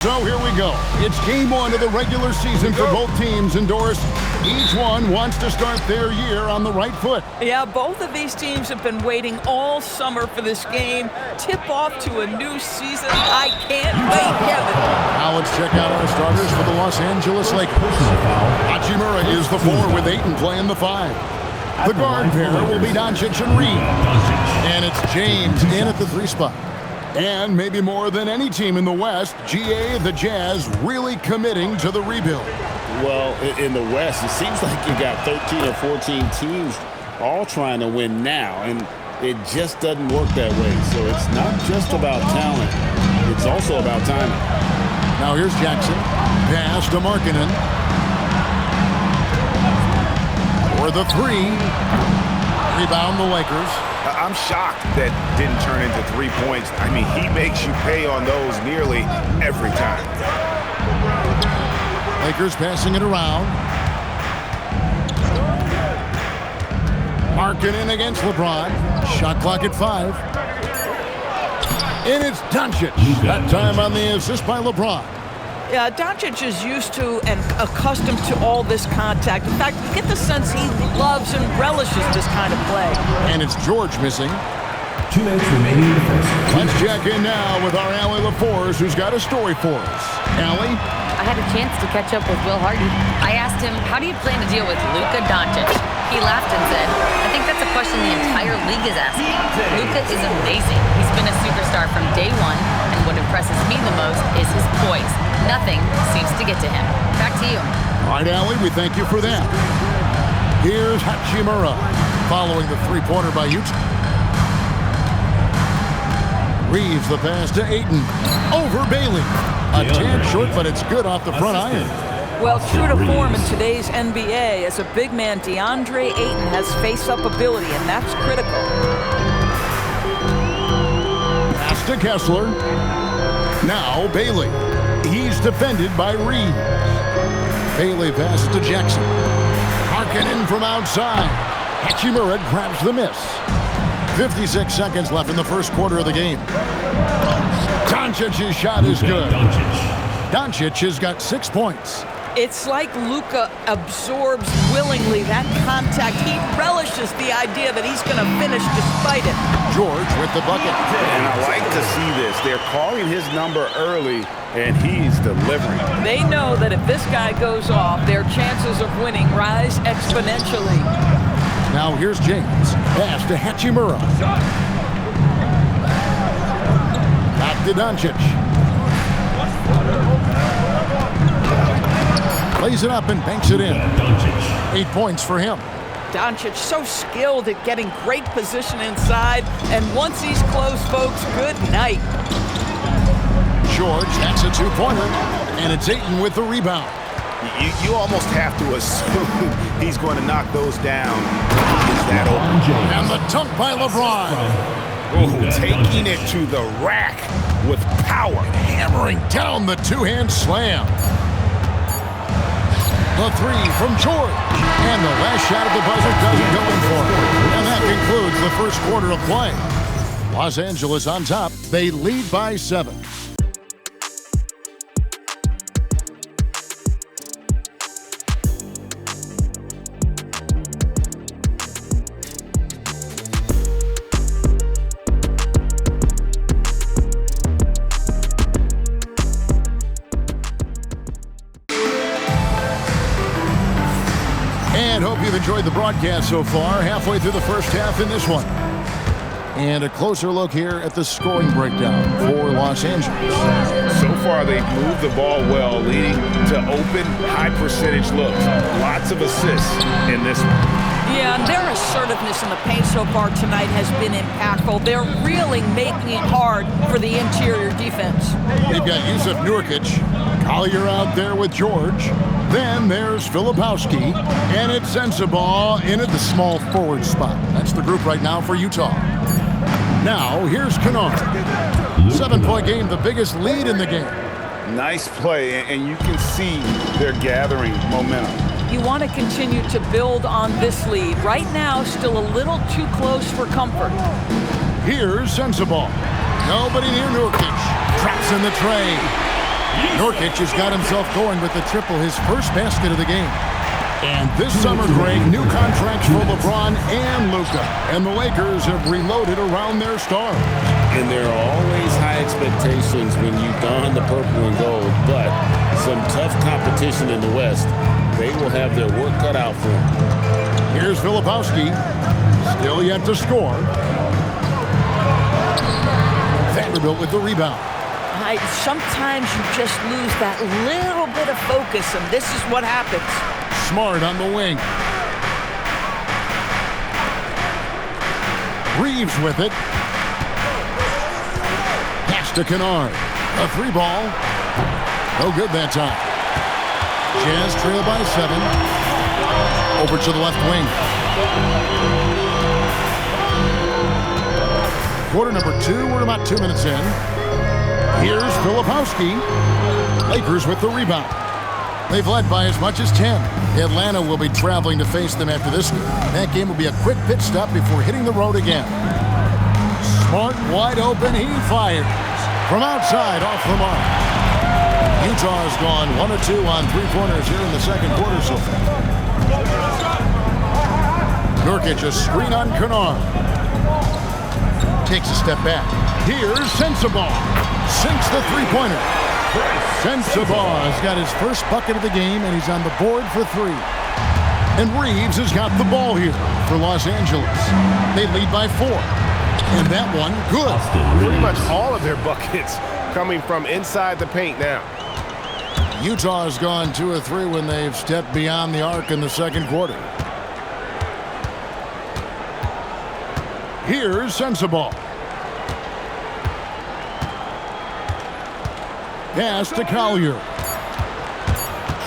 So here we go. It's game one of the regular season for both teams, and Doris, each one wants to start their year on the right foot. Yeah, both of these teams have been waiting all summer for this game. Tip off to a new season. I can't wait, Kevin. Now let's check out our starters for the Los Angeles Lakers. Hachimura is the 4 with Ayton playing the 5. The guard pair will be Doncic and Reed. And it's James in at the 3 spot. And maybe more than any team in the West, GA, the Jazz, really committing to the rebuild. Well, in the West, it seems like you got 13 or 14 teams all trying to win now, and it just doesn't work that way. So it's not just about talent. It's also about timing. Now here's Jackson. Pass to Markkanen. For the 3. Rebound the Lakers. I'm shocked that didn't turn into 3 points. I mean, he makes you pay on those nearly every time. Lakers passing it around. Markkanen against LeBron. Shot clock at 5. And it's Doncic. That time on the assist by LeBron. Yeah, Doncic is used to and accustomed to all this contact. In fact, you get the sense he loves and relishes this kind of play. And it's George missing. 2 minutes remaining in the first. Let's check in now with our Allie LaForce, who's got a story for us. Allie? I had a chance to catch up with Will Hardy. I asked him, how do you plan to deal with Luka Doncic? He laughed and said, I think that's a question the entire league is asking. Luka is amazing. He's been a superstar from day one, and what impresses me the most is his poise. Nothing seems to get to him. Back to you. All right, Allie, we thank you for that. Here's Hachimura, following the 3-pointer by Utah. Reeves the pass to Ayton. Over Bailey. A tad short, but it's good off the front iron. Well, true to form in today's NBA, as a big man, DeAndre Ayton has face-up ability, and that's critical. Pass to Kessler. Now Bailey. He's defended by Reeves. Bailey passes to Jackson. Markkanen from outside. Hachimura grabs the miss. 56 seconds left in the first quarter of the game. Doncic's shot is good. Doncic has got 6 points. It's like Luka absorbs willingly that contact. He relishes the idea that he's going to finish despite it. George with the bucket. And I like to see this. They're calling his number early, and he's delivering. They know that if this guy goes off, their chances of winning rise exponentially. Now here's James. Pass to Hachimura. Back to Doncic. Plays it up and banks it in. 8 points for him. Doncic so skilled at getting great position inside, and once he's close, folks, good night. George, that's a 2-pointer, and it's Ayton with the rebound. You almost have to assume he's going to knock those down. Is that open? And the dunk by LeBron. Oh, taking it to the rack with power. Hammering down the 2-hand slam. The 3 from George. And the last shot at the buzzer doesn't go in for it. And that concludes the first quarter of play. Los Angeles on top. They lead by 7. And hope you've enjoyed the broadcast so far. Halfway through the first half in this one. And a closer look here at the scoring breakdown for Los Angeles. So far, they've moved the ball well, leading to open, high-percentage looks. Lots of assists in this one. Yeah, and their assertiveness in the paint so far tonight has been impactful. They're really making it hard for the interior defense. They've got Yusuf Nurkic, Collier out there with George. Then there's Filipowski, and it's Sensabaugh in at the small forward spot. That's the group right now for Utah. Now, here's Kennard. 7-point game, the biggest lead in the game. Nice play, and you can see they're gathering momentum. You want to continue to build on this lead. Right now, still a little too close for comfort. Here's Sensabaugh. Nobody near Nurkic. Traps in the tray. Nurkic has got himself going with the triple, his first basket of the game. And this summer, Greg, new contracts for LeBron and Luka. And the Lakers have reloaded around their stars. And there are always high expectations when you don the purple and gold, but some tough competition in the West. They will have their work cut out for them. Here's Filipowski, still yet to score. Vanderbilt with the rebound. Sometimes you just lose that little bit of focus, and this is what happens. Smart on the wing. Reeves with it. Pass to Kennard. A three ball. No good that time. Jazz trail by 7. Over to the left wing. Quarter number 2. We're about 2 minutes in. Here's Filipowski. Lakers with the rebound. They've led by as much as 10. Atlanta will be traveling to face them after this game. That game will be a quick pit stop before hitting the road again. Smart, wide open, he fires. From outside, off the mark. Utah has gone 1 of 2 on three-pointers here in the second quarter so far. Nurkic, a screen on Kennard. Takes a step back. Here's Sensabaugh. Sinks the three-pointer. Sensabaugh has got his first bucket of the game, and he's on the board for 3. And Reeves has got the ball here for Los Angeles. They lead by 4. And that one, good. Pretty much all of their buckets coming from inside the paint now. Utah has gone 2 of 3 when they've stepped beyond the arc in the second quarter. Here's Sensabaugh. Pass to Collier.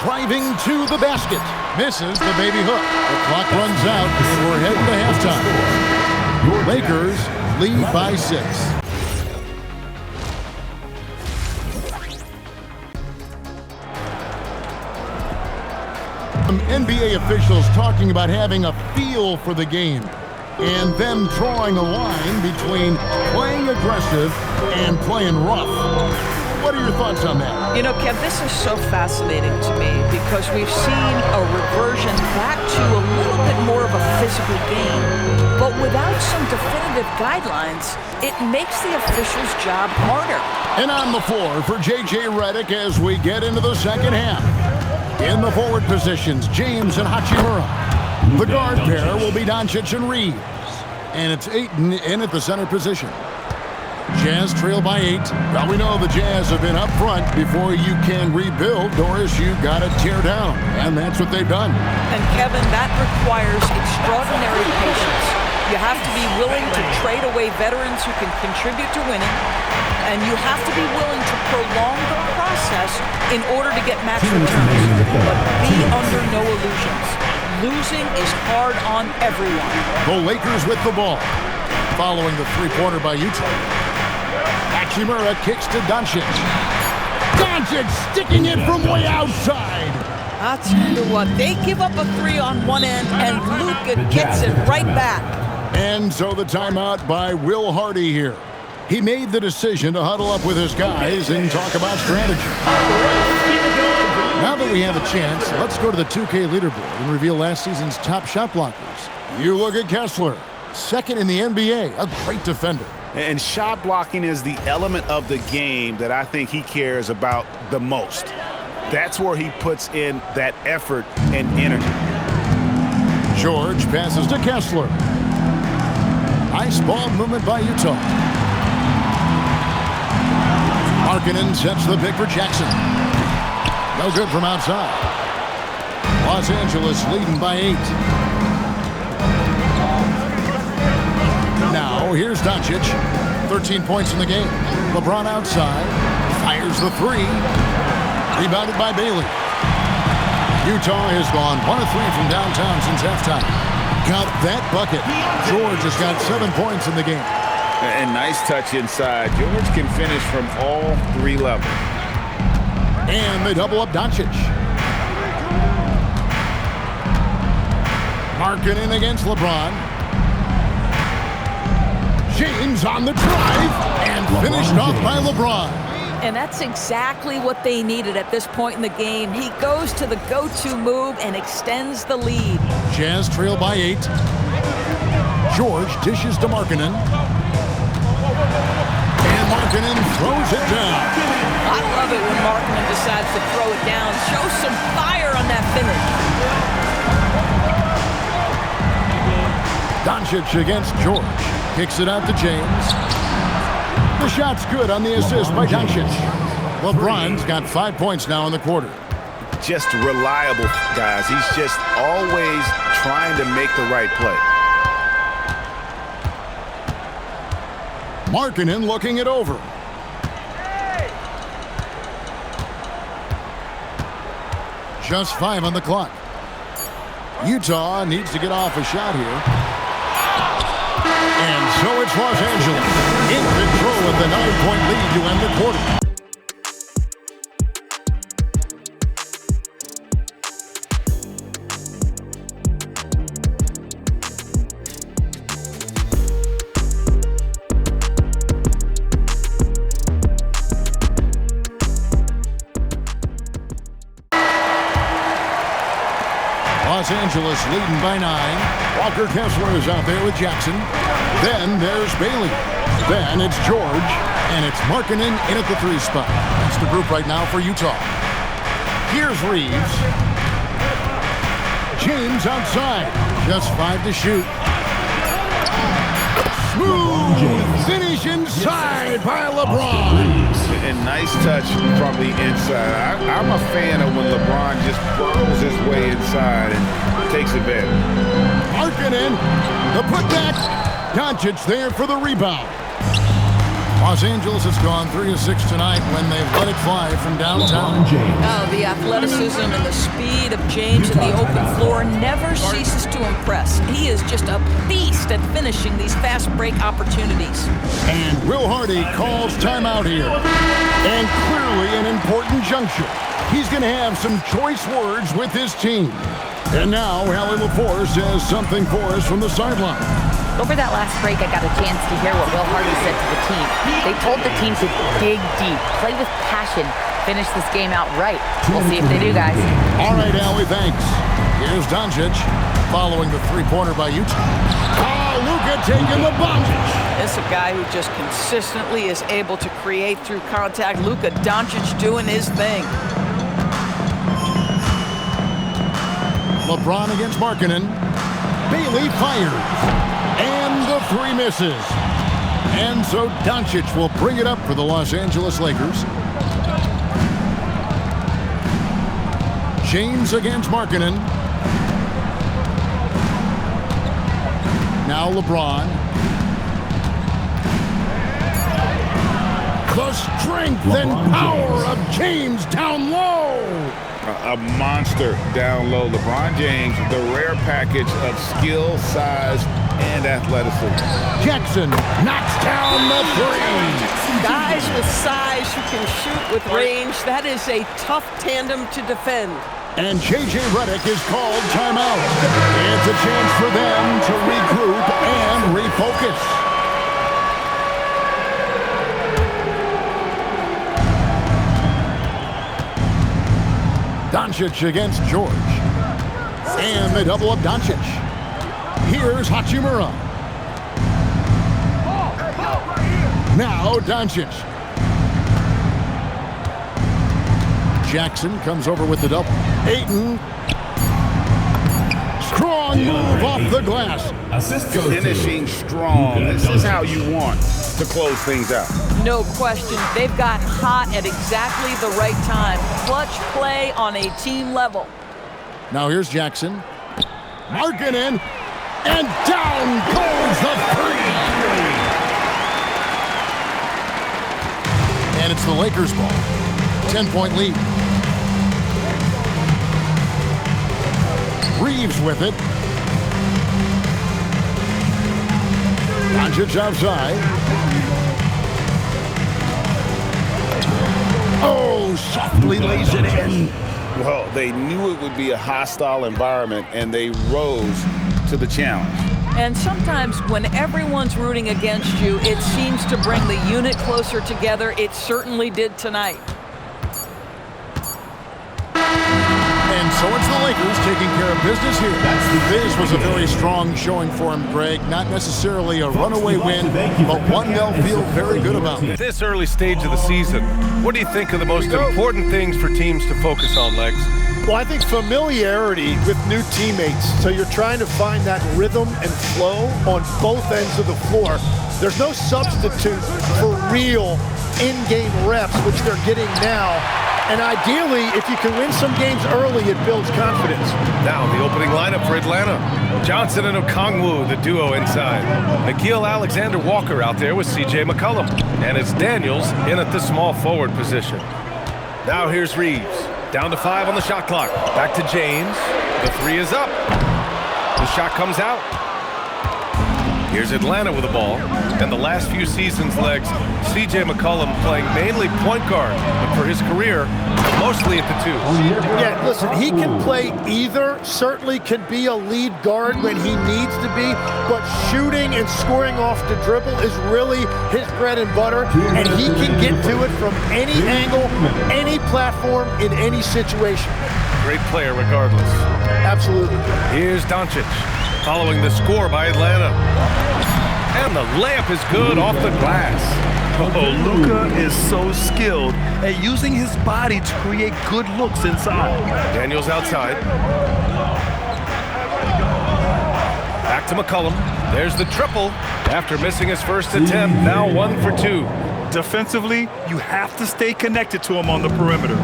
Driving to the basket. Misses the baby hook. The clock runs out and we're heading to halftime. Lakers lead by 6. Some NBA officials talking about having a feel for the game and them drawing a line between playing aggressive and playing rough. What are your thoughts on that? You know, Kev, this is so fascinating to me because we've seen a reversion back to a little bit more of a physical game. But without some definitive guidelines, it makes the officials' job harder. And on the floor for J.J. Redick as we get into the second half. In the forward positions, James and Hachimura. The guard pair will be Doncic and Reeves. And it's Ayton in at the center position. Jazz trail by 8. Well, we know the Jazz have been up front. Before you can rebuild, Doris, you got to tear down. And that's what they've done. And Kevin, that requires extraordinary patience. You have to be willing to trade away veterans who can contribute to winning. And you have to be willing to prolong the process in order to get max returns. But be under no illusions. Losing is hard on everyone. The Lakers with the ball. Following the three-pointer by Utah. Hachimura kicks to Doncic. Doncic sticking it from way outside. I'll tell you what, they give up a 3 on one end, and Luka gets it right back. And so the timeout by Will Hardy here. He made the decision to huddle up with his guys and talk about strategy. Now that we have a chance, let's go to the 2K leaderboard and reveal last season's top shot blockers. You look at Kessler, second in the NBA, a great defender. And shot blocking is the element of the game that I think he cares about the most. That's where he puts in that effort and energy. George passes to Kessler. Nice ball movement by Utah. Markkanen sets the pick for Jackson. No good from outside. Los Angeles leading by 8. Now, here's Doncic. 13 points in the game. LeBron outside. Fires the 3. Rebounded by Bailey. Utah has gone 1 of 3 from downtown since halftime. Got that bucket. George has got 7 points in the game. And nice touch inside. George can finish from all 3 levels. And they double up Doncic. Markkanen against LeBron. James on the drive and finished off by LeBron. And that's exactly what they needed at this point in the game. He goes to the go-to move and extends the lead. Jazz trail by 8. George dishes to Markkanen. And Markkanen throws it down. I love it when Markkanen decides to throw it down. Show some fire on that finish. Doncic against George. Kicks it out to James. The shot's good on the assist by Doncic. LeBron's got 5 points now in the quarter. Just reliable, guys. He's just always trying to make the right play. Markkanen looking it over. Just 5 on the clock. Utah needs to get off a shot here. And so it's Los Angeles in control of the 9-point lead to end the quarter. Los Angeles leading by 9. Walker Kessler is out there with Jackson. Then there's Bailey. Then it's George. And it's Markkanen in at the 3 spot. That's the group right now for Utah. Here's Reeves. James outside. Just 5 to shoot. Smooth finish inside by LeBron. And nice touch from the inside. I'm a fan of when LeBron just burrows his way inside and takes advantage. Markkanen, the putback. Doncic there for the rebound. Los Angeles has gone 3 of 6 tonight when they've let it fly from downtown. Oh, the athleticism and the speed of James in the open floor never ceases to impress. He is just a beast at finishing these fast break opportunities. And Will Hardy calls timeout here. And clearly an important juncture. He's going to have some choice words with his team. And now, Allie LaForce says something for us from the sideline. Over that last break, I got a chance to hear what Will Hardy said to the team. They told the team to dig deep, play with passion, finish this game out right. We'll see if they do, guys. All right, Allie, thanks. Here's Doncic following the 3-pointer by Utah. Oh, Luka taking the bump. This is a guy who just consistently is able to create through contact. Luka Doncic doing his thing. LeBron against Markkanen. Bailey fires. And the 3 misses. And so Doncic will bring it up for the Los Angeles Lakers. James against Markkanen. Now LeBron. The strength and power of James down low. A monster down low. LeBron James, the rare package of skill, size, and athleticism. Jackson knocks down the 3. Guys with size who can shoot with range, that is a tough tandem to defend. And J.J. Redick is called timeout. It's a chance for them to regroup and refocus. Doncic against George. And they double up Doncic. Here's Hachimura. Now Doncic. Jackson comes over with the double. Ayton. Strong move off the glass. Finishing strong. This is how you want to close things out. No question. They've got hot at exactly the right time. Clutch play on a team level. Now here's Jackson. Markkanen. And down goes the 3. And it's the Lakers ball. 10-point lead. Reeves with it. Doncic outside. Oh, softly lays it in. Well, they knew it would be a hostile environment, and they rose to the challenge. And sometimes when everyone's rooting against you, it seems to bring the unit closer together. It certainly did tonight. And so it's the Lakers taking care of business here. This was a very strong showing for him, Greg. Not necessarily a runaway win, but one they'll feel very good about. At this early stage of the season, what do you think are the most important things for teams to focus on, Legs? Well, I think familiarity with new teammates. So you're trying to find that rhythm and flow on both ends of the floor. There's no substitute for real in-game reps, which they're getting now. And ideally, if you can win some games early, it builds confidence. Now, the opening lineup for Atlanta. Johnson and Okongwu, the duo inside. Nickeil Alexander-Walker out there with C.J. McCollum. And it's Daniels in at the small forward position. Now here's Reeves. Down to 5 on the shot clock. Back to James. The 3 is up. The shot comes out. Here's Atlanta with the ball. And the last few seasons, Legs, C.J. McCollum playing mainly point guard, but for his career, mostly at the 2. Yeah, listen, he can play either. Certainly can be a lead guard when he needs to be, but shooting and scoring off the dribble is really his bread and butter, and he can get to it from any angle, any platform, in any situation. Great player regardless. Absolutely. Here's Doncic, following the score by Atlanta. And the layup is good off the glass. Oh, Luka is so skilled at using his body to create good looks inside. Daniels outside. Back to McCollum. There's the triple. After missing his first attempt, now 1 for 2. Defensively, you have to stay connected to him on the perimeter.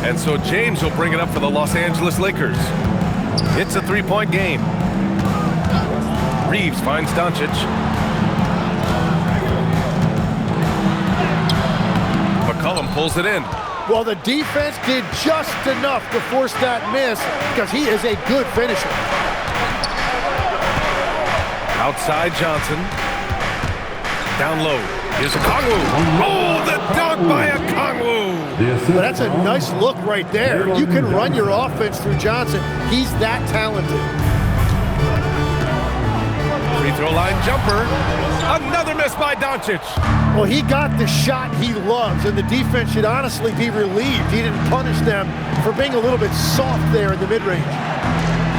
And so James will bring it up for the Los Angeles Lakers. It's a 3-point game. Reeves finds Doncic. McCollum pulls it in. Well, the defense did just enough to force that miss because he is a good finisher. Outside Johnson. Down low. Here's Okongwu. Oh, the dunk by Okongwu. Well, that's a nice look right there. You can run your offense through Johnson. He's that talented. Free throw line jumper. Another miss by Doncic. Well, he got the shot he loves, and the defense should honestly be relieved. He didn't punish them for being a little bit soft there in the mid-range.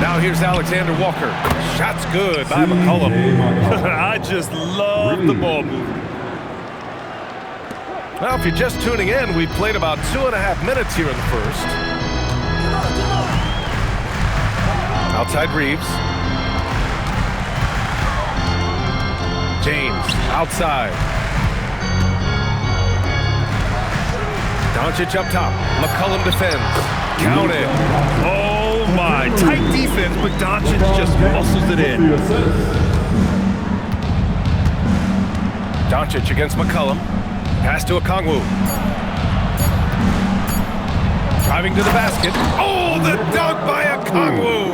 Now here's Alexander Walker. Shot's good by McCollum. I just love the ball movement. Well, if you're just tuning in, we've played about 2.5 minutes here in the first. Outside Reeves. James outside. Doncic up top. McCollum defends. Count it. Oh my, tight defense, but Doncic just muscles it in. Doncic against McCollum. Pass to Okongwu. Driving to the basket. Oh, the dunk by Okongwu.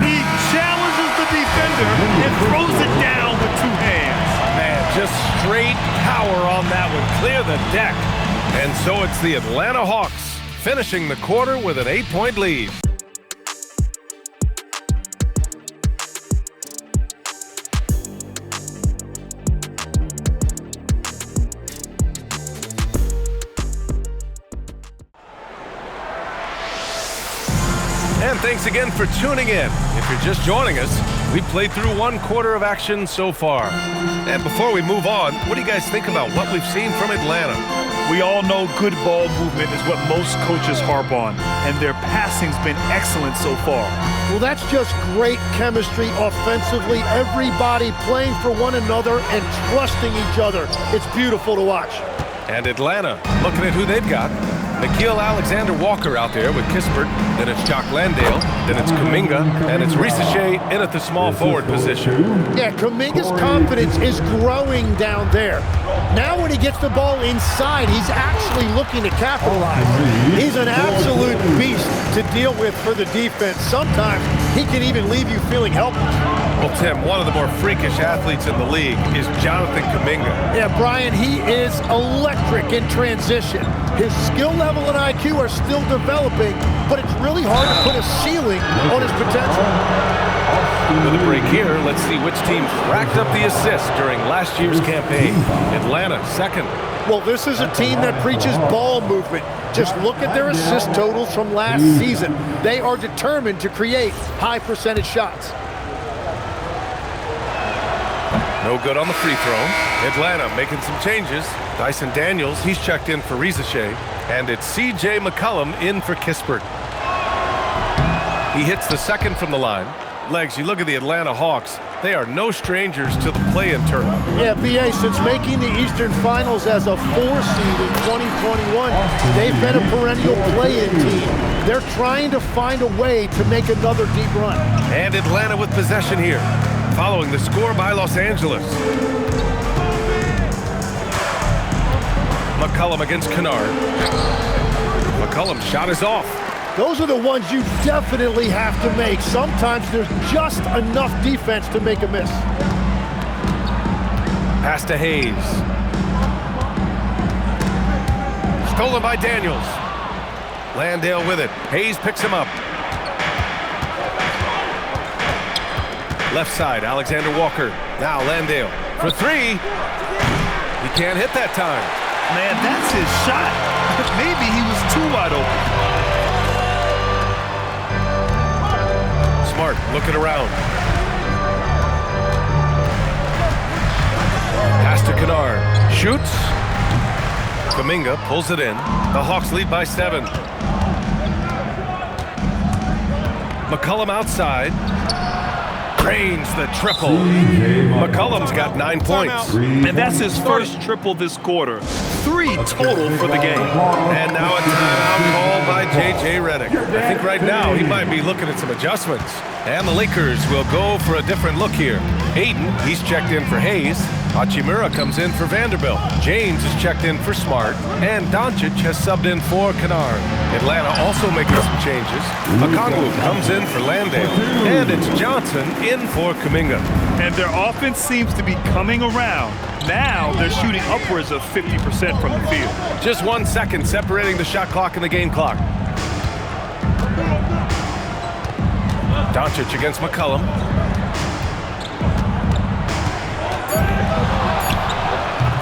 He challenges the defender and throws it down with 2 hands. Man, just straight power on that one. Clear the deck. And so it's the Atlanta Hawks finishing the quarter with an 8-point lead. And thanks again for tuning in. If you're just joining us, we played through 1 quarter of action so far. And before we move on, what do you guys think about what we've seen from Atlanta? We all know good ball movement is what most coaches harp on, and their passing's been excellent so far. Well, that's just great chemistry offensively. Everybody playing for one another and trusting each other. It's beautiful to watch. And Atlanta, looking at who they've got. Nickeil Alexander-Walker out there with Kispert. Then it's Jock Landale. Then it's Kuminga. And it's Risache in at the small forward position. Yeah, Kuminga's confidence is growing down there. Now when he gets the ball inside, he's actually looking to capitalize. He's an absolute beast to deal with for the defense. Sometimes he can even leave you feeling helpless. Well, Tim, one of the more freakish athletes in the league is Jonathan Kuminga. Yeah, Brian, he is electric in transition. His skill level and IQ are still developing, but it's really hard to put a ceiling on his potential. With a break here, let's see which teams racked up the assists during last year's campaign. Atlanta, second. Well, this is a team that preaches ball movement. Just look at their assist totals from last season. They are determined to create high percentage shots. No good on the free throw. Atlanta making some changes. Dyson Daniels, he's checked in for Rizachet. And it's C.J. McCollum in for Kispert. He hits the second from the line. Legs, you look at the Atlanta Hawks. They are no strangers to the play-in tournament. Yeah, B.A., since making the Eastern Finals as a 4 seed in 2021, they've been a perennial play-in team. They're trying to find a way to make another deep run. And Atlanta with possession here, following the score by Los Angeles. McCollum against Kennard. McCollum's shot is off. Those are the ones you definitely have to make. Sometimes there's just enough defense to make a miss. Pass to Hayes. Stolen by Daniels. Landale with it. Hayes picks him up. Left side, Alexander Walker. Now Landale for three. He can't hit that time. Man, that's his shot. Maybe he was too wide open. Smart looking around. Pass to Kennard. Shoots. Kuminga pulls it in. The Hawks lead by 7. McCollum outside. Drains the triple. McCollum's got 9 points. And that's his first triple this quarter. 3 total for the game. And now a timeout called by J.J. Redick. I think right now he might be looking at some adjustments. And the Lakers will go for a different look here. Hayden, he's checked in for Hayes. Hachimura comes in for Vanderbilt. James is checked in for Smart. And Doncic has subbed in for Kennard. Atlanta also making some changes. Okongwu comes in for Landale. And it's Johnson in for Kuminga. And their offense seems to be coming around. Now they're shooting upwards of 50% from the field. Just 1 second separating the shot clock and the game clock. Doncic against McCollum.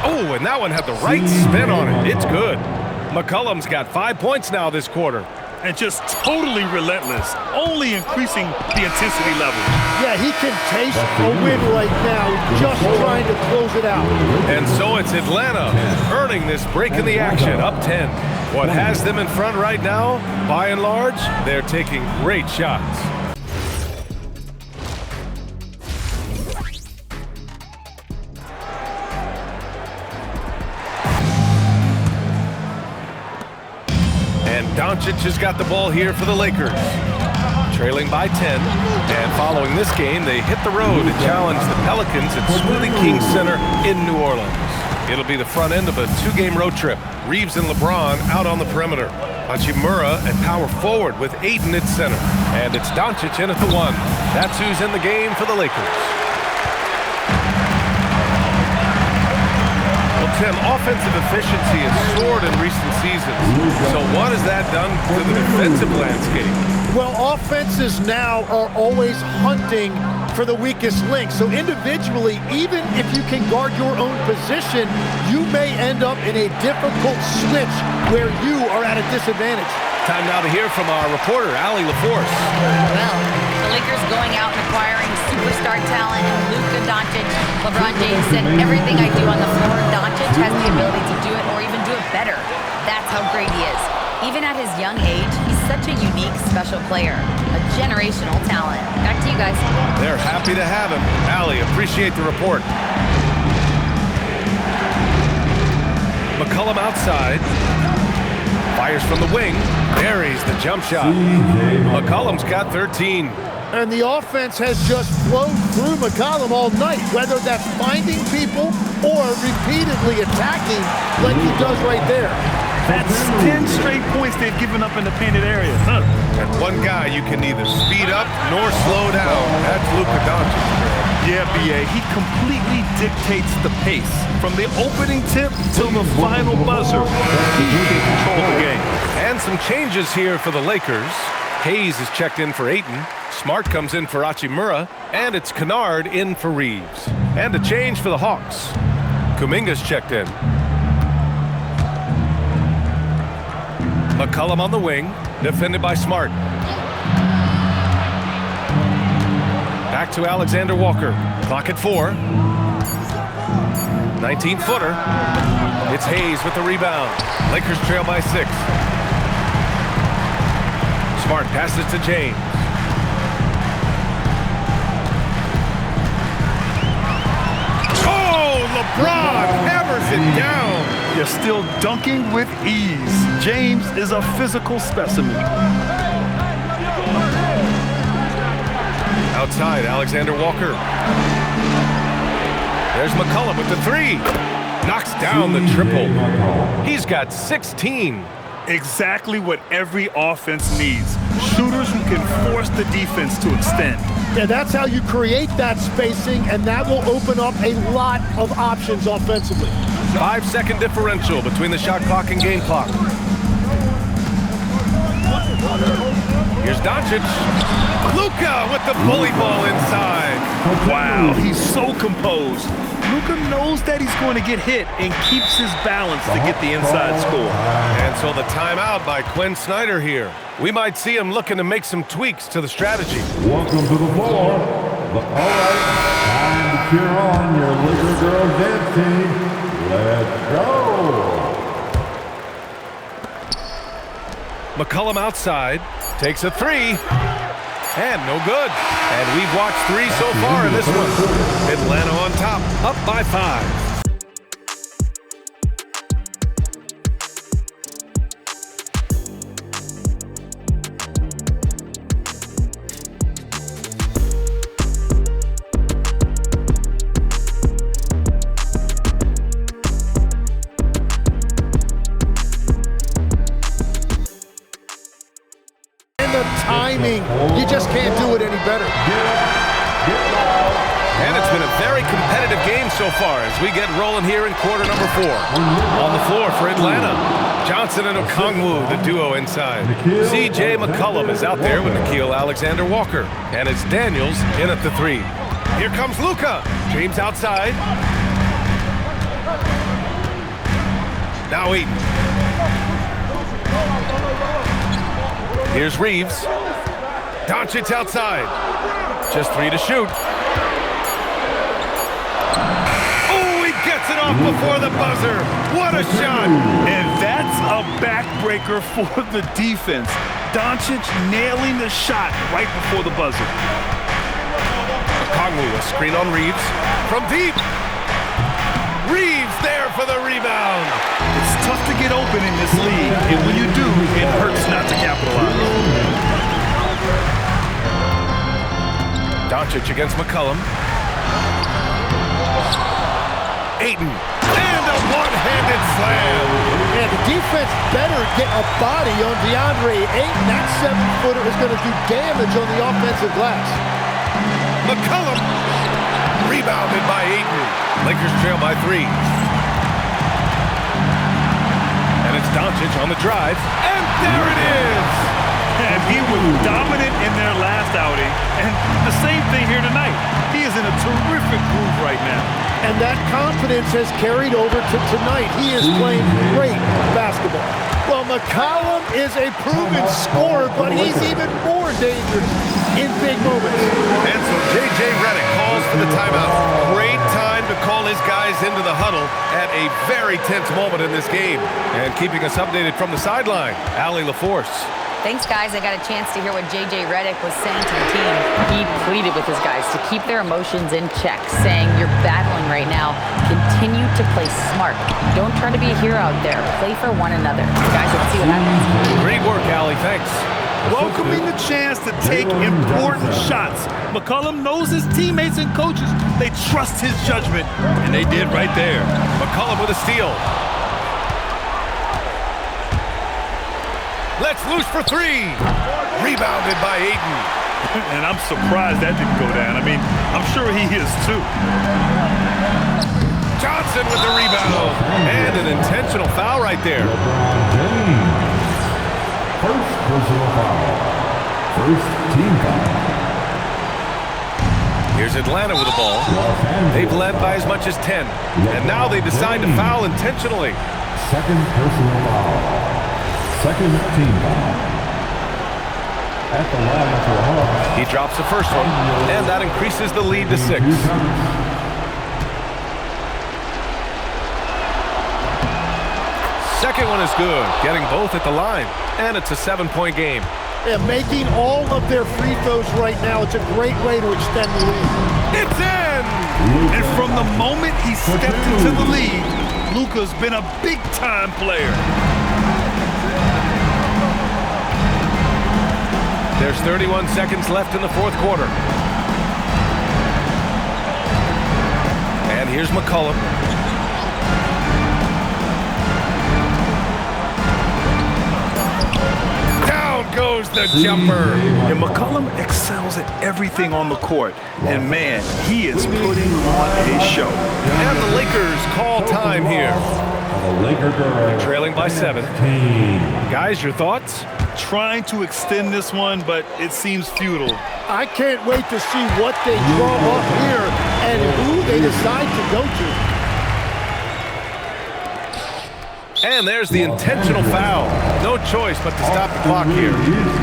Oh, and that one had the right spin on it. It's good. McCollum's got 5 points now this quarter. And just totally relentless, only increasing the intensity level. Yeah, he can taste a win right now, just trying to close it out. And so it's Atlanta earning this break in the action, up 10. What has them in front right now, by and large, they're taking great shots. And Doncic has got the ball here for the Lakers. Trailing by 10, and following this game, they hit the road to challenge the Pelicans at Smoothie King Center in New Orleans. It'll be the front end of a 2-game road trip. Reeves and LeBron out on the perimeter. Hachimura at power forward with Ayton at center. And it's Doncic in at the 1. That's who's in the game for the Lakers. Tim, offensive efficiency has soared in recent seasons. So what has that done to the defensive landscape? Well, offenses now are always hunting for the weakest link. So individually, even if you can guard your own position, you may end up in a difficult switch where you are at a disadvantage. Time now to hear from our reporter, Allie LaForce. Well, the Lakers going out and acquiring superstar talent and Luka Doncic. LeBron James said, everything I do on the floor, Doncic has the ability to do it or even do it better. That's how great he is. Even at his young age, he's such a unique, special player. A generational talent. Back to you guys. They're happy to have him. Allie, appreciate the report. McCollum outside. Fires from the wing. Buries the jump shot. McCollum's got 13. And the offense has just flowed through McCollum all night, whether that's finding people or repeatedly attacking like he does right there. That's 10 straight points they've given up in the painted area. And one guy you can neither speed up nor slow down. That's Luka Doncic. Yeah, B.A., he completely dictates the pace. From the opening tip till the final buzzer, he's in control of the game. And some changes here for the Lakers. Hayes is checked in for Ayton. Smart comes in for Hachimura. And it's Kennard in for Reeves. And a change for the Hawks. Kuminga's checked in. McCollum on the wing, defended by Smart. Back to Alexander Walker. Clock at 4. 19-footer. It's Hayes with the rebound. Lakers trail by 6. Smart passes to James. Oh, LeBron hammers it down. You're still dunking with ease. James is a physical specimen. Outside, Alexander Walker. There's McCollum with the 3. Knocks down the triple. He's got 16. Exactly what every offense needs. Shooters who can force the defense to extend. Yeah, that's how you create that spacing, and that will open up a lot of options offensively. 5-second differential between the shot clock and game clock. Here's Doncic. Luka with the bully ball inside. Wow, he's so composed. Luka knows that he's going to get hit and keeps his balance to get the inside score. And so the timeout by Quinn Snyder here. We might see him looking to make some tweaks to the strategy. Welcome to the floor. All right, time to cheer on your Laker girls dance team. Let's go. McCollum outside, takes a 3, and no good. And we've watched 3 so far in this one. Atlanta on top, up by 5. You just can't do it any better. And it's been a very competitive game so far as we get rolling here in quarter number 4. On the floor for Atlanta, Johnson and Okongwu, the duo inside. C.J. McCollum is out there with Nickeil Alexander-Walker. And it's Daniels in at the 3. Here comes Luka. James outside. Now Ayton. Here's Reeves. Doncic outside. Just 3 to shoot. Oh, he gets it off before the buzzer. What a shot. And that's a backbreaker for the defense. Doncic nailing the shot right before the buzzer. Okongwu, a screen on Reeves. From deep. Reeves there for the rebound. It's tough to get open in this league, and when you do, it hurts not to capitalize. Doncic against McCollum. Ayton. And a one-handed slam. And the defense better get a body on DeAndre Ayton. That 7-footer is going to do damage on the offensive glass. McCollum. Rebounded by Ayton. Lakers trail by 3. And it's Doncic on the drive. And there it is. And he was dominant in their last outing, and the same thing here tonight. He is in a terrific groove right now. And that confidence has carried over to tonight. He is playing great basketball. Well, McCollum is a proven scorer, but he's even more dangerous in big moments. And so J.J. Redick calls for the timeout. Great time to call his guys into the huddle at a very tense moment in this game. And keeping us updated from the sideline, Allie LaForce. Thanks, guys. I got a chance to hear what J.J. Redick was saying to the team. He pleaded with his guys to keep their emotions in check, saying, you're battling right now. Continue to play smart. Don't try to be a hero out there. Play for one another. Guys, let's see what happens. Great work, Allie. Thanks. Welcoming the chance to take important shots. McCollum knows his teammates and coaches. They trust his judgment, and they did right there. McCollum with a steal. Let's loose for three. Rebounded by Ayton. And I'm surprised that didn't go down. I mean, I'm sure he is too. Johnson with the rebound. And an intentional foul right there. First personal foul. First team foul. Here's Atlanta with the ball. They've led by as much as 10. And now they decide to foul intentionally. Second personal foul. Second team foul. At the line for Hawks. He drops the first one, and that increases the lead to 6. Second one is good, getting both at the line, and it's a 7-point game. Yeah, making all of their free throws right now, it's a great way to extend the lead. It's in! And from the moment he stepped into the league, Luka's been a big-time player. There's 31 seconds left in the fourth quarter. And here's McCollum. Down goes the jumper. And McCollum excels at everything on the court. And man, he is putting on a show. And the Lakers call time here. The Laker girls. Trailing by 7. Guys, your thoughts? Trying to extend this one, but it seems futile. I can't wait to see what they draw up here and who they decide to go to. And there's the intentional foul. No choice but to stop the clock here.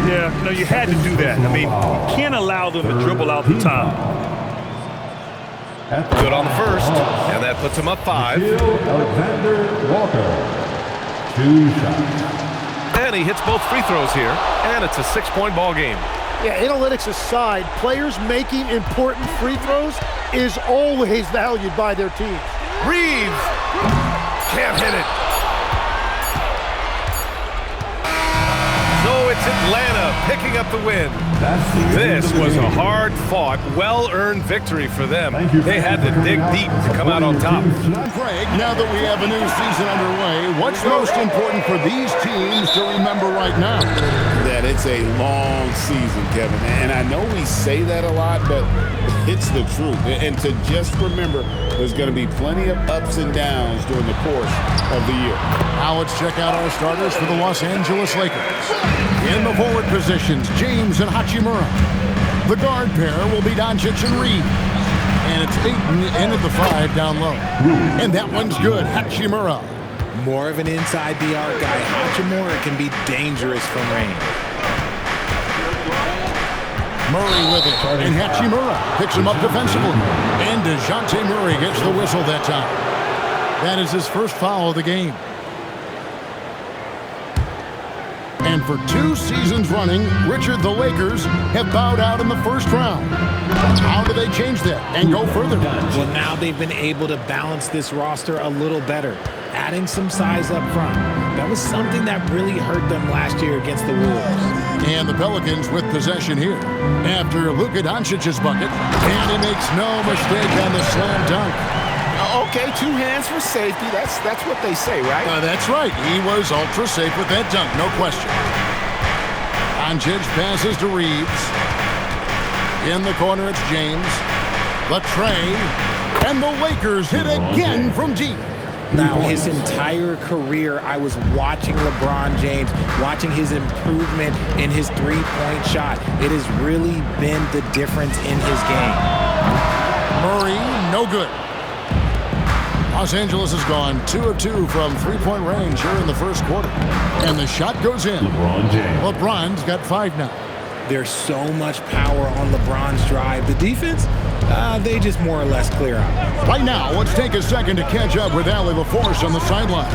Yeah, no, you had to do that. I mean, you can't allow them to dribble out the time. Good on the first, and that puts him up 5. Alexander Walker. 2 shots. And he hits both free throws here, and it's a 6-point ball game. Yeah, analytics aside, players making important free throws is always valued by their teams. Reeves can't hit it. So it's Atlanta picking up the win. This was a hard-fought, well-earned victory for them. They had to dig deep to come out on top. Craig, now that we have a new season underway, what's most important for these teams to remember right now? That it's a long season, Kevin. And I know we say that a lot, but it's the truth. And to just remember, there's going to be plenty of ups and downs during the course of the year. Now let's check out our starters for the Los Angeles Lakers. In the forward positions, James and Hachimura. The guard pair will be Doncic and Reed. And it's Ayton in at the 5 down low. And that one's good, Hachimura. More of an inside the arc guy. Hachimura can be dangerous from range. Murray with it, and Hachimura picks him up defensively. And DeJounte Murray gets the whistle that time. That is his first foul of the game. And for 2 seasons running, Richard, the Lakers have bowed out in the first round. How do they change that and go further? Well, now they've been able to balance this roster a little better, adding some size up front. That was something that really hurt them last year against the Wolves. And the Pelicans with possession here after Luka Doncic's bucket. And he makes no mistake on the slam dunk. Okay, 2 hands for safety. That's what they say, right? That's right. He was ultra safe with that dunk, no question. Doncic passes to Reeves. In the corner, it's James. Latrey. And the Lakers hit again from deep. Now, his entire career, I was watching LeBron James, watching his improvement in his three-point shot. It has really been the difference in his game. Murray, no good. Los Angeles has gone 2 of 2 from three-point range here in the first quarter. And the shot goes in. LeBron James. LeBron's got 5 now. There's so much power on LeBron's drive. The defense, they just more or less clear out. Right now, let's take a second to catch up with Allie LaForce on the sidelines.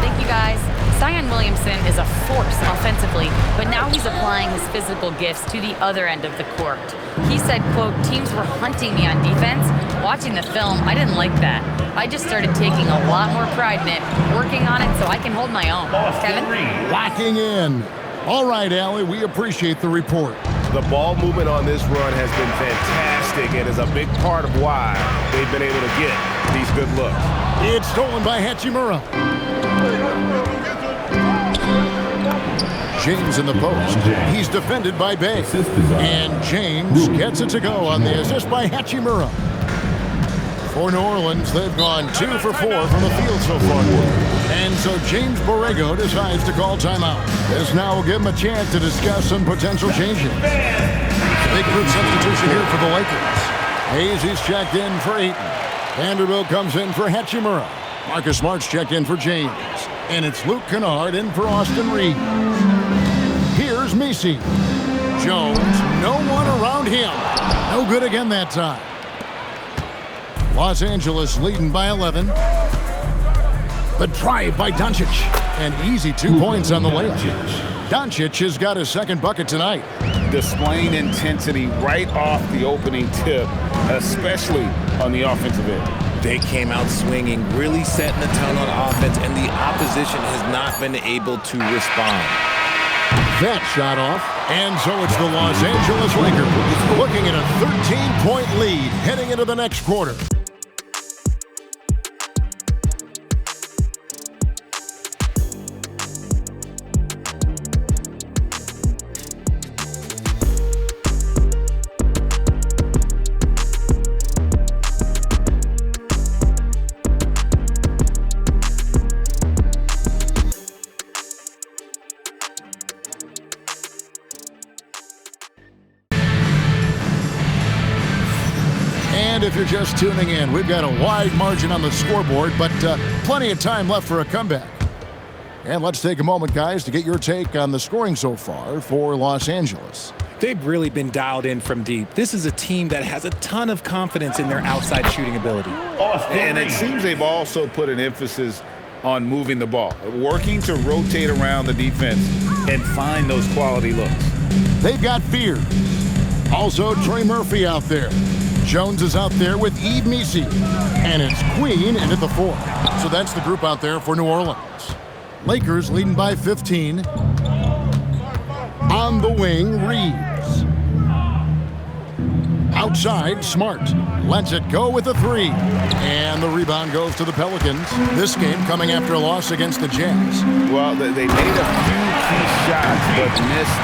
Thank you, guys. Zion Williamson is a force offensively, but now he's applying his physical gifts to the other end of the court. He said, quote, "Teams were hunting me on defense. Watching the film, I didn't like that. I just started taking a lot more pride in it, working on it so I can hold my own." Kevin? Locking in. All right, Allie, we appreciate the report. The ball movement on this run has been fantastic and is a big part of why they've been able to get these good looks. It's stolen by Hachimura. James in the post. He's defended by Bay. And James gets it to go on the assist by Hachimura. For New Orleans, they've gone 2 for 4 from the field so far. And so James Borrego decides to call timeout. This now will give him a chance to discuss some potential changes. Big group substitution here for the Lakers. Hayes is checked in for Ayton. Vanderbilt comes in for Hachimura. Marcus Smart's checked in for James. And it's Luke Kennard in for Austin Reed. Here's Messi. Jones, no one around him. No good again that time. Los Angeles leading by 11. The drive by Doncic. An easy 2 points on the layup. Doncic has got his second bucket tonight. Displaying intensity right off the opening tip, especially on the offensive end. They came out swinging, really setting the tone on offense, and the opposition has not been able to respond. That shot off, and so it's the Los Angeles Lakers looking at a 13-point lead heading into the next quarter. And if you're just tuning in, we've got a wide margin on the scoreboard, but plenty of time left for a comeback. And let's take a moment, guys, to get your take on the scoring so far for Los Angeles. They've really been dialed in from deep. This is a team that has a ton of confidence in their outside shooting ability. And it seems they've also put an emphasis on moving the ball, working to rotate around the defense and find those quality looks. They've got fear. Also, Trey Murphy out there. Jones is out there with Yves Messi. And it's Queen in at the 4. So that's the group out there for New Orleans. Lakers leading by 15. On the wing, Reeves. Outside, Smart. Lets it go with a 3. And the rebound goes to the Pelicans. This game coming after a loss against the Jazz. Well, they made a few key shots, but missed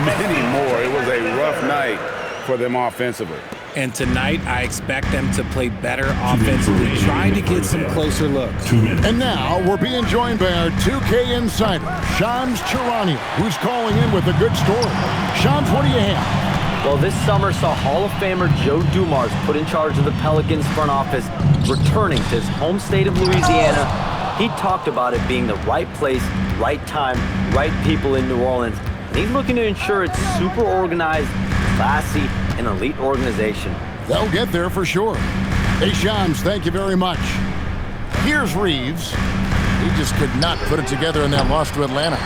many more. It was a rough night for them offensively. And tonight, I expect them to play better offensively, trying to get some closer looks. And now, we're being joined by our 2K insider, Shams Charania, who's calling in with a good story. Shams, what do you have? Well, this summer saw Hall of Famer Joe Dumars put in charge of the Pelicans front office, returning to his home state of Louisiana. He talked about it being the right place, right time, right people in New Orleans. And he's looking to ensure it's super organized, classy, an elite organization. They'll get there for sure. Hey, Shams, thank you very much. Here's Reeves. He just could not put it together in that loss to Atlanta.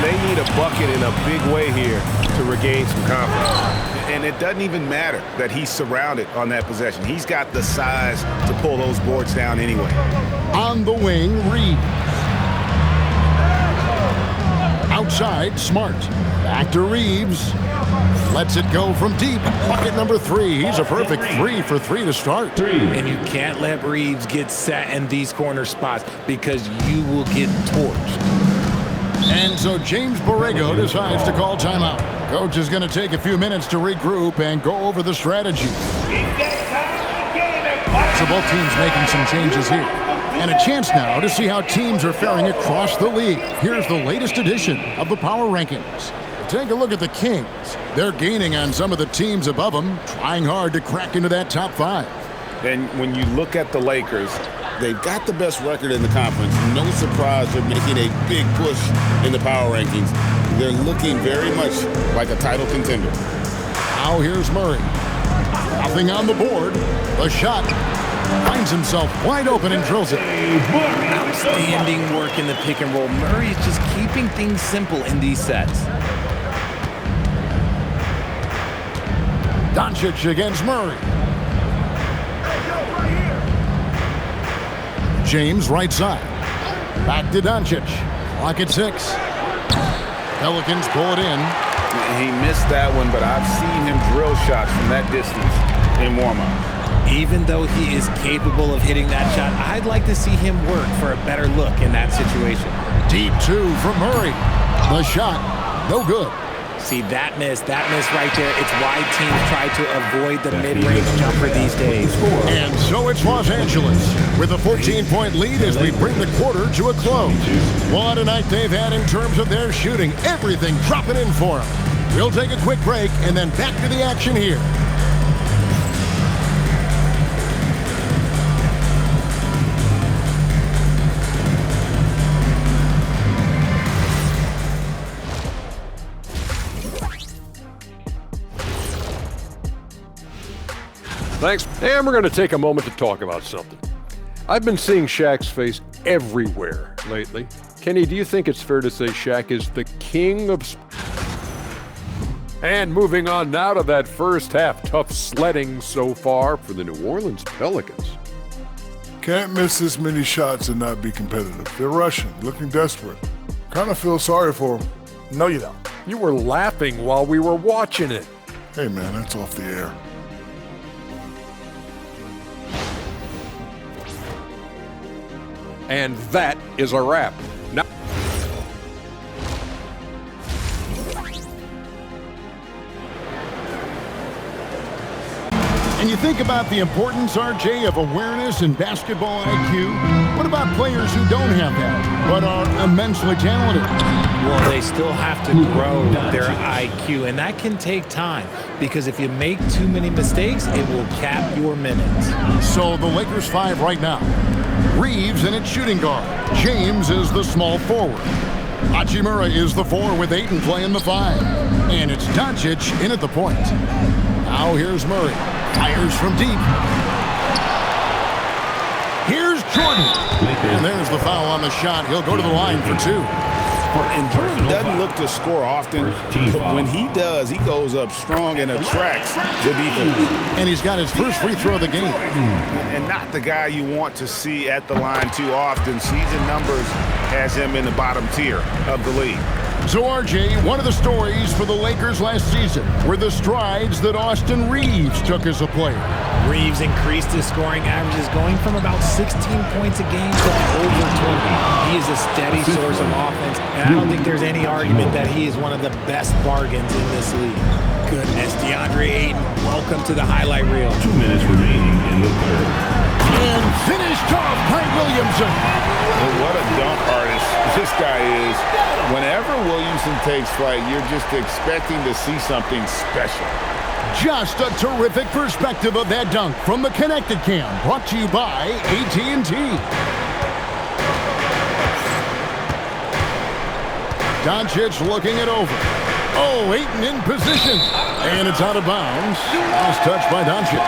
They need a bucket in a big way here to regain some confidence. And it doesn't even matter that he's surrounded on that possession. He's got the size to pull those boards down anyway. On the wing, Reeves. Outside, Smart. Back to Reeves. Lets it go from deep. Bucket number 3. He's a perfect 3 for 3 to start. And you can't let Reeves get set in these corner spots because you will get torched. And so James Borrego decides to call timeout. Coach is going to take a few minutes to regroup and go over the strategy. So both teams making some changes here. And a chance now to see how teams are faring across the league. Here's the latest edition of the Power Rankings. Take a look at the Kings. They're gaining on some of the teams above them, trying hard to crack into that top 5. And when you look at the Lakers, they've got the best record in the conference. No surprise they're making a big push in the power rankings. They're looking very much like a title contender. Now here's Murray. Nothing on the board. The shot finds himself wide open and drills it. Outstanding work in the pick and roll. Murray is just keeping things simple in these sets. Doncic against Murray. James right side. Back to Doncic. Clock at 6. Pelicans pull it in. He missed that one, but I've seen him drill shots from that distance in warm-up. Even though he is capable of hitting that shot, I'd like to see him work for a better look in that situation. Deep two from Murray. The shot, no good. See, that miss right there, it's why teams try to avoid the mid-range jumper these days. And so it's Los Angeles with a 14-point lead as we bring the quarter to a close. What a night they've had in terms of their shooting. Everything dropping in for them. We'll take a quick break and then back to the action here. Thanks. And we're going to take a moment to talk about something. I've been seeing Shaq's face everywhere lately. Kenny, do you think it's fair to say Shaq is the king of... And moving on now to that first half. Tough sledding so far for the New Orleans Pelicans. Can't miss this many shots and not be competitive. They're rushing, looking desperate. Kind of feel sorry for them. No, you don't. You were laughing while we were watching it. Hey, man, that's off the air. And that is a wrap. Now, and you think about the importance, RJ, of awareness and basketball IQ. What about players who don't have that, but are immensely talented? Well, they still have to grow their IQ, and that can take time because if you make too many mistakes, it will cap your minutes. So the Lakers 5 right now. Reeves in its shooting guard. James is the small forward. Hachimura is the 4 with Ayton playing the 5. And it's Doncic in at the point. Now here's Murray. Fires from deep. Here's Jordan. And there's the foul on the shot. He'll go to the line for 2. And Jordan doesn't look to score often, but when he does, he goes up strong and attracts the defense. And he's got his first free throw of the game. And not the guy you want to see at the line too often. Season numbers has him in the bottom tier of the league. So, RJ, one of the stories for the Lakers last season were the strides that Austin Reeves took as a player. Reeves increased his scoring averages, going from about 16 points a game to over 20. He is a steady source of offense, and I don't think there's any argument that he is one of the best bargains in this league. Goodness, DeAndre Ayton, welcome to the highlight reel. 2 minutes remaining in the third. And finished off by Williamson. Well, what a dunk artist this guy is. Whenever Williamson takes flight, you're just expecting to see something special. Just a terrific perspective of that dunk from the Connected Cam, brought to you by AT&T. Doncic looking it over. Oh, Ayton in position. And it's out of bounds. Last touch by Doncic.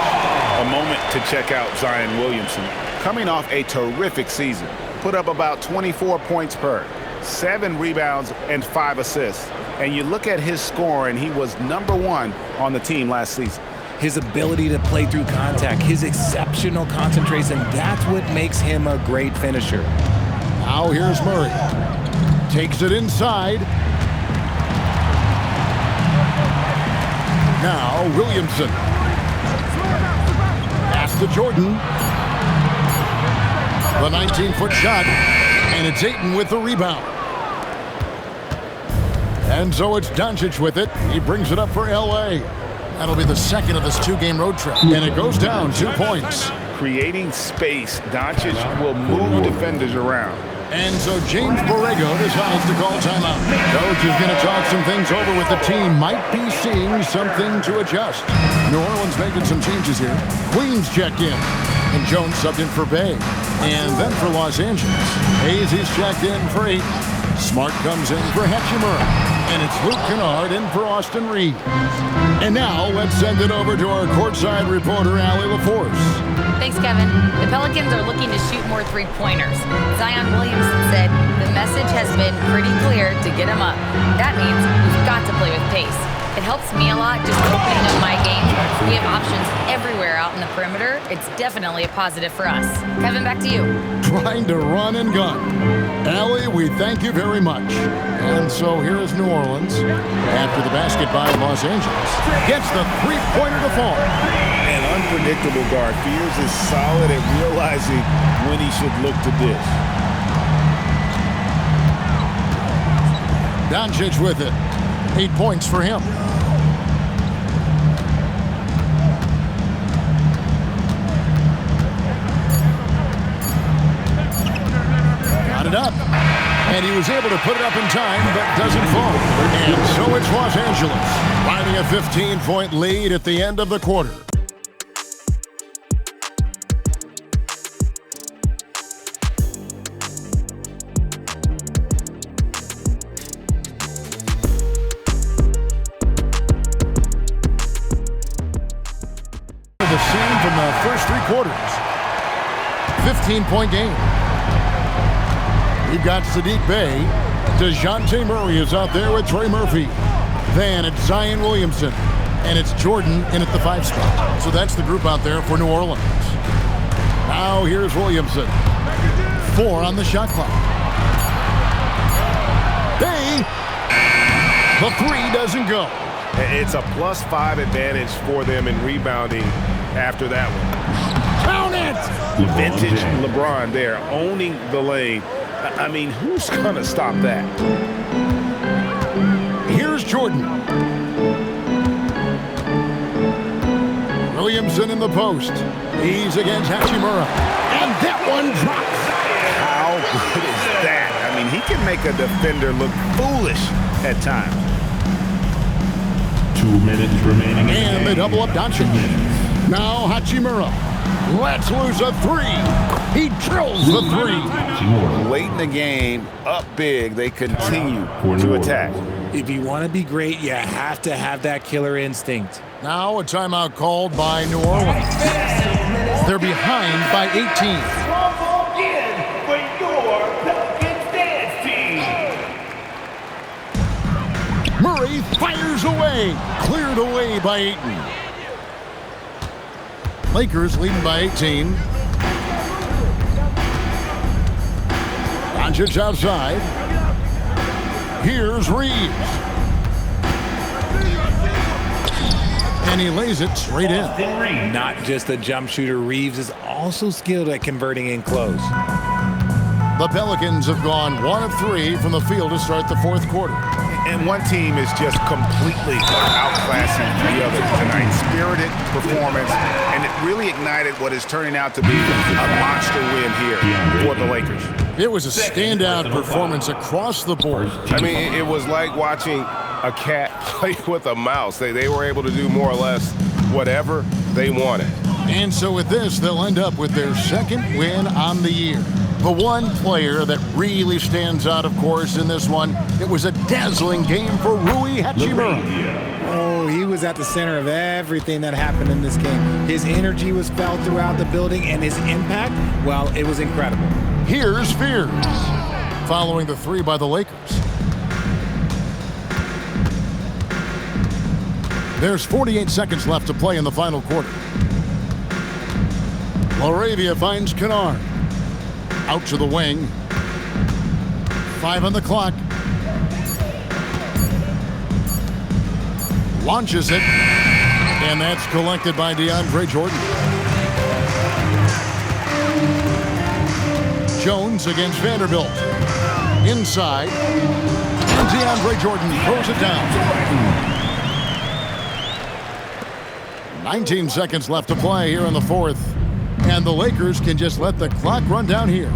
A moment to check out Zion Williamson. Coming off a terrific season. Put up about 24 points per, 7 rebounds, and 5 assists. And you look at his score, and he was #1 on the team last season. His ability to play through contact, his exceptional concentration, that's what makes him a great finisher. Now here's Murray. Takes it inside. Now Williamson. Pass to Jordan. The 19-foot shot, and it's Ayton with the rebound. And so it's Doncic with it. He brings it up for L.A. That'll be the second of this 2-game road trip, and it goes down 2 points. Creating space, Doncic will move defenders around. And so James Borrego decides to call timeout. Coach is going to talk some things over with the team. Might be seeing something to adjust. New Orleans making some changes here. Queens checked in, and Jones subbed in for Bay. And then for Los Angeles, Hayes is checked in for 8. Smart comes in for Hachimura. And it's Luke Kennard in for Austin Reeves. And now let's send it over to our courtside reporter, Allie LaForce. Thanks, Kevin. The Pelicans are looking to shoot more three-pointers. Zion Williamson said the message has been pretty clear to get him up. That means we've got to play with pace. It helps me a lot just opening up my game. We have options everywhere out in the perimeter. It's definitely a positive for us. Kevin, back to you. Trying to run and gun. Allie, we thank you very much. And so here is New Orleans. After the basket by Los Angeles. Gets the three-pointer to fall. An unpredictable guard. Fears is solid at realizing when he should look to dish. Doncic with it. 8 points for him. Got it up. And he was able to put it up in time, but doesn't fall. And so it's Los Angeles, riding a 15-point lead at the end of the quarter. The same from the first 3 quarters. 15-point game. We've got Sadiq Bey. DeJounte Murray is out there with Trey Murphy. Then it's Zion Williamson. And it's Jordan in at the 5 spot. So that's the group out there for New Orleans. Now here's Williamson. 4 on the shot clock. Bey. The 3 doesn't go. It's a +5 advantage for them in rebounding after that one. Count it! Vintage LeBron there, owning the lane. I mean, who's going to stop that? Here's Jordan. Williamson in the post. He's against Hachimura. And that one drops. How good is that? I mean, he can make a defender look foolish at times. 2 minutes remaining. And they double up Doncic. Now Hachimura lets loose a 3. He drills the 3. Late in the game, up big, they continue to attack. If you want to be great, you have to have that killer instinct. Now a timeout called by New Orleans. They're behind by 18. Murray fires away. Cleared away by Ayton. Lakers leading by 18. Doncic outside. Here's Reeves. And he lays it straight in. Not just a jump shooter, Reeves is also skilled at converting in close. The Pelicans have gone 1 of 3 from the field to start the 4th quarter. And one team is just completely outclassing the other tonight. Spirited performance, and it really ignited what is turning out to be a monster win here for the Lakers. It was a standout performance across the board. I mean, it was like watching a cat play with a mouse. They were able to do more or less whatever they wanted. And so with this, they'll end up with their 2nd win on the year. The one player that really stands out, of course, in this one, it was a dazzling game for Rui Hachimura. Oh, he was at the center of everything that happened in this game. His energy was felt throughout the building, and his impact, well, it was incredible. Here's Spears, following the 3 by the Lakers. There's 48 seconds left to play in the final quarter. Laravia finds Kennard. Out to the wing. 5 on the clock. Launches it. And that's collected by DeAndre Jordan. Jones against Vanderbilt. Inside. And DeAndre Jordan throws it down. 19 seconds left to play here in the 4th. And the Lakers can just let the clock run down here.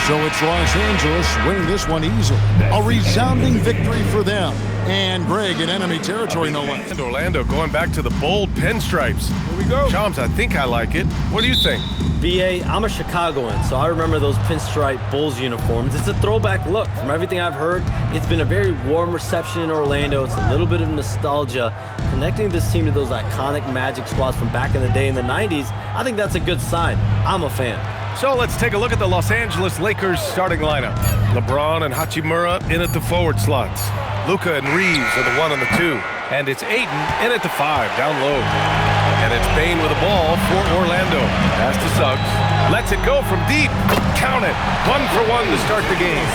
So it's Los Angeles winning this one easily. A resounding victory for them. And Greg in enemy territory, no less. And Orlando going back to the bold pinstripes. Here we go. Chomps, I think I like it. What do you think? BA, I'm a Chicagoan, so I remember those pinstripe Bulls uniforms. It's a throwback look. From everything I've heard, it's been a very warm reception in Orlando. It's a little bit of nostalgia. Connecting this team to those iconic Magic squads from back in the day in the 90s, I think that's a good sign. I'm a fan. So let's take a look at the Los Angeles Lakers starting lineup. LeBron and Hachimura in at the forward slots. Luka and Reeves are the 1 and the 2. And it's Ayton in at the 5, down low. And it's Bane with the ball for Orlando. Pass to Suggs. Lets it go from deep. Count it. 1 for 1 to start the game.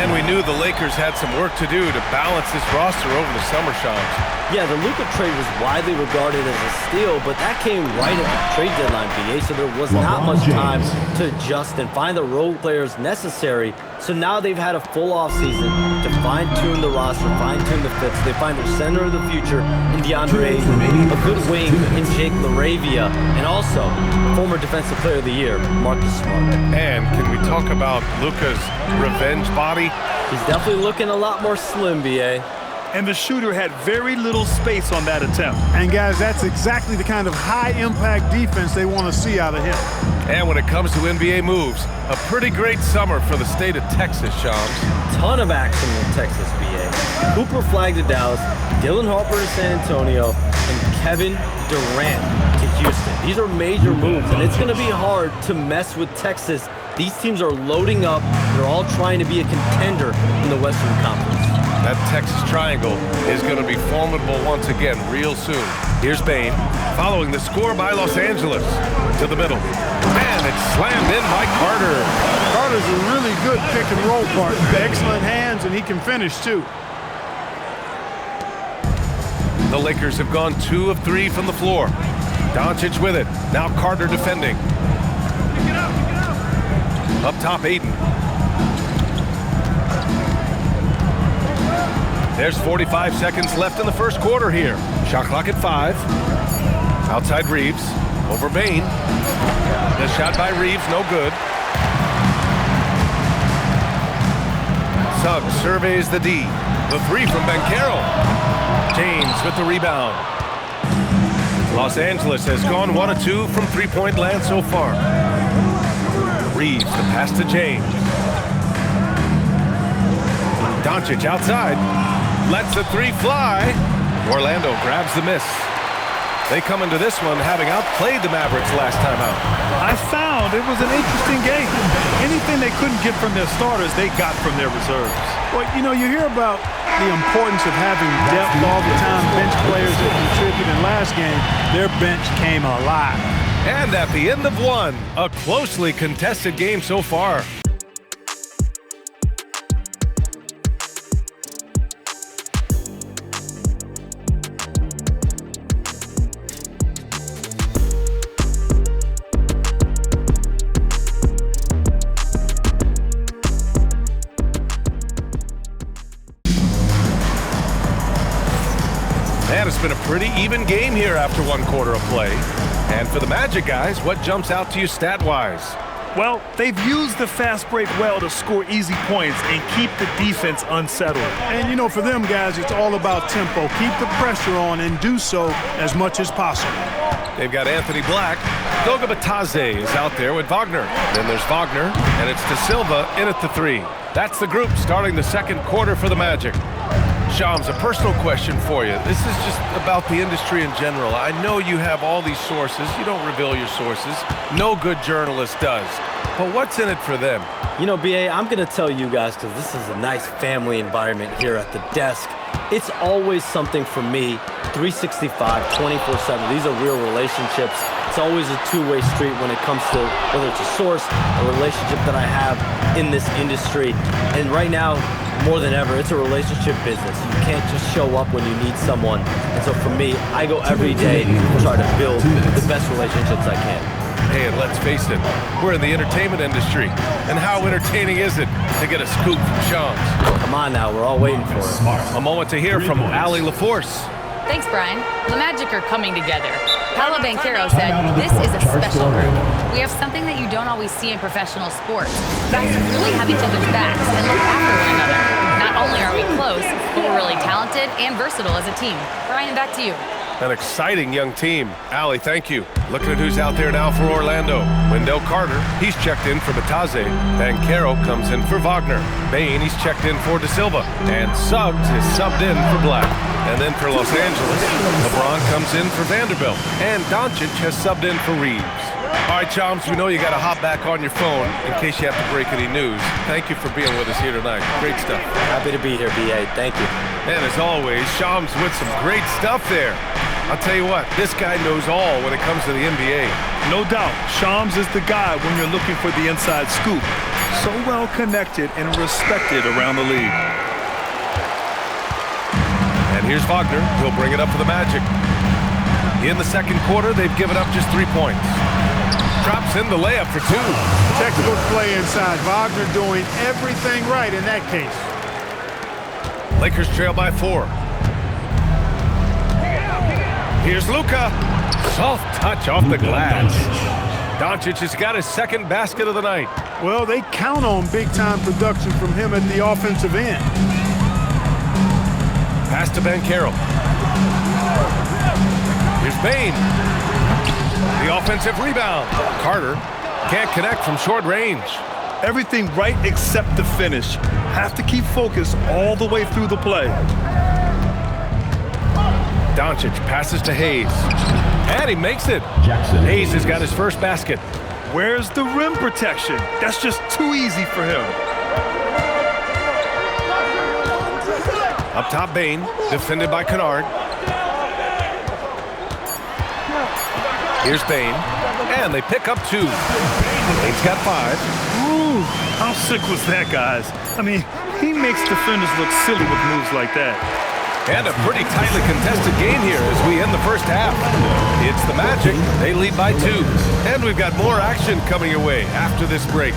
And we knew the Lakers had some work to do to balance this roster over the summer, Shams. Yeah, the Luka trade was widely regarded as a steal, but that came right at the trade deadline, BA, so there was not much time to adjust and find the role players necessary. So now they've had a full offseason to fine-tune the roster, fine-tune the fits. They find their center of the future in DeAndre Ayton, a good wing in Jake LaRavia, and also former Defensive Player of the Year, Marcus Smart. And can we talk about Luka's revenge body? He's definitely looking a lot more slim, BA. And the shooter had very little space on that attempt. And guys, that's exactly the kind of high-impact defense they want to see out of him. And when it comes to NBA moves, a pretty great summer for the state of Texas, Shams. Ton of action in Texas, BA. Cooper Flag to Dallas, Dylan Harper to San Antonio, and Kevin Durant to Houston. These are major moves, and it's going to be hard to mess with Texas. These teams are loading up. They're all trying to be a contender in the Western Conference. That Texas Triangle is going to be formidable once again real soon. Here's Bane, following the score by Los Angeles. To the middle. And it's slammed in by Carter. Carter's a really good pick-and-roll partner. Excellent hands, and he can finish, too. The Lakers have gone 2 of 3 from the floor. Doncic with it. Now Carter defending. Up top, Ayton. There's 45 seconds left in the first quarter here. Shot clock at 5. Outside Reeves. Over Bane. The shot by Reeves, no good. Suggs surveys the D. The 3 from Banchero. James with the rebound. Los Angeles has gone 1 of 2 from three-point land so far. Reeves, the pass to James. Doncic outside. Lets the 3 fly. Orlando grabs the miss. They come into this one having outplayed the Mavericks last time out. I found it was an interesting game. Anything they couldn't get from their starters, they got from their reserves. Well, you know, you hear about the importance of having depth all the time, bench players that contribute. In last game, their bench came alive. And at the end of one, a closely contested game so far. And it's been a pretty even game here after 1 quarter of play. And for the Magic guys, what jumps out to you stat-wise? Well, they've used the fast break well to score easy points and keep the defense unsettled. And, you know, for them guys, it's all about tempo. Keep the pressure on and do so as much as possible. They've got Anthony Black. Goga Bitadze is out there with Wagner. Then there's Wagner, and it's De Silva in at the 3. That's the group starting the second quarter for the Magic. Shams, a personal question for you. This is just about the industry in general. I know you have all these sources. You don't reveal your sources. No good journalist does. But what's in it for them? You know, BA, I'm going to tell you guys, because this is a nice family environment here at the desk. It's always something for me, 365, 24/7. These are real relationships. It's always a two-way street when it comes to whether it's a source, a relationship that I have in this industry. And right now, more than ever, it's a relationship business. You can't just show up when you need someone. And so for me, I go every day to try to build the best relationships I can. Hey, and let's face it, we're in the entertainment industry. And how entertaining is it to get a scoop from Shams? Come on now, we're all waiting for it. A moment to hear from Allie LaForce. Thanks, Brian. The Magic are coming together. Paolo Banchero said, "This is a special group. We have something that you don't always see in professional sports. Guys really have each other's backs and look after one another. Not only are we close, but we're really talented and versatile as a team." Brian, back to you. An exciting young team. Allie, thank you. Looking at who's out there now for Orlando. Wendell Carter, he's checked in for Bitadze. Banchero comes in for Wagner. Bane, he's checked in for De Silva. And Suggs is subbed in for Black. And then for Los Angeles, LeBron comes in for Vanderbilt. And Doncic has subbed in for Reeves. All right, Chums, we know you got to hop back on your phone in case you have to break any news. Thank you for being with us here tonight. Great stuff. Happy to be here, BA. Thank you. And as always, Shams with some great stuff there. I'll tell you what, this guy knows all when it comes to the NBA. No doubt, Shams is the guy when you're looking for the inside scoop. So well connected and respected around the league. And here's Wagner. He'll bring it up for the Magic. In the second quarter, they've given up just 3 points. Drops in the layup for 2. Technical play inside. Wagner doing everything right in that case. Lakers trail by 4. Here's Luka. Soft touch off the glass. Doncic has got his second basket of the night. Well, they count on big-time production from him at the offensive end. Pass to Banchero. Here's Bane. The offensive rebound. Carter can't connect from short range. Everything right except the finish. Have to keep focused all the way through the play. Doncic passes to Hayes. And he makes it. Hayes has got his first basket. Where's the rim protection? That's just too easy for him. Up top, Bane, defended by Kennard. Here's Bane, and they pick up 2. Bane's got 5. Ooh, how sick was that, guys? I mean, he makes defenders look silly with moves like that. And a pretty tightly contested game here as we end the first half. It's the Magic. They lead by 2. And we've got more action coming your way after this break.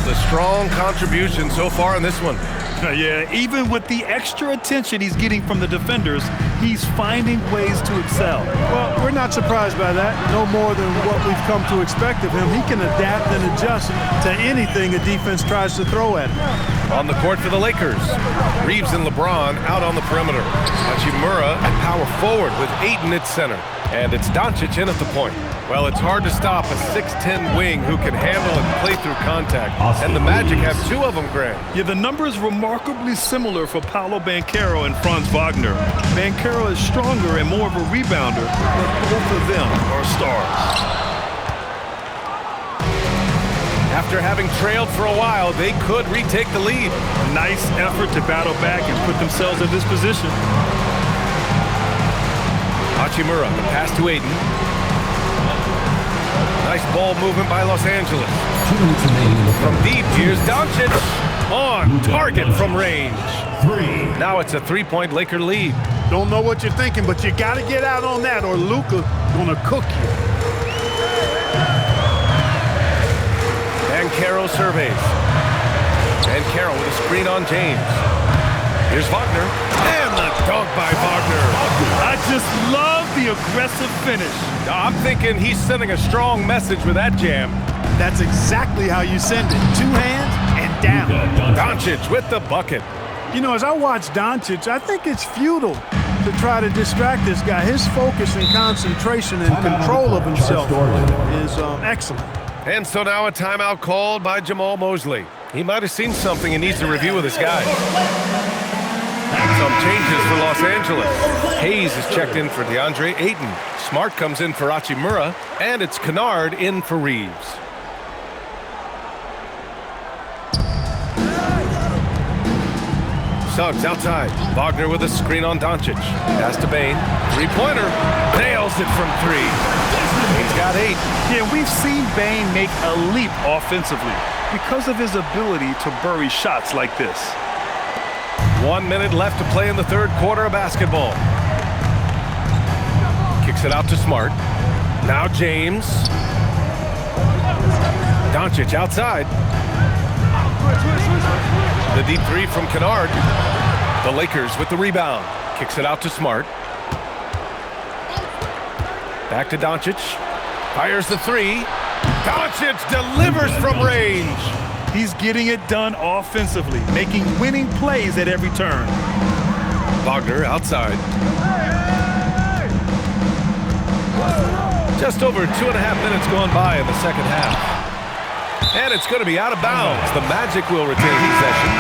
The strong contribution so far in this one. Yeah, even with the extra attention he's getting from the defenders, he's finding ways to excel. Well, we're not surprised by that. No more than what we've come to expect of him. He can adapt and adjust to anything a defense tries to throw at him. On the court for the Lakers, Reeves and LeBron out on the perimeter. Hachimura at power forward with Ayton at center. And it's Doncic in at the point. Well, it's hard to stop a 6'10" wing who can handle and play through contact. And the Magic have 2 of them, Grant. Yeah, the number is remarkably similar for Paolo Banchero and Franz Wagner. Banchero is stronger and more of a rebounder, but both of them are stars. After having trailed for a while, they could retake the lead. Nice effort to battle back and put themselves in this position. Hachimura, the pass to Ayton. Nice ball movement by Los Angeles. From deep, here's Doncic. On target from range. 3. Now it's a 3-point Laker lead. Don't know what you're thinking, but you got to get out on that or Luka gonna cook you. Banchero surveys. Banchero with a screen on James. Here's Wagner. And the dunk by Wagner. I just love the aggressive finish. I'm thinking he's sending a strong message with that jam. That's exactly how you send it. 2 hands and down. Doncic with the bucket. You know, as I watch Doncic, I think it's futile to try to distract this guy. His focus and concentration and control of himself is excellent. And so now a timeout called by Jamal Mosley. He might have seen something and needs to review with his guys. Some changes for Los Angeles. Hayes is checked in for DeAndre Ayton. Smart comes in for Hachimura, and it's Kennard in for Reeves. Suggs outside. Wagner with a screen on Doncic. Pass to Bane. 3-pointer. Nails it from 3. He's got 8. Yeah, we've seen Bane make a leap offensively because of his ability to bury shots like this. 1 minute left to play in the third quarter of basketball. Kicks it out to Smart. Now James. Doncic outside. The deep 3 from Kennard. The Lakers with the rebound. Kicks it out to Smart. Back to Doncic. Fires the 3. Doncic delivers from range. He's getting it done offensively, making winning plays at every turn. Wagner outside. Just over 2.5 minutes gone by in the second half. And it's going to be out of bounds. The Magic will retain possession.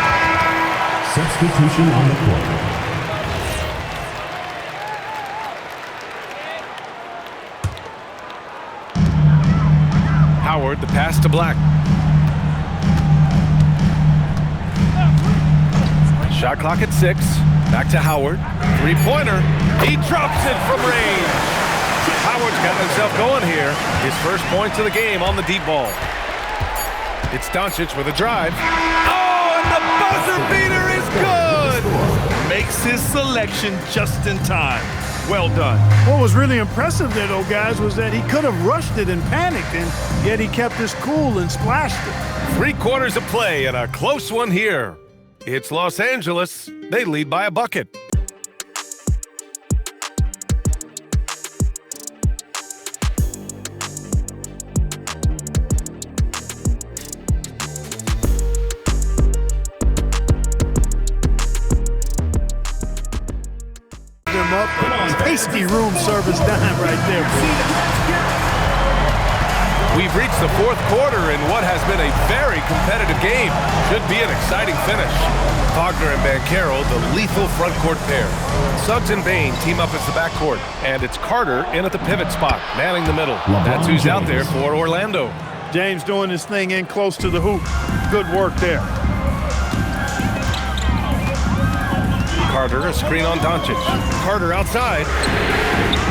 Substitution on the court. Howard, the pass to Black. Shot clock at 6. Back to Howard. Three-pointer. He drops it from range. Howard's got himself going here. His first points of the game on the deep ball. It's Doncic with a drive. Oh, and the buzzer beater is good! Makes his selection just in time. Well done. What was really impressive there, though, guys, was that he could have rushed it and panicked, and yet he kept his cool and splashed it. 3 quarters of play and a close one here. It's Los Angeles. They lead by a bucket. Up. Tasty room service dime right there. We've reached the 4th quarter in what has been a very competitive game. Should be an exciting finish. Wagner and Banchero, the lethal front court pair. Suggs and Bain team up as the backcourt, and it's Carter in at the pivot spot, manning the middle. That's who's out there for Orlando. James doing his thing in close to the hoop. Good work there. Carter, a screen on Doncic. Carter outside.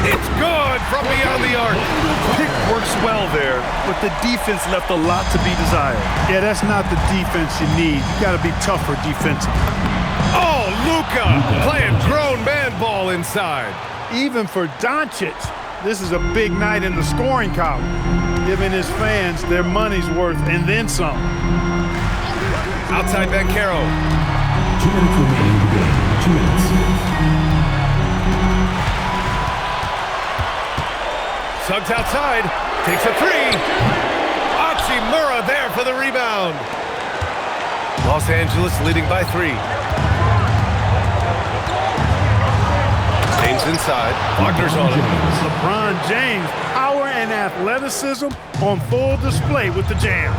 It's good from beyond the arc. Pick works well there, but the defense left a lot to be desired. Yeah, that's not the defense you need. You got to be tougher defensively. Oh, Luka playing grown man ball inside. Even for Doncic, this is a big night in the scoring column, giving his fans their money's worth and then some. Outside Banchero. 2 minutes remaining in the game. 2 minutes. Suggs outside, takes a 3. Hachimura there for the rebound. Los Angeles leading by 3. James inside, Wagner's on it. LeBron James, power and athleticism on full display with the jam.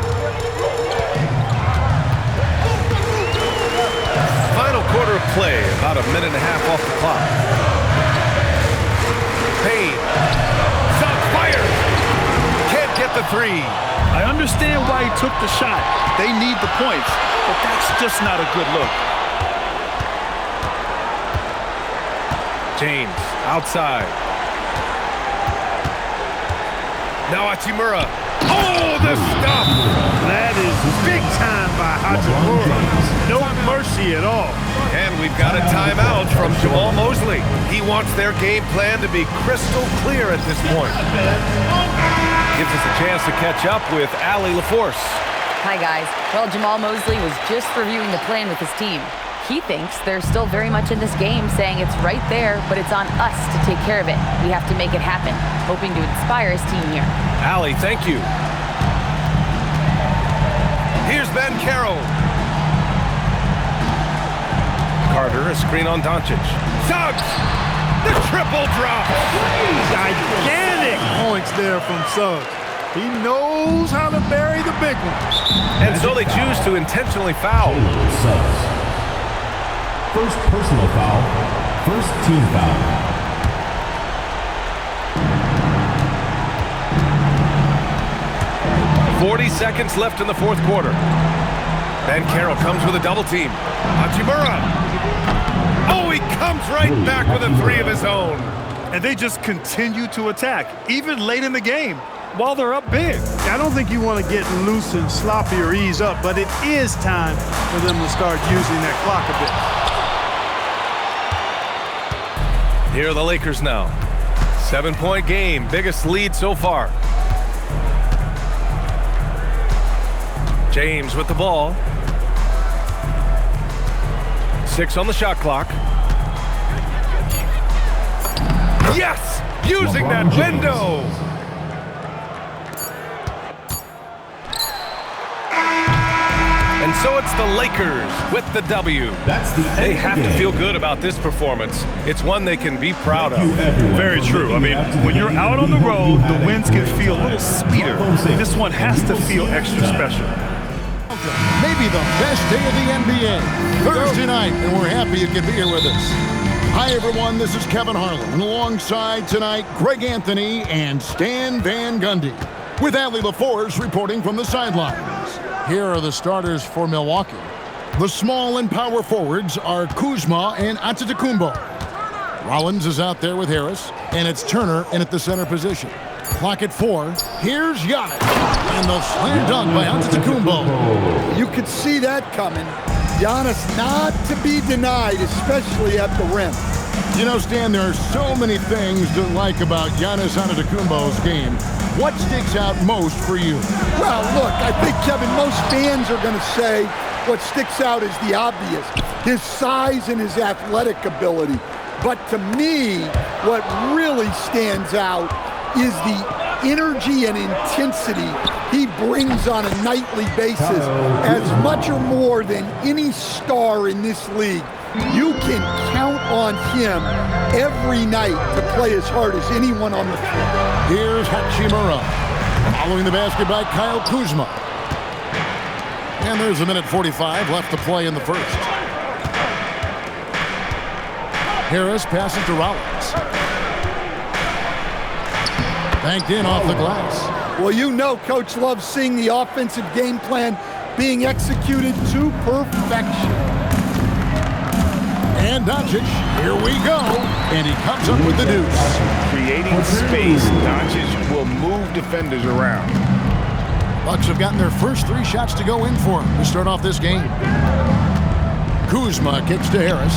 Final quarter of play, about a minute and a half off the clock. Payne. Suggs fires. Can't get the 3. I understand why he took the shot. They need the points, but that's just not a good look. James outside. Now Hachimura. Oh, the stop! That is big time by Hachimura. No mercy at all. And we've got a timeout from Jamal Mosley. He wants their game plan to be crystal clear at this point. Gives us a chance to catch up with Allie LaForce. Hi, guys. Well, Jamal Mosley was just reviewing the plan with his team. He thinks they're still very much in this game, saying it's right there, but it's on us to take care of it. We have to make it happen, hoping to inspire his team here. Allie, thank you. Here's Banchero. Carter, a screen on Doncic. Suggs! The triple drop! Gigantic points there from Suggs. He knows how to bury the big ones. And so they choose to intentionally foul. Suggs. First personal foul. First team foul. .40 seconds left in the 4th quarter. Banchero comes with a double team. Hachimura. Oh, he comes right back with a 3 of his own. And they just continue to attack, even late in the game, while they're up big. I don't think you want to get loose and sloppy or ease up, but it is time for them to start using that clock a bit. Here are the Lakers now. 7-point game, biggest lead so far. James with the ball. 6 on the shot clock. Yes! Using that window! And so it's the Lakers with the W. They have to feel good about this performance. It's one they can be proud of. Very true. I mean, when you're out on the road, the wins can feel a little sweeter. This one has to feel extra special. Maybe the best day of the NBA, Thursday night, and we're happy you can be here with us. Hi, everyone. This is Kevin Harlan, and alongside tonight, Greg Anthony and Stan Van Gundy, with Allie LaForce reporting from the sidelines. Here are the starters for Milwaukee. The small and power forwards are Kuzma and Antetokounmpo. Rollins is out there with Harris, and it's Turner in at the center position. Clock at 4. Here's Giannis. And the slam dunk by Antetokounmpo. You could see that coming. Giannis not to be denied, especially at the rim. You know, Stan, there are so many things to like about Giannis Antetokounmpo's game. What sticks out most for you? Well, look, I think, Kevin, most fans are going to say what sticks out is the obvious, his size and his athletic ability. But to me, what really stands out is the energy and intensity he brings on a nightly basis, as much or more than any star in this league. You can count on him every night to play as hard as anyone on the field. Here's Hachimura, following the basket by Kyle Kuzma. And there's a minute 45 left to play in the first. Harris passes to Rollins. Banked in off the glass. Well, you know Coach loves seeing the offensive game plan being executed to perfection. And Doncic, here we go. And he comes up with the deuce. Creating space, Doncic will move defenders around. Bucks have gotten their first 3 shots to go in for him to start off this game. Kuzma kicks to Harris.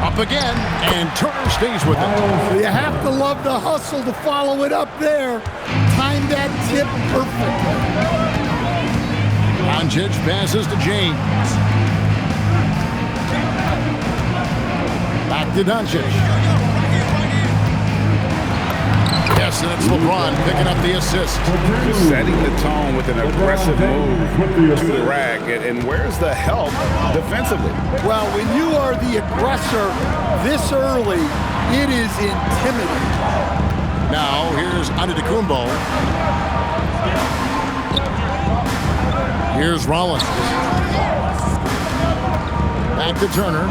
Up again, and Turner stays with it. You have to love the hustle to follow it up there. Time that tip perfectly. Doncic passes to James. Back to Doncic. Yes, and it's LeBron picking up the assist. Just setting the tone with an aggressive move to the rack. And where's the help defensively? Well, when you are the aggressor this early, it is intimidating. Now, here's Antetokounmpo. Here's Rollins. Back to Turner.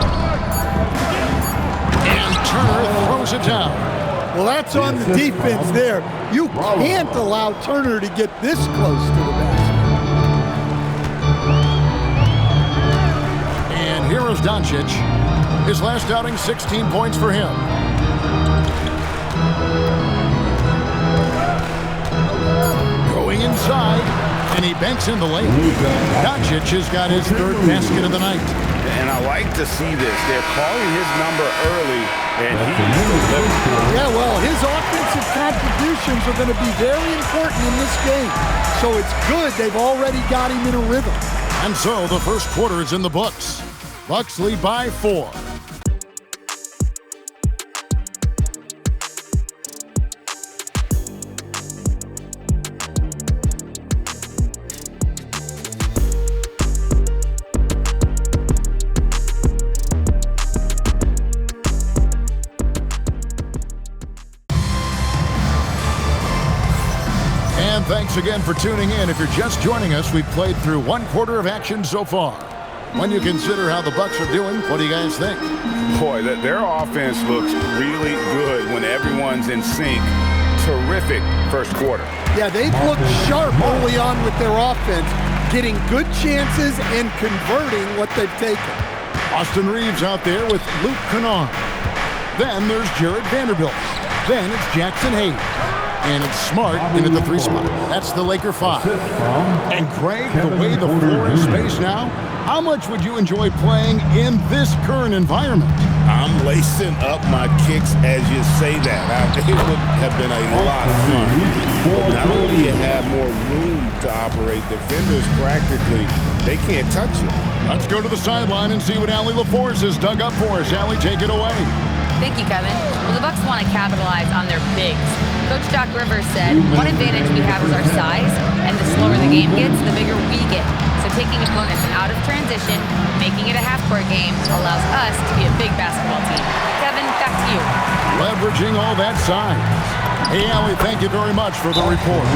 And Turner throws it down. Well, that's on the defense there. You can't allow Turner to get this close to the basket. And here is Doncic. His last outing, 16 points for him. Going inside, and he banks in the lane. Doncic has got his 3rd basket of the night. And I like to see this. They're calling his number early, and he's delivering. Yeah, well, his offensive contributions are going to be very important in this game. So it's good they've already got him in a rhythm. And so the first quarter is in the books. Bucks lead by 4. Thanks again for tuning in. If you're just joining us, we've played through 1 quarter of action so far. When you consider how the Bucks are doing, what do you guys think? Boy, their offense looks really good when everyone's in sync. Terrific first quarter. Yeah, they've looked sharp early on with their offense, getting good chances and converting what they've taken. Austin Reeves out there with Luke Kennard. Then there's Jared Vanderbilt. Then it's Jackson Hayes. And it's Smart into the 3 spot. That's the Laker 5. And Craig, the way the floor is spaced now, how much would you enjoy playing in this current environment? I'm lacing up my kicks as you say that. It would have been a lot of fun. But not only do you have more room to operate, defenders practically, they can't touch you. Let's go to the sideline and see what Allie LaForce has dug up for us. Allie, take it away. Thank you, Kevin. Well, the Bucks want to capitalize on their bigs. Coach Doc Rivers said, one advantage we have is our size, and the slower the game gets, the bigger we get. So taking opponents out of transition, making it a half-court game, allows us to be a big basketball team. Kevin, back to you. Leveraging all that size. Hey, Allie, thank you very much for the report.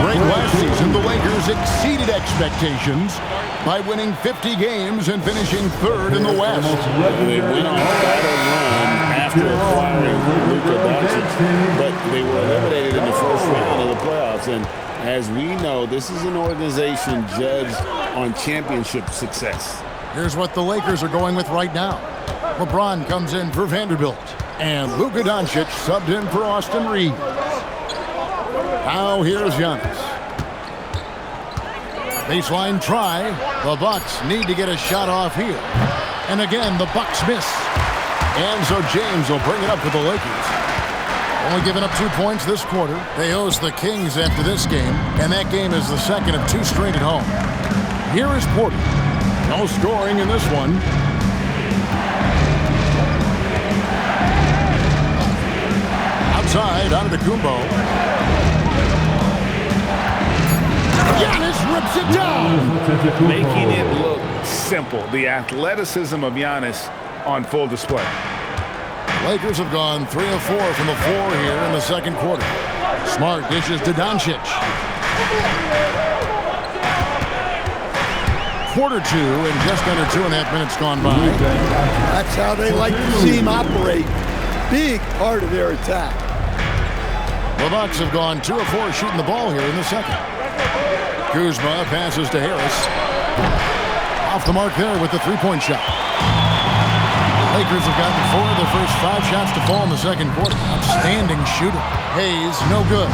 Great last season, the Lakers exceeded expectations by winning 50 games and finishing 3rd in the West. They went on quite a run after acquiring Luka Doncic, but they were eliminated in the first round of the playoffs. And as we know, this is an organization judged on championship success. Here's what the Lakers are going with right now. LeBron comes in for Vanderbilt. And Luka Doncic subbed in for Austin Reeves. Now here's Giannis. Baseline try. The Bucks need to get a shot off here. And again, the Bucks miss. And so James will bring it up for the Lakers. Only giving up 2 points this quarter. They host the Kings after this game, and that game is the second of 2 straight at home. Here is Porter. No scoring in this one. Outside, Antetokounmpo. Giannis rips it down. Making it look simple. The athleticism of Giannis on full display. Lakers have gone 3 of 4 from the floor here in the second quarter. Smart dishes to Doncic. Quarter 2 and just under 2.5 minutes gone by. That's how they like to see him operate. Big part of their attack. The Bucks have gone 2 of 4 shooting the ball here in the second. Kuzma passes to Harris. Off the mark there with the three-point shot. Lakers have gotten 4 of the first 5 shots to fall in the second quarter. Outstanding shooter. Hayes, no good.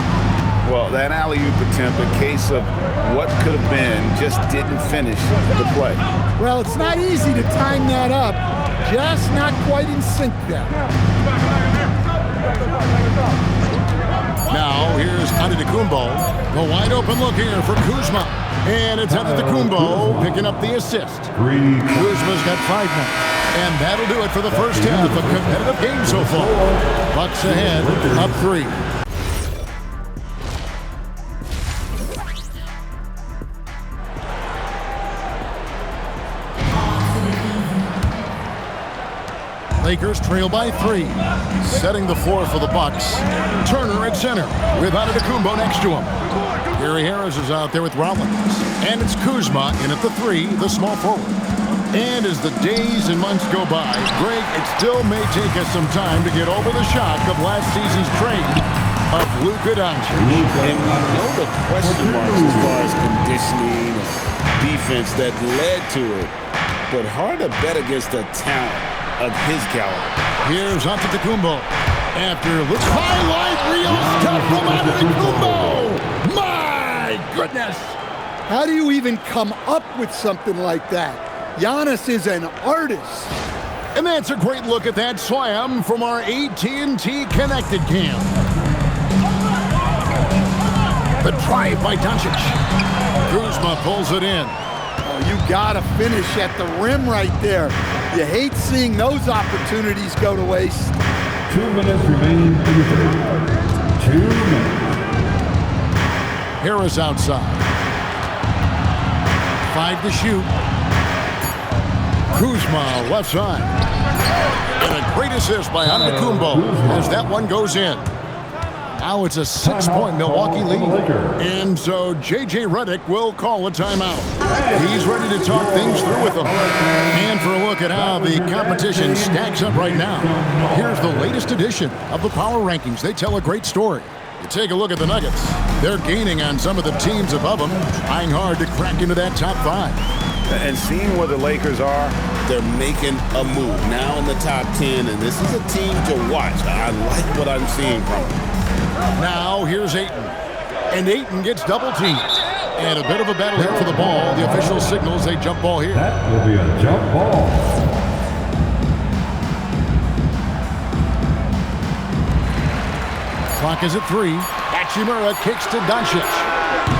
Well, that alley-oop attempt, a case of what could have been, just didn't finish the play. Well, it's not easy to time that up. Just not quite in sync there. Now, here's Antetokounmpo. The wide open look here for Kuzma. And it's Antetokounmpo picking up the assist. Kuzma's got 5 now. And that'll do it for the first half. A competitive game so far. Bucks ahead, up 3. Lakers trail by 3. Setting the floor for the Bucks. Turner at center with Antetokounmpo next to him. Gary Harris is out there with Rollins. And it's Kuzma in at the 3, the small forward. And as the days and months go by, Greg, it still may take us some time to get over the shock of last season's trade of Luka Doncic. And we know the question marks as far as conditioning and defense that led to it. But hard to bet against the talent of his caliber. Here's Antetokounmpo. After Luka highlight reel stuff from Antetokounmpo. My goodness. How do you even come up with something like that? Giannis is an artist. And that's a great look at that slam from our AT&T Connected Cam. The drive by Doncic. Kuzma pulls it in. Oh, you gotta finish at the rim right there. You hate seeing those opportunities go to waste. 2 minutes remaining in the third. 2 minutes. Harris outside. 5 to shoot. Kuzma left side. And a great assist by Antetokounmpo as that one goes in. Now it's a 6-point Milwaukee lead. And so J.J. Redick will call a timeout. He's ready to talk things through with them. And for a look at how the competition stacks up right now, here's the latest edition of the Power Rankings. They tell a great story. You take a look at the Nuggets. They're gaining on some of the teams above them, trying hard to crack into that top 5. And seeing where the Lakers are, they're making a move now in the top 10, and this is a team to watch. I like what I'm seeing from them. Now here's Ayton. And Ayton gets double teamed. And a bit of a battle here for the ball. The official signals a jump ball here. That will be a jump ball. Clock is at 3. Hachimura kicks to Doncic.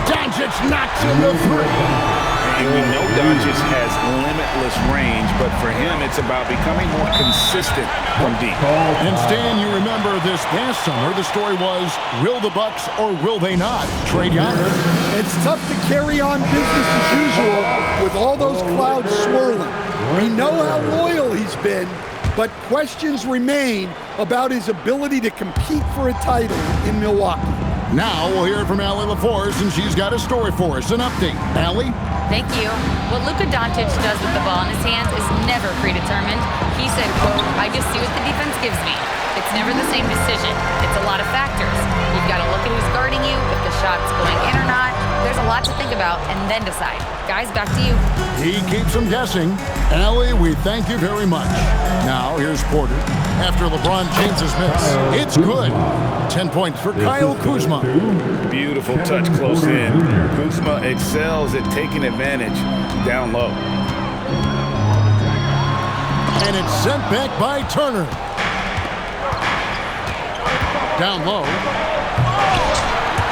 Doncic knocks in the 3. And we know Doncic has limitless range, but for him, it's about becoming more consistent from deep. And Stan, you remember this past summer, the story was, will the Bucks or will they not trade Giannis? It's tough to carry on business as usual with all those clouds swirling. We know how loyal he's been, but questions remain about his ability to compete for a title in Milwaukee. Now we'll hear from Allie LaForce, and she's got a story for us. An update. Allie? Thank you. What Luka Doncic does with the ball in his hands is never predetermined. He said, quote, I just see what the defense gives me. It's never the same decision. It's a lot of factors. You've got to look at who's guarding you, if the shot's going in or not. there's a lot to think about and then decide. Guys, back to you. He keeps them guessing. Allie, we thank you very much. Now, here's Porter. After LeBron James's miss, it's good. 10 points for Kyle Kuzma. Beautiful touch close in. Kuzma excels at taking advantage down low. And it's sent back by Turner. Down low.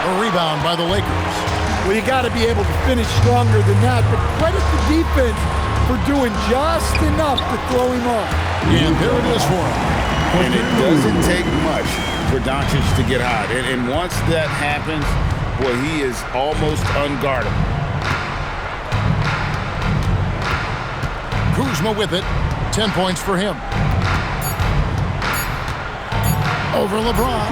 A rebound by the Lakers. Well, you got to be able to finish stronger than that, but credit the defense for doing just enough to throw him off. And there it is for him. And it doesn't take much for Doncic to get hot. And once that happens, boy, he is almost unguardable. Kuzma with it. 10 points for him. Over LeBron.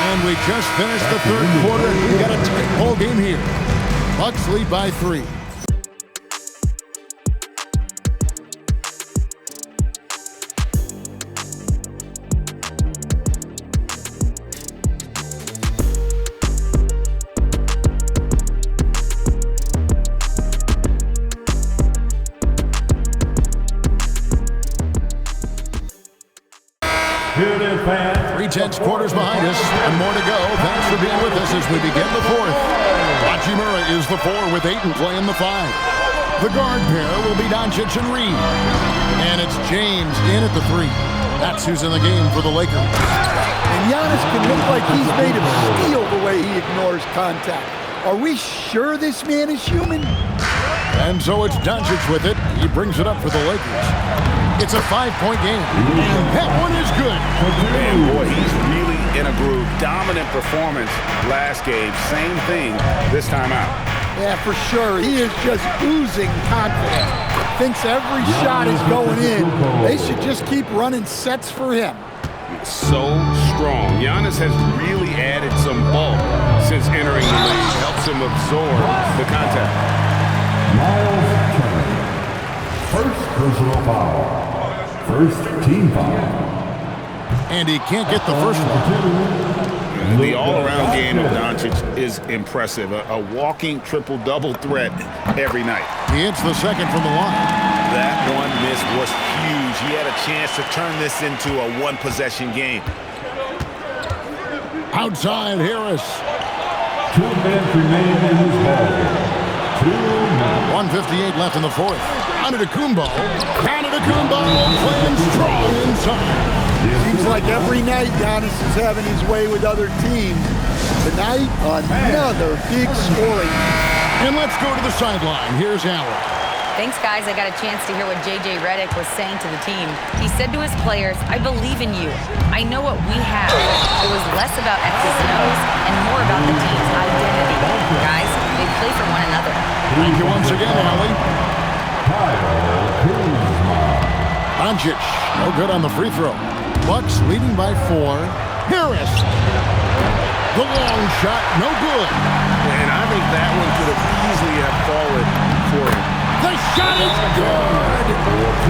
And we just finished the third quarter. We got a tight ball game here. Bucks lead by 3. Three tenths quarters behind us, and more to go. Thanks for being with us as we begin the fourth. Hachimura is the 4 with Ayton playing the 5. The guard pair will be Doncic and Reed. And it's James in at the 3. That's who's in the game for the Lakers. And Giannis can look like he's made of steel the way he ignores contact. Are we sure this man is human? And so it's Doncic with it. He brings it up for the Lakers. It's a 5-point game. And that one is good. Man, boy, he's really in a groove. Dominant performance last game. Same thing this time out. Yeah, for sure. He is just oozing confidence. Thinks every shot is going in. They should just keep running sets for him. So strong. Giannis has really added some bulk since entering the league. Helps him absorb the contact. Miles Turner. First personal foul. First team foul. And he can't get the first one. The all-around game of Doncic is impressive. A walking triple-double threat every night. He hits the second from the line. That one miss was huge. He had a chance to turn this into a one-possession game. Outside Harris. 2 minutes remain in this ball game. 2 minutes. 1:58 left in the fourth. Antetokounmpo. Antetokounmpo playing strong inside. Seems like every night Giannis is having his way with other teams. Tonight, another big scoring. And let's go to the sideline. Here's Allen. Thanks, guys. I got a chance to hear what J.J. Redick was saying to the team. He said to his players, I believe in you. I know what we have. It was less about X's and O's and more about the team's identity. Guys, they play for one another. Thank you once again, Allie. Doncic, no good on the free throw. Bucks leading by 4. Harris. The long shot, no good. And I think that one could have easily have fallen for him. The shot is good.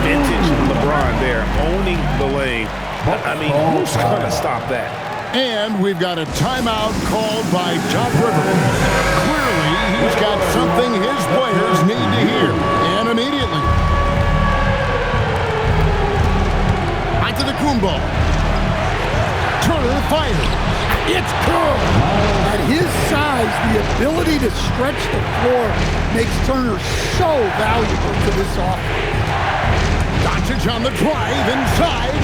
Vintage LeBron there, owning the lane. I mean, who's going to stop that? And we've got a timeout called by Doc Rivers. Clearly, he's got something his players need to hear, and immediately. Antetokounmpo. Turner fires. It's good. At his size, the ability to stretch the floor makes Turner so valuable to this offense. Doncic on the drive inside.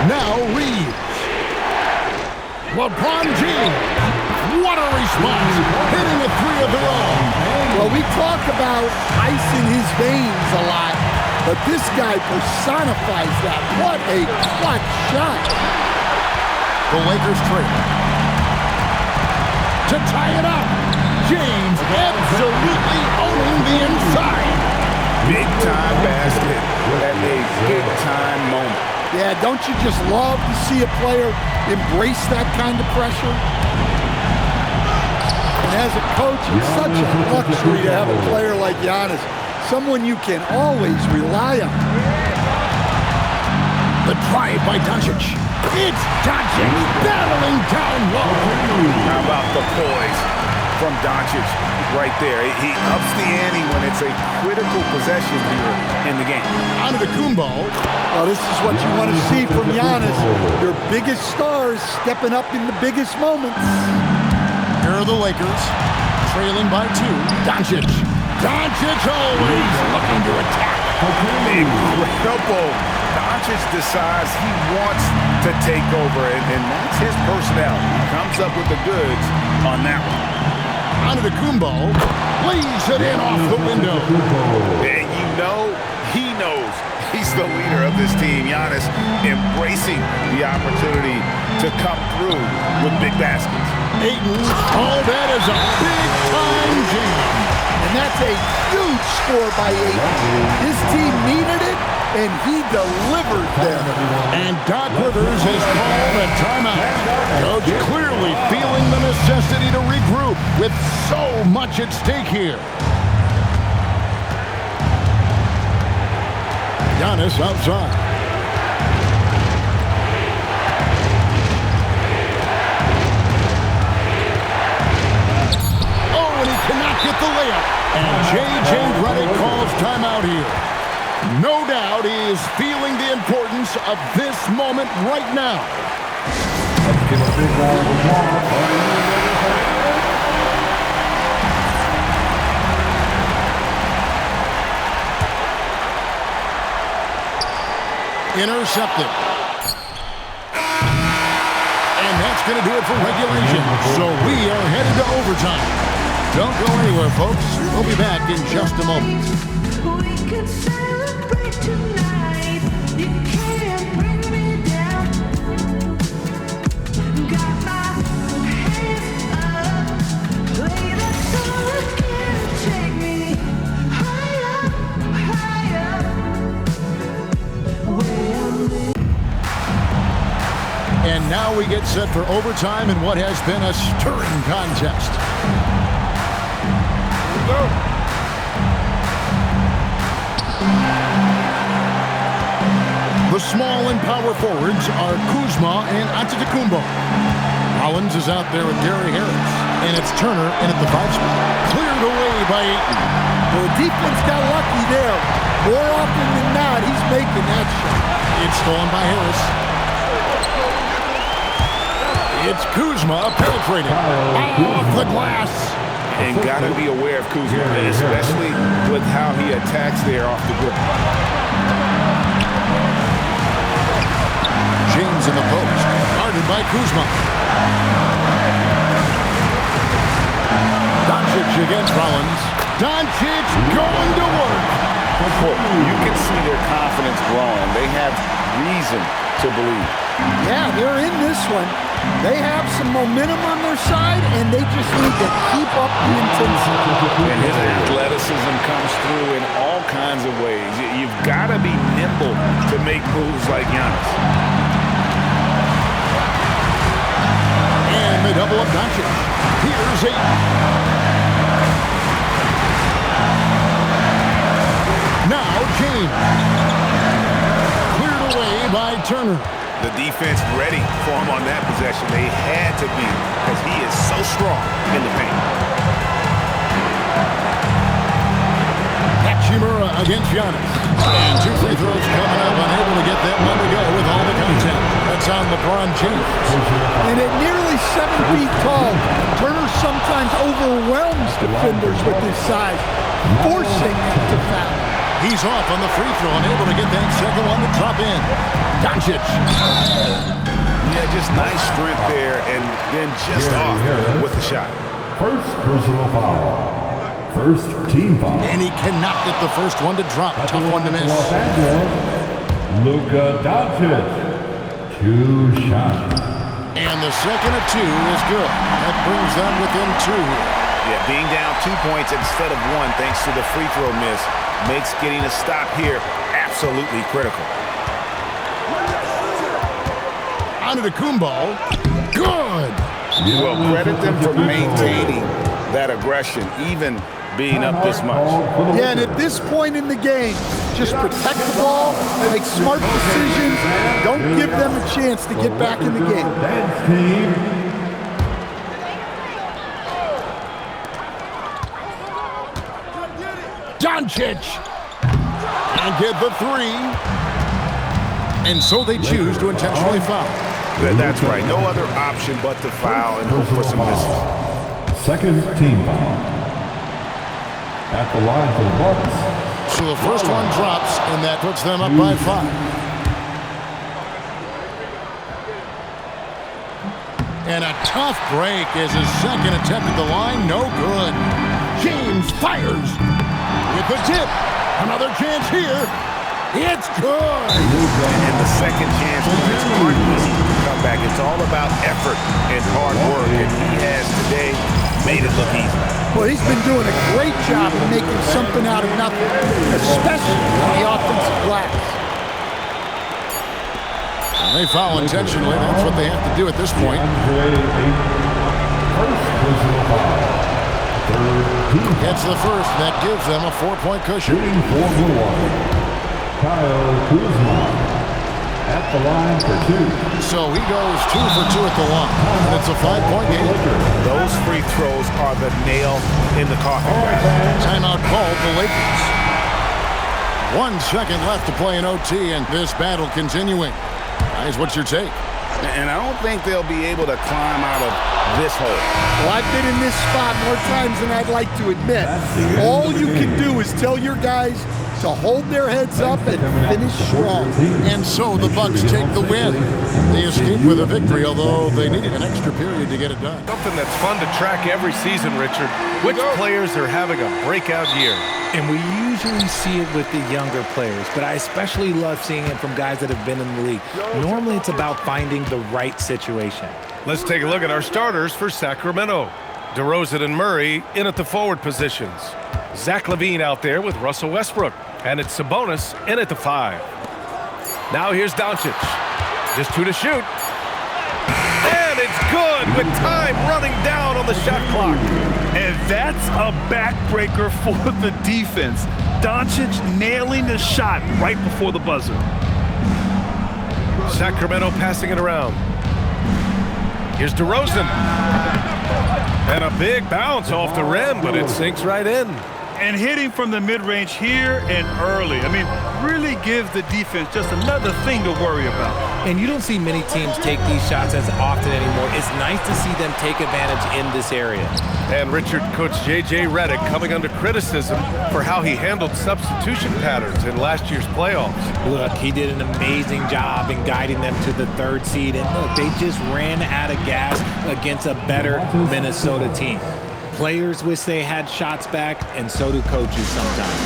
Now Reeves. LeBron James. What a response. Hitting a 3 of their own. Well, we talk about ice in his veins a lot, but this guy personifies that. What a clutch shot. The Lakers trail. To tie it up. James absolutely owning the inside. Big-time basket at a big-time moment. Yeah, don't you just love to see a player embrace that kind of pressure? And as a coach, it's such a luxury to have a player like Giannis, someone you can always rely on. The drive by Doncic. It's Doncic battling down low. How about the poise from Doncic right there? He ups the ante when it's a critical possession here in the game. Antetokounmpo. Well, this is what you want to see from Giannis. Your biggest stars stepping up in the biggest moments. Here are the Lakers, trailing by 2. Doncic. Doncic always looking to attack. Incredible. Doncic decides he wants to take over, and that's his personality. He comes up with the goods on that one. Antetokounmpo lays it in off the window. And you know, he knows he's the leader of this team. Giannis embracing the opportunity to come through with big baskets. Ayton, oh, that is a big-time jam. And that's a huge score by Ayton. His team needed it, and he delivered them. And Doc Rivers has called a timeout. Coach clearly feeling the necessity to regroup with so much at stake here. Giannis outside. Oh, and he cannot get the layup. And J.J. Redick calls timeout here. No doubt he is feeling the importance of this moment right now. Intercepted. And that's going to do it for regulation. So we are headed to overtime. Don't go anywhere, folks. We'll be back in just a moment. We can celebrate tonight. You can't bring me down. Got my hands up. Play that song again. Take me higher, higher. And now we get set for overtime in what has been a stirring contest. The small and power forwards are Kuzma and Antetokounmpo. Rollins is out there with Gary Harris. And it's Turner in at the 5 spot. Cleared away by Ayton. Well, the defense got lucky there. More often than not, he's making that shot. It's stolen by Harris. It's Kuzma penetrating. Off the glass. And got to be aware of Kuzma, especially with how he attacks there off the grip. James in the post, guarded by Kuzma. Doncic against Rollins. Doncic going to work. You can see their confidence growing. They have reason to believe. Yeah, they're in this one. They have some momentum on their side, and they just need to keep up the intensity. And his athleticism comes through in all kinds of ways. You've got to be nimble to make moves like Giannis. And they double up Doncic. Here's Ayton. Now James. Cleared away by Turner. The defense ready for him on that possession. They had to be, because he is so strong in the paint. Hachimura against Giannis. And 2 free throws coming up, unable to get that one to go with all the contact. That's on LeBron James. And at nearly 7 feet tall, Turner sometimes overwhelms defenders with his size, forcing them to foul. He's off on the free throw, unable to get that second one to drop in. Doncic. Yeah, just nice strength there, and then just off with the shot. First personal foul. First team foul. And he cannot get the first one to drop. Tough one to miss. Los Angeles, Luka Doncic. 2 shots. And the second of 2 is good. That brings them within 2. Yeah, being down 2 points instead of 1 thanks to the free throw miss makes getting a stop here absolutely critical. Antetokounmpo, good. Well, credit them for maintaining that aggression, even being up this much. Yeah, and at this point in the game, just protect the ball, make smart decisions, don't give them a chance to get back in the game. Doncic. And get the three. And so they choose to intentionally foul. That's right. No other option but to foul and hope for some misses. Second team foul. At the line for the Bucks. So the first one drops, and that puts them up by 5. And a tough break is his second attempt at the line. No good. James fires with the tip. Another chance here. It's good. And the second chance points aren't easy to come back. It's all about effort and hard work, and he has today made it look easy. Well, he's been doing a great job of making something out of nothing, especially on the offensive glass. And they foul intentionally. That's what they have to do at this point. Gets the first. That gives them a 4-point cushion. Kyle Kuzma at the line for 2. So he goes 2 for 2 at the line. And it's a 5-point game. Those free throws are the nail in the coffin. Timeout called the Lakers. 1 second left to play in OT, and this battle continuing. Guys, what's your take? And I don't think they'll be able to climb out of this hole. Well, I've been in this spot more times than I'd like to admit. All you can do is tell your guys to hold their heads up and finish strong. And so the Bucks take the win. They escape with a victory, although they needed an extra period to get it done. Something that's fun to track every season, Richard. Which players are having a breakout year? And we usually see it with the younger players, but I especially love seeing it from guys that have been in the league. Normally it's about finding the right situation. Let's take a look at our starters for Sacramento. DeRozan and Murray in at the forward positions. Zach LaVine out there with Russell Westbrook. And it's Sabonis in at the 5. Now here's Doncic. Just 2 to shoot. And it's good with time running down on the shot clock. And that's a backbreaker for the defense. Doncic nailing the shot right before the buzzer. Sacramento passing it around. Here's DeRozan. And a big bounce off the rim, but it sinks right in. And hitting from the mid-range here and early. I mean, really gives the defense just another thing to worry about. And you don't see many teams take these shots as often anymore. It's nice to see them take advantage in this area. And Richard, Coach J.J. Redick coming under criticism for how he handled substitution patterns in last year's playoffs. Look, he did an amazing job in guiding them to the 3rd seed. And look, they just ran out of gas against a better Minnesota team. Players wish they had shots back, and so do coaches sometimes.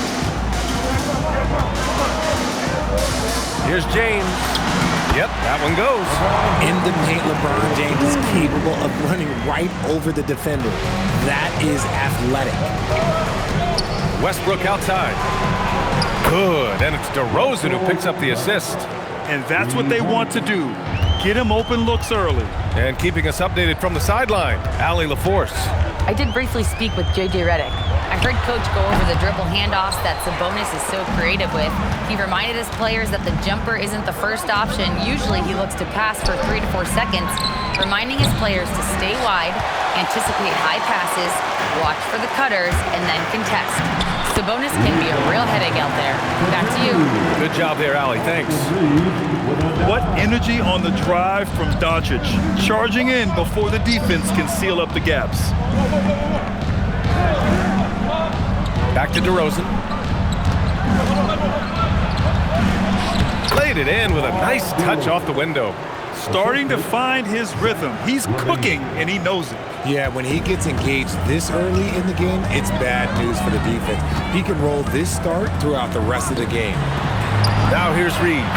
Here's James. Yep, that one goes. In the paint, LeBron James is capable of running right over the defender. That is athletic. Westbrook outside. Good, and it's DeRozan who picks up the assist. And that's what they want to do. Get him open looks early. And keeping us updated from the sideline, Allie LaForce. I did briefly speak with J.J. Redick. I heard Coach go over the dribble handoffs that Sabonis is so creative with. He reminded his players that the jumper isn't the first option. Usually he looks to pass for 3 to 4 seconds, reminding his players to stay wide, anticipate high passes, watch for the cutters, and then contest. Sabonis can be a real headache out there. Back to you. Good job there, Allie. Thanks. What energy on the drive from Doncic, charging in before the defense can seal up the gaps. Back to DeRozan. Laid it in with a nice touch off the window. Starting to find his rhythm. He's cooking, and he knows it. Yeah, when he gets engaged this early in the game, it's bad news for the defense. He can roll this start throughout the rest of the game. Now here's Reeves.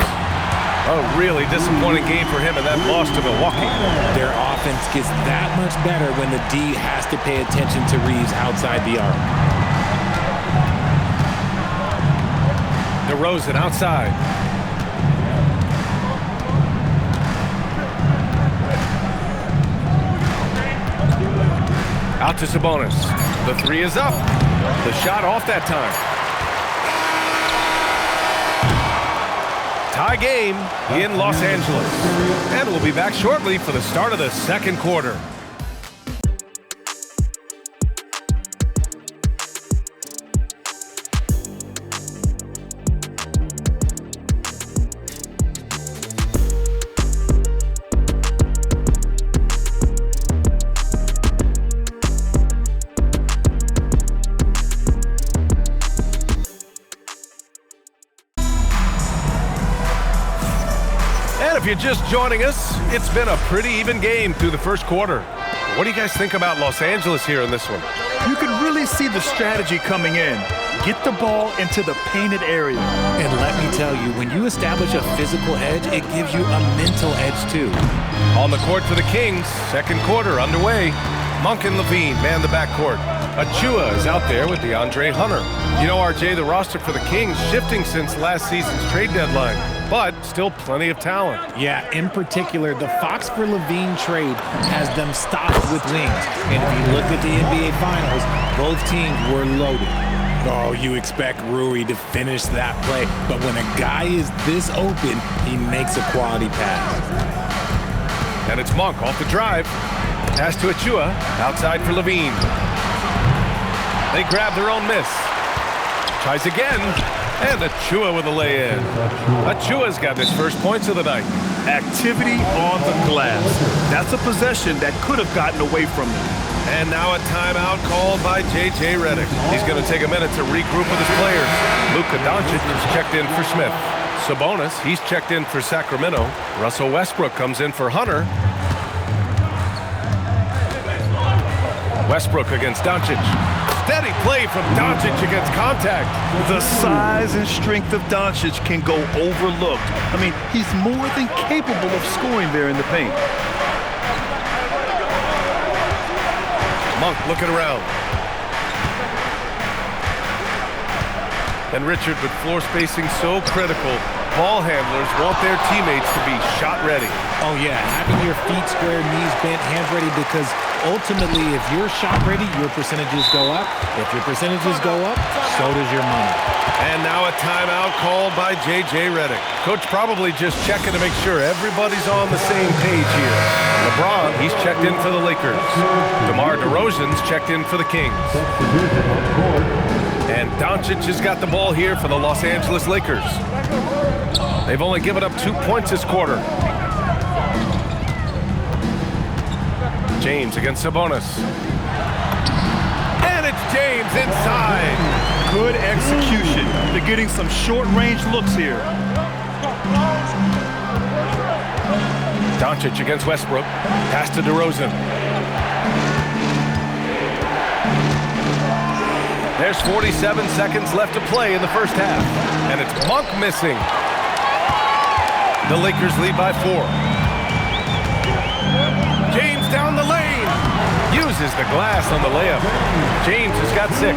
A really disappointing game for him in that loss to Milwaukee. Their offense gets that much better when the D has to pay attention to Reeves outside the arc. DeRozan outside. Out to Sabonis. The 3 is up. The shot off that time. Tie game in Los Angeles. And we'll be back shortly for the start of the second quarter. If you're just joining us, it's been a pretty even game through the first quarter. What do you guys think about Los Angeles here in this one? You can really see the strategy coming in. Get the ball into the painted area. And let me tell you, when you establish a physical edge, it gives you a mental edge too. On the court for the Kings, second quarter underway. Monk and Levine man the backcourt. Achua is out there with DeAndre Hunter. You know, RJ, the roster for the Kings shifting since last season's trade deadline, but still plenty of talent. Yeah, in particular, the Fox for Levine trade has them stocked with wings. And if you look at the NBA Finals, both teams were loaded. Oh, you expect Rui to finish that play, but when a guy is this open, he makes a quality pass. And it's Monk off the drive. Pass to Achua, outside for Levine. They grab their own miss. Tries again, and Achua with a lay-in. Achua's got his first points of the night. Activity on the glass. That's a possession that could have gotten away from them. And now a timeout called by J.J. Redick. He's going to take a minute to regroup with his players. Luka Doncic is checked in for Smith. Sabonis, he's checked in for Sacramento. Russell Westbrook comes in for Hunter. Westbrook against Doncic. Steady play from Doncic against contact. The size and strength of Doncic can go overlooked. I mean, he's more than capable of scoring there in the paint. Monk looking around. And Richard, with floor spacing so critical, ball handlers want their teammates to be shot ready. Oh yeah, having your feet square, knees bent, hands ready, because ultimately if you're shot ready, your percentages go up. If your percentages go up, so does your money. And now a timeout called by J.J. Redick. Coach probably just checking to make sure everybody's on the same page here. LeBron, he's checked in for the Lakers. DeMar DeRozan's checked in for the Kings. And Doncic has got the ball here for the Los Angeles Lakers. They've only given up 2 points this quarter. James against Sabonis. And it's James inside. Good execution. They're getting some short-range looks here. Doncic against Westbrook. Pass to DeRozan. There's 47 seconds left to play in the first half. And it's Monk missing. The Lakers lead by 4. James down the lane. Uses the glass on the layup. James has got 6.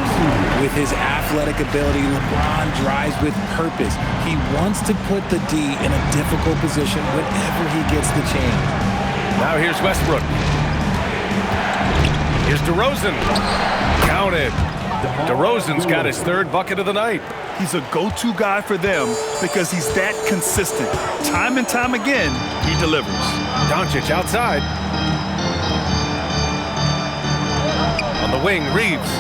With his athletic ability, LeBron drives with purpose. He wants to put the D in a difficult position whenever he gets the chance. Now here's Westbrook. Here's DeRozan. Counted. DeRozan's got his 3rd bucket of the night. He's a go-to guy for them because he's that consistent. Time and time again, he delivers. Doncic outside. On the wing, Reeves.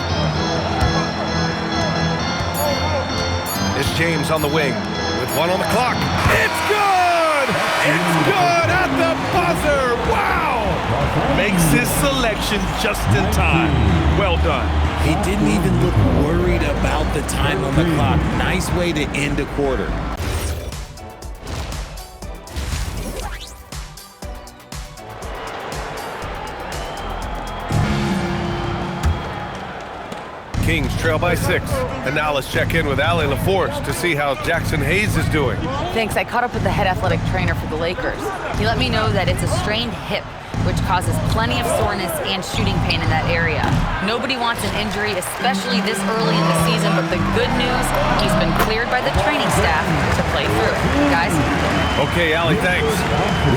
It's James on the wing with 1 on the clock. It's good! It's good at the buzzer! Wow! Makes his selection just in time. Well done. He didn't even look worried about the time on the clock. Nice way to end a quarter. Kings trail by 6. And now let's check in with Allie LaForce to see how Jackson Hayes is doing. Thanks. I caught up with the head athletic trainer for the Lakers. He let me know that it's a strained hip, which causes plenty of soreness and shooting pain in that area. Nobody wants an injury, especially this early in the season, but the good news, he's been cleared by the training staff to play through it. Guys? Okay, Allie, thanks.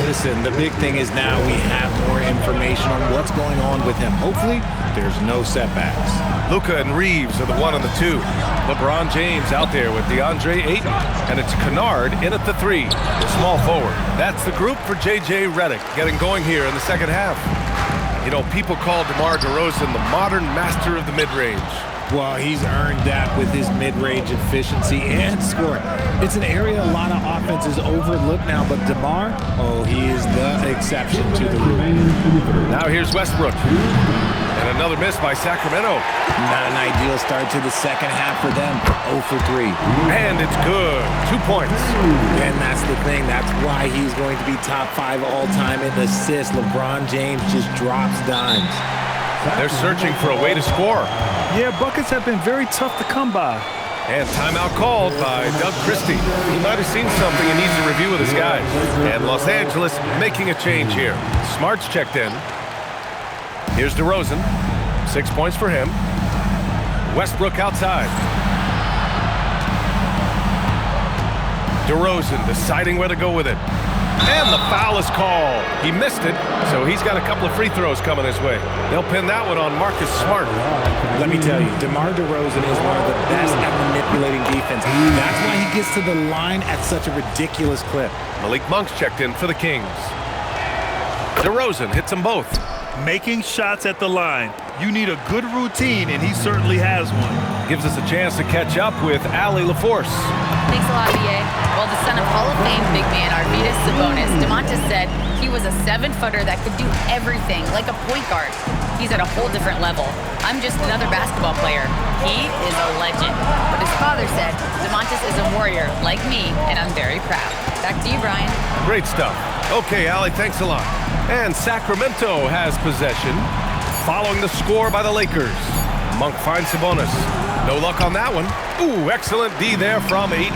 Listen, the big thing is now we have more information on what's going on with him. Hopefully, there's no setbacks. Luka and Reeves are the 1 and the 2. LeBron James out there with DeAndre Ayton. And it's Kennard in at the 3, the small forward. That's the group for J.J. Redick getting going here in the second half. You know, people call DeMar DeRozan the modern master of the mid-range. Well, he's earned that with his mid-range efficiency and scoring. It's an area a lot of offenses overlook now, but DeMar, he is the exception to the rule. Now here's Westbrook. And another miss by Sacramento. Not an ideal start to the second half for them. 0 for 3. And it's good. 2 points. And that's the thing. That's why he's going to be top 5 all-time in assists. LeBron James just drops dimes. They're searching for a way to score. Yeah, buckets have been very tough to come by. And timeout called by Doug Christie. He might have seen something he needs to review with his guys. And Los Angeles making a change here. Smart's checked in. Here's DeRozan. 6 points for him. Westbrook outside. DeRozan deciding where to go with it. And the foul is called. He missed it, so he's got a couple of free throws coming his way. They'll pin that one on Marcus Smart. Let me tell you, DeMar DeRozan is one of the best at manipulating defense. That's why he gets to the line at such a ridiculous clip. Malik Monk's checked in for the Kings. DeRozan hits them both. Making shots at the line. You need a good routine, and he certainly has one. Gives us a chance to catch up with Allie LaForce. Thanks a lot, BA. Well, the son of Hall of Fame big man Arvydas Sabonis, DeMontis said he was a 7-footer that could do everything, like a point guard. He's at a whole different level. I'm just another basketball player. He is a legend. But his father said DeMontis is a warrior, like me, and I'm very proud. Back to you, Brian. Great stuff. Okay, Allie, thanks a lot. And Sacramento has possession, following the score by the Lakers. Monk finds Sabonis. No luck on that one. Ooh, excellent D there from Ayton.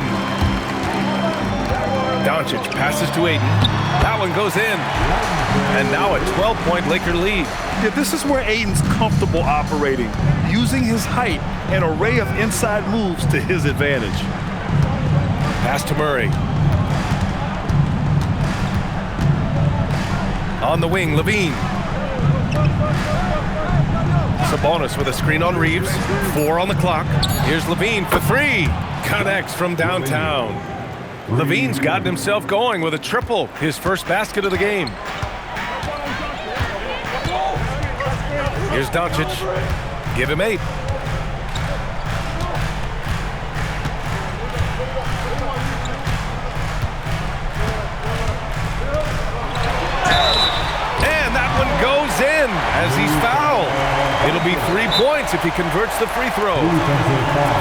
Doncic passes to Ayton. That one goes in. And now a 12-point Laker lead. Yeah, this is where Ayton's comfortable operating, using his height and array of inside moves to his advantage. Pass to Murray. On the wing, Levine. Sabonis with a screen on Reeves. 4 on the clock. Here's Levine for 3. Connects from downtown. Levine's gotten himself going with a triple. His first basket of the game. Here's Doncic. Give him 8. And that one goes in as he's fouled. It'll be 3 points if he converts the free throw.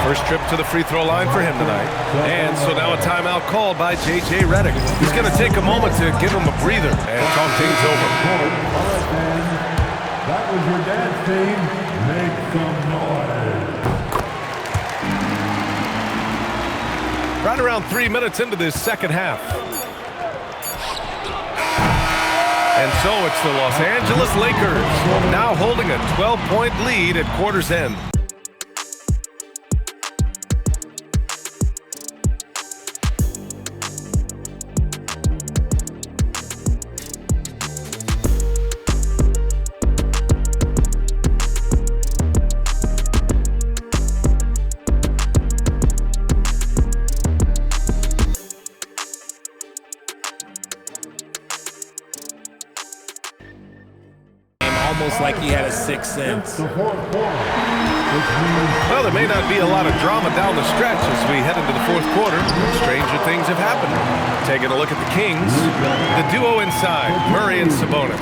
First trip to the free throw line for him tonight. And so now a timeout called by J.J. Redick. He's going to take a moment to give him a breather and talk things over. All right, fans. That was your dance team. Make some noise. Right around 3 minutes into this second half. And so it's the Los Angeles Lakers now holding a 12-point lead at quarter's end. Almost like he had a sixth sense. Well, there may not be a lot of drama down the stretch as we head into the fourth quarter. Stranger things have happened. Taking a look at the Kings. The duo inside, Murray and Sabonis.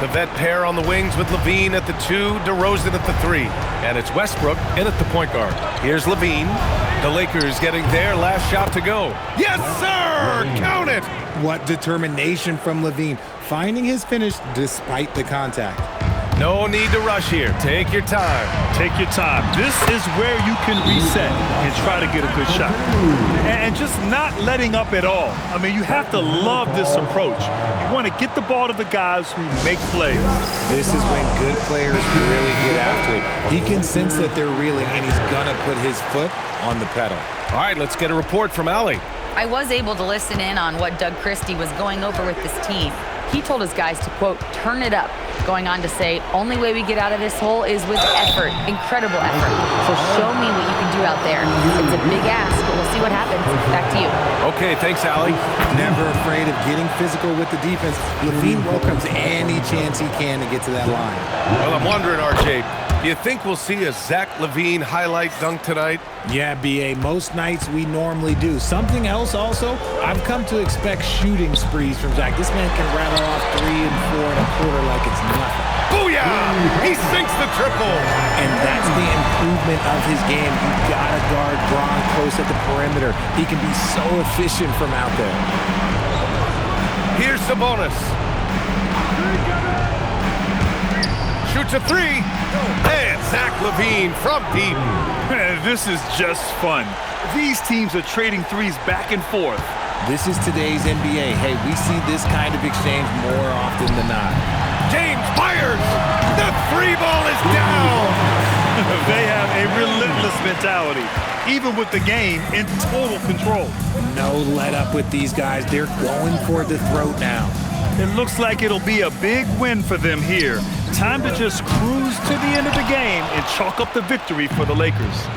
The vet pair on the wings with Levine at the 2, DeRozan at the 3. And it's Westbrook in at the point guard. Here's Levine. The Lakers getting their last shot to go. Yes, sir! Count it! What determination from Levine, finding his finish despite the contact. No need to rush here. Take your time. Take your time. This is where you can reset and try to get a good shot. And just not letting up at all. I mean, you have to love this approach. You want to get the ball to the guys who make plays. This is when good players really get after it. He can sense that they're reeling, and he's going to put his foot on the pedal. All right, let's get a report from Allie. I was able to listen in on what Doug Christie was going over with this team. He told his guys to, quote, turn it up, going on to say, only way we get out of this hole is with effort, incredible effort. So show me what you can do out there. It's a big ask, but we'll see what happens. Back to you. Okay, thanks, Allie. Never afraid of getting physical with the defense. Levine welcomes any chance he can to get to that line. Well, I'm wondering, RJ, do you think we'll see a Zach LaVine highlight dunk tonight? Yeah, B.A., most nights we normally do. Something else also, I've come to expect shooting sprees from Zach. This man can rattle off 3 and 4 and a quarter like it's nothing. Booyah! He sinks the triple! And that's the improvement of his game. You've got to guard Bron close at the perimeter. He can be so efficient from out there. Here's the bonus. Shoots a 3. And Zach LaVine from deep. Man, this is just fun. These teams are trading threes back and forth. This is today's NBA. Hey, we see this kind of exchange more often than not. James fires! The 3 ball is down! They have a relentless mentality, even with the game in total control. No let up with these guys. They're going for the throat now. It looks like it'll be a big win for them here. Time to just cruise to the end of the game and chalk up the victory for the Lakers.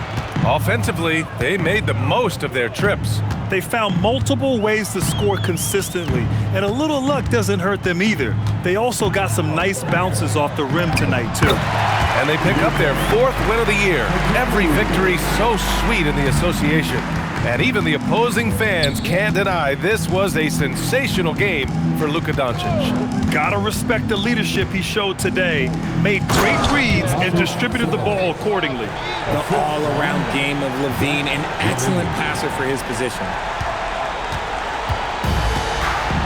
Offensively, they made the most of their trips. They found multiple ways to score consistently, and a little luck doesn't hurt them either. They also got some nice bounces off the rim tonight, too. And they pick up their 4th win of the year. Every victory so sweet in the association. And even the opposing fans can't deny this was a sensational game for Luka Doncic. Gotta respect the leadership he showed today. Made great reads and distributed the ball accordingly. The all-around game of Levine, an excellent passer for his position.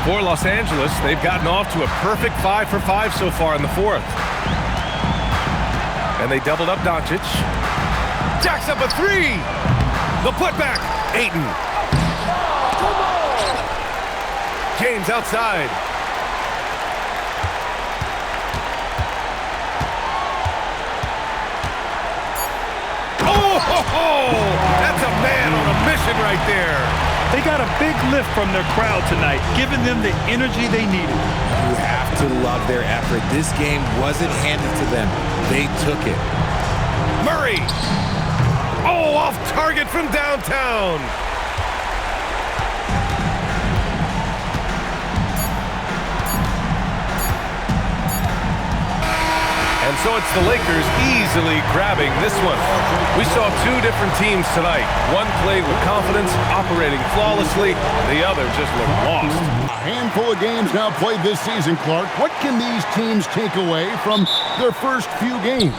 For Los Angeles, they've gotten off to a perfect 5 for 5 so far in the 4th. And they doubled up Doncic. Jacks up a 3. The putback. Ayton. James outside. Oh, that's a man on a mission right there. They got a big lift from their crowd tonight, giving them the energy they needed. You have to love their effort. This game wasn't handed to them. They took it. Murray. Oh, off target from downtown. And so it's the Lakers easily grabbing this one. We saw 2 different teams tonight. One played with confidence, operating flawlessly. The other just looked lost. A handful of games now played this season, Clark. What can these teams take away from their first few games?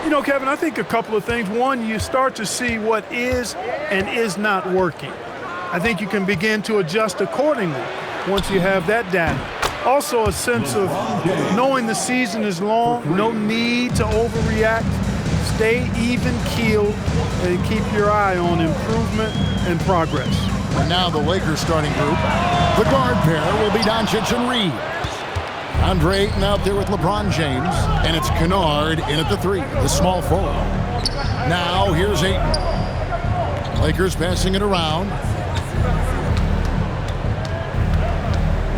You know, Kevin, I think a couple of things. One, you start to see what is and is not working. I think you can begin to adjust accordingly once you have that data. Also a sense of knowing the season is long, no need to overreact. Stay even-keeled and keep your eye on improvement and progress. And now the Lakers starting group. The guard pair will be Doncic and Reeves. Andre Ayton out there with LeBron James, and it's Kennard in at the 3, the small forward. Now here's Ayton. Lakers passing it around.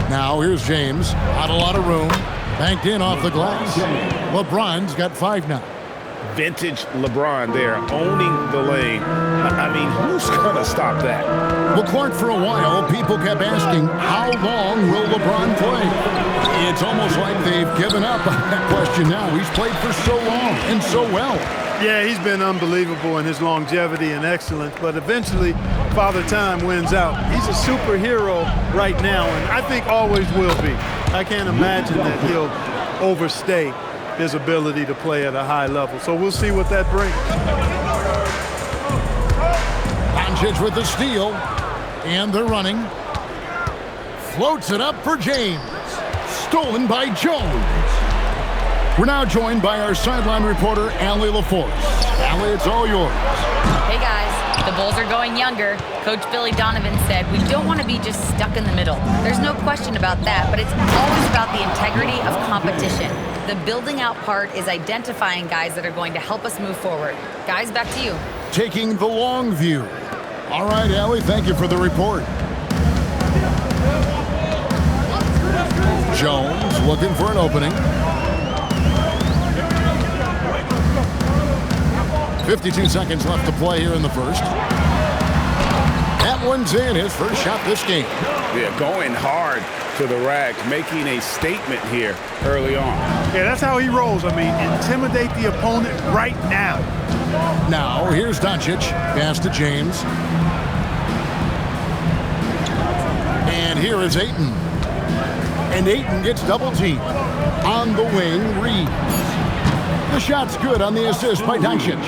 Now here's James. Not a lot of room. Banked in off the glass. LeBron's got 5 now. Vintage LeBron there, owning the lane. I mean, who's going to stop that? Well, Clark, for a while, people kept asking, how long will LeBron play? It's almost like they've given up on that question now. He's played for so long and so well. Yeah, he's been unbelievable in his longevity and excellence, but eventually Father Time wins out. He's a superhero right now, and I think always will be. I can't imagine that he'll overstay his ability to play at a high level. So we'll see what that brings. Doncic with the steal, and they're running. Floats it up for James. Stolen by Jones. We're now joined by our sideline reporter, Allie LaForce. Allie, it's all yours. Hey guys, the Bulls are going younger. Coach Billy Donovan said we don't want to be just stuck in the middle. There's no question about that, but it's always about the integrity of competition. The building out part is identifying guys that are going to help us move forward. Guys, back to you. Taking the long view. All right, Allie, thank you for the report. Jones looking for an opening. 52 seconds left to play here in the first. That one's in, his first shot this game. Yeah, going hard to the rack, making a statement here early on. Yeah, that's how he rolls. I mean, intimidate the opponent right now. Now, here's Doncic. Pass to James. And here is Ayton. And Ayton gets double-teamed. On the wing, Reeves. The shot's good on the assist by Doncic.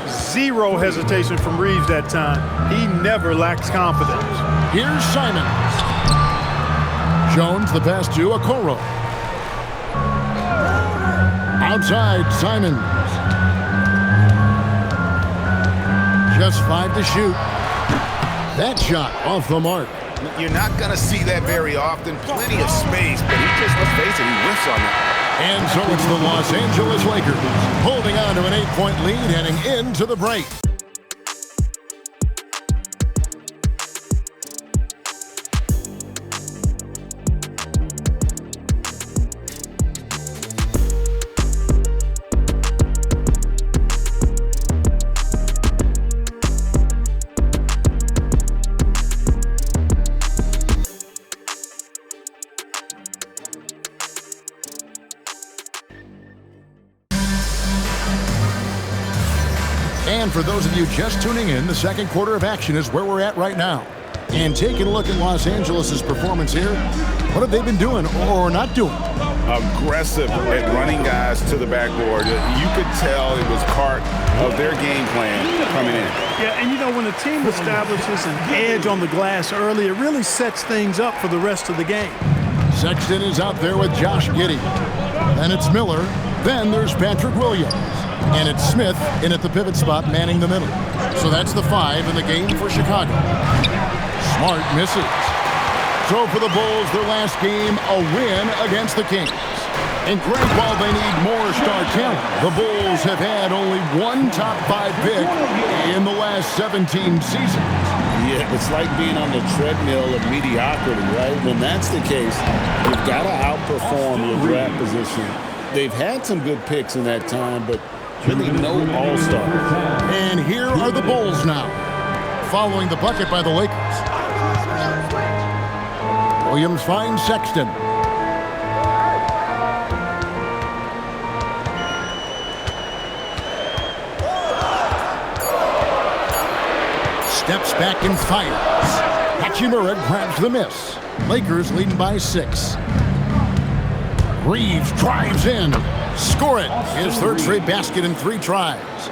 Zero hesitation from Reeves that time. He never lacks confidence. Here's Simons. Jones, the pass to Okoro. Outside, Simons. Just 5 to shoot. That shot off the mark. You're not going to see that very often. Plenty of space, but he just, let's face it, he whiffs on that. And so it's the Los Angeles Lakers holding on to an 8-point lead heading into the break. And for those of you just tuning in, the second quarter of action is where we're at right now. And taking a look at Los Angeles' performance here, what have they been doing or not doing? Aggressive at running guys to the backboard. You could tell it was part of their game plan coming in. Yeah, and you know, when a team establishes an edge on the glass early, it really sets things up for the rest of the game. Sexton is out there with Josh Giddey. Then it's Miller. Then there's Patrick Williams. And it's Smith in at the pivot spot, manning the middle. So that's the 5 in the game for Chicago. Smart misses. So for the Bulls, their last game, a win against the Kings. And Greg, while they need more star talent, the Bulls have had only one top 5 pick in the last 17 seasons. Yeah, it's like being on the treadmill of mediocrity, right? When that's the case, you've got to outperform your draft position. They've had some good picks in that time, but really no all-stars. And here are the Bulls now, following the bucket by the Lakers. Williams finds Sexton. Steps back and fires. Hachimura grabs the miss. Lakers leading by 6. Reeves drives in. Score it. His third straight basket in 3 tries.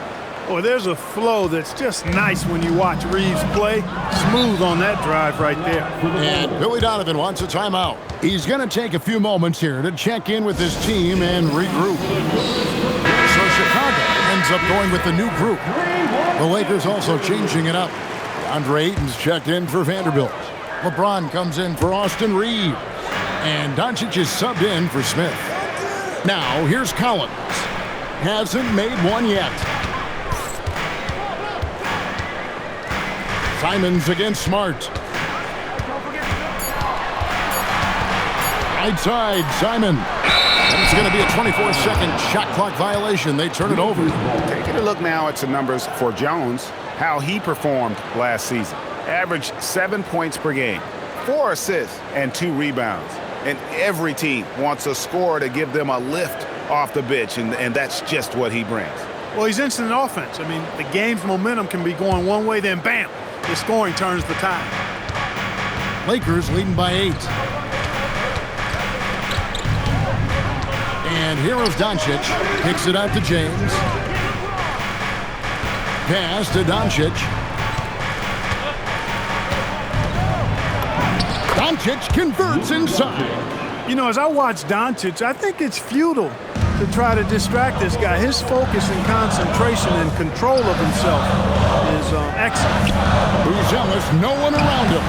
Well, there's a flow that's just nice when you watch Reeves play. Smooth on that drive right there. And Billy Donovan wants a timeout. He's going to take a few moments here to check in with his team and regroup. So Chicago ends up going with the new group. The Lakers also changing it up. Andre Ayton's checked in for Vanderbilt. LeBron comes in for Austin Reeves. And Doncic is subbed in for Smith. Now, here's Collins. Hasn't made one yet. Simons against Smart. Right side, Simon. And it's going to be a 24-second shot clock violation. They turn it over. Taking a look now at some numbers for Jones, how he performed last season. Averaged 7 points per game, 4 assists, and 2 rebounds. And every team wants a scorer to give them a lift off the bench, and that's just what he brings. Well, he's instant offense. I mean, the game's momentum can be going one way, then bam, the scoring turns the tide. Lakers leading by 8. And here is Doncic. Kicks it out to James. Pass to Doncic. Doncic converts inside. You know, as I watch Doncic, I think it's futile to try to distract this guy. His focus and concentration and control of himself is excellent. Buzelis, no one around him.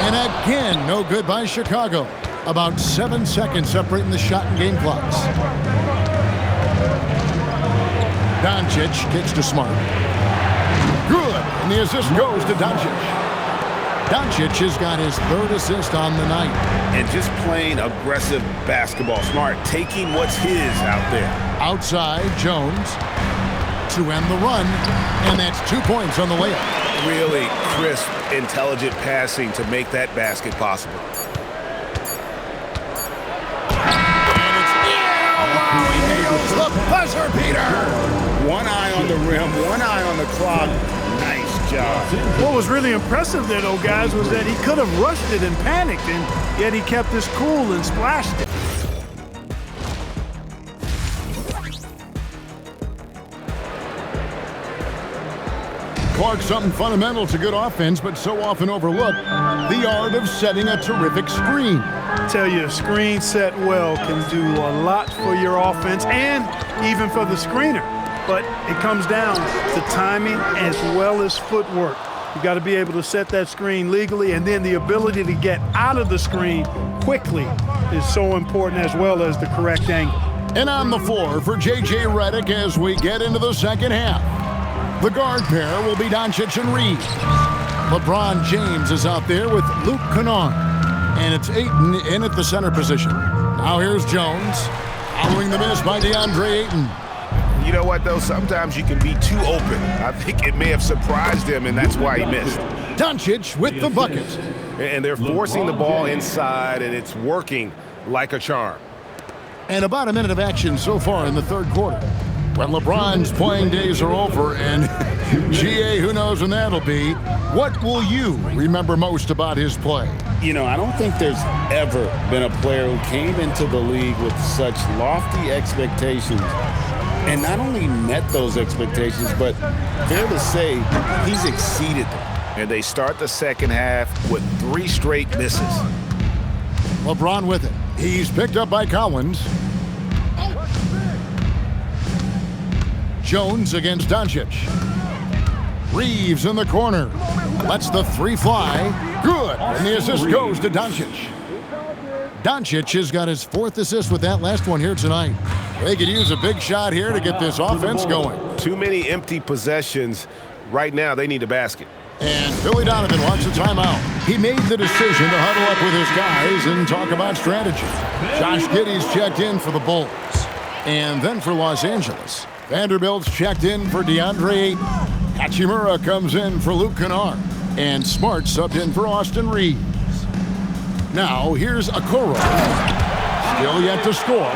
And again, no good by Chicago. About 7 seconds separating the shot and game clocks. Doncic kicks to Smart. Good, and the assist goes to Doncic. Doncic has got his third assist on the night. And just playing aggressive basketball. Smart, taking what's his out there. Outside, Jones to end the run, and that's 2 points on the layup. Really crisp, intelligent passing to make that basket possible. The buzzer beater. One eye on the rim, one eye on the clock. Nice job. What was really impressive there, though, guys, was that he could have rushed it and panicked, and yet he kept his cool and splashed it. Clark, something fundamental to good offense, but so often overlooked, the art of setting a terrific screen. Tell you, a screen set well can do a lot for your offense and even for the screener. But it comes down to timing as well as footwork. You got to be able to set that screen legally, and then the ability to get out of the screen quickly is so important, as well as the correct angle. And on the floor for J.J. Redick as we get into the second half. The guard pair will be Doncic and Reeves. LeBron James is out there with Luke Kennard. And it's Ayton in at the center position. Now here's Jones, following the miss by DeAndre Ayton. You know what, though? Sometimes you can be too open. I think it may have surprised him, and that's why he missed. Doncic with the bucket. And they're forcing the ball inside, and it's working like a charm. And about a minute of action so far in the third quarter. When LeBron's playing days are over, and GA, who knows when that'll be, what will you remember most about his play? You know, I don't think there's ever been a player who came into the league with such lofty expectations and not only met those expectations, but fair to say, he's exceeded them. And they start the second half with 3 straight misses. LeBron with it. He's picked up by Collins. Jones against Doncic. Reeves in the corner. Lets the 3 fly. Good. And the assist goes to Doncic. Doncic has got his 4th assist with that last one here tonight. They could use a big shot here to get this offense going. Too many empty possessions. Right now, they need a basket. And Billy Donovan wants a timeout. He made the decision to huddle up with his guys and talk about strategy. Josh Giddey's checked in for the Bulls. And then for Los Angeles, Vanderbilt's checked in for DeAndre Ayton. Hachimura comes in for Luke Kennard. And Smart subbed in for Austin Reeves. Now, here's Okoro. Still yet to score.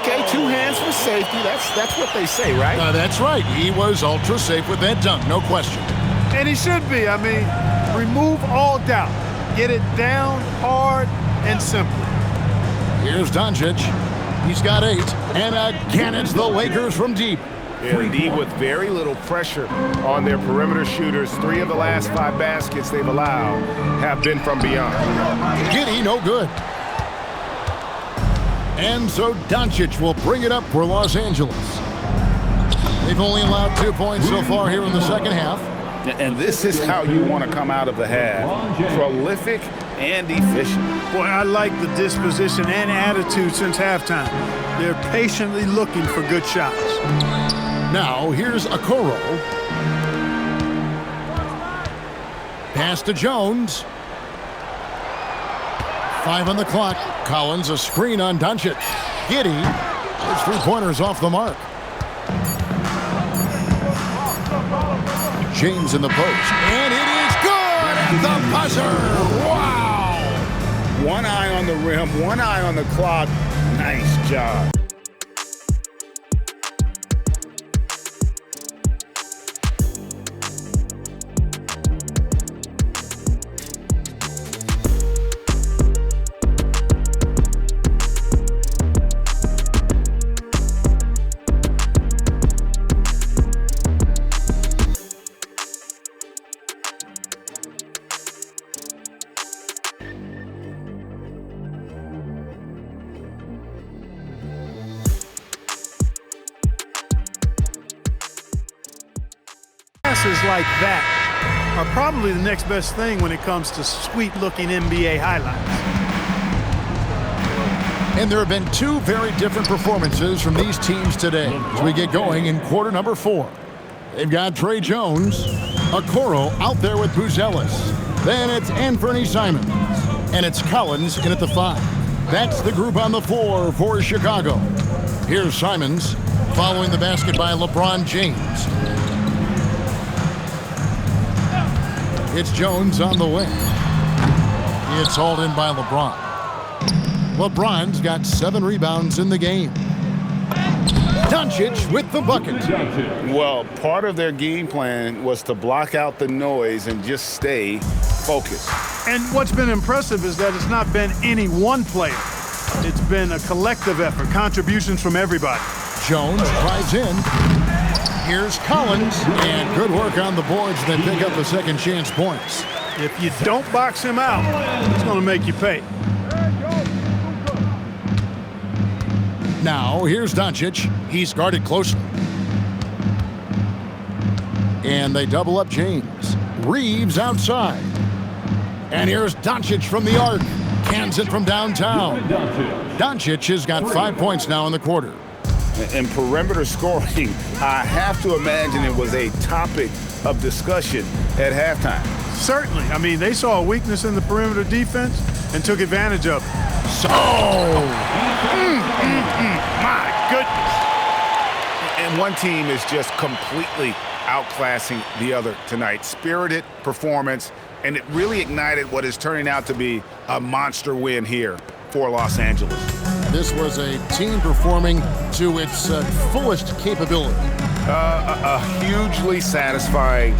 Okay, 2 hands for safety. That's what they say, right? That's right. He was ultra safe with that dunk, no question. And he should be. I mean, remove all doubt. Get it down hard and simple. Here's Doncic. He's got 8. And again, it's the Lakers from deep. Yeah, indeed, with very little pressure on their perimeter shooters. 3 of the last 5 baskets they've allowed have been from beyond. Giddey, no good. And so Doncic will bring it up for Los Angeles. They've only allowed 2 points so far here in the second half. And this is how you want to come out of the half. Prolific and efficient. Boy, I like the disposition and attitude since halftime. They're patiently looking for good shots. Now, here's Okoro. Pass to Jones. 5 on the clock. Collins, a screen on Doncic. Giddey. His 3-pointers off the mark. James in the post. And it is good at the buzzer. Wow. 1 eye on the rim, 1 eye on the clock. Nice job. Passes like that are probably the next best thing when it comes to sweet-looking NBA highlights. And there have been 2 very different performances from these teams today as we get going in quarter number 4. They've got Trey Jones, Okoro out there with Buzelis, Then it's Anthony Simons. And it's Collins in at the 5. That's the group on the floor for Chicago. Here's Simons following the basket by LeBron James. It's Jones on the wing. It's hauled in by LeBron. LeBron's got 7 rebounds in the game. Doncic with the bucket. Well, part of their game plan was to block out the noise and just stay focused. And what's been impressive is that it's not been any one player. It's been a collective effort, contributions from everybody. Jones drives in. Here's Collins, and good work on the boards that pick up the second chance points. If you don't box him out, it's going to make you pay. Now, here's Doncic. He's guarded closely. And they double up James. Reeves outside. And here's Doncic from the arc. Cans it from downtown. Doncic has got 5 points now in the quarter. And perimeter scoring, I have to imagine it was a topic of discussion at halftime. Certainly. I mean, they saw a weakness in the perimeter defense and took advantage of it. So, my goodness. And one team is just completely outclassing the other tonight. Spirited performance, and it really ignited what is turning out to be a monster win here for Los Angeles. This was a team performing to its fullest capability. A hugely satisfying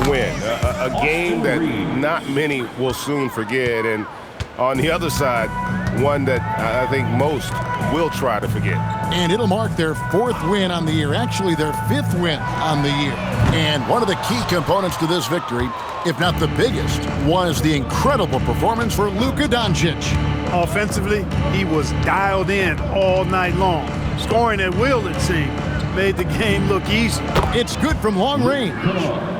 win. A game that not many will soon forget. And on the other side, one that I think most will try to forget. And it'll mark their 4th win on the year, actually their 5th win on the year. And one of the key components to this victory, if not the biggest, was the incredible performance for Luka Doncic. Offensively, he was dialed in all night long. Scoring at will, it seemed, made the game look easy. It's good from long range.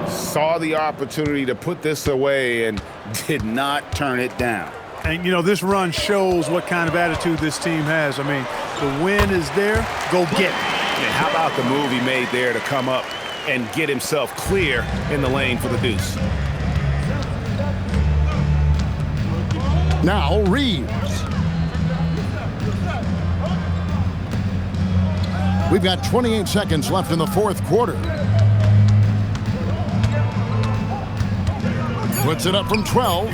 Saw the opportunity to put this away and did not turn it down. And, you know, this run shows what kind of attitude this team has. I mean, the win is there. Go get it. And how about the move he made there to come up and get himself clear in the lane for the deuce? Now Reeves. We've got 28 seconds left in the 4th quarter. Puts it up from 12.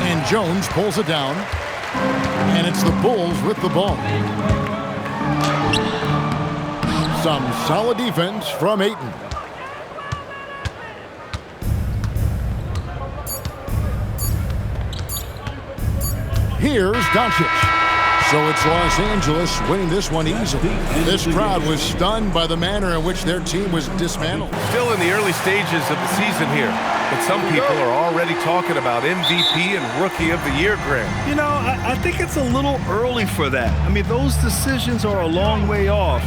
And Jones pulls it down. And it's the Bulls with the ball. Some solid defense from Ayton. Here's Doncic. So it's Los Angeles winning this one easily. This crowd was stunned by the manner in which their team was dismantled. Still in the early stages of the season here, but some people are already talking about MVP and Rookie of the Year grant. You know, I think it's a little early for that. I mean, those decisions are a long way off.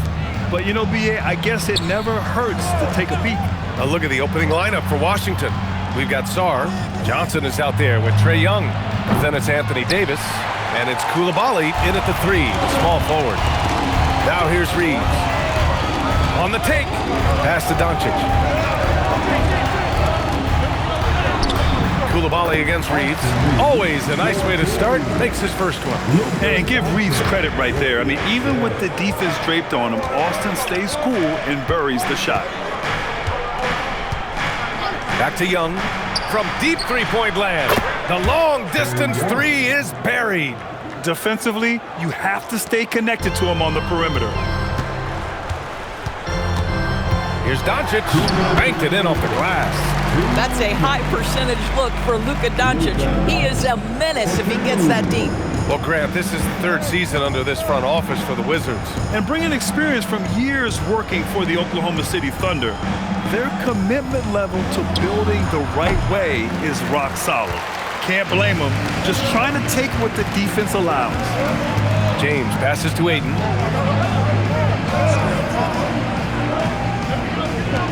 But, you know, B.A., I guess it never hurts to take a peek. A look at the opening lineup for Washington. We've got Sarr. Johnson is out there with Trae Young. Then it's Anthony Davis. And it's Koulibaly in at the 3, the small forward. Now here's Reeves. On the take. Pass to Doncic. Koulibaly against Reeves. Always a nice way to start. Makes his first one. And give Reeves credit right there. I mean, even with the defense draped on him, Austin stays cool and buries the shot. Back to Young. From deep three-point land. The long-distance 3 is buried. Defensively, you have to stay connected to him on the perimeter. Here's Doncic. Banked it in off the glass. That's a high percentage look for Luka Doncic. He is a menace if he gets that deep. Well, Grant, this is the 3rd season under this front office for the Wizards. And bringing experience from years working for the Oklahoma City Thunder, their commitment level to building the right way is rock solid. Can't blame them. Just trying to take what the defense allows. James passes to Ayton.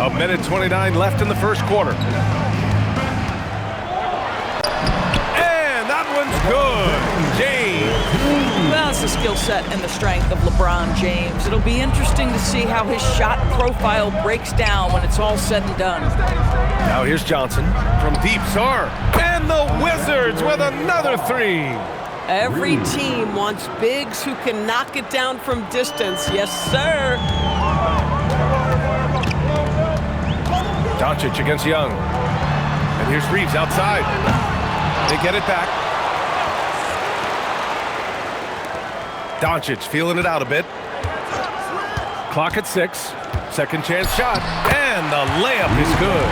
A minute 29 left in the first quarter. And that one's good. James. Well, it's the skill set and the strength of LeBron James. It'll be interesting to see how his shot profile breaks down when it's all said and done. Now here's Johnson from deep, Sar. And the Wizards with another three. Every team wants bigs who can knock it down from distance. Yes, sir. Doncic against Young. And here's Reeves outside. They get it back. Doncic feeling it out a bit. Clock at 6. Second chance shot. And the layup is good.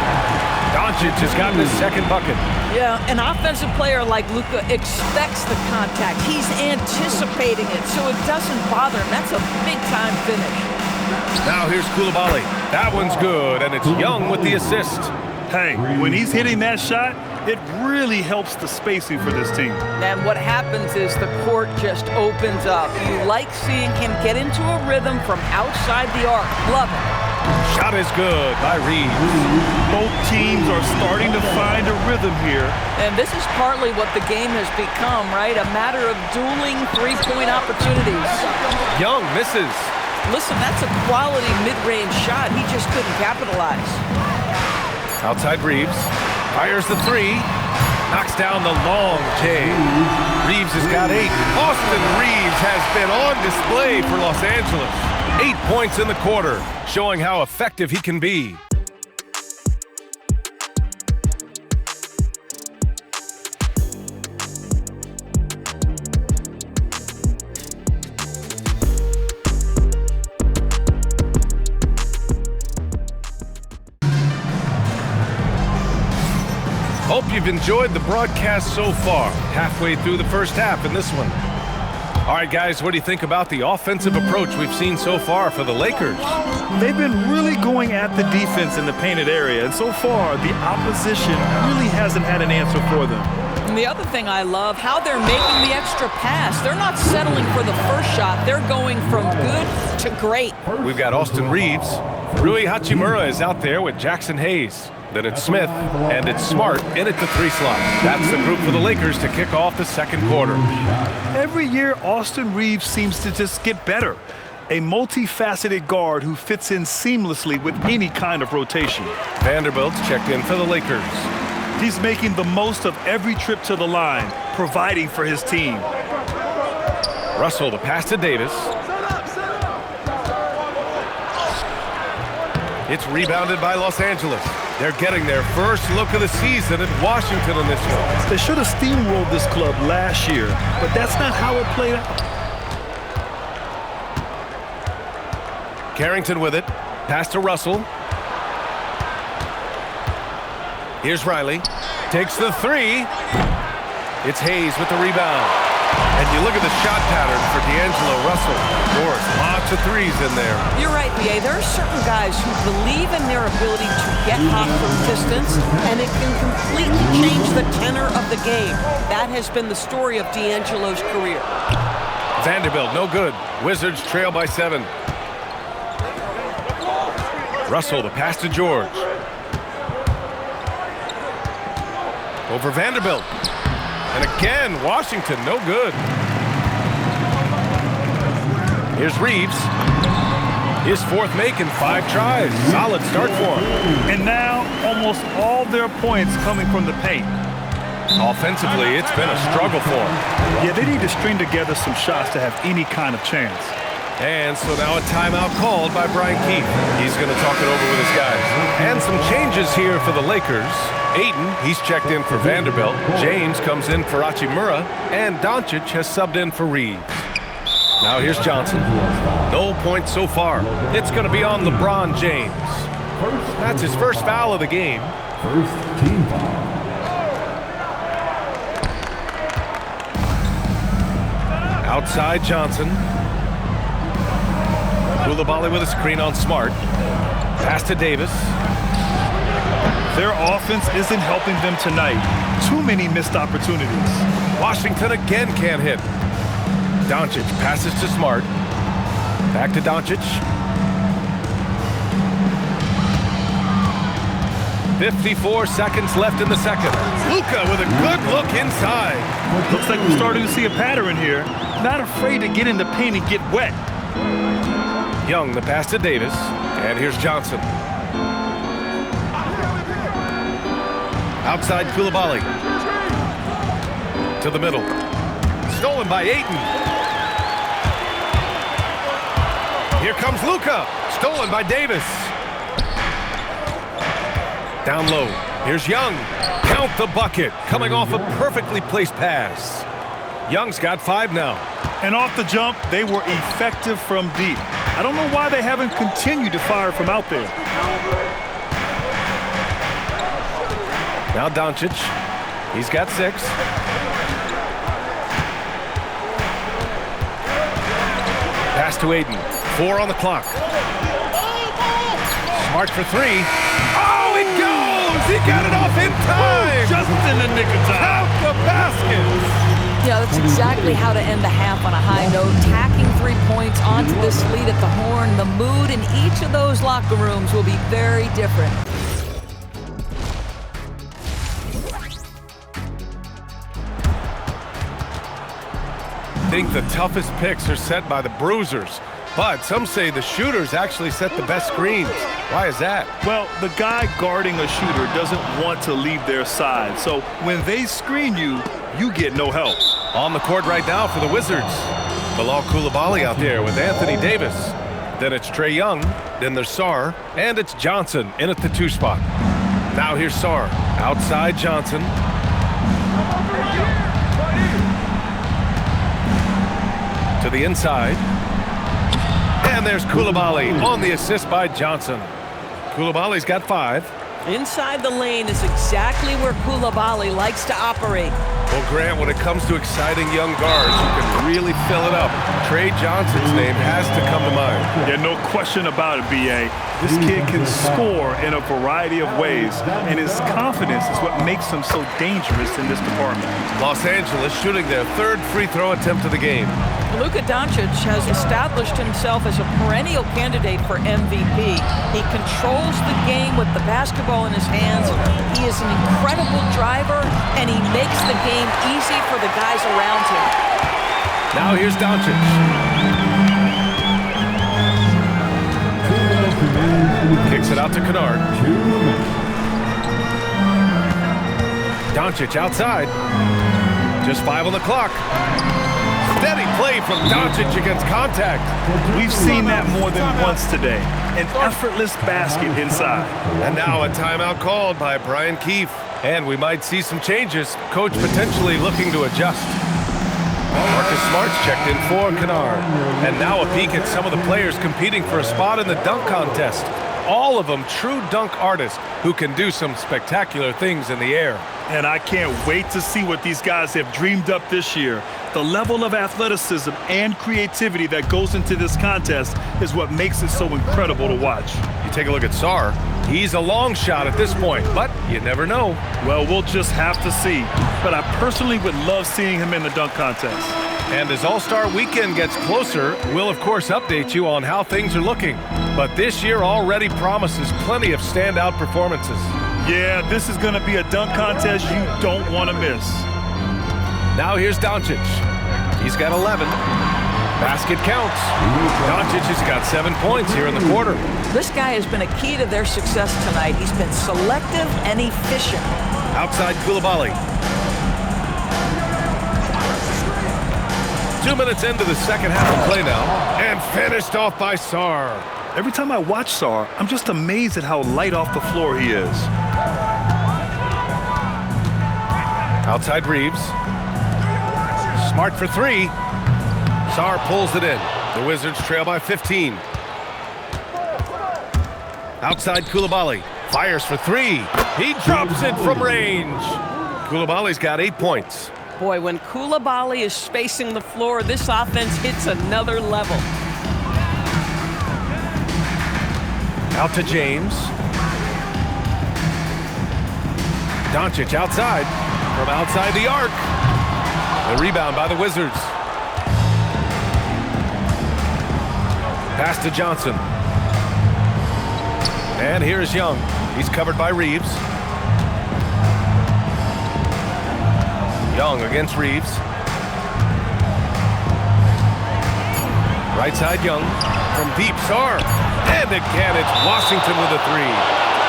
Doncic has gotten his second bucket. Yeah, an offensive player like Luka expects the contact. He's anticipating it, so it doesn't bother him. That's a big-time finish. Now here's Coulibaly. That one's good, and it's Young with the assist. Hey, when he's hitting that shot, it really helps the spacing for this team. And what happens is the court just opens up. You like seeing him get into a rhythm from outside the arc. Love it. Shot is good by Reeves. Both teams are starting to find a rhythm here. And this is partly what the game has become, right? A matter of dueling three-point opportunities. Young misses. Listen, that's a quality mid-range shot. He just couldn't capitalize. Outside Reeves. Fires the three. Knocks down the long J. Reeves has got 8. Austin Reeves has been on display for Los Angeles. 8 points in the quarter, showing how effective he can be. Hope you've enjoyed the broadcast so far. Halfway through the first half in this one. All right, guys, what do you think about the offensive approach we've seen so far for the Lakers? They've been really going at the defense in the painted area, and so far, the opposition really hasn't had an answer for them. And the other thing I love, how they're making the extra pass. They're not settling for the first shot. They're going from good to great. We've got Austin Reeves. Rui Hachimura is out there with Jackson Hayes. Then it's Smith, and it's Smart in at the 3 slot. That's the group for the Lakers to kick off the second quarter. Every year, Austin Reeves seems to just get better. A multifaceted guard who fits in seamlessly with any kind of rotation. Vanderbilt's checked in for the Lakers. He's making the most of every trip to the line, providing for his team. Russell, the pass to Davis. It's rebounded by Los Angeles. They're getting their first look of the season at Washington in this one. They should have steamrolled this club last year, but that's not how it played out. Carrington with it. Pass to Russell. Here's Riley. Takes the 3. It's Hayes with the rebound. And you look at the shot pattern for D'Angelo Russell. Of course, lots of threes in there. You're right, B.A. There are certain guys who believe in their ability to get hot from distance, and it can completely change the tenor of the game. That has been the story of D'Angelo's career. Vanderbilt, no good. Wizards trail by 7. Russell, the pass to George. Over Vanderbilt. And again, Washington, no good. Here's Reeves. His 4th make in 5 tries. Solid start for him. And now, almost all their points coming from the paint. Offensively, it's been a struggle for them. Yeah, they need to string together some shots to have any kind of chance. And so now a timeout called by Brian Keefe. He's going to talk it over with his guys. And some changes here for the Lakers. Ayton, he's checked in for Vanderbilt. James comes in for Hachimura. And Doncic has subbed in for Reeves. Now here's Johnson. No points so far. It's going to be on LeBron James. That's his first foul of the game. First team foul. Outside Johnson. Coulibaly with a screen on Smart. Pass to Davis. Their offense isn't helping them tonight. Too many missed opportunities. Washington again can't hit. Doncic passes to Smart. Back to Doncic. 54 seconds left in the second. Luka with a good look inside. Looks like we're starting to see a pattern here. not afraid to get in the paint and get wet. Young, the pass to Davis. And here's Johnson. Outside Koulibaly. To the middle. Stolen by Ayton. Here comes Luka. Stolen by Davis. Down low. Here's Young. Count the bucket. Coming off a perfectly placed pass. Young's got 5 now. And off the jump, they were effective from deep. I don't know why they haven't continued to fire from out there. Now Doncic. He's got 6. Pass to Ayton. 4 on the clock. Smart for 3. Oh, it goes! He got it off in time! Just in the nick of time. Count the baskets! Yeah, that's exactly how to end the half on a high note. Tacking 3 points onto this lead at the horn. The mood in each of those locker rooms will be very different. I think the toughest picks are set by the bruisers, but some say the shooters actually set the best screens. Why is that? Well, the guy guarding a shooter doesn't want to leave their side. So when they screen you, you get no help. On the court right now for the Wizards. Bilal Koulibaly out there with Anthony Davis. Then it's Trae Young, then there's Sarr, and it's Johnson in at the 2 spot. Now here's Sarr, outside Johnson. To the inside. And there's Koulibaly on the assist by Johnson. Koulibaly's got 5. Inside the lane is exactly where Koulibaly likes to operate. Well, Grant, when it comes to exciting young guards who can really fill it up, Trae Johnson's name has to come to mind. Yeah, no question about it, B.A. This kid can score in a variety of ways, and his confidence is what makes him so dangerous in this department. Los Angeles shooting their 3rd free throw attempt of the game. Luka Doncic has established himself as a perennial candidate for MVP. He controls the game with the basketball in his hands. He is an incredible driver, and he makes the game easy for the guys around him. Now here's Doncic. Kicks it out to Kennard. Doncic outside. Just 5 on the clock. Steady play from Doncic against contact. We've seen that more than once today. An effortless basket inside. And now a timeout called by Brian Keefe. And we might see some changes. Coach potentially looking to adjust. Marcus Smart's checked in for Kennard. And now a peek at some of the players competing for a spot in the dunk contest. All of them true dunk artists who can do some spectacular things in the air. And I can't wait to see what these guys have dreamed up this year. The level of athleticism and creativity that goes into this contest is what makes it so incredible to watch. You take a look at Sarr. He's a long shot at this point, but you never know. Well, we'll just have to see. But I personally would love seeing him in the dunk contest. And as All-Star Weekend gets closer, we'll of course update you on how things are looking. But this year already promises plenty of standout performances. Yeah, this is going to be a dunk contest you don't want to miss. Now here's Doncic. He's got 11. Basket counts. Doncic has got 7 points here in the quarter. This guy has been a key to their success tonight. He's been selective and efficient. Outside Koulibaly. 2 minutes into the second half of play now. And finished off by Sarr. Every time I watch Sarr, I'm just amazed at how light off the floor he is. Outside Reeves. Smart for 3. Sarr pulls it in. The Wizards trail by 15. Outside Koulibaly. Fires for 3. He drops it from range. Koulibaly's got 8 points. Boy, when Koulibaly is spacing the floor, this offense hits another level. Out to James. Doncic outside. From outside the arc. The rebound by the Wizards. Pass to Johnson. And here's Young. He's covered by Reeves. Young against Reeves. Right side Young from deep. Sarr. And again, it's Washington with a three.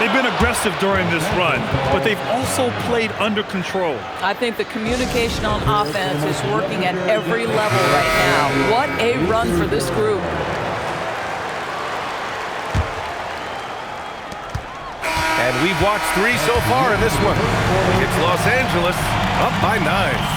They've been aggressive during this run, but they've also played under control. I think the communication on offense is working at every level right now. What a run for this group. And we've watched 3 so far in this one. It's Los Angeles up by 9.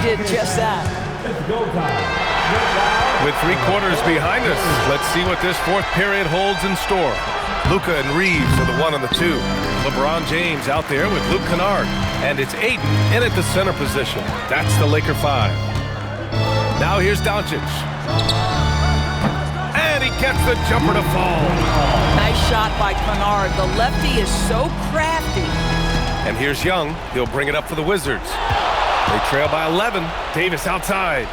Did just that. With 3 quarters behind us, let's see what this 4th period holds in store. Luka and Reeves are the 1 and the 2. LeBron James out there with Luke Kennard. And it's Ayton in at the center position. That's the Laker 5. Now here's Doncic. And he gets the jumper to fall. Nice shot by Kennard. The lefty is so crafty. And here's Young. He'll bring it up for the Wizards. They trail by 11. Davis outside.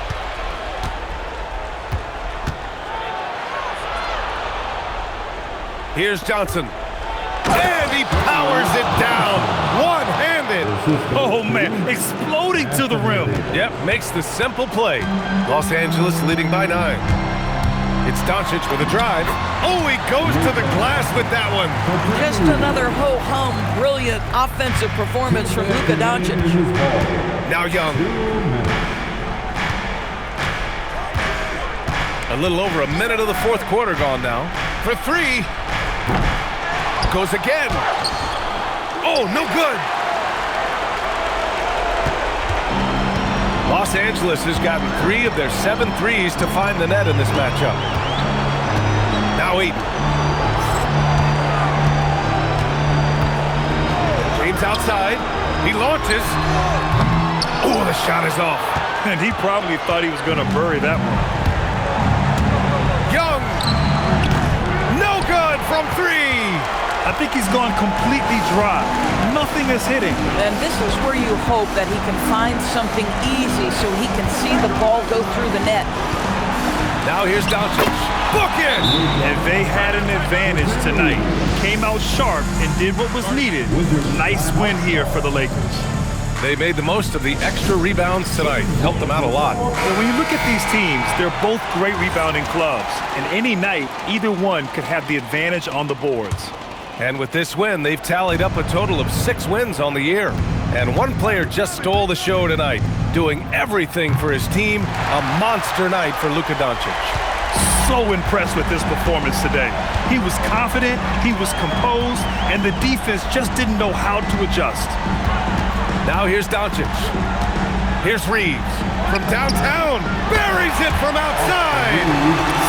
Here's Johnson. And he powers it down. One-handed. Oh, man. Exploding to the rim. Yep, makes the simple play. Los Angeles leading by 9. It's Doncic with a drive. Oh, he goes to the glass with that one. Just another ho-hum, brilliant offensive performance from Luka Doncic. Now Young. A little over a minute of the 4th quarter gone now. For 3. Goes again. Oh, no good. Los Angeles has gotten 3 of their 7 threes to find the net in this matchup. Now Ayton. James outside. He launches. Oh, the shot is off. And he probably thought he was going to bury that one. Young. No good from 3. I think he's gone completely dry. Nothing is hitting. And this is where you hope that he can find something easy so he can see the ball go through the net. Now here's Doncic. Book it! And they had an advantage tonight. Came out sharp and did what was needed. Nice win here for the Lakers. They made the most of the extra rebounds tonight. Helped them out a lot. But when you look at these teams, they're both great rebounding clubs. And any night, either one could have the advantage on the boards. And with this win, they've tallied up a total of 6 wins on the year. And one player just stole the show tonight, doing everything for his team. A monster night for Luka Doncic. So impressed with this performance today. He was confident, he was composed, and the defense just didn't know how to adjust. Now here's Doncic. Here's Reeves from downtown. Buries it from outside.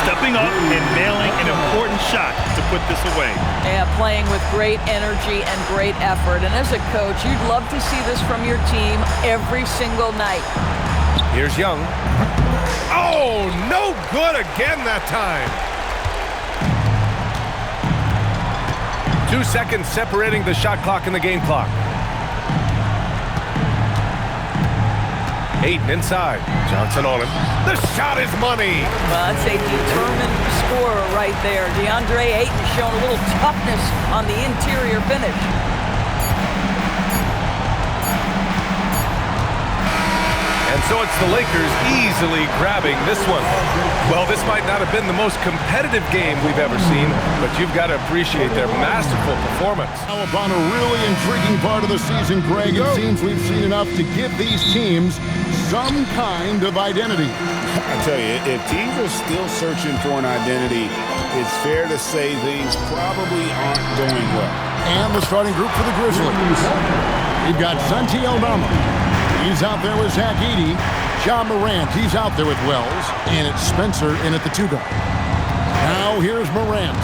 Stepping up and nailing an important shot to put this away. Yeah, playing with great energy and great effort. And as a coach, you'd love to see this from your team every single night. Here's Young. Oh, no good again that time. 2 seconds separating the shot clock and the game clock. Ayton inside. Johnson on him. The shot is money. Well, that's a determined scorer right there. DeAndre Ayton showing a little toughness on the interior finish. And so it's the Lakers easily grabbing this one. Well, this might not have been the most competitive game we've ever seen, but you've got to appreciate their masterful performance. Now upon a really intriguing part of the season, Greg, it seems we've seen enough to give these teams some kind of identity. I tell you, if teams are still searching for an identity, it's fair to say things probably aren't going well. And the starting group for the Grizzlies. We've got Santi Aldama. He's out there with Zach Edey. John Morant, he's out there with Wells. And it's Spencer in at the 2 guard. Now here's Morant.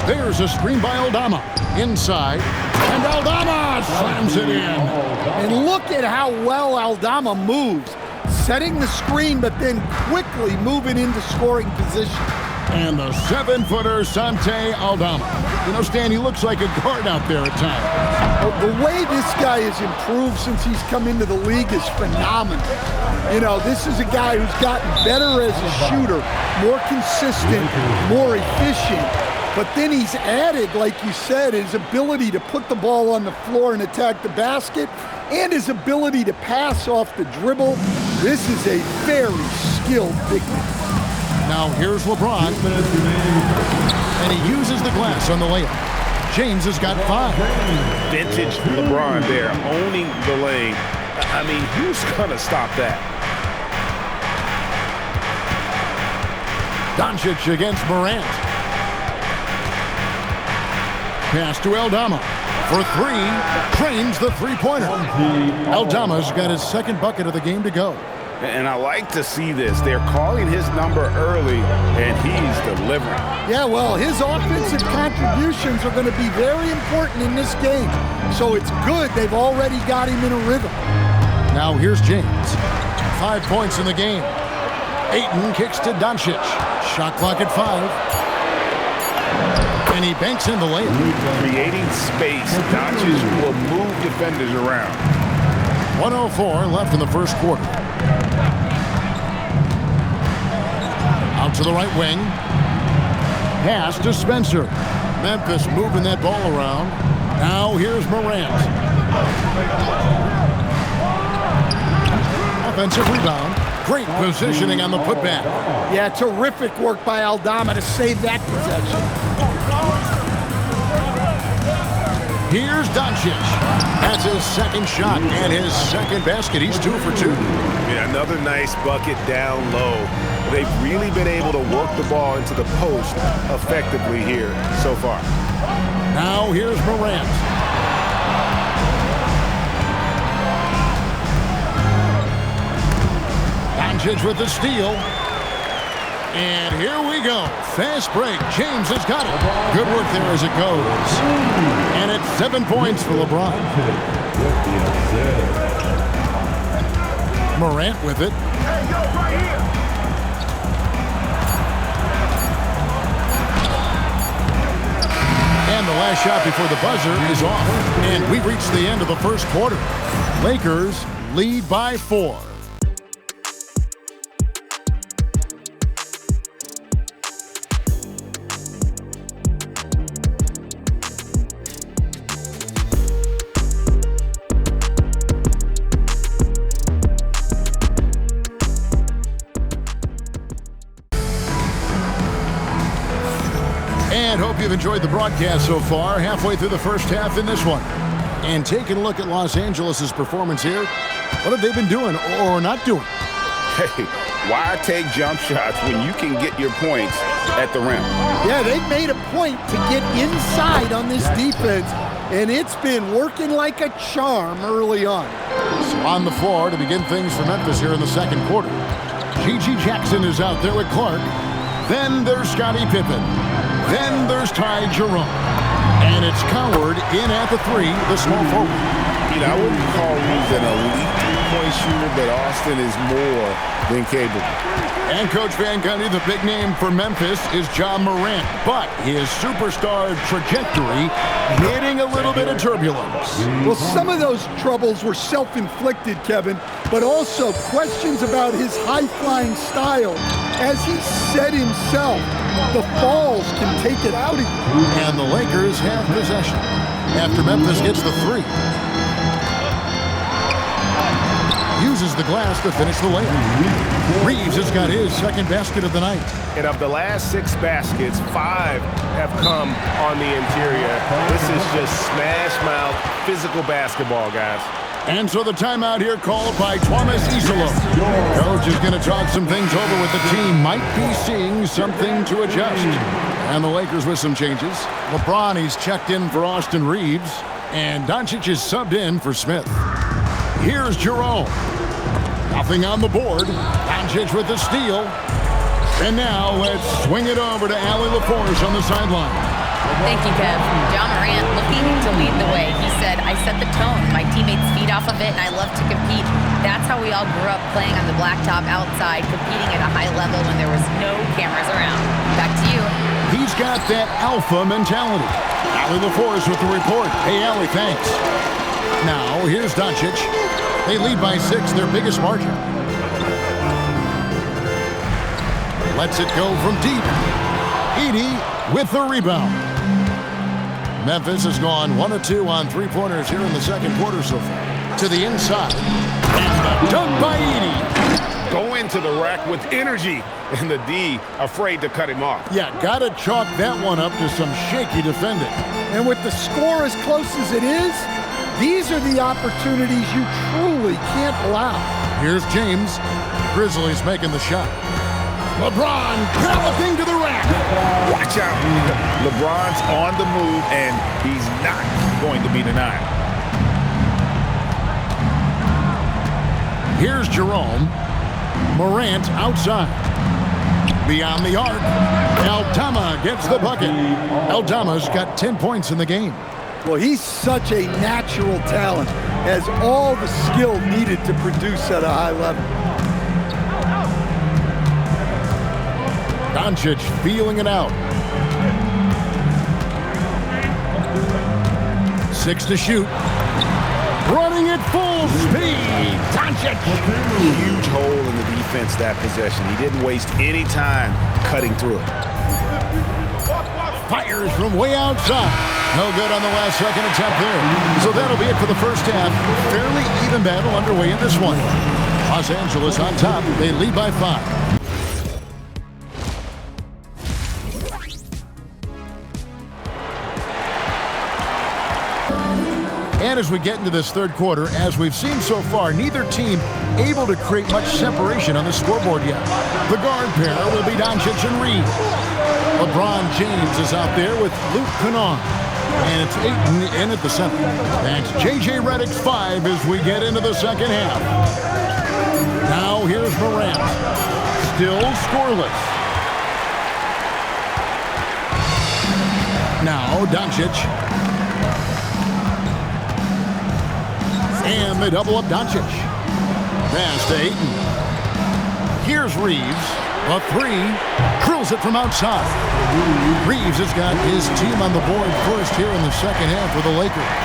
There's a screen by Aldama. Inside. And Aldama slams it in. And look at how well Aldama moves. Setting the screen, but then quickly moving into scoring position. And the 7-footer, Sante Aldama. You know, Stan, he looks like a guard out there at times. The way this guy has improved since he's come into the league is phenomenal. You know, this is a guy who's gotten better as a shooter, more consistent, more efficient. But then he's added, like you said, his ability to put the ball on the floor and attack the basket, and his ability to pass off the dribble. This is a very skilled big man. Now here's LeBron, and he uses the glass on the layup. James has got 5. Vintage LeBron there, owning the lane. I mean, who's gonna stop that? Doncic against Morant. Pass to Aldama for 3, trains the three-pointer. Aldama's got his 2nd bucket of the game to go. And I like to see this. They're calling his number early, and he's delivering. Yeah, well, his offensive contributions are going to be very important in this game. So it's good they've already got him in a rhythm. Now here's James. 5 points in the game. Ayton kicks to Doncic. Shot clock at 5. And he banks in the layup. Creating space. Doncic will move defenders around. 1:04 left in the first quarter. Out to the right wing. Pass to Spencer. Memphis moving that ball around. Now here's Morant. Offensive rebound. Great positioning on the putback. Yeah, terrific work by Aldama to save that possession. Here's Doncic. That's his 2nd shot and his 2nd basket. He's 2 for 2. Yeah, another nice bucket down low. They've really been able to work the ball into the post effectively here so far. Now here's Morant. Doncic with the steal. And here we go. Fast break. James has got it. Good work there as it goes. And it's 7 points for LeBron. Morant with it. And the last shot before the buzzer is off. And we've reached the end of the first quarter. Lakers lead by 4. And hope you've enjoyed the broadcast so far, halfway through the first half in this one. And taking a look at Los Angeles' performance here, what have they been doing or not doing? Hey, why take jump shots when you can get your points at the rim? Yeah, they've made a point to get inside on this defense, and it's been working like a charm early on. So on the floor to begin things for Memphis here in the second quarter. G.G. Jackson is out there with Clark. Then there's Scottie Pippen. Then there's Ty Jerome. And it's Coward in at the 3, the small forward. You know, I wouldn't call Reeves an elite three-point shooter, but Austin is more than capable. And Coach Van Gundy, the big name for Memphis is John Morant. But his superstar trajectory hitting a little bit of turbulence. Well, some of those troubles were self-inflicted, Kevin, but also questions about his high-flying style. As he said himself, the falls can take it out of you. And the Lakers have possession after Memphis gets the 3. Uses the glass to finish the layup. Reeves has got his 2nd basket of the night. And of the last 6 baskets, 5 have come on the interior. This is just smash mouth physical basketball, guys. And so the timeout here called by Thomas Isolo. Coach is going to talk some things over with the team. Might be seeing something to adjust. And the Lakers with some changes. LeBron, he's checked in for Austin Reeves. And Doncic is subbed in for Smith. Here's Jerome. Nothing on the board. Doncic with the steal. And now let's swing it over to Allie LaForce on the sideline. Thank you, Kev. John Morant looking to lead the way. He said, I set the tone. My teammates feed off of it, and I love to compete. That's how we all grew up, playing on the blacktop outside, competing at a high level when there was no cameras around. Back to you. He's got that alpha mentality. Allie LaForce with the report. Hey, Allie, thanks. Now, here's Doncic. They lead by 6, their biggest margin. Lets it go from deep. Edey with the rebound. Memphis has gone 1 of 2 on three-pointers here in the second quarter so far. To the inside. And a dunk by Edey. Go into the rack with energy, and the D afraid to cut him off. Yeah, got to chalk that one up to some shaky defending. And with the score as close as it is, these are the opportunities you truly can't allow. Here's James. Grizzlies making the shot. LeBron galloping to the rack. Watch out. LeBron's on the move, and he's not going to be denied. Here's Jerome. Morant outside. Beyond the arc. Aldama gets the bucket. Aldama's got 10 points in the game. Well, he's such a natural talent, has all the skill needed to produce at a high level. Doncic feeling it out. 6 to shoot. Running at full speed. Doncic. Huge hole in the defense that possession. He didn't waste any time cutting through it. Fires from way outside. No good on the last second attempt there. So that'll be it for the first half. Fairly even battle underway in this one. Los Angeles on top. They lead by 5. And as we get into this third quarter, as we've seen so far, neither team able to create much separation on the scoreboard yet. The guard pair will be Doncic and Reed. LeBron James is out there with Luke Kennard. And it's Ayton in at the center. That's J.J. Redick's 5 as we get into the second half. Now here's Morant. Still scoreless. Now Doncic. And they double up Doncic. Pass to Ayton. Here's Reeves. A 3. Drills it from outside. Reeves has got his team on the board first here in the second half for the Lakers.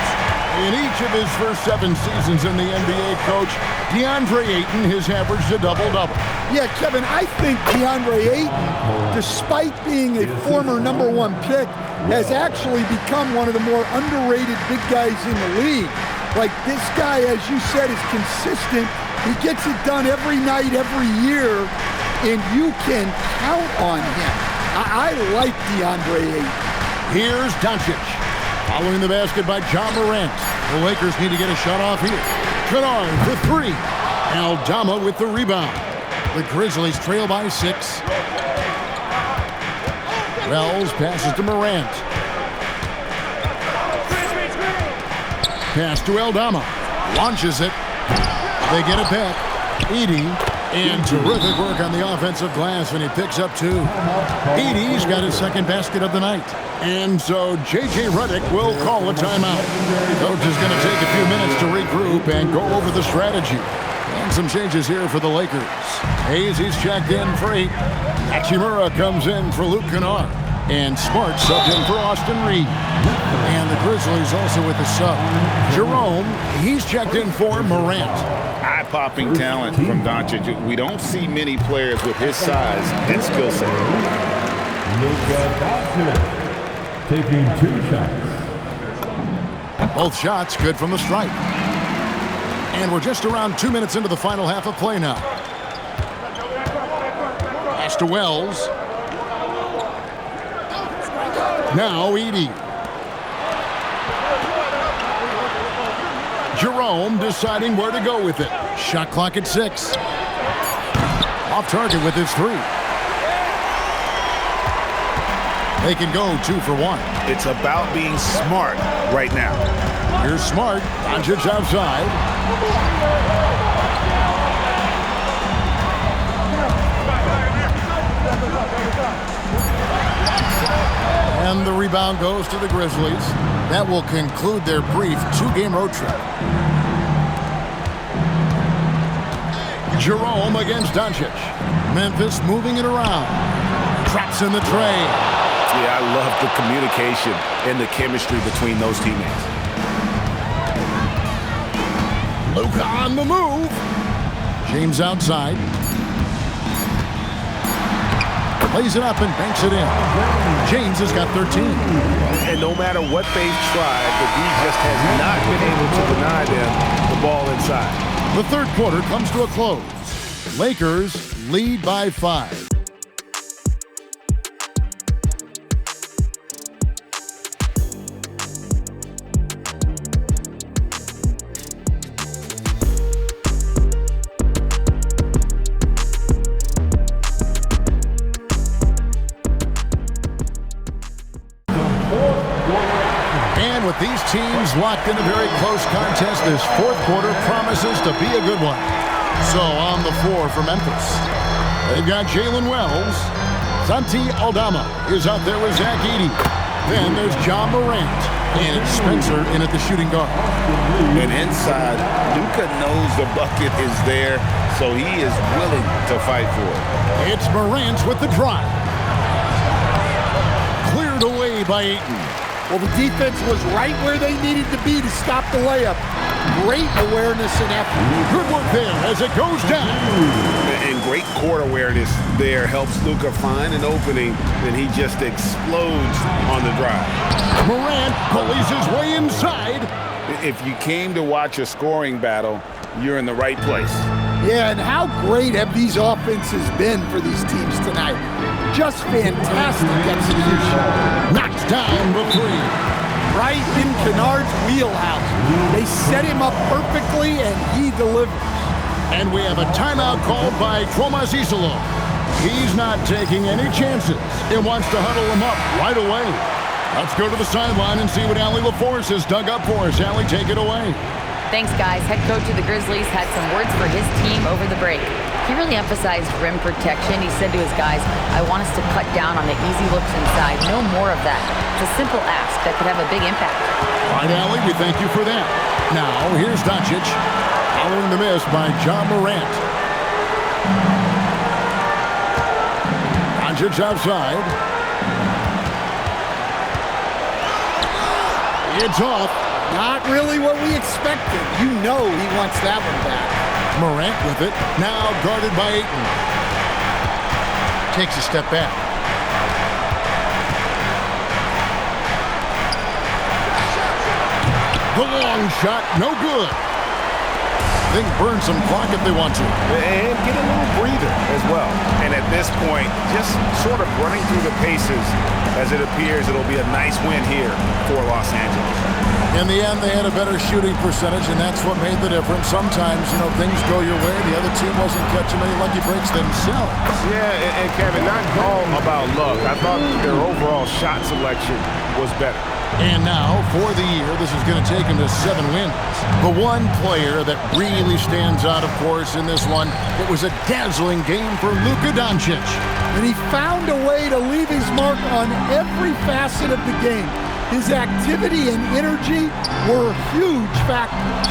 In each of his first 7 seasons in the NBA, Coach, DeAndre Ayton has averaged a double-double. Yeah, Kevin, I think DeAndre Ayton, despite being a former #1 pick, has actually become one of the more underrated big guys in the league. Like, this guy, as you said, is consistent. He gets it done every night, every year, and you can count on him. I like DeAndre Ayton. Here's Doncic. Following the basket by John Morant. The Lakers need to get a shot off here. Kennard for 3. Aldama with the rebound. The Grizzlies trail by 6. Wells passes to Morant. Pass to Aldama. Launches it. They get it back. Edey. And terrific work on the offensive glass, and he picks up 2. Edey's got his second basket of the night. And so J.J. Redick will call a timeout. Coach is going to take a few minutes to regroup and go over the strategy. And some changes here for the Lakers. Hayes, he's checked in for 8. Hachimura comes in for Luke Kennard. And Smart subbed in for Austin Reed. And the Grizzlies also with the sub. Jerome, he's checked in for Morant. Eye-popping talent from Doncic. We don't see many players with his size and skill set. Luka Doncic taking 2 shots. Both shots good from the stripe. And we're just around 2 minutes into the final half of play now. Pass to Wells. Now Edey. Jerome deciding where to go with it. Shot clock at 6. Off target with his 3. They can go 2 for 1. It's about being smart right now. Here's Smart. Doncic outside. And the rebound goes to the Grizzlies. That will conclude their brief 2-game road trip. Jerome against Doncic. Memphis moving it around. Traps in the tray. Yeah, I love the communication and the chemistry between those teammates. Luka on the move. James outside. Plays it up and banks it in. James has got 13. And no matter what they've tried, the D just has not been able to deny them the ball inside. The third quarter comes to a close. Lakers lead by 5. And with these teams locked in a very close contest, this fourth quarter promises to be a good one. So on the floor for Memphis, they've got Jalen Wells. Santi Aldama is out there with Zach Edey. Then there's John Morant. And it's Spencer in at the shooting guard. And inside, Luka knows the bucket is there, so he is willing to fight for it. It's Morant with the drive. Cleared away by Ayton. Well, the defense was right where they needed to be to stop the layup. Great awareness and effort. Good work there as it goes down. And great court awareness there helps Luka find an opening, then he just explodes on the drive. Morant bullies his way inside. If you came to watch a scoring battle, you're in the right place. Yeah, and how great have these offenses been for these teams tonight? Just fantastic execution. Knocks down the three. Right in Kennard's wheelhouse. They set him up perfectly, and he delivers. And we have a timeout called by Tromas Isolo. He's not taking any chances and wants to huddle him up right away. Let's go to the sideline and see what Allie LaForce has dug up for us. Allie, take it away. Thanks, guys. Head coach of the Grizzlies had some words for his team over the break. He really emphasized rim protection. He said to his guys, I want us to cut down on the easy looks inside. No more of that. It's a simple ask that could have a big impact. All right, Allie, we thank you for that. Now, here's Doncic, following the miss by John Morant. Doncic outside. It's off. Not really what we expected. You know he wants that one back. Morant with it, now guarded by Ayton. Takes a step back. The long shot, no good. They can burn some clock if they want to. And get a little breather as well. And at this point, just sort of running through the paces as it appears it'll be a nice win here for Los Angeles. In the end, they had a better shooting percentage, and that's what made the difference. Sometimes, things go your way. The other team wasn't catching any lucky breaks themselves. Yeah, and Kevin, not all about luck. I thought their overall shot selection was better. And now, for the year, this is going to take him to 7 wins. The one player that really stands out, of course, in this one, it was a dazzling game for Luka Doncic. And he found a way to leave his mark on every facet of the game. His activity and energy were huge factors.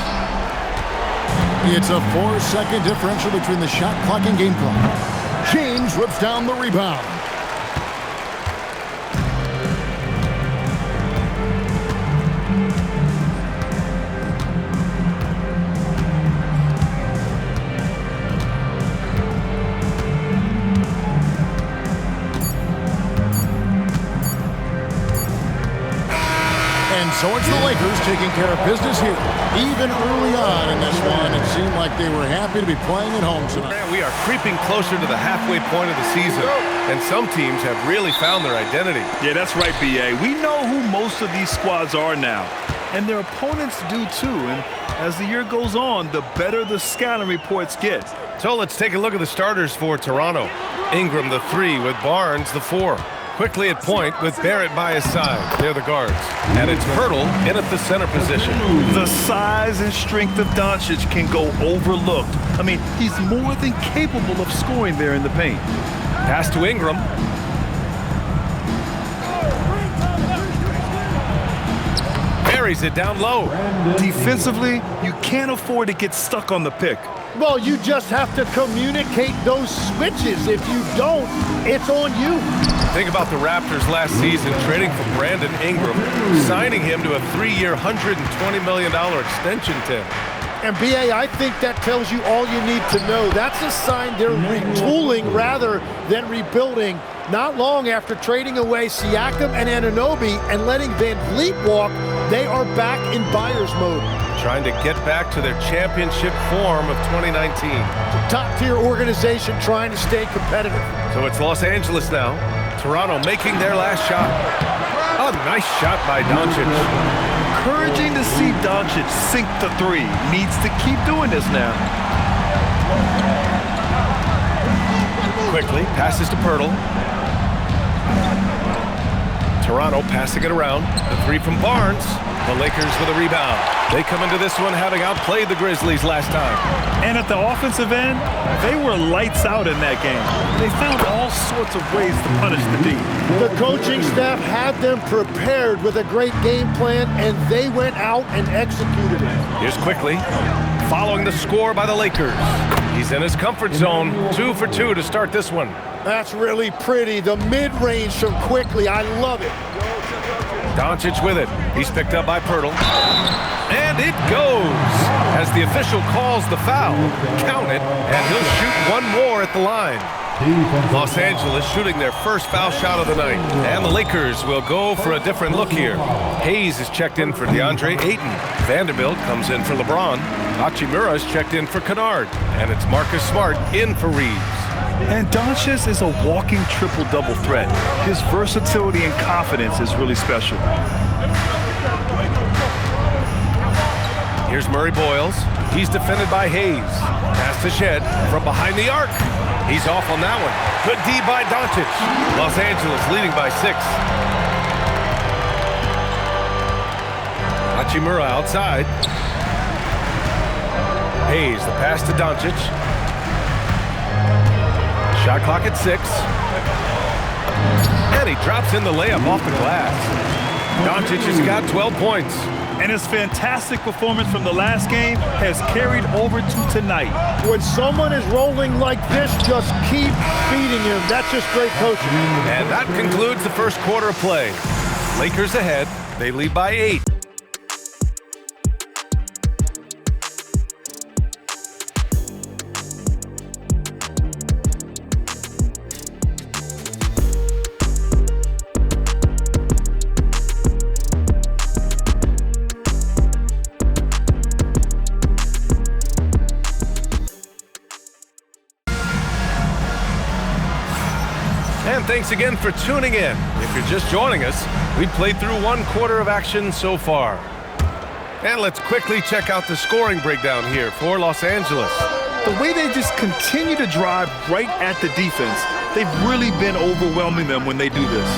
It's a 4-second differential between the shot clock and game clock. James whips down the rebound. So it's the Lakers taking care of business here. Even early on in this one, it seemed like they were happy to be playing at home tonight. We are creeping closer to the halfway point of the season, and some teams have really found their identity. Yeah, that's right, B.A. We know who most of these squads are now, and their opponents do too. And as the year goes on, the better the scouting reports get. So let's take a look at the starters for Toronto. Ingram, the 3, with Barnes, the 4. Quickly at point with Barrett by his side. They're the guards. And it's Hurdle in at the center position. The size and strength of Doncic can go overlooked. I mean, he's more than capable of scoring there in the paint. Pass to Ingram. Buries it down low. Defensively, you can't afford to get stuck on the pick. Well, you just have to communicate those switches. If you don't, it's on you. Think about the Raptors last season trading for Brandon Ingram, signing him to a 3-year, $120 million extension, Tim. And B.A., I think that tells you all you need to know. That's a sign they're retooling rather than rebuilding. Not long after trading away Siakam and Anunoby and letting Van Vliet walk, they are back in buyer's mode. Trying to get back to their championship form of 2019. Top-tier organization trying to stay competitive. So it's Los Angeles now. Toronto making their last shot. A nice shot by Doncic. Encouraging to see Doncic sink the three. Needs to keep doing this now. Quickly passes to Pirtle. Toronto passing it around. The three from Barnes. The Lakers with a rebound. They come into this one having outplayed the Grizzlies last time. And at the offensive end, they were lights out in that game. They found all sorts of ways to punish the D. The coaching staff had them prepared with a great game plan, and they went out and executed it. Here's Quickly, following the score by the Lakers. He's in his comfort zone, 2 for 2 to start this one. That's really pretty. The mid-range from Quickly, I love it. Doncic with it. He's picked up by Pirtle. And it goes as the official calls the foul. Count it, and he'll shoot one more at the line. Los Angeles shooting their first foul shot of the night. And the Lakers will go for a different look here. Hayes is checked in for DeAndre Ayton. Vanderbilt comes in for LeBron. Hachimura is checked in for Kennard. And it's Marcus Smart in for Reeves. And Doncic is a walking triple-double threat. His versatility and confidence is really special. Here's Murray Boyles. He's defended by Hayes. Pass to Shed from behind the arc. He's off on that one. Good D by Doncic. Los Angeles leading by 6. Hachimura outside. Hayes, the pass to Doncic. Shot clock at 6. And he drops in the layup off the glass. Doncic has got 12 points. And his fantastic performance from the last game has carried over to tonight. When someone is rolling like this, just keep feeding him. That's just great coaching. And that concludes the first quarter of play. Lakers ahead. They lead by 8. Thanks again for tuning in. If you're just joining us, we've played through one quarter of action so far. And let's quickly check out the scoring breakdown here for Los Angeles. The way they just continue to drive right at the defense, they've really been overwhelming them when they do this.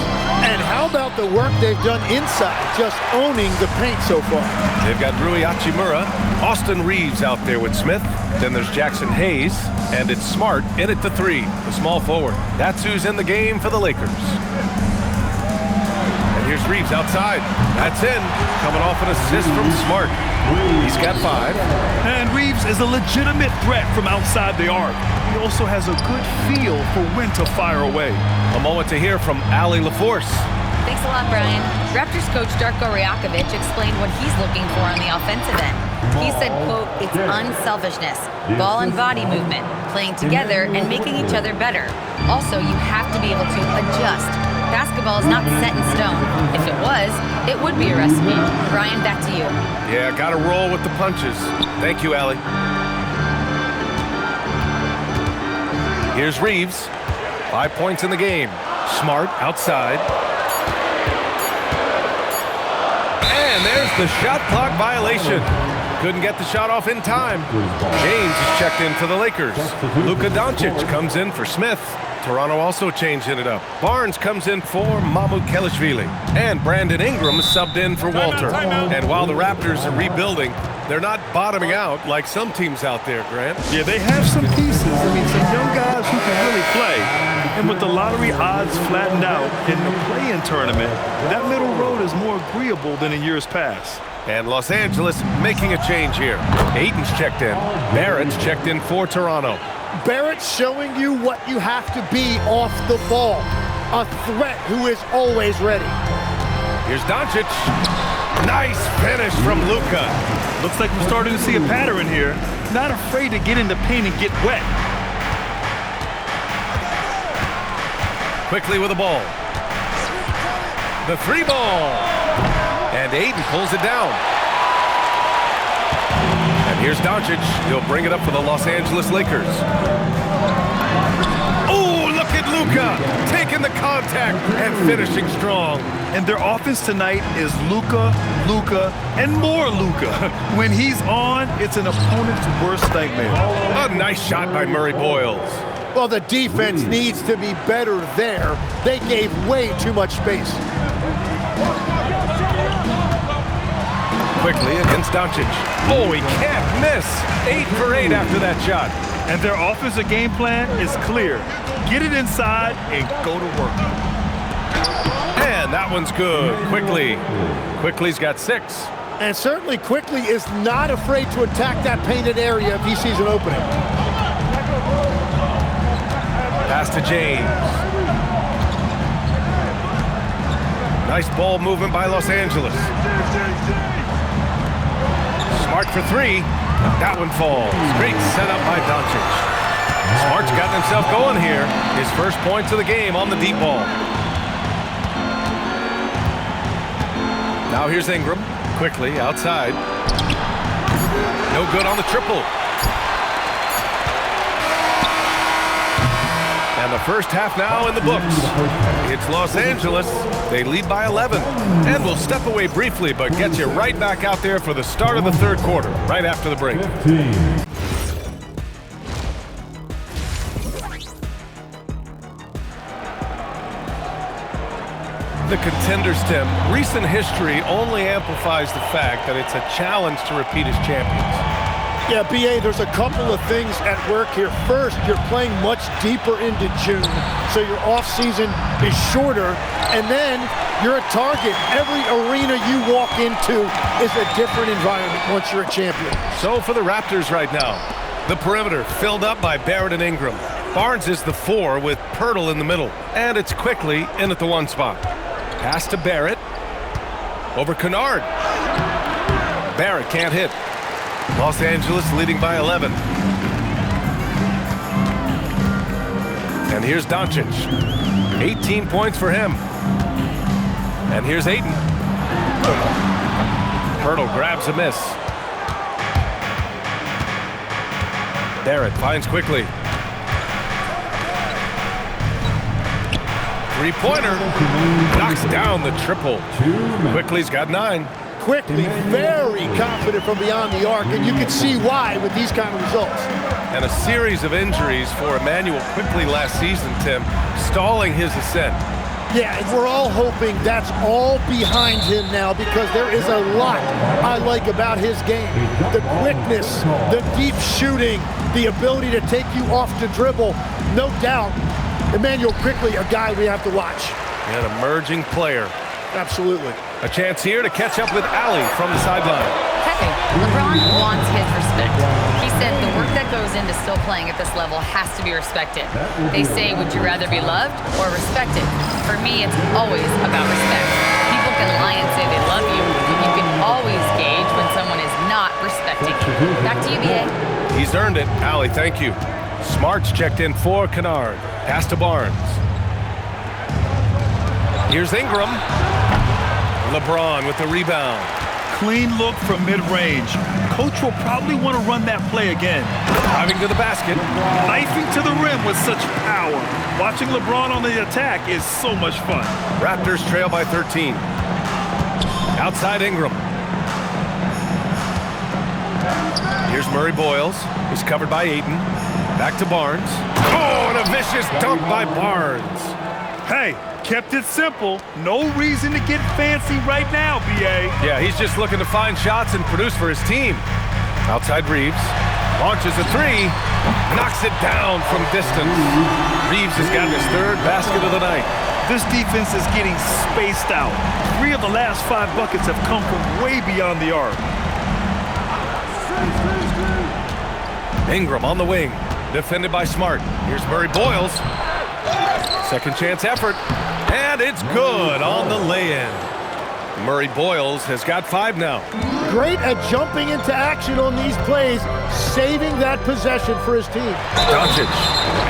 And how about the work they've done inside, just owning the paint so far? They've got Rui Hachimura, Austin Reeves out there with Smith. Then there's Jackson Hayes, and it's Smart in at the 3, the small forward. That's who's in the game for the Lakers. And here's Reeves outside. That's in, coming off an assist from Smart. He's got 5. And Reeves is a legitimate threat from outside the arc. He also has a good feel for when to fire away. A moment to hear from Allie LaForce. Thanks a lot, Brian. Raptors coach Darko Rajakovic explained what he's looking for on the offensive end. He said, quote, it's unselfishness, ball and body movement, playing together and making each other better. Also, you have to be able to adjust. Basketball is not set in stone. If it was, it would be a recipe. Brian, back to you. Yeah, gotta roll with the punches. Thank you, Allie. Here's Reeves. 5 points in the game. Smart outside. And there's the shot clock violation. Couldn't get the shot off in time. James is checked in for the Lakers. Luka Doncic comes in for Smith. Toronto also changing it up. Barnes comes in for Mahmoud Kelishvili. And Brandon Ingram is subbed in for Walter. And while the Raptors are rebuilding, they're not bottoming out like some teams out there, Grant. Yeah, they have some pieces. I mean, some young guys who can really play. And with the lottery odds flattened out in the play-in tournament, that middle road is more agreeable than in years past. And Los Angeles making a change here. Ayton's checked in. Barrett's checked in for Toronto. Barrett's showing you what you have to be off the ball. A threat who is always ready. Here's Doncic. Nice finish from Luka. Looks like we're starting to see a pattern here. Not afraid to get in the paint and get wet. Quickly with the ball. The three ball. And Ayton pulls it down. And here's Doncic. He'll bring it up for the Los Angeles Lakers. Oh, look at Luka taking the contact and finishing strong. And their offense tonight is Luka, and more Luka. When he's on, it's an opponent's worst nightmare. A nice shot by Murray Boyles. Well, the defense needs to be better there. They gave way too much space. Quickly against Doncic. Oh, he can't miss. 8 for 8 after that shot. And their offensive game plan is clear. Get it inside and go to work. And that one's good. Quickly's got 6. And certainly Quickly is not afraid to attack that painted area if he sees an opening. Pass to James. Nice ball movement by Los Angeles. Smart for 3. That one falls. Great setup by Doncic. Smart's gotten himself going here. His first points of the game on the deep ball. Now here's Ingram. Quickly outside. No good on the triple. And the first half now in the books. It's Los Angeles. They lead by 11. And we'll step away briefly, but get you right back out there for the start of the third quarter, right after the break. 15. The contenders, Tim, recent history only amplifies the fact that it's a challenge to repeat as champions. Yeah, B.A., there's a couple of things at work here. First, you're playing much deeper into June, so your offseason is shorter, and then you're a target. Every arena you walk into is a different environment once you're a champion. So for the Raptors right now, the perimeter filled up by Barrett and Ingram. Barnes is the 4 with Pirtle in the middle, and it's Quickly in at the 1 spot. Pass to Barrett. Over Kennard. Barrett can't hit. Los Angeles leading by 11. And here's Doncic. 18 points for him. And here's Ayton. Pirtle grabs a miss. Barrett finds Quickly. Three-pointer. Knocks down the triple. Quickly's got 9. Quickly, very confident from beyond the arc, and you can see why with these kind of results. And a series of injuries for Emmanuel Quickly last season, Tim, stalling his ascent. Yeah, and we're all hoping that's all behind him now because there is a lot I like about his game. The quickness, the deep shooting, the ability to take you off the dribble. No doubt, Emmanuel Quickly, a guy we have to watch. An emerging player. Absolutely. A chance here to catch up with Allie from the sideline. Hey, LeBron wants his respect. He said the work that goes into still playing at this level has to be respected. They say, would you rather be loved or respected? For me, it's always about respect. People can lie and say they love you. You can always gauge when someone is not respecting you. Back to you, B.A. He's earned it. Allie, thank you. Smart's checked in for Kennard. Pass to Barnes. Here's Ingram. LeBron with the rebound. Clean look from mid-range. Coach will probably want to run that play again. Driving to the basket. Knifing to the rim with such power. Watching LeBron on the attack is so much fun. Raptors trail by 13. Outside Ingram. Here's Murray Boyles. He's covered by Ayton. Back to Barnes. Oh, and a vicious dunk by Barnes. Hey, kept it simple. No reason to get fancy right now, B.A. Yeah, he's just looking to find shots and produce for his team. Outside Reeves. Launches a 3. Knocks it down from distance. Reeves has gotten his 3rd basket of the night. This defense is getting spaced out. 3 of the last 5 buckets have come from way beyond the arc. Ingram on the wing, defended by Smart. Here's Murray Boyles. Second chance effort, and it's good on the lay-in. Murray Boyles has got 5 now. Great at jumping into action on these plays, saving that possession for his team. Doncic,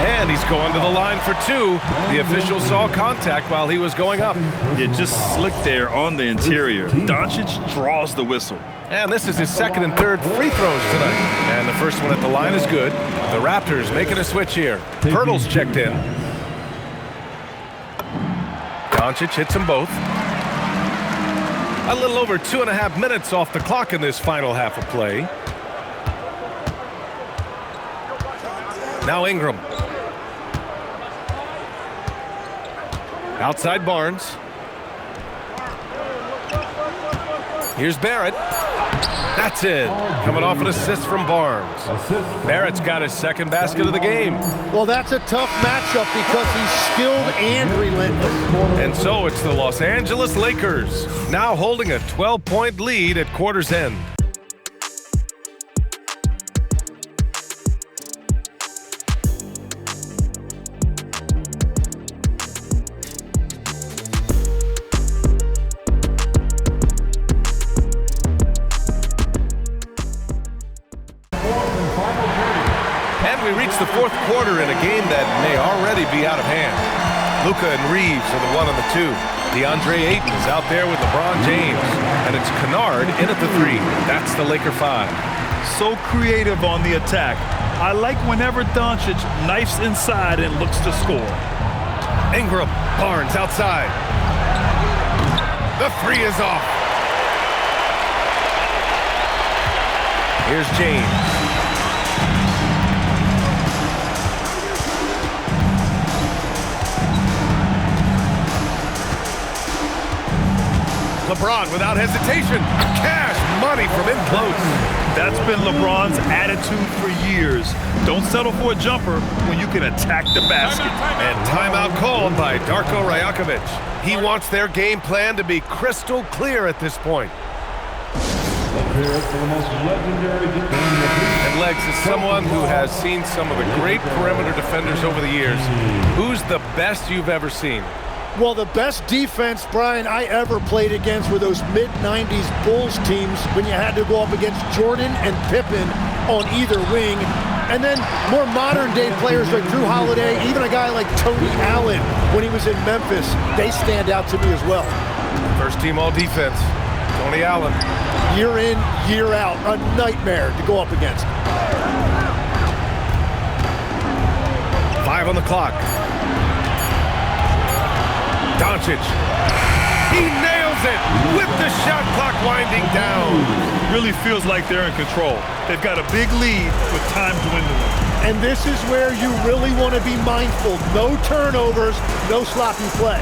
and he's going to the line for 2. The official saw contact while he was going up. Yeah, just slick there on the interior. Doncic draws the whistle. And this is his second and third free throws tonight. And the first one at the line is good. The Raptors making a switch here. Pirtle's checked in. Doncic hits them both. A little over 2.5 minutes off the clock in this final half of play. Now Ingram. Outside Barnes. Here's Barrett. That's it. Coming off an assist from Barnes. Barrett's got his second basket of the game. Well, that's a tough matchup because he's skilled and relentless. And so it's the Los Angeles Lakers, now holding a 12-point lead at quarter's end. The fourth quarter in a game that may already be out of hand. Luka and Reeves are the 1 and the 2. DeAndre Ayton is out there with LeBron James. And it's Kennard in at the 3. That's the Laker 5. So creative on the attack. I like whenever Doncic knifes inside and looks to score. Ingram, Barnes outside. The 3 is off. Here's James. LeBron without hesitation. Cash money from in close. That's been LeBron's attitude for years. Don't settle for a jumper when you can attack the basket. And timeout called by Darko Rajakovic. He wants their game plan to be crystal clear at this point. And Legs is someone who has seen some of the great perimeter defenders over the years. Who's the best you've ever seen? Well, the best defense, Brian, I ever played against were those mid-90s Bulls teams when you had to go up against Jordan and Pippen on either wing. And then more modern-day players like Drew Holiday, even a guy like Tony Allen when he was in Memphis, they stand out to me as well. First team all-defense, Tony Allen. Year in, year out, a nightmare to go up against. 5 on the clock. Doncic, he nails it with the shot clock winding down. Really feels like they're in control. They've got a big lead with time dwindling. And this is where you really want to be mindful. No turnovers, no sloppy play.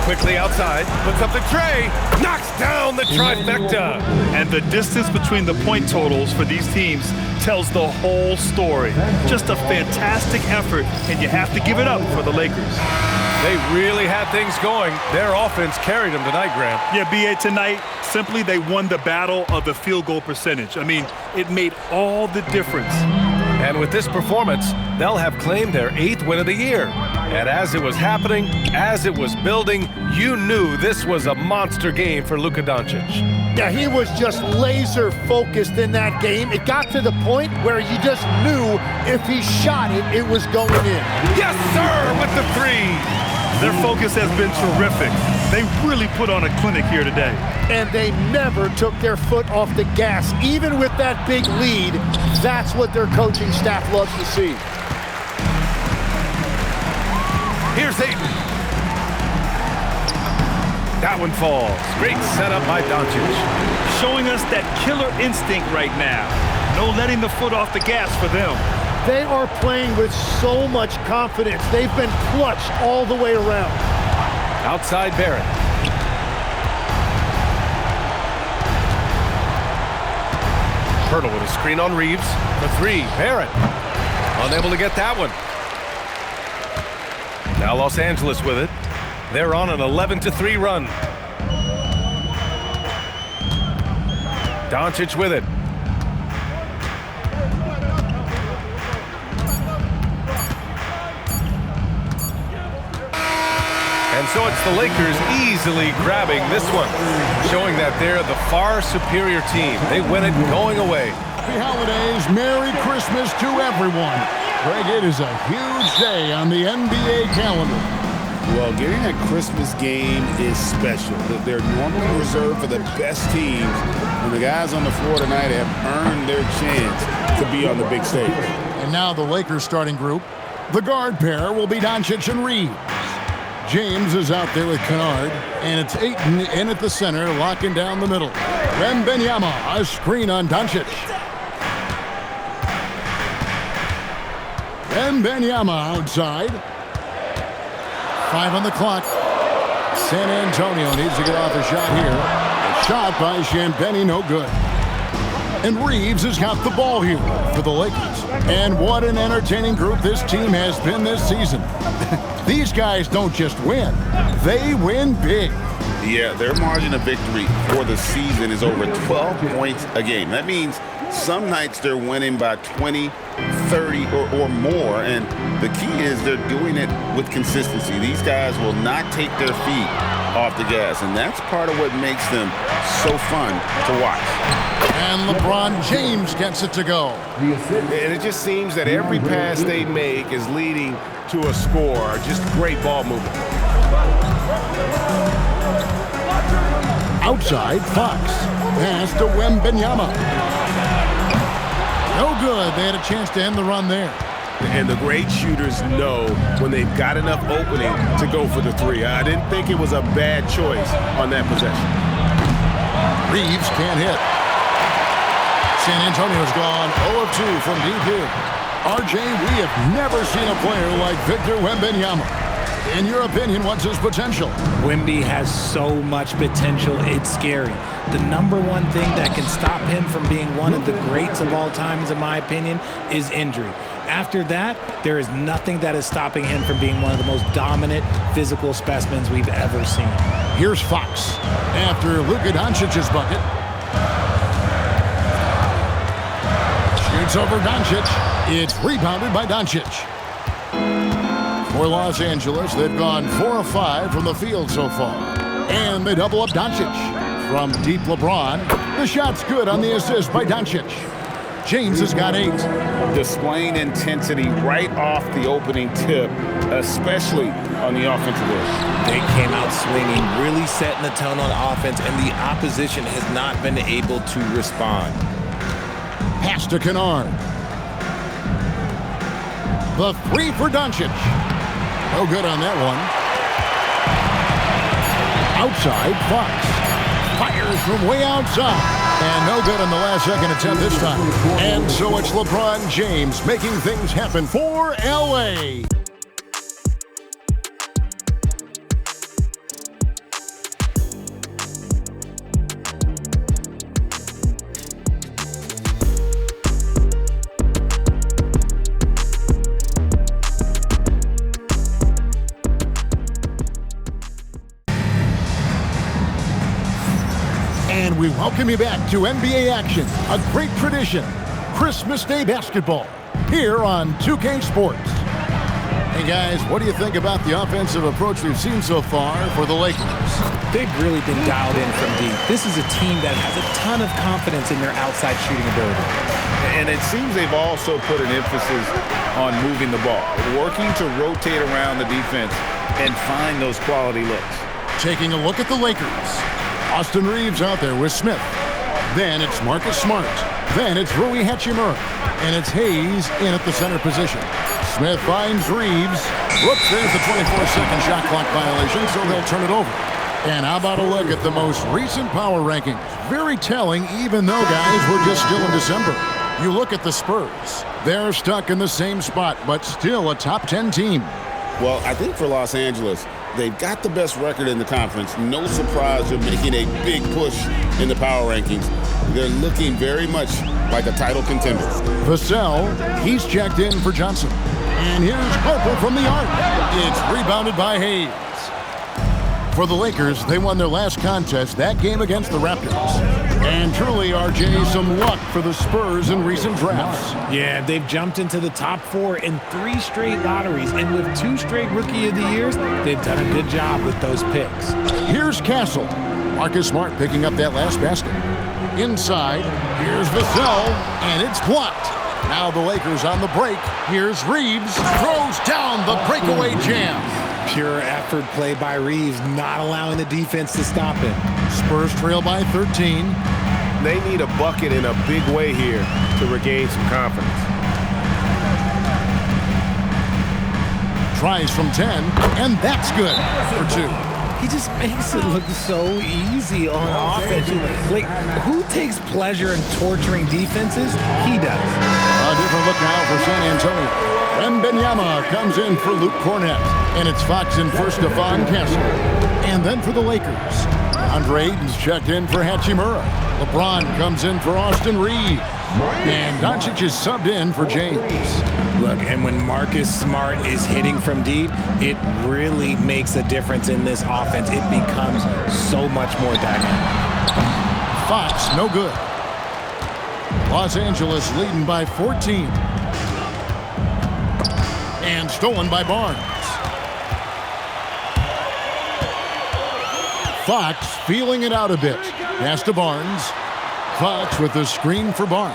Quickly outside, puts up the tray, knocks down the trifecta. And the distance between the point totals for these teams tells the whole story. Just a fantastic effort, and you have to give it up for the Lakers. They really had things going. Their offense carried them tonight, Graham. Yeah, B.A., tonight, simply they won the battle of the field goal percentage. I mean, it made all the difference. And with this performance, they'll have claimed their 8th win of the year. And as it was happening, as it was building, you knew this was a monster game for Luka Doncic. Yeah, he was just laser focused in that game. It got to the point where you just knew if he shot it, it was going in. Yes, sir, with the 3. Their focus has been terrific. They really put on a clinic here today. And they never took their foot off the gas. Even with that big lead, that's what their coaching staff loves to see. Here's Ayton. That one falls. Great setup by Doncic. Showing us that killer instinct right now. No letting the foot off the gas for them. They are playing with so much confidence. They've been clutch all the way around. Outside Barrett. Pirtle with a screen on Reeves. The 3, Barrett. Unable to get that one. Now Los Angeles with it. They're on an 11-3 run. Doncic with it. And so it's the Lakers easily grabbing this one, showing that they're the far superior team. They win it going away. Happy holidays, Merry Christmas to everyone. Greg, it is a huge day on the NBA calendar. Well, getting that Christmas game is special. They're normally reserved for the best teams, and the guys on the floor tonight have earned their chance to be on the big stage. And now the Lakers starting group. The guard pair will be Doncic and Reeves. James is out there with Kennard, and it's Ayton in at the center, locking down the middle. Wembanyama, a screen on Doncic. Wembanyama outside. 5 on the clock. San Antonio needs to get off a shot here. A shot by Champagny, no good. And Reeves has got the ball here for the Lakers. And what an entertaining group this team has been this season. These guys don't just win, they win big. Yeah, their margin of victory for the season is over 12 points a game. That means some nights they're winning by 20, 30, or more, and the key is they're doing it with consistency. These guys will not take their feet off the gas, and that's part of what makes them so fun to watch. And LeBron James gets it to go. And it just seems that every pass they make is leading to a score. Just great ball movement. Outside, Fox. Pass to Wembanyama. No good. They had a chance to end the run there. And the great shooters know when they've got enough opening to go for the three. I didn't think it was a bad choice on that possession. Reeves can't hit. San Antonio's gone 0 of 2 from deep here. RJ, we have never seen a player like Victor Wembanyama. In your opinion, what's his potential? Wemby has so much potential, it's scary. The number one thing that can stop him from being one of the greats of all times, in my opinion, is injury. After that, there is nothing that is stopping him from being one of the most dominant physical specimens we've ever seen. Here's Fox after Luka Doncic's bucket. Shoots over Doncic. It's rebounded by Doncic. For Los Angeles, they've gone 4 of 5 from the field so far. And they double up Doncic. From deep LeBron, the shot's good on the assist by Doncic. James has got 8. Displaying intensity right off the opening tip, especially on the offensive end. They came out swinging, really setting the tone on offense, and the opposition has not been able to respond. Pass to Kennard. The 3 for Doncic. No good on that one. Outside, Fox. Fires from way outside. And no good on the last second attempt this time. And so it's LeBron James making things happen for LA. And we welcome you back to NBA action, a great tradition, Christmas Day basketball, here on 2K Sports. Hey guys, what do you think about the offensive approach we've seen so far for the Lakers? They've really been dialed in from deep. This is a team that has a ton of confidence in their outside shooting ability. And it seems they've also put an emphasis on moving the ball, working to rotate around the defense and find those quality looks. Taking a look at the Lakers. Austin Reeves out there with Smith. Then it's Marcus Smart. Then it's Rui Hachimura. And it's Hayes in at the center position. Smith finds Reeves. Whoops, there's the 24-second shot clock violation, so they'll turn it over. And how about a look at the most recent power rankings? Very telling, even though, guys, we're just still in December. You look at the Spurs. They're stuck in the same spot, but still a top 10 team. Well, I think for Los Angeles, they've got the best record in the conference. No surprise they're making a big push in the power rankings. They're looking very much like a title contender. Vassell, he's checked in for Johnson. And here's Harper from the arc. It's rebounded by Hayes. For the Lakers, they won their last contest, that game against the Raptors. And truly, RJ, some luck for the Spurs in recent drafts. Yeah, they've jumped into the top 4 in 3 straight lotteries, and with 2 straight Rookie of the Years, they've done a good job with those picks. Here's Castle. Marcus Smart picking up that last basket. Inside, here's Vassell, and it's blocked. Now the Lakers on the break. Here's Reeves, throws down the breakaway jam. Pure effort play by Reeves, not allowing the defense to stop it. Spurs trail by 13. They need a bucket in a big way here to regain some confidence. Tries from 10, and that's good for 2. He just makes it look so easy on offense. Like, who takes pleasure in torturing defenses? He does. A different look now for San Antonio. Wembanyama comes in for Luke Cornett. And it's Fox in for Stephon Castle. And then for the Lakers, Andre Ayton's checked in for Hachimura. LeBron comes in for Austin Reeves. And Doncic is subbed in for James. Look, and when Marcus Smart is hitting from deep, it really makes a difference in this offense. It becomes so much more dynamic. Fox, no good. Los Angeles leading by 14. And stolen by Barnes. Fox feeling it out a bit. Pass to Barnes. Fox with the screen for Barnes.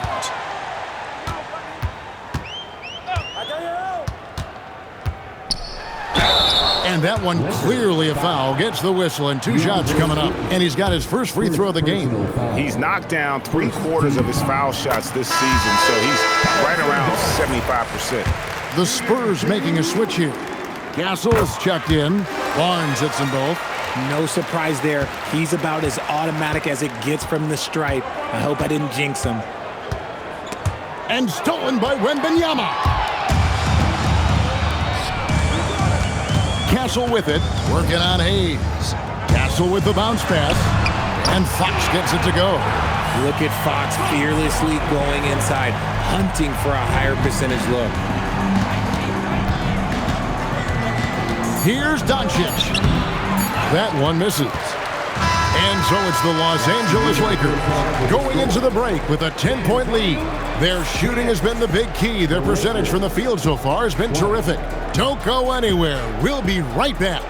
And that one clearly a foul. Gets the whistle and 2 shots coming up. And he's got his first free throw of the game. He's knocked down 3/4 of his foul shots this season, so he's right around 75%. The Spurs making a switch here. Castle is checked in. Barnes hits them both. No surprise there. He's about as automatic as it gets from the stripe. I hope I didn't jinx him. And stolen by Wembanyama. Castle with it, working on Hayes. Castle with the bounce pass, and Fox gets it to go. Look at Fox fearlessly going inside, hunting for a higher percentage look. Here's Doncic. That one misses. And so it's the Los Angeles Lakers going into the break with a 10-point lead. Their shooting has been the big key. Their percentage from the field so far has been terrific. Don't go anywhere. We'll be right back.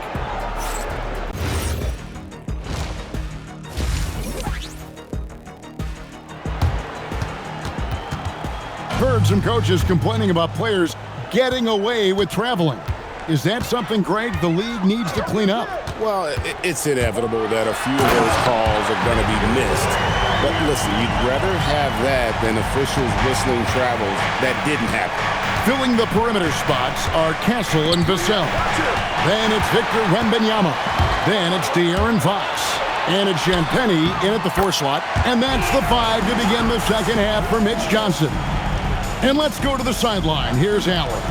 Heard some coaches complaining about players getting away with traveling. Is that something, Greg, the league needs to clean up? Well, it's inevitable that a few of those calls are going to be missed. But listen, you'd rather have that than officials whistling travels that didn't happen. Filling the perimeter spots are Castle and Vassell. Then it's Victor Wembanyama. Then it's De'Aaron Fox. And it's Champagnie in at the 4 slot. And that's the 5 to begin the second half for Mitch Johnson. And let's go to the sideline. Here's Allen.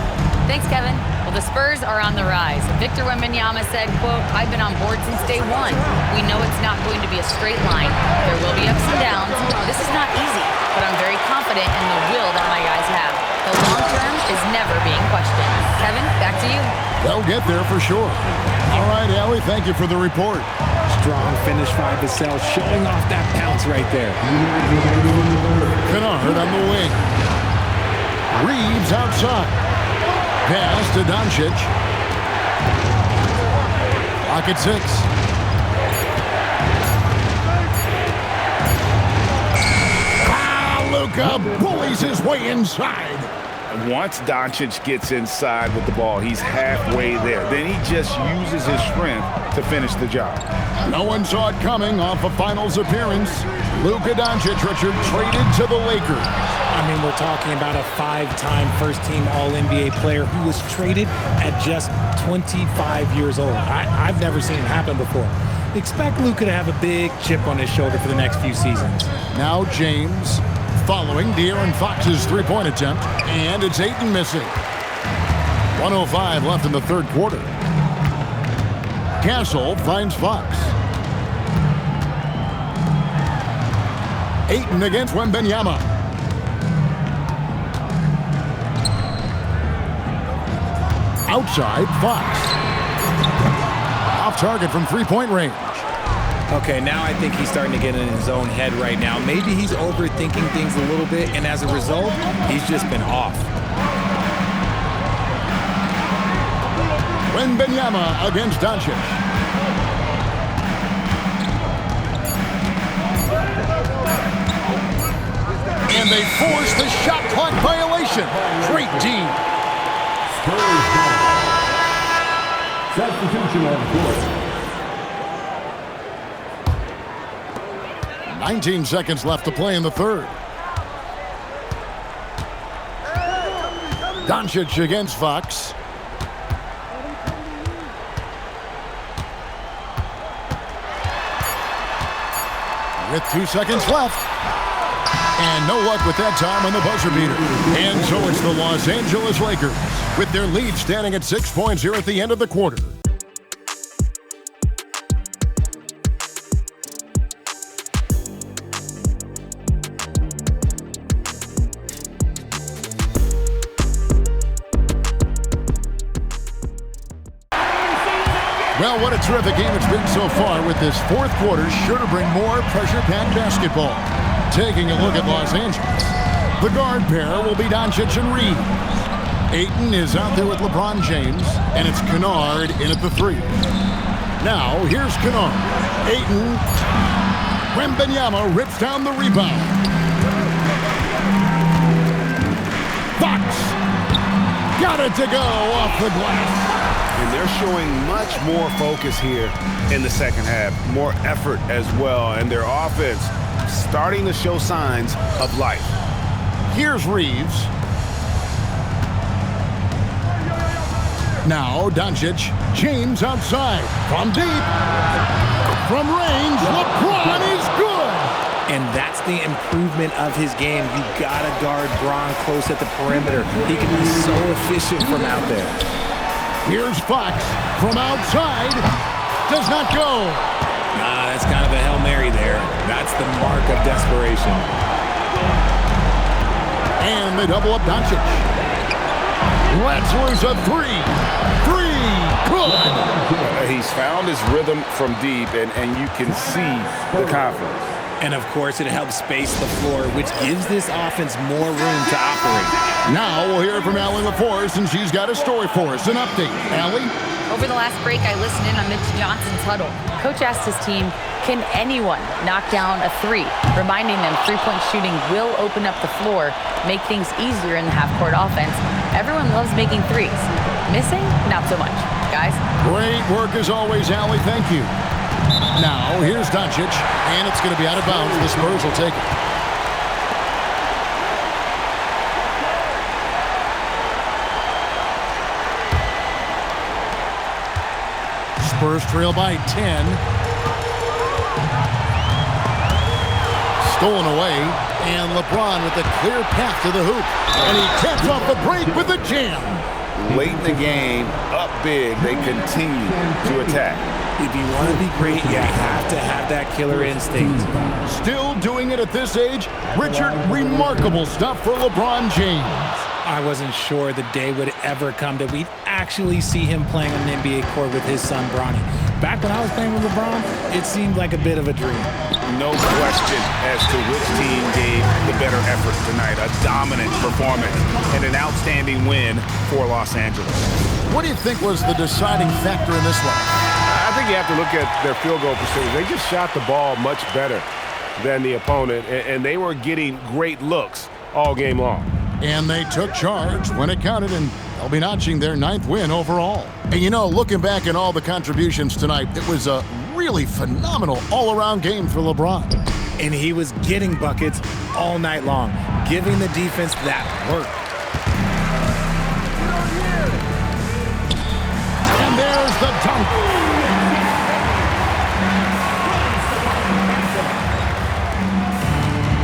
Thanks, Kevin. Well, the Spurs are on the rise. Victor Wembanyama said, quote, "I've been on board since day one. We know it's not going to be a straight line. There will be ups and downs. This is not easy, but I'm very confident in the will that my guys have. The long term is never being questioned." Kevin, back to you. They'll get there for sure. All right, Allie, thank you for the report. Strong finish by Vassell, showing off that bounce right there. Kennard on the wing. Reeves outside. Pass to Doncic. Clock at 6. Luka bullies his way inside. Once Doncic gets inside with the ball, he's halfway there. Then he just uses his strength to finish the job. No one saw it coming off a finals appearance. Luka Doncic, Richard, traded to the Lakers. I mean, we're talking about a 5-time first-team All-NBA player who was traded at just 25 years old. I've never seen it happen before. Expect Luka to have a big chip on his shoulder for the next few seasons. Now James following De'Aaron Fox's three-point attempt, and it's Ayton missing. 1:05 left in the third quarter. Castle finds Fox. Ayton against Wembanyama. Outside, Fox. Off target from three-point range. Okay, now I think he's starting to get in his own head right now. Maybe he's overthinking things a little bit, and as a result, he's just been off. Wembanyama against Doncic. And they force the shot clock violation. Great D. Substitution on the court. 19 seconds left to play in the third. Doncic against Fox. With 2 seconds left. And no luck with that time on the buzzer beater. And so it's the Los Angeles Lakers with their lead standing at 6 points here at the end of the quarter. Well, what a terrific game it's been so far, with this fourth quarter sure to bring more pressure-packed basketball. Taking a look at Los Angeles, the guard pair will be Doncic and Reed. Ayton is out there with LeBron James, and it's Kennard in at the three. Now, here's Kennard. Ayton. Wembanyama rips down the rebound. Fox. Got it to go off the glass. And they're showing much more focus here in the second half. More effort as well. And their offense starting to show signs of life. Here's Reeves. Now Doncic. James outside. From deep. From range. LeBron is good. And that's the improvement of his game. You gotta guard Bron close at the perimeter. He can be so efficient from out there. Here's Fox from outside. Does not go. That's kind of a Hail Mary there. That's the mark of desperation. And they double up Doncic. Let's lose a three. Good. He's found his rhythm from deep, and you can see the confidence. And of course, it helps space the floor, which gives this offense more room to operate. Now we'll hear from Allie LaForce, and she's got a story for us. An update. Allie? Over the last break, I listened in on Mitch Johnson's huddle. Coach asked his team, can anyone knock down a three? Reminding them three-point shooting will open up the floor, make things easier in the half-court offense. Everyone loves making threes. Missing? Not so much. Guys? Great work as always, Allie. Thank you. Now, here's Doncic, and it's going to be out of bounds. The Spurs will take it. Spurs trail by 10. Stolen away, and LeBron with a clear path to the hoop. And he taps off the break with a jam. Late in the game, up big, they continue to attack. If you want to be great, you have to have that killer instinct. Still doing it at this age? Richard, remarkable stuff for LeBron James. I wasn't sure the day would ever come that we'd actually see him playing on an NBA court with his son, Bronny. Back when I was playing with LeBron, it seemed like a bit of a dream. No question as to which team gave the better effort tonight. A dominant performance and an outstanding win for Los Angeles. What do you think was the deciding factor in this one? I think you have to look at their field goal percentage. They just shot the ball much better than the opponent, and they were getting great looks all game long. And they took charge when it counted, and they'll be notching their 9th win overall. And you know, looking back at all the contributions tonight, it was a really phenomenal all-around game for LeBron. And he was getting buckets all night long, giving the defense that work. And there's the dunk.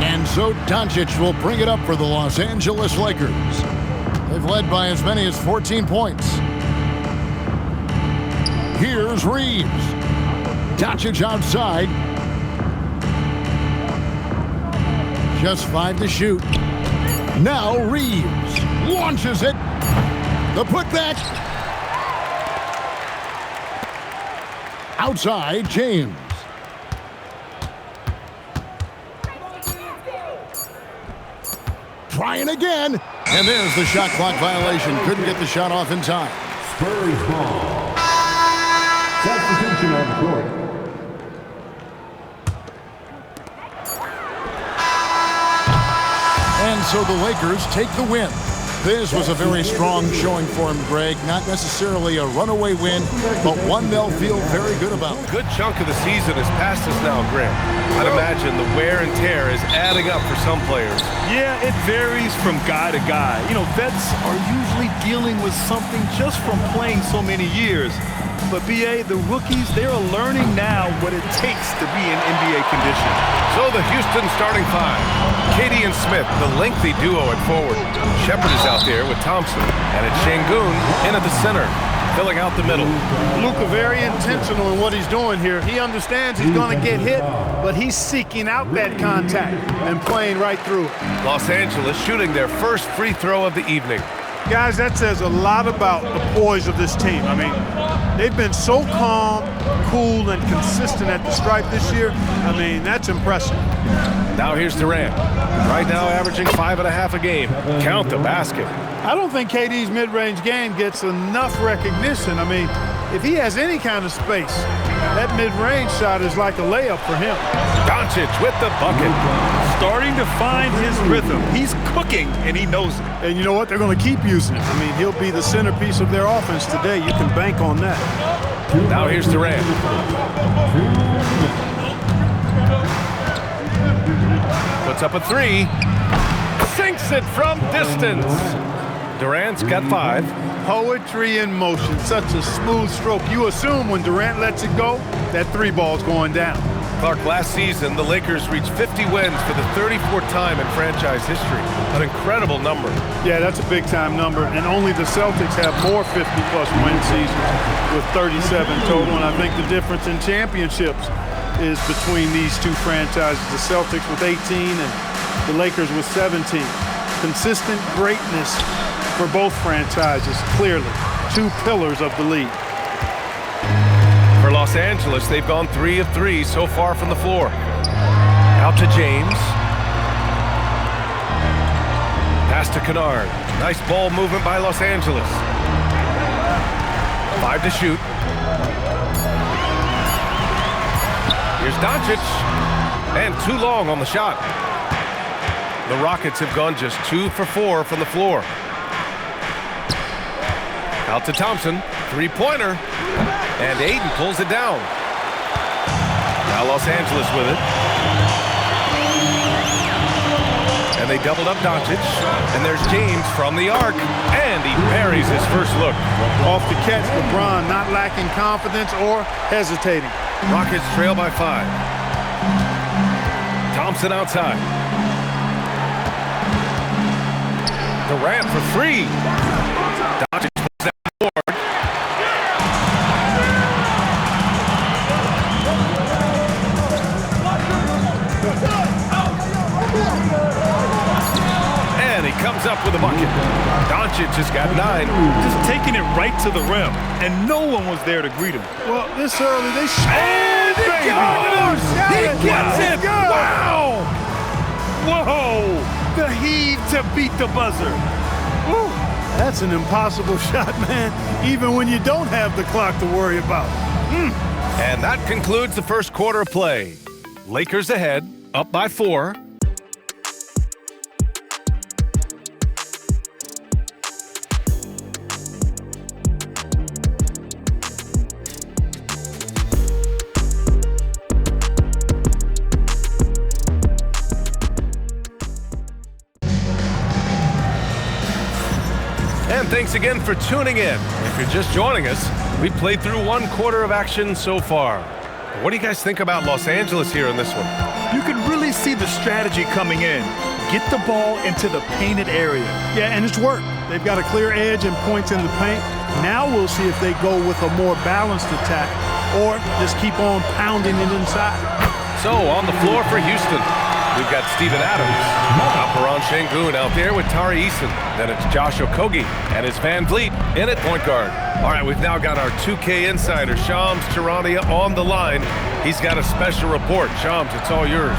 And so Doncic will bring it up for the Los Angeles Lakers. They've led by as many as 14 points. Here's Reeves. Doncic outside. Just 5 to shoot. Now Reeves launches it. The putback. Outside, James. Trying again. And there's the shot clock violation. Couldn't get the shot off in time. Spurs ball. Substitution on the court. And so the Lakers take the win. This was a very strong showing for him, Greg. Not necessarily a runaway win, but one they'll feel very good about. A good chunk of the season is past us now, Grant. I'd imagine the wear and tear is adding up for some players. Yeah, it varies from guy to guy. You know, vets are usually dealing with something just from playing so many years. But, B.A., the rookies, they're learning now what it takes to be in NBA condition. So the Houston starting five. Katie and Smith, the lengthy duo at forward. Shepard is out there with Thompson. And it's Şengün in at the center, filling out the middle. Luka very intentional in what he's doing here. He understands he's going to get hit, but he's seeking out that contact and playing right through it. Los Angeles shooting their first free throw of the evening. Guys, that says a lot about the poise of this team. I mean, they've been so calm, cool, and consistent at the stripe this year. I mean, that's impressive. Now here's Durant. Right now averaging 5.5 a game. Count the basket. I don't think KD's mid-range game gets enough recognition. I mean, if he has any kind of space, that mid-range shot is like a layup for him. Doncic with the bucket. Starting to find his rhythm. He's cooking, and he knows it. And you know what? They're going to keep using it. I mean, he'll be the centerpiece of their offense today. You can bank on that. Now here's Durant. Puts up a three. Sinks it from distance. Durant's got 5. Poetry in motion. Such a smooth stroke. You assume when Durant lets it go, that 3 ball's going down. Clark, last season, the Lakers reached 50 wins for the 34th time in franchise history. An incredible number. Yeah, that's a big-time number, and only the Celtics have more 50-plus win seasons with 37 total, and I think the difference in championships is between these two franchises, the Celtics with 18 and the Lakers with 17. Consistent greatness for both franchises, clearly. 2 pillars of the league. For Los Angeles, they've gone 3 of 3 so far from the floor. Out to James. Pass to Kennard. Nice ball movement by Los Angeles. 5 to shoot. Here's Doncic. And too long on the shot. The Rockets have gone just 2 for 4 from the floor. Out to Thompson. 3-pointer. And Aiden pulls it down. Now Los Angeles with it. And they doubled up Doncic. And there's James from the arc. And he buries his first look. Off the catch, LeBron not lacking confidence or hesitating. Rockets trail by 5. Thompson outside. Durant for 3. Doncic puts that board. And he comes up with a bucket. Doncic just got 9. Just taking it right to the rim, and no one was there to greet him. Well, this early, they and it goes! He gets it! Wow! Whoa! The heave to beat the buzzer. Woo. That's an impossible shot, man, even when you don't have the clock to worry about. And that concludes the first quarter of play. Lakers ahead, up by 4. And thanks again for tuning in. If you're just joining us, we played through 1 quarter of action so far. What do you guys think about Los Angeles here in this one? You can really see the strategy coming in. Get the ball into the painted area. Yeah, and it's worked. They've got a clear edge and points in the paint. Now we'll see if they go with a more balanced attack or just keep on pounding it inside. So on the floor for Houston, we've got Steven Adams. Alperen Şengün out there with Tari Eason. Then it's Josh Okogie and it's Van Vliet in at point guard. All right, we've now got our 2K insider, Shams Charania, on the line. He's got a special report. Shams, it's all yours.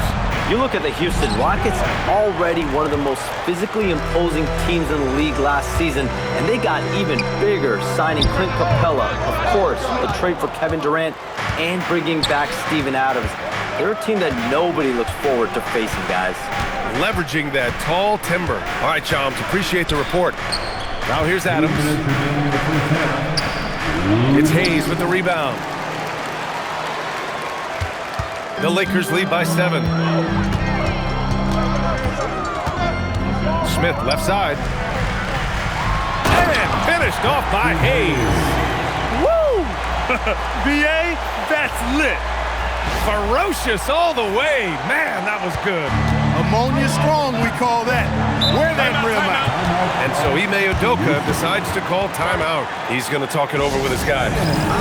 You look at the Houston Rockets, already one of the most physically imposing teams in the league last season, and they got even bigger, signing Clint Capella, of course, the trade for Kevin Durant, and bringing back Steven Adams. They're a team that nobody looks forward to facing, guys. Leveraging that tall timber. All right, Shams, appreciate the report. Now here's Adams. It's Hayes with the rebound. The Lakers lead by 7. Smith left side. And finished off by Hayes. Woo! BA, that's lit. Ferocious all the way. Man, that was good. Ammonia strong, we call that. Wear that rim out. And so Ime Udoka decides to call timeout. He's going to talk it over with his guys.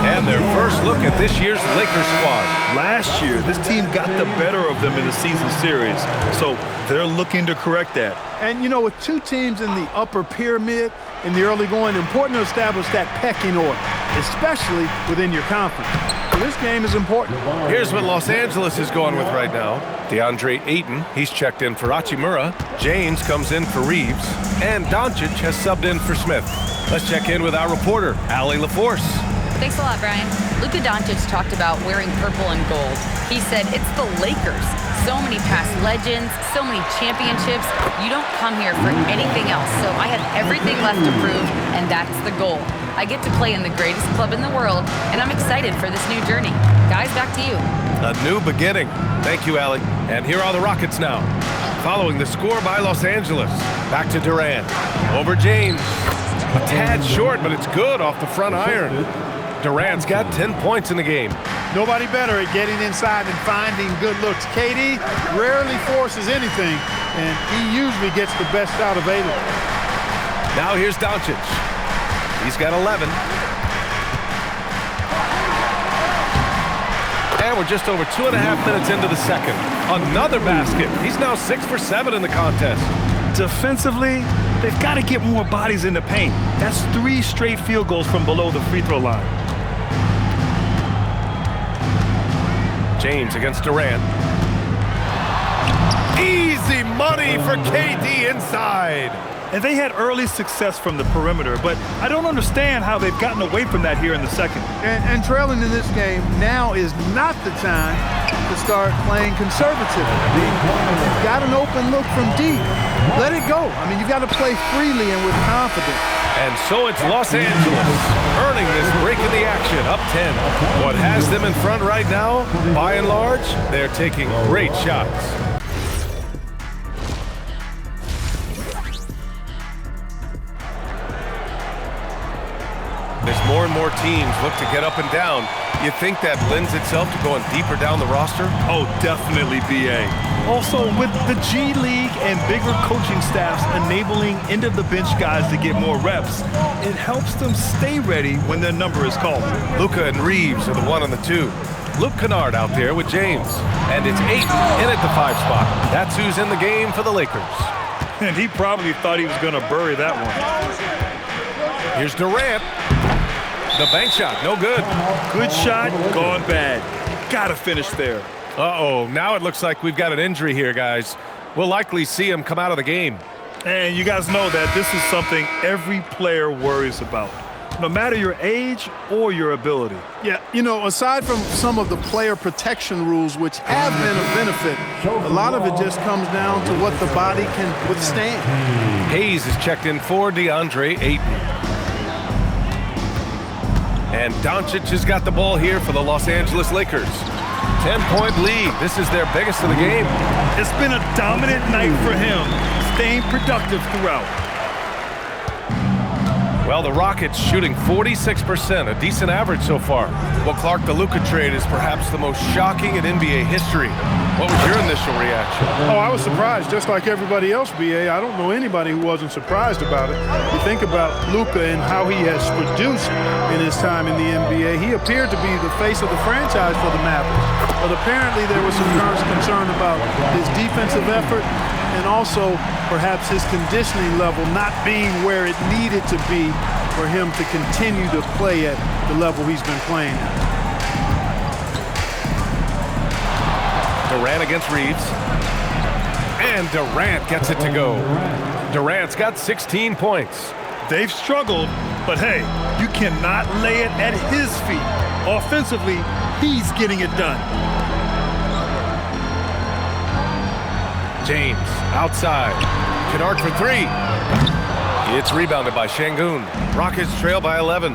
And their first look at this year's Lakers squad. Last year, this team got the better of them in the season series, so they're looking to correct that. And, you know, with two teams in the upper pyramid in the early going, important to establish that pecking order, especially within your conference. So this game is important. Here's what Los Angeles is going with right now. DeAndre Ayton, he's checked in for Hachimura. James comes in for Reeves. And Doncic has subbed in for Smith. Let's check in with our reporter, Allie LaForce. Thanks a lot, Brian. Luka Doncic talked about wearing purple and gold. He said, it's the Lakers. So many past legends, so many championships. You don't come here for anything else. So I have everything left to prove, and that's the goal. I get to play in the greatest club in the world, and I'm excited for this new journey. Guys, back to you. A new beginning. Thank you, Allie. And here are the Rockets now. Following the score by Los Angeles. Back to Durant. Over James. A tad short, but it's good off the front iron. Durant's got 10 points in the game. Nobody better at getting inside and finding good looks. KD rarely forces anything, and he usually gets the best out of available. Now here's Doncic. He's got 11. And we're just over 2.5 minutes into the second. Another basket. He's now 6 for 7 in the contest. Defensively, they've got to get more bodies in the paint. That's 3 straight field goals from below the free throw line. James against Durant. Easy money for KD inside. And they had early success from the perimeter, but I don't understand how they've gotten away from that here in the second. And trailing in this game, now is not the time to start playing conservative. You've got an open look from deep. Let it go. I mean, you've got to play freely and with confidence. And so it's Los Angeles earning this break in the action, up 10. What has them in front right now, by and large, they're taking great shots. As more and more teams look to get up and down, you think that lends itself to going deeper down the roster? Oh, definitely, BA. Also, with the G League and bigger coaching staffs enabling end-of-the-bench guys to get more reps, it helps them stay ready when their number is called. Luka and Reeves are the 1 and the 2. Luke Kennard out there with James. And it's Ayton in at the 5 spot. That's who's in the game for the Lakers. And he probably thought he was going to bury that one. Here's Durant. The bank shot, no good. Good shot, gone bad. Gotta finish there. Uh-oh, now it looks like we've got an injury here, guys. We'll likely see him come out of the game. And you guys know that this is something every player worries about, no matter your age or your ability. Yeah, you know, aside from some of the player protection rules, which have been a benefit, a lot of it just comes down to what the body can withstand. Hayes is checked in for DeAndre Ayton. And Doncic has got the ball here for the Los Angeles Lakers. 10-point lead. This is their biggest of the game. It's been a dominant night for him, staying productive throughout. Well, the Rockets shooting 46%, a decent average so far. Well, Clark, the Luka trade is perhaps the most shocking in NBA history. What was your initial reaction? Oh, I was surprised, just like everybody else, BA. I don't know anybody who wasn't surprised about it. You think about Luka and how he has produced in his time in the NBA. He appeared to be the face of the franchise for the Mavericks. But apparently there was some concern about his defensive effort and also perhaps his conditioning level not being where it needed to be for him to continue to play at the level he's been playing at. Durant against Reeves. And Durant gets it to go. Durant's got 16 points. They've struggled, but hey, you cannot lay it at his feet. Offensively, he's getting it done. James outside. Kennard for three. It's rebounded by Şengün. Rockets trail by 11.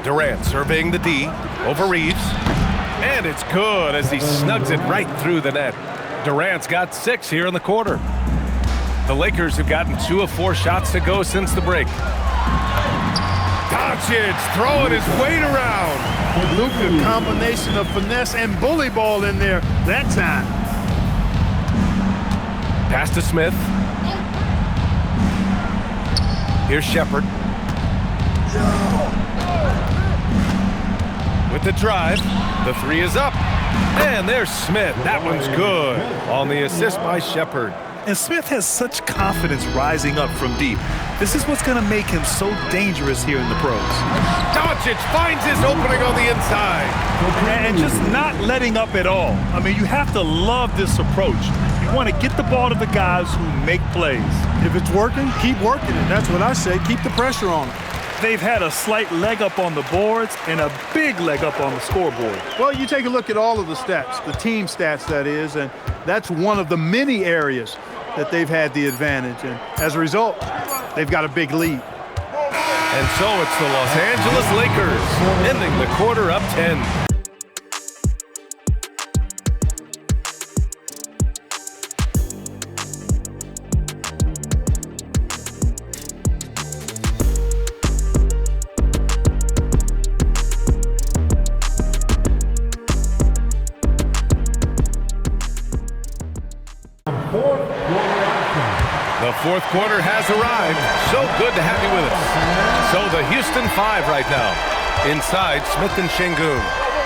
Durant surveying the D over Reeves. And it's good as he snugs it right through the net. Durant's got 6 here in the quarter. The Lakers have gotten 2 of 4 shots to go since the break. Doncic throwing his weight around. Luka, combination of finesse and bully ball in there that time. Pass to Smith. Here's Shepherd. With the drive, the 3 is up. And there's Smith. That one's good on the assist by Shepherd. And Smith has such confidence rising up from deep. This is what's going to make him so dangerous here in the pros. Doncic finds his opening on the inside. And just not letting up at all. I mean, you have to love this approach. You want to get the ball to the guys who make plays. If it's working, keep working it. That's what I say. Keep the pressure on them. They've had a slight leg up on the boards and a big leg up on the scoreboard. Well, you take a look at all of the stats, the team stats that is, and that's one of the many areas that they've had the advantage. And as a result, they've got a big lead. And so it's the Los Angeles Lakers ending the quarter up 10. The fourth quarter has arrived. So good to have you with us. So the Houston 5 right now. Inside, Smith and Şengün.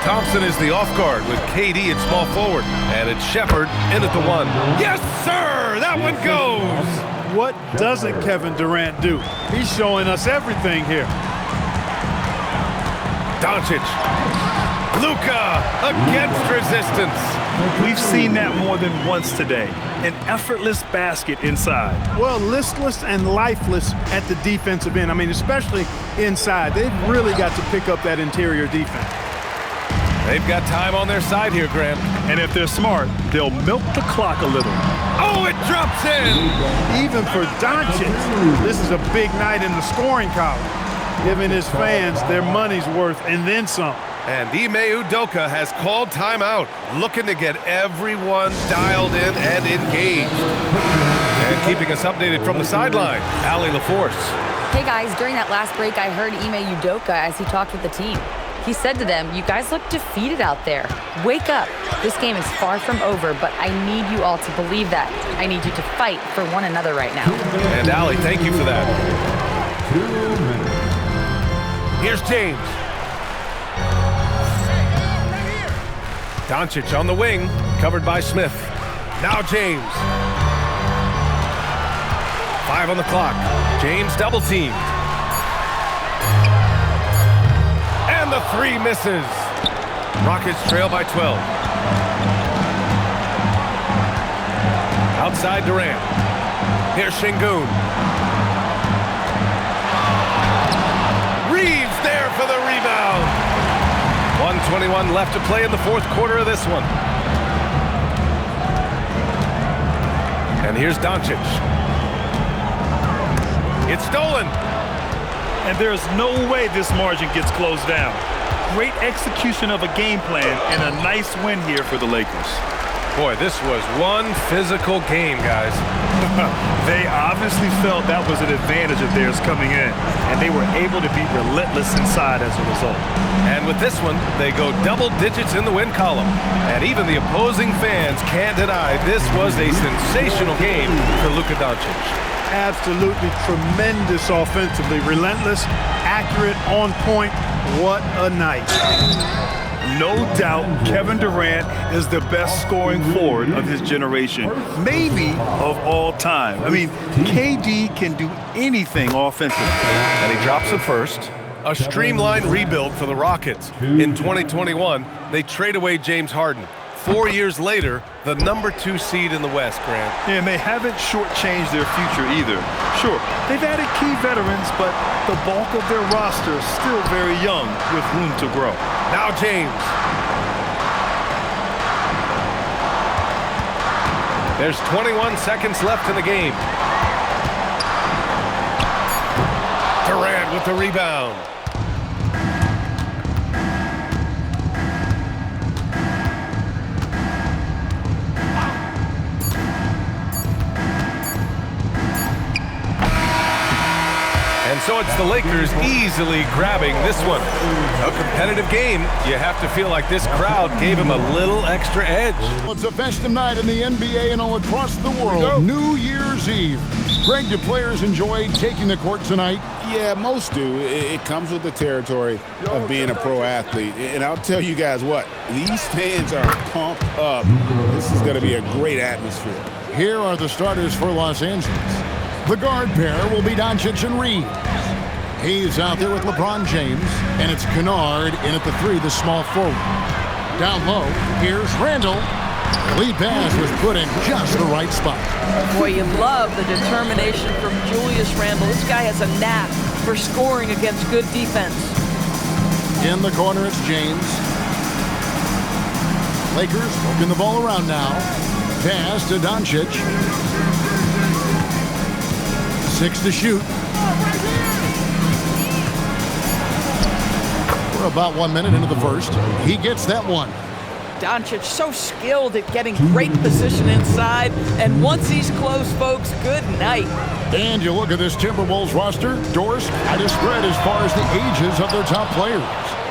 Thompson is the off guard with KD at small forward. And it's Shepherd in at the 1. Yes, sir! That one goes! What doesn't Kevin Durant do? He's showing us everything here. Doncic. Luka against resistance. We've seen that more than once today. An effortless basket inside. Well, listless and lifeless at the defensive end. I mean, especially inside. They've really got to pick up that interior defense. They've got time on their side here, Grant. And if they're smart, they'll milk the clock a little. Oh, it drops in! Even for Doncic, this is a big night in the scoring column, giving his fans their money's worth and then some. And Ime Udoka has called timeout, looking to get everyone dialed in and engaged. And keeping us updated from the sideline, Allie LaForce. Hey guys, during that last break, I heard Ime Udoka as he talked with the team. He said to them, "You guys look defeated out there. Wake up. This game is far from over, but I need you all to believe that. I need you to fight for one another right now." And Allie, thank you for that. Here's James. Doncic on the wing, covered by Smith. Now James. 5 on the clock. James double teamed. And the 3 misses. Rockets trail by 12. Outside Durant. Here's Şengün. Reeves there for the rebound. 1:21 left to play in the fourth quarter of this one. And here's Doncic. It's stolen. And there's no way this margin gets closed down. Great execution of a game plan and a nice win here for the Lakers. Boy, this was one physical game, guys. They obviously felt that was an advantage of theirs coming in, and they were able to be relentless inside as a result. And with this one, they go double digits in the win column. And even the opposing fans can't deny this was a sensational game for Luka Doncic. Absolutely tremendous offensively. Relentless, accurate, on point. What a night. No doubt Kevin Durant is the best scoring forward of his generation, maybe of all time. I mean, KD can do anything offensively. And he drops it first. A streamlined rebuild for the Rockets. In 2021, they trade away James Harden. 4 years later, the #2 seed in the West, Grant. And they haven't shortchanged their future either. Sure, they've added key veterans, but the bulk of their roster is still very young with room to grow. Now James. There's 21 seconds left in the game. Durant with the rebound. And so it's the Lakers easily grabbing this one. A competitive game. You have to feel like this crowd gave him a little extra edge. Well, it's a festive night in the NBA and all across the world. New Year's Eve. Greg, do players enjoy taking the court tonight? Yeah, most do. It comes with the territory of being a pro athlete. And I'll tell you guys what, these fans are pumped up. This is going to be a great atmosphere. Here are the starters for Los Angeles. The guard pair will be Doncic and Reed. He's out there with LeBron James, and it's Kennard in at the 3, the small forward. Down low, here's Randall. Lead pass was put in just the right spot. Boy, you love the determination from Julius Randle. This guy has a knack for scoring against good defense. In the corner, it's James. Lakers working the ball around now. Pass to Doncic. 6 to shoot. We're about 1 minute into the first. He gets that one. Doncic so skilled at getting great position inside, and once he's close, folks, good night. And you look at this Timberwolves roster, Doris, quite a spread as far as the ages of their top players.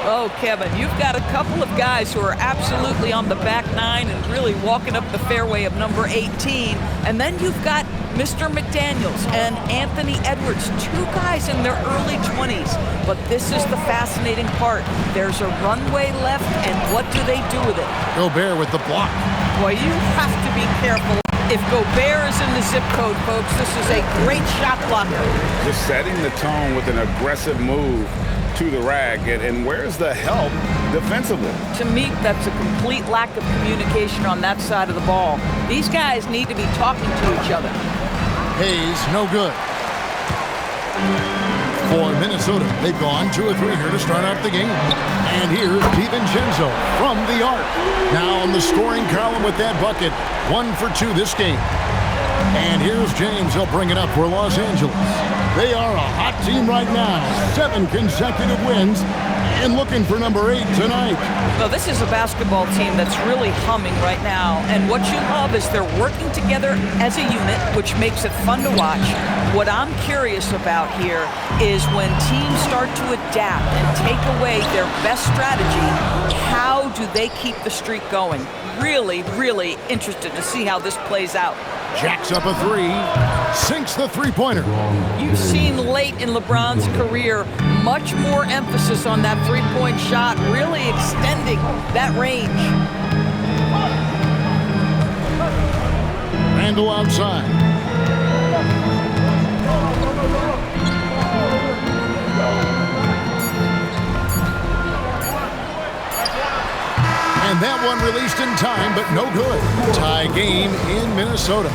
Oh, Kevin, you've got a couple of guys who are absolutely on the back nine and really walking up the fairway of number 18. And then you've got Mr. McDaniels and Anthony Edwards, 2 guys in their early 20s. But this is the fascinating part. There's a runway left, and what do they do with it? Gobert with the block. Boy, you have to be careful. If Gobert is in the zip code, folks, this is a great shot blocker. Just setting the tone with an aggressive move to the rack, and where's the help defensively? To me, that's a complete lack of communication on that side of the ball. These guys need to be talking to each other. Hayes, no good. For Minnesota, they've gone 2 of 3 here to start out the game. And here's DiVincenzo from the arc. Now on the scoring column with that bucket. 1 for 2 this game. And here's James. He'll bring it up for Los Angeles. They are a hot team right now. 7 consecutive wins and looking for number 8 tonight. Well, this is a basketball team that's really humming right now. And what you love is they're working together as a unit, which makes it fun to watch. What I'm curious about here is when teams start to adapt and take away their best strategy, how do they keep the streak going? Really, really interested to see how this plays out. Jacks up a 3, sinks the three-pointer. You've seen late in LeBron's career much more emphasis on that three-point shot, really extending that range. Randall outside. And that one released in time, but no good. Tie game in Minnesota.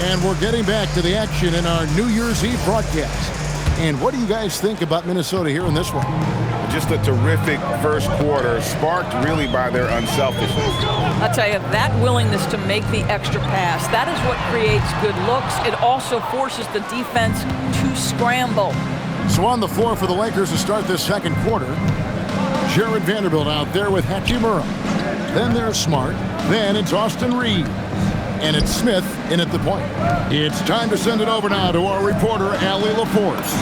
And we're getting back to the action in our New Year's Eve broadcast. And what do you guys think about Minnesota here in this one? Just a terrific first quarter, sparked really by their unselfishness. I'll tell you, that willingness to make the extra pass, that is what creates good looks. It also forces the defense to scramble. So on the floor for the Lakers to start this second quarter, Jared Vanderbilt out there with Hachimura. Then there's Smart. Then it's Austin Reed. And it's Smith in at the point. It's time to send it over now to our reporter, Allie LaForce.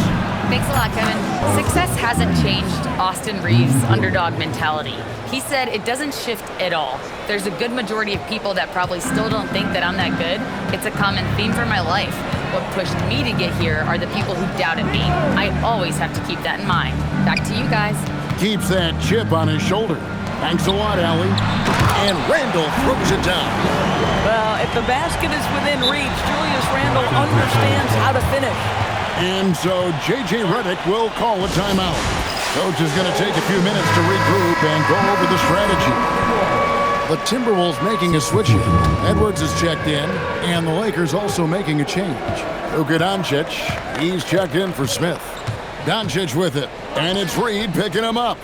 Thanks a lot, Kevin. Success hasn't changed Austin Reeves' underdog mentality. He said it doesn't shift at all. There's a good majority of people that probably still don't think that I'm that good. It's a common theme for my life. What pushed me to get here are the people who doubted me. I always have to keep that in mind. Back to you guys. Keeps that chip on his shoulder. Thanks a lot, Allie. And Randall throws it down. Well, if the basket is within reach, Julius Randle understands how to finish. And so J.J. Redick will call a timeout. Coach is going to take a few minutes to regroup and go over the strategy. The Timberwolves making a switch in. Edwards is checked in, and the Lakers also making a change. Luka Doncic, he's checked in for Smith. Doncic with it, and it's Reed picking him up.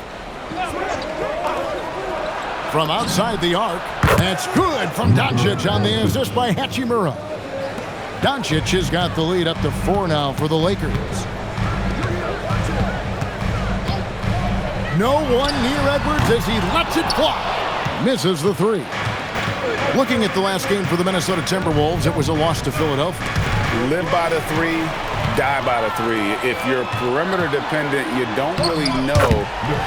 From outside the arc, that's good from Doncic on the assist by Hachimura. Doncic has got the lead up to 4 now for the Lakers. No one near Edwards as he lets it fly. Misses the 3. Looking at the last game for the Minnesota Timberwolves, it was a loss to Philadelphia. Live by the 3, die by the 3. If you're perimeter dependent, you don't really know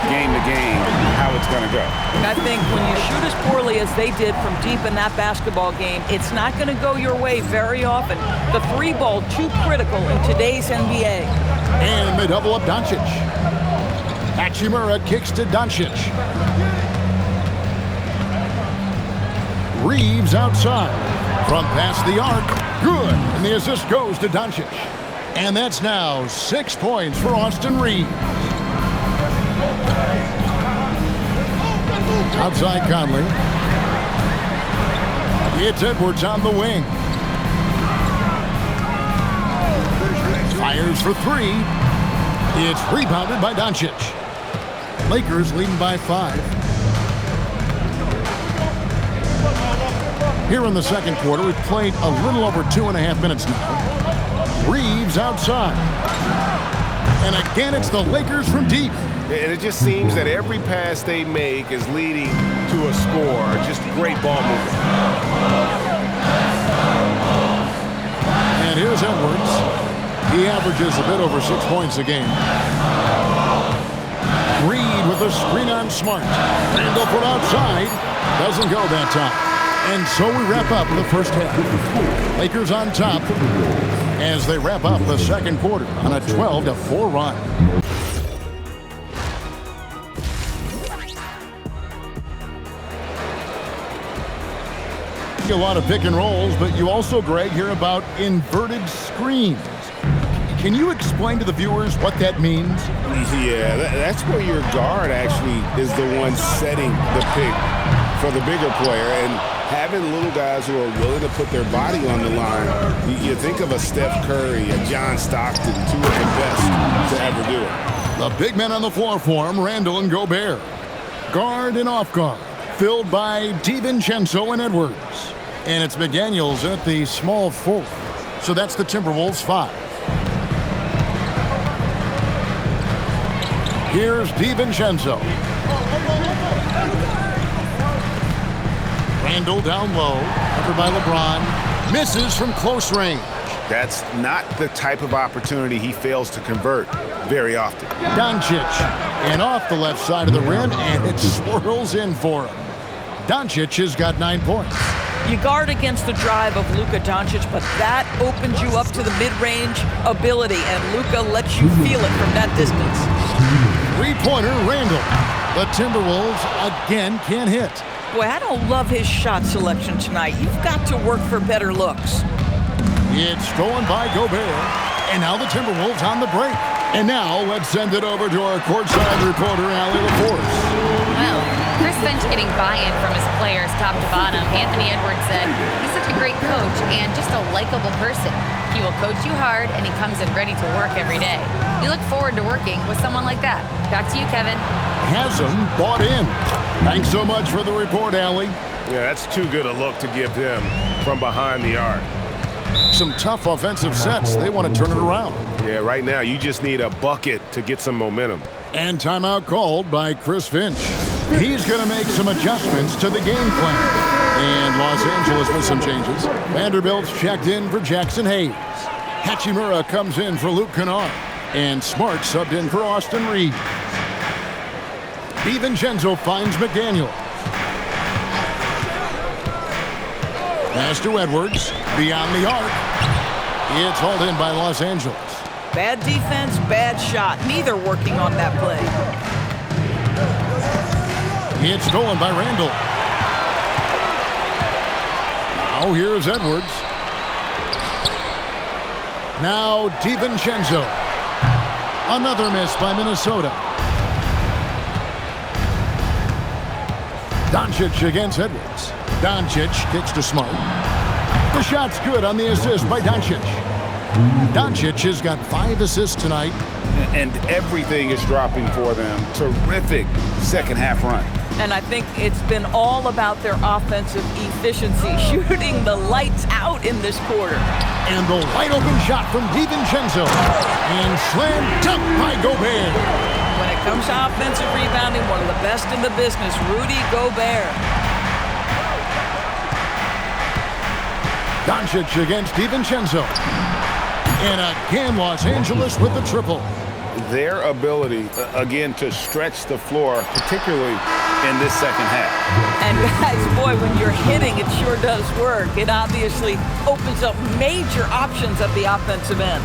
game to game how it's going to go. I think when you shoot as poorly as they did from deep in that basketball game, it's not going to go your way very often. The 3 ball too critical in today's NBA. And they double up Doncic. Hachimura kicks to Doncic. Reeves outside. From past the arc. Good. And the assist goes to Doncic. And that's now 6 points for Austin Reeves. Outside Conley. It's Edwards on the wing. Fires for 3. It's rebounded by Doncic. Lakers leading by 5. Here in the second quarter, we've played a little over 2.5 minutes now. Reeves outside. And again, it's the Lakers from deep. And it just seems that every pass they make is leading to a score. Just great ball movement. And here's Edwards. He averages a bit over 6 points a game. Reed with a screen on Smart. Randall from outside. Doesn't go that time. And so we wrap up the first half. Lakers on top as they wrap up the second quarter on a 12-4 run. A lot of pick and rolls, but you also, Greg, hear about inverted screens. Can you explain to the viewers what that means? Yeah, that's where your guard actually is the one setting the pick for the bigger player, and having little guys who are willing to put their body on the line. You think of a Steph Curry, a John Stockton, 2 of the best to ever do it. The big men on the floor for him, Randall and Gobert. Guard and off guard, filled by DiVincenzo and Edwards. And it's McDaniels at the small 4. So that's the Timberwolves 5. Here's DiVincenzo. Randall down low, covered by LeBron. Misses from close range. That's not the type of opportunity he fails to convert very often. Doncic, and off the left side of the rim, and it swirls in for him. Doncic has got 9 points. You guard against the drive of Luka Doncic, but that opens you up to the mid-range ability, and Luka lets you feel it from that distance. 3-pointer, Randall. The Timberwolves again can't hit. Boy, I don't love his shot selection tonight. You've got to work for better looks. It's stolen by Gobert, and now the Timberwolves on the break. And now let's send it over to our courtside reporter, Allie LaForce. Well, Chris Finch getting buy-in from his players top to bottom. Anthony Edwards said, he's such a great coach and just a likable person. He will coach you hard, and he comes in ready to work every day. We look forward to working with someone like that. Back to you, Kevin. Hasn't bought in. Thanks so much for the report, Allie. Yeah, that's too good a look to give them from behind the arc. Some tough offensive sets. They want to turn it around. Yeah, right now you just need a bucket to get some momentum. And timeout called by Chris Finch. He's going to make some adjustments to the game plan. And Los Angeles with some changes. Vanderbilt's checked in for Jackson Hayes. Hachimura comes in for Luke Kennard. And Smart subbed in for Austin Reed. DiVincenzo finds McDaniel. Pass to Edwards. Beyond the arc. It's hauled in by Los Angeles. Bad defense, bad shot. Neither working on that play. It's stolen by Randall. Now here's Edwards. Now DiVincenzo. Another miss by Minnesota. Doncic against Edwards. Doncic kicks to Smart. The shot's good on the assist by Doncic. Doncic has got 5 assists tonight. And everything is dropping for them. Terrific second half run. And I think it's been all about their offensive efficiency, shooting the lights out in this quarter. And the wide open shot from DiVincenzo. And slam dunk by Gobert. When it comes to offensive rebounding, one of the best in the business, Rudy Gobert. Doncic against DiVincenzo. And again, Los Angeles with the triple. Their ability, again, to stretch the floor, particularly in this second half. And guys, boy, when you're hitting, it sure does work. It obviously opens up major options at the offensive end.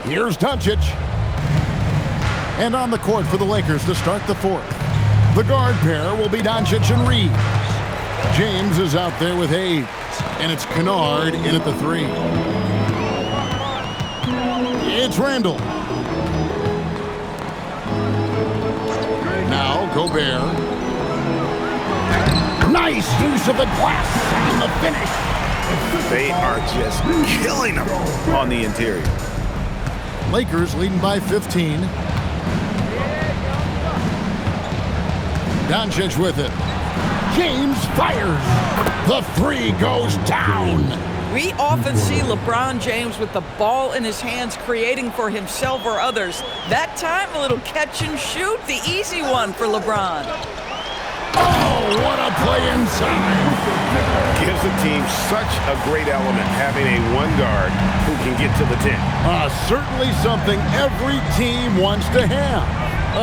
Here's Doncic. And on the court for the Lakers to start the fourth. The guard pair will be Doncic and Reed. James is out there with Hayes. And it's Kennard in at the 3. It's Randall. Now Gobert. Nice use of the glass and the finish. They are just killing them on the interior. Lakers leading by 15. Doncic with it. James fires. The 3 goes down. We often see LeBron James with the ball in his hands creating for himself or others. That time, a little catch and shoot, the easy one for LeBron. Oh, what a play inside. Gives the team such a great element having a one guard who can get to the 10. Certainly something every team wants to have.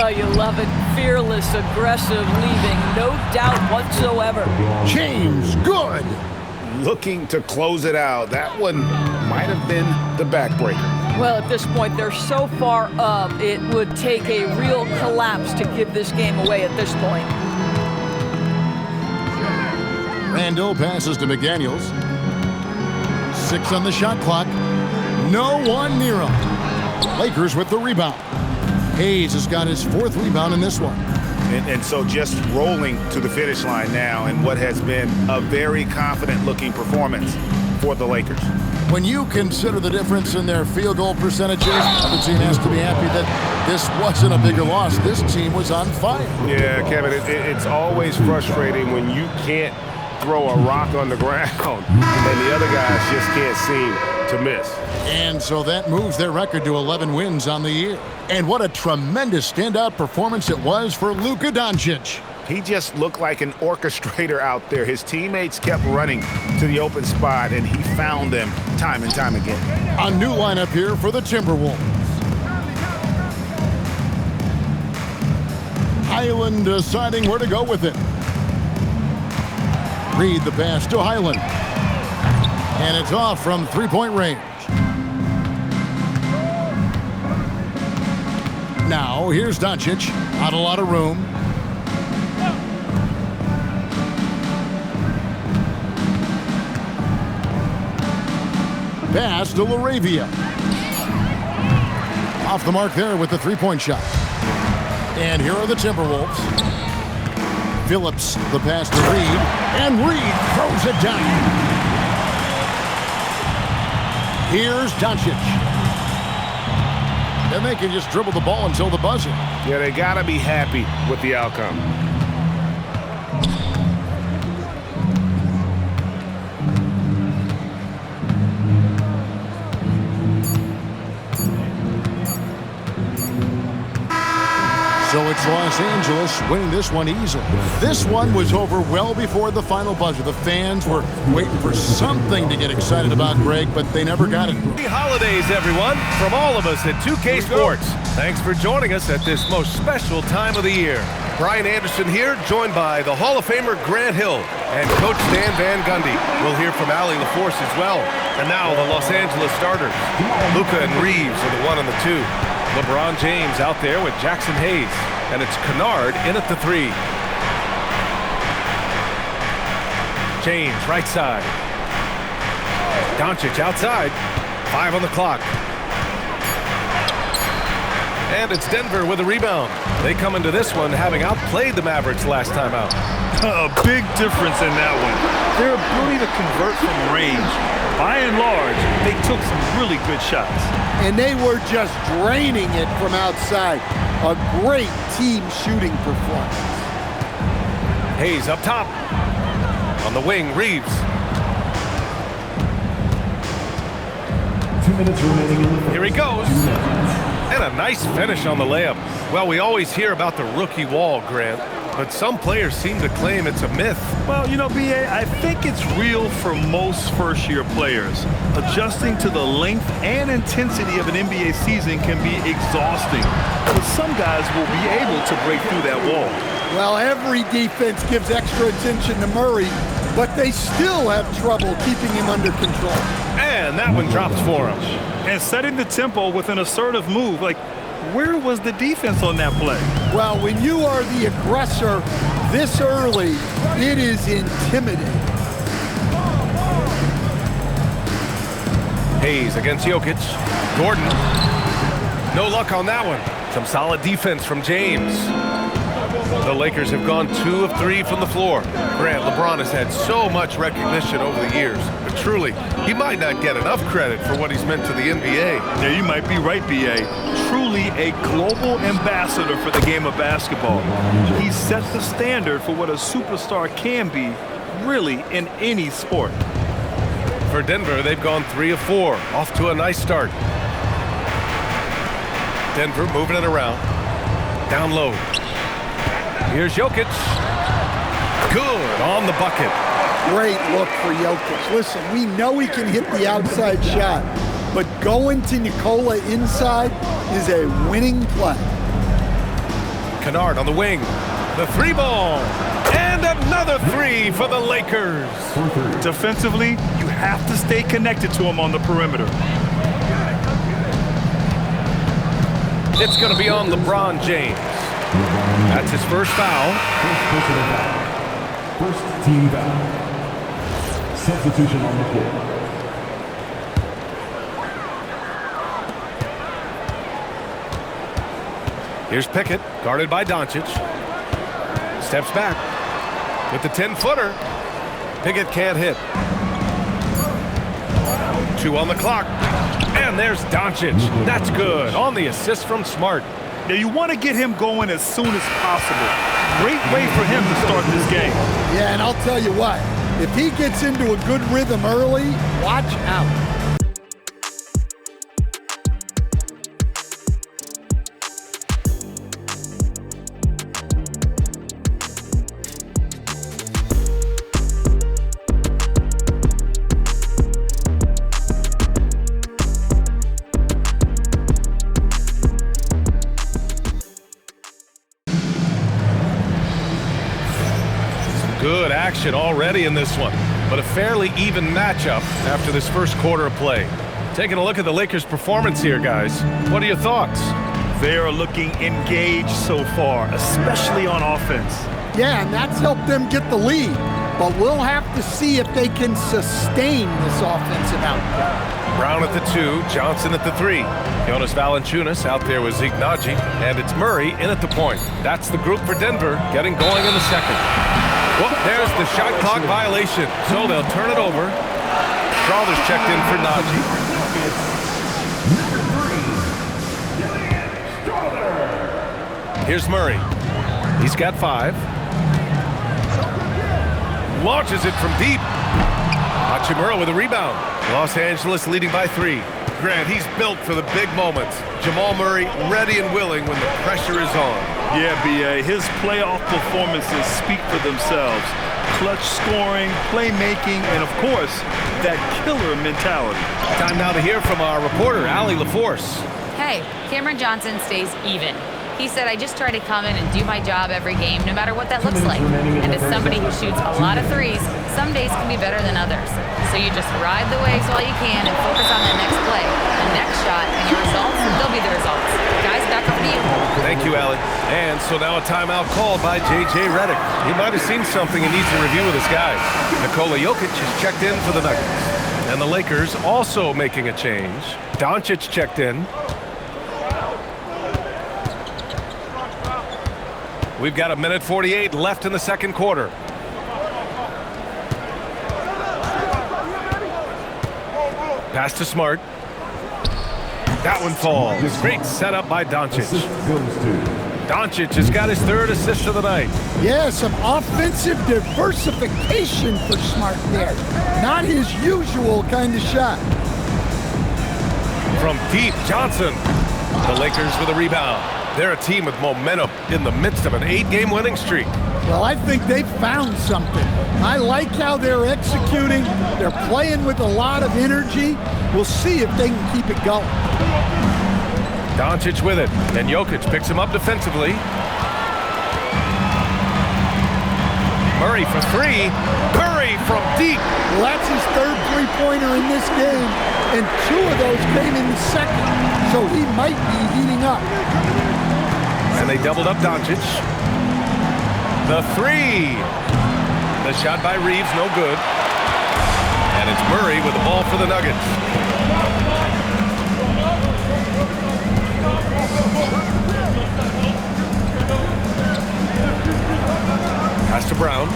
Oh, you love it. Fearless, aggressive, leaving. No doubt whatsoever. James, good. Looking to close it out. That one might have been the backbreaker. Well, at this point, they're so far up, it would take a real collapse to give this game away at this point. Randall passes to McDaniels. 6 on the shot clock. No one near him. Lakers with the rebound. Hayes has got his 4th rebound in this one. And so just rolling to the finish line now in what has been a very confident-looking performance for the Lakers. When you consider the difference in their field goal percentages, the team has to be happy that this wasn't a bigger loss. This team was on fire. Yeah, Kevin, it's always frustrating when you can't throw a rock on the ground and the other guys just can't seem to miss. And so that moves their record to 11 wins on the year. And what a tremendous standout performance it was for Luka Doncic. He just looked like an orchestrator out there. His teammates kept running to the open spot, and he found them time and time again. A new lineup here for the Timberwolves. Highland deciding where to go with it. Reed the pass to Highland. And it's off from three-point range. Now, here's Doncic. Not a lot of room. Pass to LaRavia. Off the mark there with the three-point shot. And here are the Timberwolves. Phillips, the pass to Reed. And Reed throws it down. Here's Doncic. And they can just dribble the ball until the buzzer. Yeah, they got to be happy with the outcome. So it's Los Angeles winning this one easily. This one was over well before the final buzzer. The fans were waiting for something to get excited about, Greg, but they never got it. Happy holidays, everyone, from all of us at 2K Sports. Thanks for joining us at this most special time of the year. Brian Anderson here, joined by the Hall of Famer Grant Hill and Coach Stan Van Gundy. We'll hear from Allie LaForce as well. And now the Los Angeles starters. Luka and Reeves are the 1 and the 2. LeBron James out there with Jackson Hayes. And it's Kennard in at the 3. James, right side. Doncic outside. 5 on the clock. And it's Denver with a rebound. They come into this one having outplayed the Mavericks last time out. A big difference in that one. Their ability to convert from range. By and large, they took some really good shots. And they were just draining it from outside. A great team shooting performance. Hayes up top. On the wing, Reeves. 2 minutes remaining in the first. Here he goes. And a nice finish on the layup. Well, we always hear about the rookie wall, Grant, but some players seem to claim it's a myth. Well, you know, B.A., I think it's real for most first-year players. Adjusting to the length and intensity of an NBA season can be exhausting, but some guys will be able to break through that wall. Well, every defense gives extra attention to Murray, but they still have trouble keeping him under control. And that one drops for him. And setting the tempo with an assertive move, like, where was the defense on that play? Well, when you are the aggressor this early, it is intimidating. Hayes against Jokic. Gordon. No luck on that one. Some solid defense from James. The Lakers have gone 2 of 3 from the floor. Grant, LeBron has had so much recognition over the years, but truly, he might not get enough credit for what he's meant to the NBA. Yeah, you might be right, B.A. Truly a global ambassador for the game of basketball. He set the standard for what a superstar can be, really, in any sport. For Denver, they've gone 3 of 4, off to a nice start. Denver moving it around. Down low. Here's Jokic. Good on the bucket. Great look for Jokic. Listen, we know he can hit the outside shot, but going to Nikola inside is a winning play. Kennard on the wing. The 3-ball. And another 3 for the Lakers. Defensively, you have to stay connected to him on the perimeter. It's going to be on LeBron James. That's his first foul. First team foul. Substitution on the floor. Here's Pickett, guarded by Doncic. Steps back with the 10-footer. Pickett can't hit. 2 on the clock. And there's Doncic. That's good on the assist from Smart. Now, you want to get him going as soon as possible. Great way for him to start this game. Yeah, and I'll tell you what, if he gets into a good rhythm early, watch out. Good action already in this one, but a fairly even matchup after this first quarter of play. Taking a look at the Lakers' performance here, guys. What are your thoughts? They are looking engaged so far, especially on offense. Yeah, and that's helped them get the lead. But we'll have to see if they can sustain this offensive output. Brown at the 2, Johnson at the 3. Jonas Valanciunas out there with Zeke Naji, and it's Murray in at the point. That's the group for Denver, getting going in the second. Well, there's the shot clock violation, so they'll turn it over. Crowder's checked in for Naji. Nuggets, number 3, Dennis Schroeder. Here's Murray. He's got 5. Launches it from deep. Hachimura with a rebound. Los Angeles leading by 3. Grant, he's built for the big moments. Jamal Murray ready and willing when the pressure is on. Yeah, B.A., his playoff performances speak for themselves. Clutch scoring, playmaking, and of course, that killer mentality. Time now to hear from our reporter, Allie LaForce. Hey, Cameron Johnson stays even. He said, I just try to come in and do my job every game, no matter what that looks like. And as somebody who shoots a lot of threes, some days can be better than others. So you just ride the waves while you can and focus on the next play, the next shot, and your results, they'll be the results. Guys, back over to you. Thank you, Allie. And so now a timeout called by J.J. Redick. He might have seen something he needs to review with his guys. Nikola Jokic is checked in for the Nuggets. And the Lakers also making a change. Doncic checked in. We've got 1:48 left in the second quarter. Pass to Smart. That one falls. Great setup by Doncic. Doncic has got his 3rd assist of the night. Yeah, some offensive diversification for Smart there. Not his usual kind of shot. From deep, Johnson. The Lakers with a rebound. They're a team with momentum in the midst of an 8-game winning streak. Well, I think they found something. I like how they're executing. They're playing with a lot of energy. We'll see if they can keep it going. Doncic with it, and Jokic picks him up defensively. Murray for 3. Murray from deep. Well, that's his 3rd three-pointer in this game, and 2 of those came in the second, so he might be heating up. And they doubled up Doncic. The 3. The shot by Reeves, no good. And it's Murray with the ball for the Nuggets. Pass to Brown.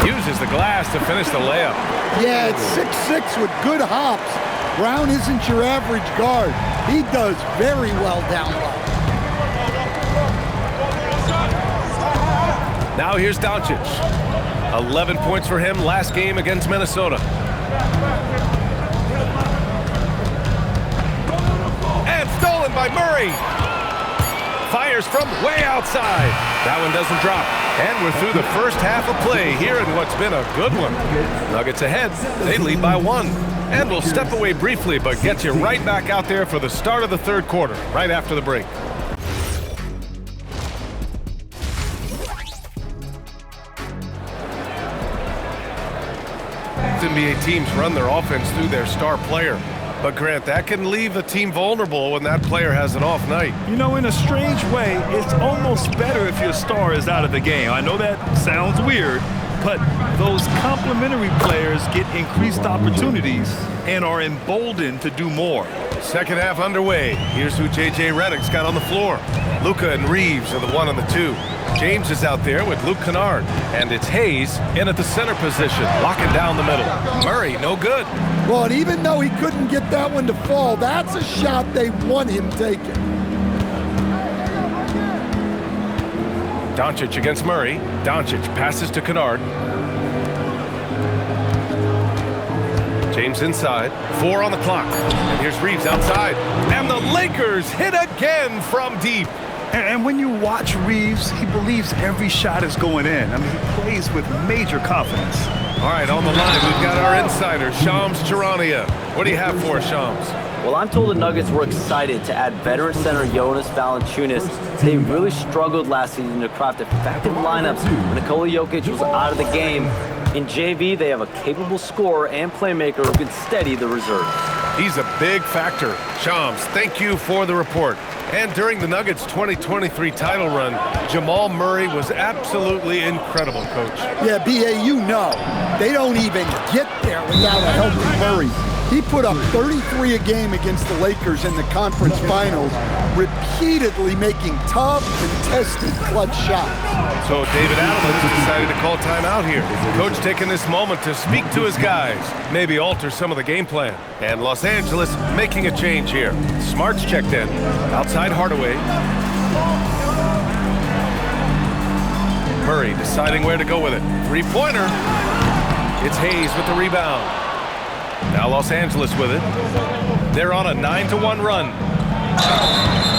Uses the glass to finish the layup. Yeah, it's 6'6" with good hops. Brown isn't your average guard. He does very well down low. Now here's Doncic. 11 points for him last game against Minnesota. And stolen by Murray. Fires from way outside. That one doesn't drop. And we're through the first half of play here in what's been a good one. Nuggets ahead. They lead by 1. And we'll step away briefly, but get you right back out there for the start of the third quarter, right after the break. NBA teams run their offense through their star player. But Grant, that can leave a team vulnerable when that player has an off night. You know, in a strange way, it's almost better if your star is out of the game. I know that sounds weird, but those complementary players get increased opportunities and are emboldened to do more. Second half underway. Here's who J.J. Redick's got on the floor. Luka and Reeves are the 1 and the 2. James is out there with Luke Kennard. And it's Hayes in at the center position, locking down the middle. Murray, no good. Well, and even though he couldn't get that one to fall, that's a shot they want him taking. Doncic against Murray. Doncic passes to Kennard. James inside. 4 on the clock. And here's Reeves outside. And the Lakers hit again from deep. And when you watch Reeves, he believes every shot is going in. I mean, he plays with major confidence. All right, on the line, we've got our insider, Shams Charania. What do you have for us, Shams? Well, I'm told the Nuggets were excited to add veteran center Jonas Valanciunas. They really struggled last season to craft effective lineups when Nikola Jokic was out of the game. In JV, they have a capable scorer and playmaker who can steady the reserves. He's a big factor. Shams, thank you for the report. And during the Nuggets' 2023 title run, Jamal Murray was absolutely incredible, Coach. Yeah, B.A., you know, they don't even get there without a healthy Murray. He put up 33 a game against the Lakers in the conference finals, repeatedly making tough, contested, clutch shots. So David Adams decided to call timeout here. Coach taking this moment to speak to his guys, maybe alter some of the game plan. And Los Angeles making a change here. Smart's checked in. Outside Hardaway. Murray deciding where to go with it. Three-pointer. It's Hayes with the rebound. Now Los Angeles with it. They're on a 9-1 run.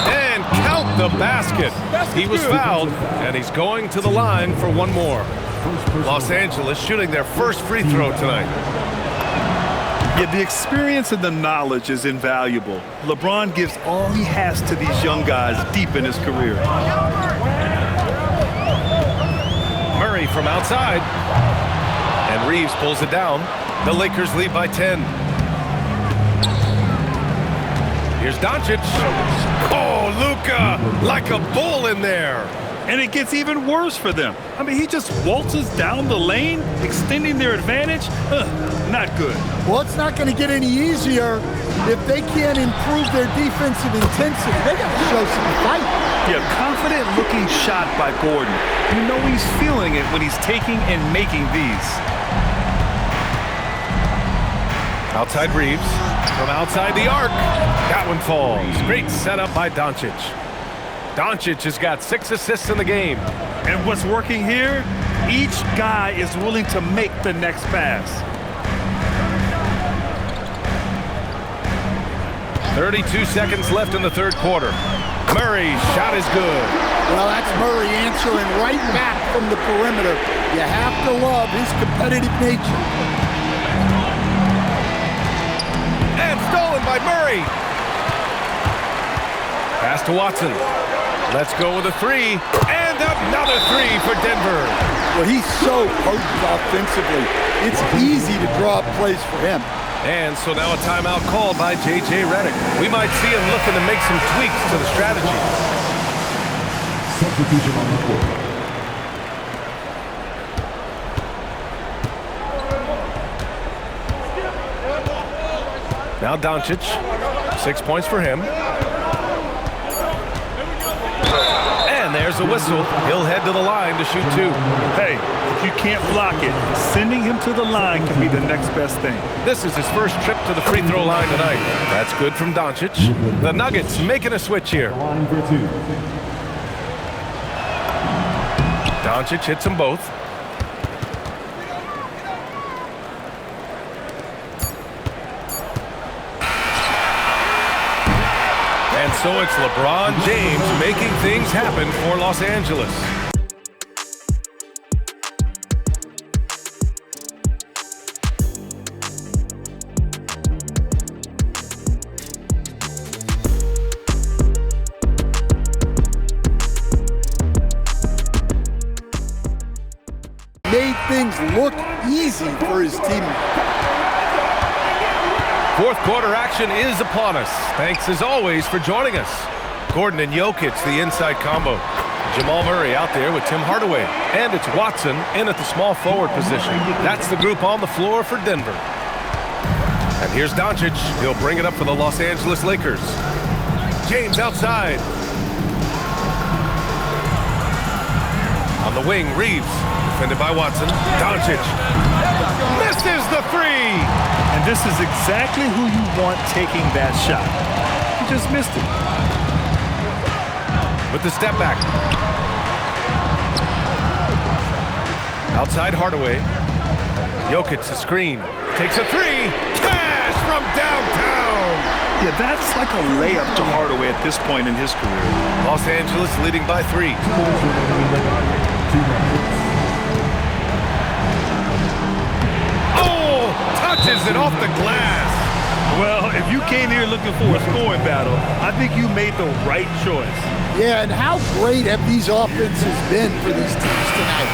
And count the basket. He was fouled, and he's going to the line for one more. Los Angeles shooting their first free throw tonight. Yeah, the experience and the knowledge is invaluable. LeBron gives all he has to these young guys deep in his career. Murray from outside. And Reeves pulls it down. The Lakers lead by 10. Here's Doncic. Oh, Luka, like a bull in there. And it gets even worse for them. I mean, he just waltzes down the lane, extending their advantage. Not good. Well, it's not going to get any easier if they can't improve their defensive intensity. They got to show some fight. Yeah, confident looking shot by Gordon. You know he's feeling it when he's taking and making these. Outside Reeves. From outside the arc. That one falls. Great setup by Doncic. Doncic has got 6 assists in the game. And what's working here? Each guy is willing to make the next pass. 32 seconds left in the third quarter. Murray's shot is good. Well, that's Murray answering right back from the perimeter. You have to love his competitive nature. And stolen by Murray. Pass to Watson. Let's go with a three. And another three for Denver. Well, he's so potent offensively. It's easy to draw up plays for him. And so now a timeout called by J.J. Redick. We might see him looking to make some tweaks to the strategy. Substitution on the court. Now Doncic, 6 points for him. And there's a whistle. He'll head to the line to shoot 2. Hey, if you can't block it, sending him to the line can be the next best thing. This is his first trip to the free throw line tonight. That's good from Doncic. The Nuggets making a switch here. Doncic hits them both. And so it's LeBron James making things happen for Los Angeles. Made things look easy for his teammates. Fourth quarter action is upon us. Thanks as always for joining us. Gordon and Jokic, the inside combo. Jamal Murray out there with Tim Hardaway. And it's Watson in at the small forward position. That's the group on the floor for Denver. And here's Doncic. He'll bring it up for the Los Angeles Lakers. James outside. On the wing, Reeves. Defended by Watson. Doncic. Misses the three. And this is exactly who you want taking that shot. He just missed it. With the step back. Outside Hardaway. Jokic the screen. Takes a three. Cash from downtown. Yeah, that's like a layup to Hardaway at this point in his career. Los Angeles leading by 3. Oh, touches it off the glass. Well, if you came here looking for a scoring battle, I think you made the right choice. Yeah, and how great have these offenses been for these teams tonight?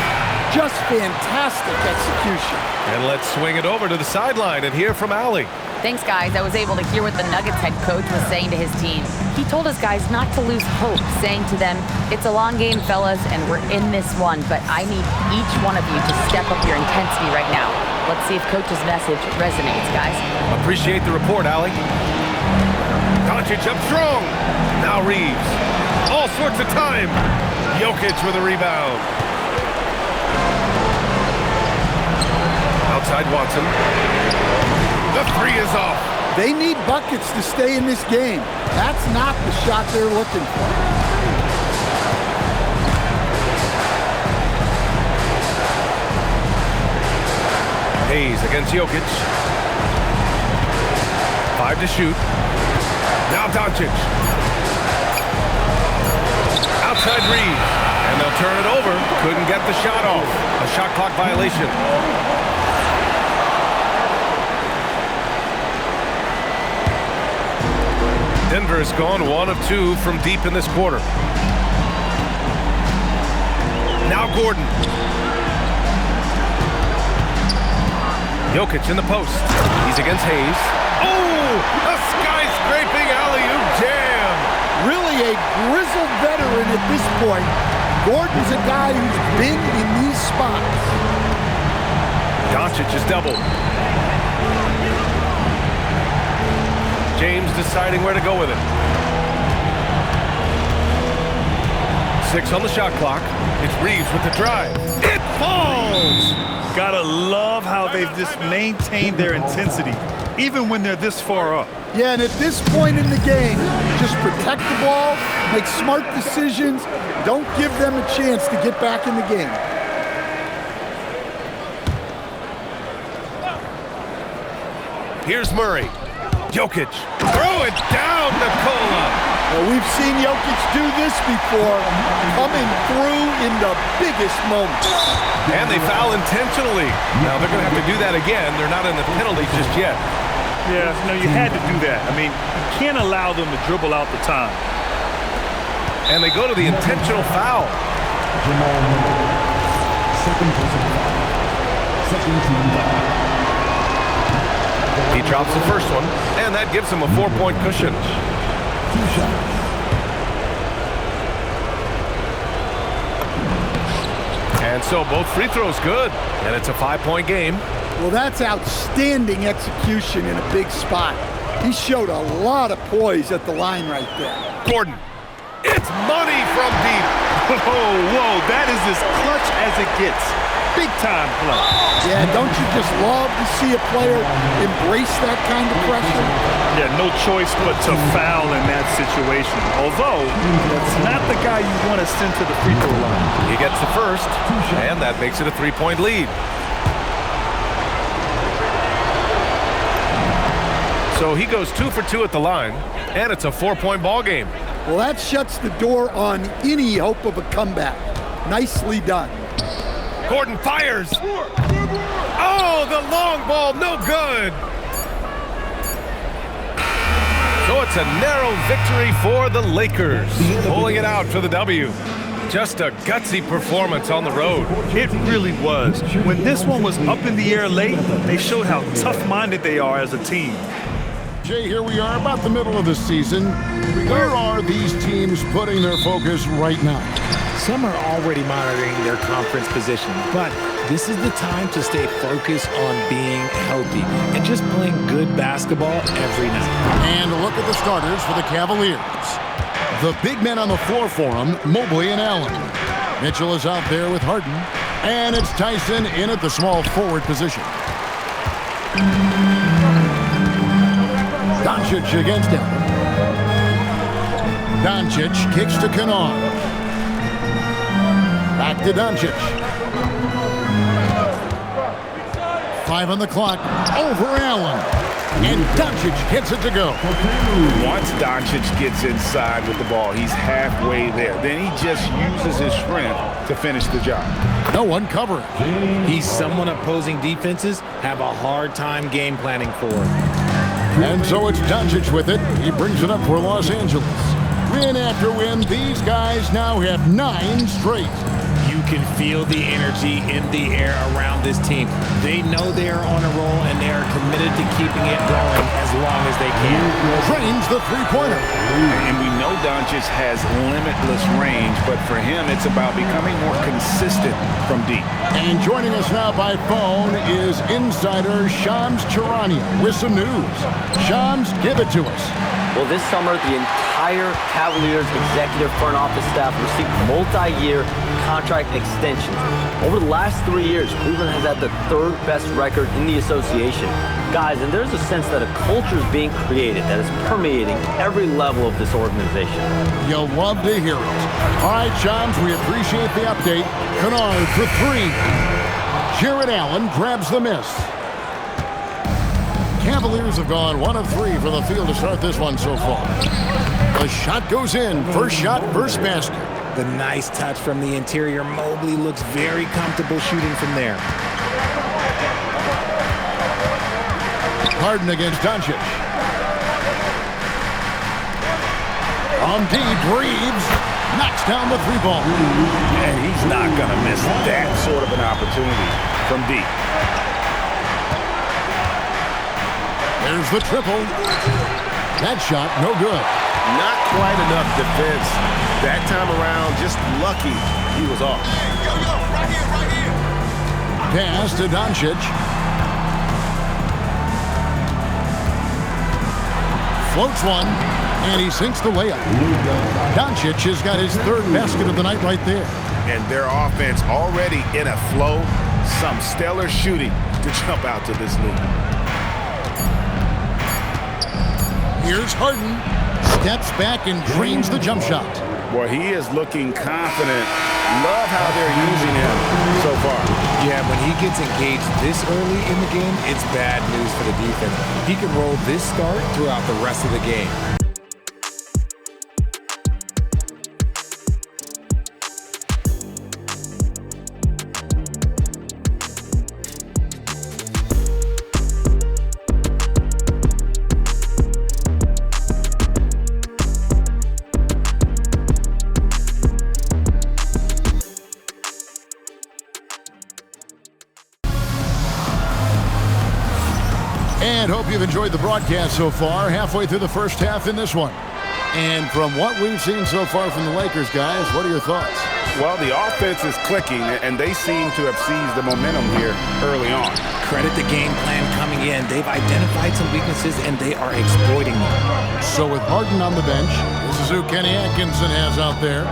Just fantastic execution. And let's swing it over to the sideline and hear from Allie. Thanks, guys. I was able to hear what the Nuggets head coach was saying to his team. He told his guys not to lose hope, saying to them, "It's a long game, fellas, and we're in this one, but I need each one of you to step up your intensity right now." Let's see if Coach's message resonates, guys. Appreciate the report, Allie. Doncic up strong. Now Reeves. All sorts of time. Jokic with a rebound. Outside Watson. The three is off. They need buckets to stay in this game. That's not the shot they're looking for. Hayes against Jokic. 5 to shoot. Now Doncic. Outside Reeves. And they'll turn it over. Couldn't get the shot off. A shot clock violation. Denver has gone 1 of 2 from deep in this quarter. Now Gordon. Jokic in the post. He's against Hayes. Oh! A skyscraping alley-oop jam! Really a grizzled veteran at this point. Gordon's a guy who's been in these spots. Doncic is doubled. James deciding where to go with it. 6 on the shot clock. It's Reeves with the drive. It falls! Gotta love how they've just maintained their intensity, even when they're this far up. Yeah, and at this point in the game, just protect the ball, make smart decisions, don't give them a chance to get back in the game. Here's Murray. Jokic. Throw it down, Nikola. Well, we've seen Jokic do this before, coming through in the biggest moments. And they foul intentionally. Now they're going to have to do that again. They're not in the penalty just yet. Yeah, no, you had to do that. I mean, you can't allow them to dribble out the time. And they go to the intentional foul. He drops the first one, and that gives him a 4-point cushion. And so both free throws good, and it's a 5-point game. Well, that's outstanding execution in a big spot. He showed a lot of poise at the line right there. Gordon, it's money from deep. Whoa, that is as clutch as it gets. Big time play. Yeah, don't you just love to see a player embrace that kind of pressure? Yeah, no choice but to foul in that situation. Although, that's not the guy you want to send to the free throw line. He gets the first, and that makes it a 3-point lead. So he goes 2 for 2 at the line, and it's a 4-point ball game. Well, that shuts the door on any hope of a comeback. Nicely done. Gordon fires. Oh, the long ball, no good. So it's a narrow victory for the Lakers, pulling it out for the W. Just a gutsy performance on the road. It really was. When this one was up in the air late, they showed how tough-minded they are as a team. Jay, here we are about the middle of the season. Where are these teams putting their focus right now? Some are already monitoring their conference position, but this is the time to stay focused on being healthy and just playing good basketball every night. And a look at the starters for the Cavaliers. The big men on the floor for them, Mobley and Allen. Mitchell is out there with Harden, and it's Tyson in at the small forward position. Doncic against Allen. Doncic kicks to Kennard. Back to Doncic. 5 on the clock. Over Allen. And Doncic hits it to go. Once Doncic gets inside with the ball, he's halfway there. Then he just uses his strength to finish the job. No one covering. He's someone opposing defenses have a hard time game planning for. And so it's Doncic with it. He brings it up for Los Angeles. Win after win, these guys now have 9 straight. You can feel the energy in the air around this team. They know they are on a roll, and they are committed to keeping it going as long as they can. Drains the three-pointer. And we know Doncic has limitless range, but for him, it's about becoming more consistent from deep. And joining us now by phone is insider Shams Charania with some news. Shams, give it to us. Well, this summer, the entire Cavaliers executive front office staff received multi-year contract extensions. Over the last 3 years, Cleveland has had the third best record in the association. Guys, and there's a sense that a culture is being created that is permeating every level of this organization. You'll love to hear it. All right, Shams, we appreciate the update. Kennard for three. Jared Allen grabs the miss. Cavaliers have gone 1 of 3 from the field to start this one so far. The shot goes in. First shot, first basket. The nice touch from the interior. Mobley looks very comfortable shooting from there. Harden against Doncic. On deep, Reeves knocks down the three ball. And he's not going to miss that sort of an opportunity from deep. There's the triple. That shot, no good. Not quite enough defense. That time around, just lucky he was off. Pass to Doncic. Floats one, and he sinks the layup. Doncic has got his third basket of the night right there. And their offense already in a flow. Some stellar shooting to jump out to this lead. Here's Harden. Steps back and drains the jump shot. Boy, he is looking confident. Love how they're using him so far. Yeah, when he gets engaged this early in the game, it's bad news for the defense. He can roll this start throughout the rest of the game. And hope you've enjoyed the broadcast so far. Halfway through the first half in this one. And from what we've seen so far from the Lakers, guys, what are your thoughts? Well, the offense is clicking, and they seem to have seized the momentum here early on. Credit the game plan coming in. They've identified some weaknesses, and they are exploiting them. So with Harden on the bench, this is who Kenny Atkinson has out there.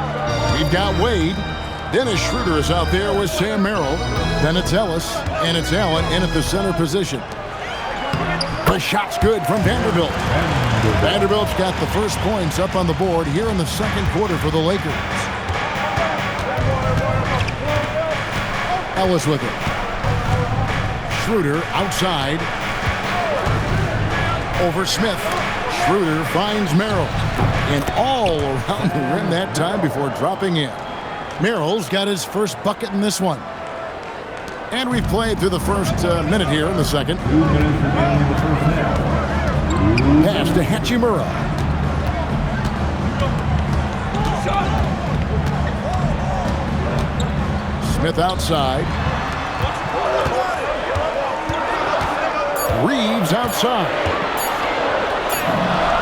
We've got Wade. Dennis Schroeder is out there with Sam Merrill. Then it's Ellis, and it's Allen in at the center position. The shot's good from Vanderbilt. Vanderbilt's got the first points up on the board here in the second quarter for the Lakers. Ellis with it. Schroeder outside. Over Smith. Schroeder finds Merrill. And all around the rim that time before dropping in. Merrill's got his first bucket in this one. And we've played through the first minute here in the second. 2 minutes remaining in the first half. Pass to Hachimura. Smith outside. Reeves outside.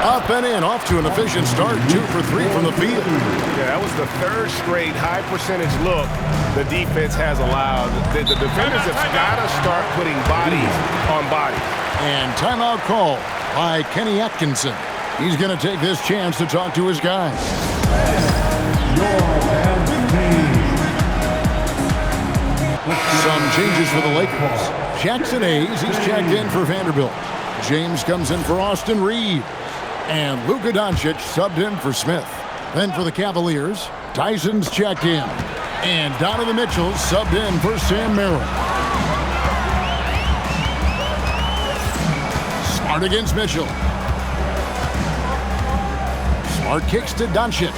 Up and in, off to an efficient start. 2 for 3 from the field. Yeah, that was the third straight high percentage look the defense has allowed. The defenders have got to start putting bodies on bodies. And timeout call by Kenny Atkinson. He's going to take this chance to talk to his guys. Some changes for the Lakers. Jackson Hayes, he's checked in for Vanderbilt. James comes in for Austin Reeves. And Luka Doncic subbed in for Smith. Then for the Cavaliers, Tyson's checked in. And Donovan Mitchell subbed in for Sam Merrill. Smart against Mitchell. Smart kicks to Doncic.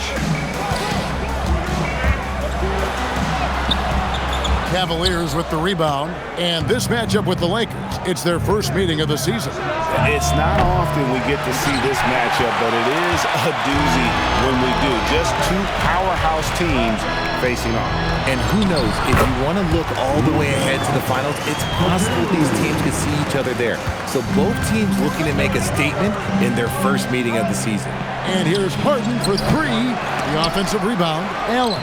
Cavaliers with the rebound. And this matchup with the Lakers It's their first meeting of the season. It's not often we get to see this matchup, but it is a doozy when we do. Just two powerhouse teams facing off. And who knows, if you want to look all the way ahead to the finals, it's possible these teams could see each other there. So both teams looking to make a statement in their first meeting of the season. And here's Harden for three. The offensive rebound, Allen.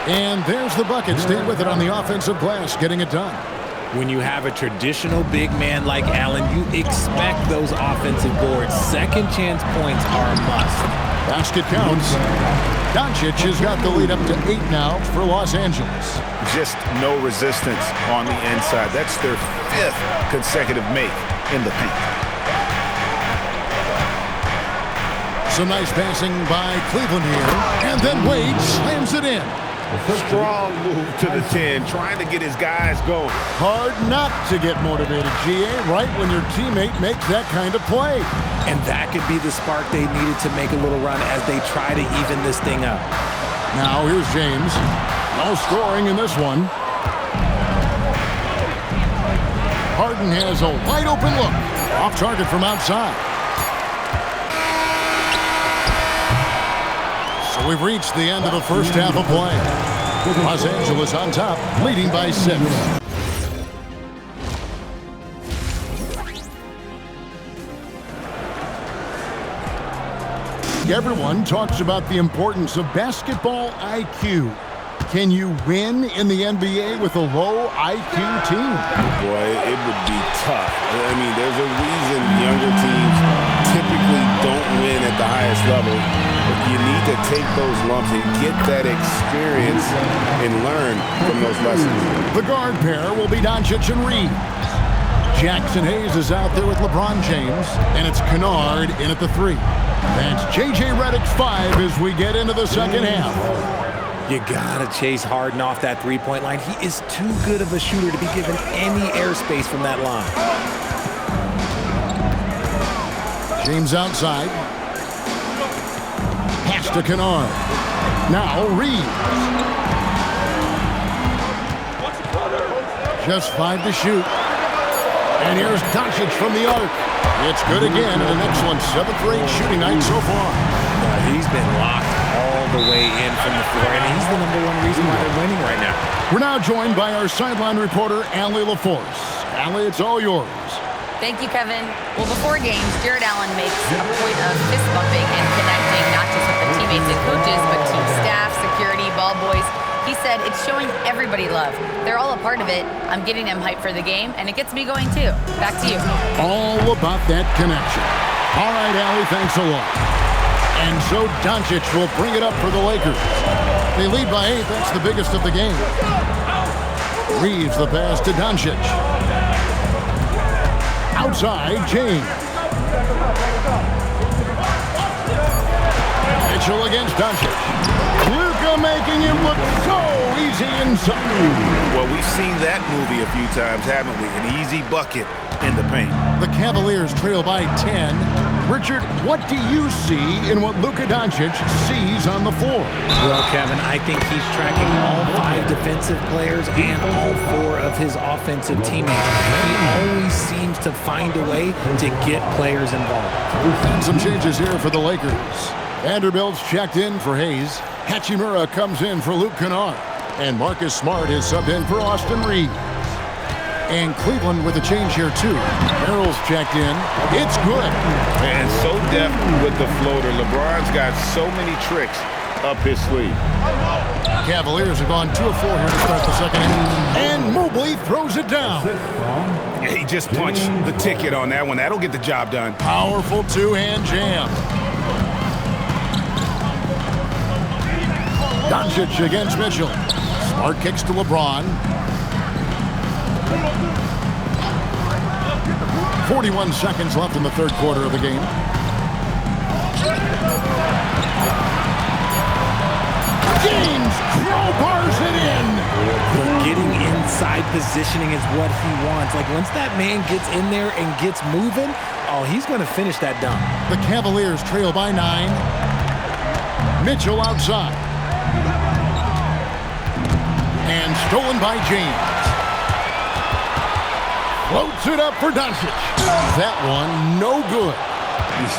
And there's the bucket. Stay with it on the offensive glass, getting it done. When you have a traditional big man like Allen, you expect those offensive boards. Second chance points are a must. Basket counts. Doncic has got the lead up to 8 now for Los Angeles. Just no resistance on the inside. That's their 5th consecutive make in the paint. Some nice passing by Cleveland here. And then Wade slams it in. Strong move to the 10, trying to get his guys going. Hard not to get motivated, GA, right when your teammate makes that kind of play. And that could be the spark they needed to make a little run as they try to even this thing up. Now here's James. No scoring in this one. Harden has a wide open look. Off target from outside. So we've reached the end of the first half of play. Los Angeles on top, leading by 6. Everyone talks about the importance of basketball IQ. Can you win in the NBA with a low IQ team? Boy, it would be tough. I mean, there's a reason younger teams typically don't win at the highest level. But you need to take those lumps and get that experience and learn from those lessons. The guard pair will be Doncic and Reed. Jackson Hayes is out there with LeBron James, and it's Kennard in at the 3. That's J.J. Redick's 5 as we get into the second half. You gotta chase Harden off that three-point line. He is too good of a shooter to be given any airspace from that line. James outside. Pass to Kennard. Now Reed. Just 5 to shoot. And here's Doncic from the arc. It's good again, and an excellent 7th rate shooting night so far. He's been locked all the way in from the floor, and he's the #1 reason why they're winning right now. We're now joined by our sideline reporter, Allie LaForce. Allie, it's all yours. Thank you, Kevin. Well, before games, Jared Allen makes a point of fist bumping and connecting not just with the teammates and coaches, but team staff, security, ball boys. He said, it's showing everybody love. They're all a part of it. I'm getting them hyped for the game, and it gets me going too. Back to you. All about that connection. All right, Allie, thanks a lot. And so Doncic will bring it up for the Lakers. They lead by 8. That's the biggest of the game. Reeves the pass to Doncic. Outside, James. Mitchell against Doncic. Luka making it look so easy inside. Well, we've seen that movie a few times, haven't we? An easy bucket in the paint. The Cavaliers trail by 10. Richard, what do you see in what Luka Doncic sees on the floor? Well, Kevin, I think he's tracking all 5 defensive players and all 4 of his offensive teammates. He always seems to find a way to get players involved. And some changes here for the Lakers. Vanderbilt's checked in for Hayes. Hachimura comes in for Luke Kennard. And Marcus Smart is subbed in for Austin Reed. And Cleveland with a change here, too. Merrill's checked in. It's good. And so deft with the floater. LeBron's got so many tricks up his sleeve. Cavaliers have gone 2 of 4 here to start the second half. And Mobley throws it down. He just punched the ticket on that one. That'll get the job done. Powerful 2-hand jam. Doncic against Mitchell. Smart kicks to LeBron. 41 seconds left in the third quarter of the game. James crowbars it in. Getting inside positioning is what he wants. Like, once that man gets in there and gets moving, oh, he's going to finish that dunk. The Cavaliers trail by 9. Mitchell outside. And stolen by James. Floats it up for Doncic. That one, no good.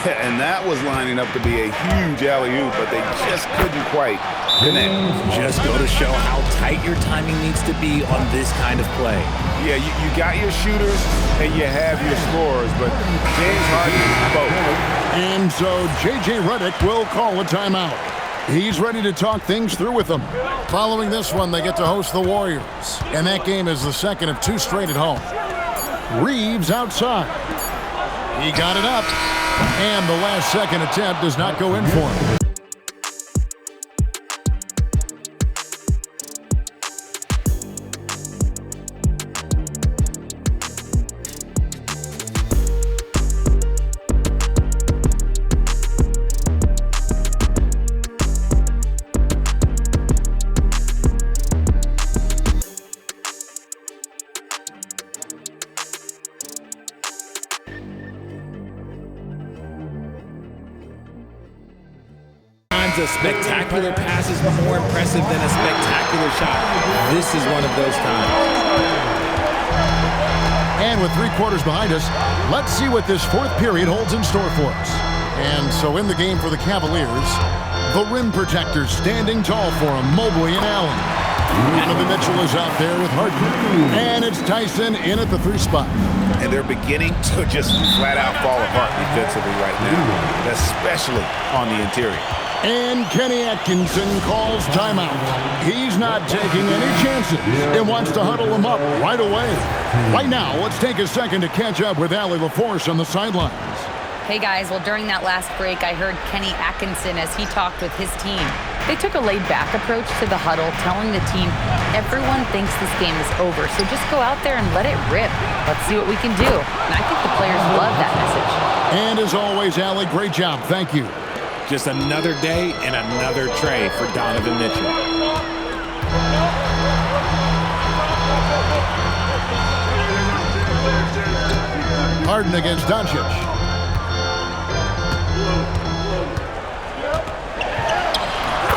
Yeah, and that was lining up to be a huge alley-oop, but they just couldn't quite connect. Just go to show how tight your timing needs to be on this kind of play. Yeah, you got your shooters and you have your scorers, but James Harden both. And so J.J. Redick will call a timeout. He's ready to talk things through with them. Following this one, they get to host the Warriors, and that game is the second of 2 straight at home. Reeves outside. He got it up, and the last second attempt does not go in for him. A spectacular pass is more impressive than a spectacular shot. This is one of those times. And with 3 quarters behind us, let's see what this 4th period holds in store for us. And so in the game for the Cavaliers, the rim protectors standing tall for him, Mobley and Allen. Donovan Mitchell is out there with Harden. And it's Tyson in at the 3 spot. And they're beginning to just flat out fall apart defensively right now, especially on the interior. And Kenny Atkinson calls timeout. He's not taking any chances and wants to huddle them up right away. Right now, let's take a second to catch up with Allie LaForce on the sidelines. Hey guys, well during that last break, I heard Kenny Atkinson as he talked with his team. They took a laid-back approach to the huddle, telling the team, everyone thinks this game is over, so just go out there and let it rip. Let's see what we can do. And I think the players love that message. And as always, Allie, great job. Thank you. Just another day and another tray for Donovan Mitchell. Harden against Doncic.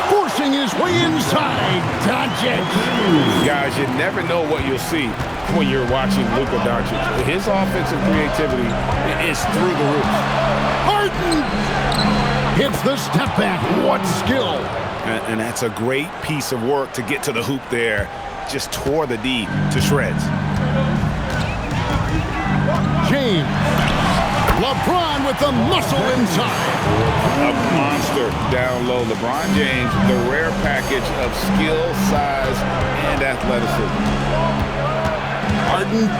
Forcing his way inside. Doncic. Guys, you never know what you'll see when you're watching Luka Doncic. His offensive creativity is through the roof. Harden hits the step back. What skill. And that's a great piece of work to get to the hoop there. Just tore the D to shreds. James. LeBron with the muscle inside. A monster down low. LeBron James, the rare package of skill, size, and athleticism. Harden.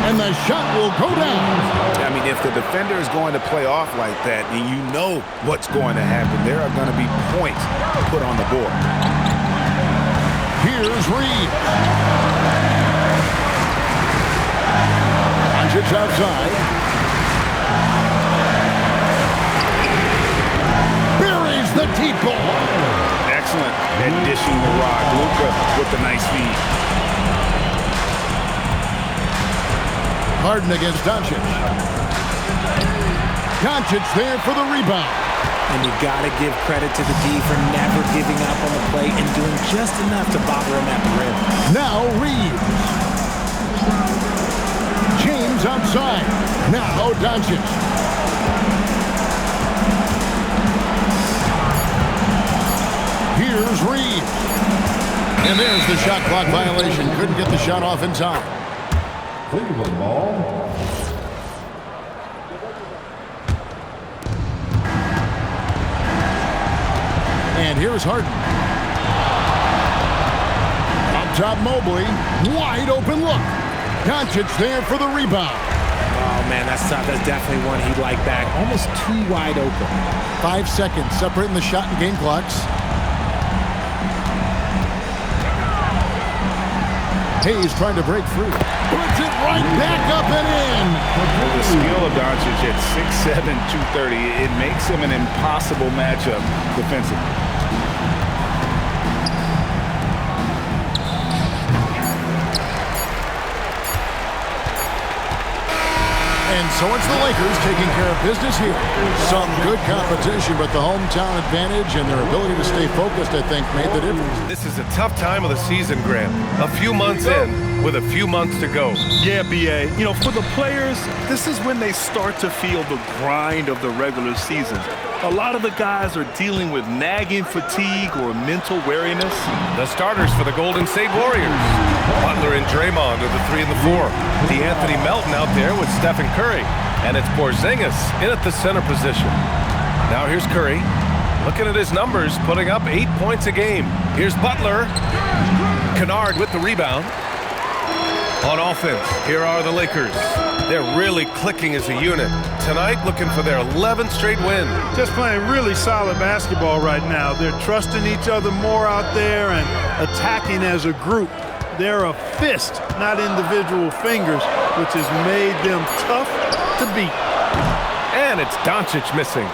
And the shot will go down. I mean, if the defender is going to play off like that, and you know what's going to happen, there are going to be points put on the board. Here's Reeves. Doncic outside. Buries the deep ball. Excellent at dishing the rock. Luka with the nice feed. Harden against Doncic. Doncic there for the rebound. And you got to give credit to the D for never giving up on the play and doing just enough to bother him at the rim. Now Reeves. James outside. Now Doncic. Here's Reeves. And there's the shot clock violation. Couldn't get the shot off in time. Cleveland ball. And here's Harden. Up top Mobley. Wide open look. Doncic there for the rebound. Oh, man, that's tough. That's definitely one he'd like back. Almost too wide open. 5 seconds separating the shot and game clocks. Hayes trying to break free. Puts it right back up and in. The skill of Doncic at 6'7", 230, it makes him an impossible matchup defensively. And so it's the Lakers taking care of business here. Some good competition, but the hometown advantage and their ability to stay focused, I think, made the difference. This is a tough time of the season, Grant. A few months in with a few months to go. Yeah, B.A. You know, for the players, this is when they start to feel the grind of the regular season. A lot of the guys are dealing with nagging fatigue or mental weariness. The starters for the Golden State Warriors. Butler and Draymond are the 3 and the 4. DeAnthony Melton out there with Stephen Curry. And it's Porzingis in at the center position. Now here's Curry. Looking at his numbers, putting up 8 points a game. Here's Butler. Kennard with the rebound. On offense, here are the Lakers. They're really clicking as a unit. Tonight, looking for their 11th straight win. Just playing really solid basketball right now. They're trusting each other more out there and attacking as a group. They're a fist, not individual fingers, which has made them tough to beat. And it's Doncic missing.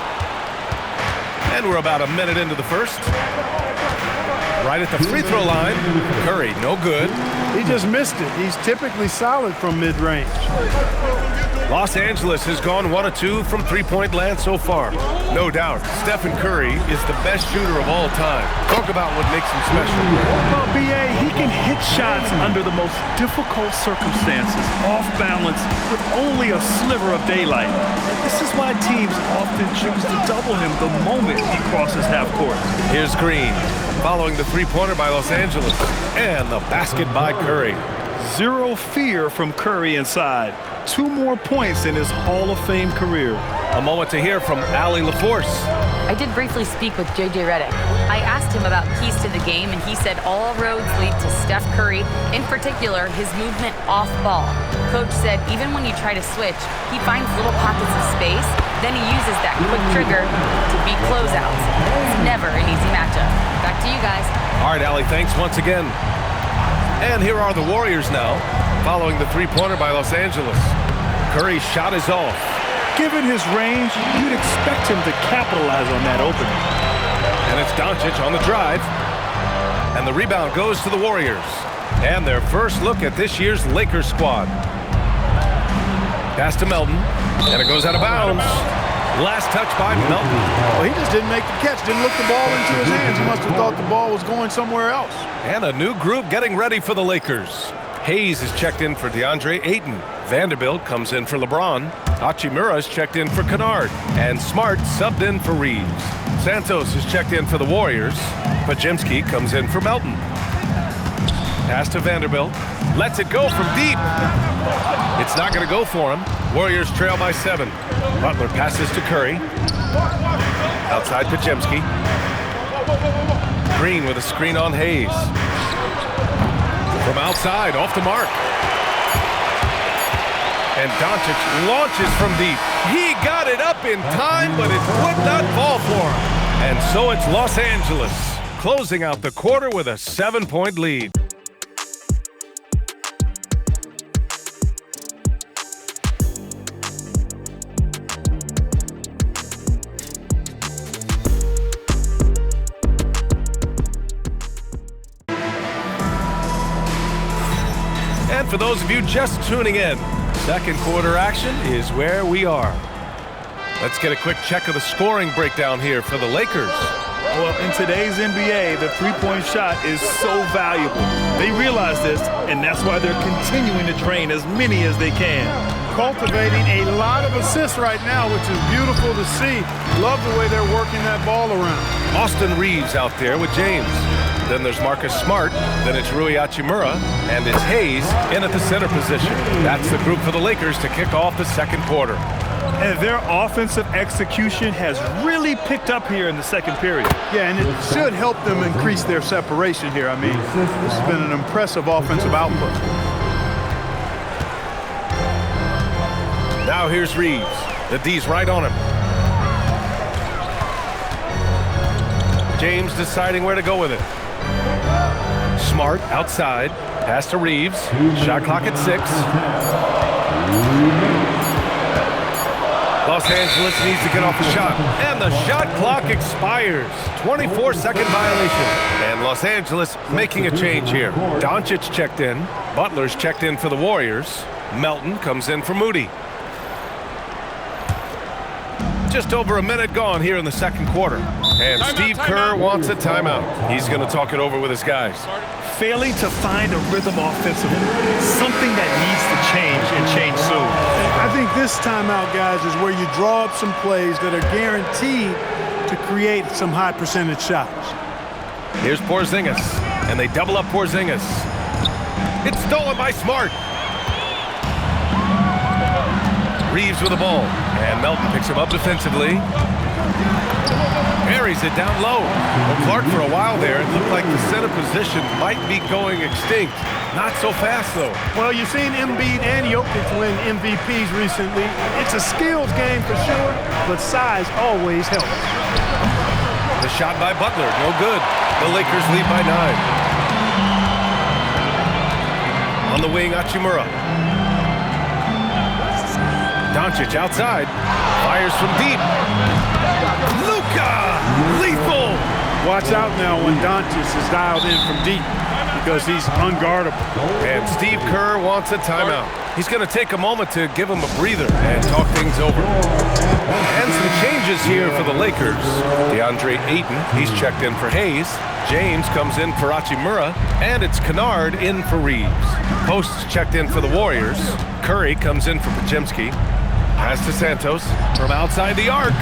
And we're about a minute into the first. Right at the free throw line. Curry, no good. He just missed it. He's typically solid from mid-range. Los Angeles has gone 1 of 2 from three-point land so far. No doubt, Stephen Curry is the best shooter of all time. Talk about what makes him special. Well, B.A., he can hit shots under the most difficult circumstances, off balance, with only a sliver of daylight. And this is why teams often choose to double him the moment he crosses half court. Here's Green, following the three-pointer by Los Angeles, and the basket by Curry. Zero fear from Curry inside. 2 more points in his Hall of Fame career. A moment to hear from Allie LaForce. I did briefly speak with J.J. Redick. I asked him about keys to the game, and he said all roads lead to Steph Curry, in particular, his movement off ball. Coach said even when you try to switch, he finds little pockets of space, then he uses that quick trigger to beat closeouts. It's never an easy matchup. Back to you guys. All right, Allie, thanks once again. And here are the Warriors now, following the three-pointer by Los Angeles. Curry's shot is off. Given his range, you'd expect him to capitalize on that opening. And it's Doncic on the drive. And the rebound goes to the Warriors. And their first look at this year's Lakers squad. Pass to Melton. And it goes out of bounds. Last touch by Melton. Well, he just didn't make the catch, didn't look the ball into his hands. He must have thought the ball was going somewhere else. And a new group getting ready for the Lakers. Hayes is checked in for DeAndre Ayton. Vanderbilt comes in for LeBron. Hachimura is checked in for Kennard. And Smart subbed in for Reeves. Santos is checked in for the Warriors. Pajemski comes in for Melton. Pass to Vanderbilt. Lets it go from deep. It's not going to go for him. Warriors trail by 7. Butler passes to Curry. Outside Pajemski. Green with a screen on Hayes. From outside, off the mark. And Doncic launches from deep. He got it up in time, but it would not fall for him. And so it's Los Angeles, closing out the quarter with a 7-point lead. And for those of you just tuning in, second quarter action is where we are. Let's get a quick check of the scoring breakdown here for the Lakers. Well, in today's NBA, the three-point shot is so valuable. They realize this, and that's why they're continuing to train as many as they can. Cultivating a lot of assists right now, which is beautiful to see. Love the way they're working that ball around. Austin Reeves out there with James. Then there's Marcus Smart. Then it's Rui Hachimura. And it's Hayes in at the center position. That's the group for the Lakers to kick off the second quarter. And their offensive execution has really picked up here in the second period. Yeah, and it should help them increase their separation here. I mean, this has been an impressive offensive output. Now here's Reeves. The D's right on him. James deciding where to go with it. Smart outside. Pass to Reeves. Shot clock at 6. Los Angeles needs to get off the shot. And the shot clock expires. 24-second violation. And Los Angeles making a change here. Doncic checked in. Butler's checked in for the Warriors. Melton comes in for Moody. Just over a minute gone here in the second quarter. And Steve Kerr wants a timeout. He's going to talk it over with his guys. Failing to find a rhythm offensively, something that needs to change and change soon. I think this timeout, guys, is where you draw up some plays that are guaranteed to create some high percentage shots. Here's Porzingis, and they double up Porzingis. It's stolen by Smart. Reeves with the ball, and Melton picks him up defensively. Buries it down low. Well, Clark, for a while there, it looked like the center position might be going extinct. Not so fast, though. Well, you've seen Embiid and Jokic win MVPs recently. It's a skills game for sure, but size always helps. The shot by Butler, no good. The Lakers lead by 9. On the wing, Hachimura. Doncic outside, fires from deep. Luka, lethal. Watch out now when Doncic is dialed in from deep because he's unguardable. And Steve Kerr wants a timeout. He's going to take a moment to give him a breather and talk things over. And some changes here for the Lakers. DeAndre Ayton, he's checked in for Hayes. James comes in for Hachimura, and it's Kennard in for Reeves. Post's checked in for the Warriors. Curry comes in for Podziemski. Pass to Santos from outside the arc,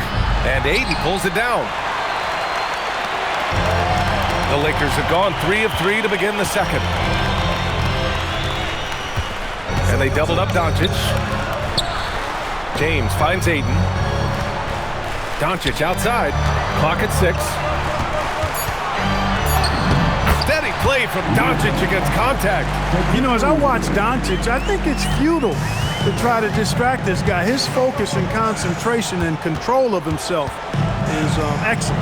and Ayton pulls it down. The Lakers have gone 3 of 3 to begin the second. And they doubled up Doncic. James finds Ayton. Doncic outside. Clock at 6. Steady play from Doncic against contact. You know, as I watch Doncic, I think it's futile to try to distract this guy. His focus and concentration and control of himself is excellent.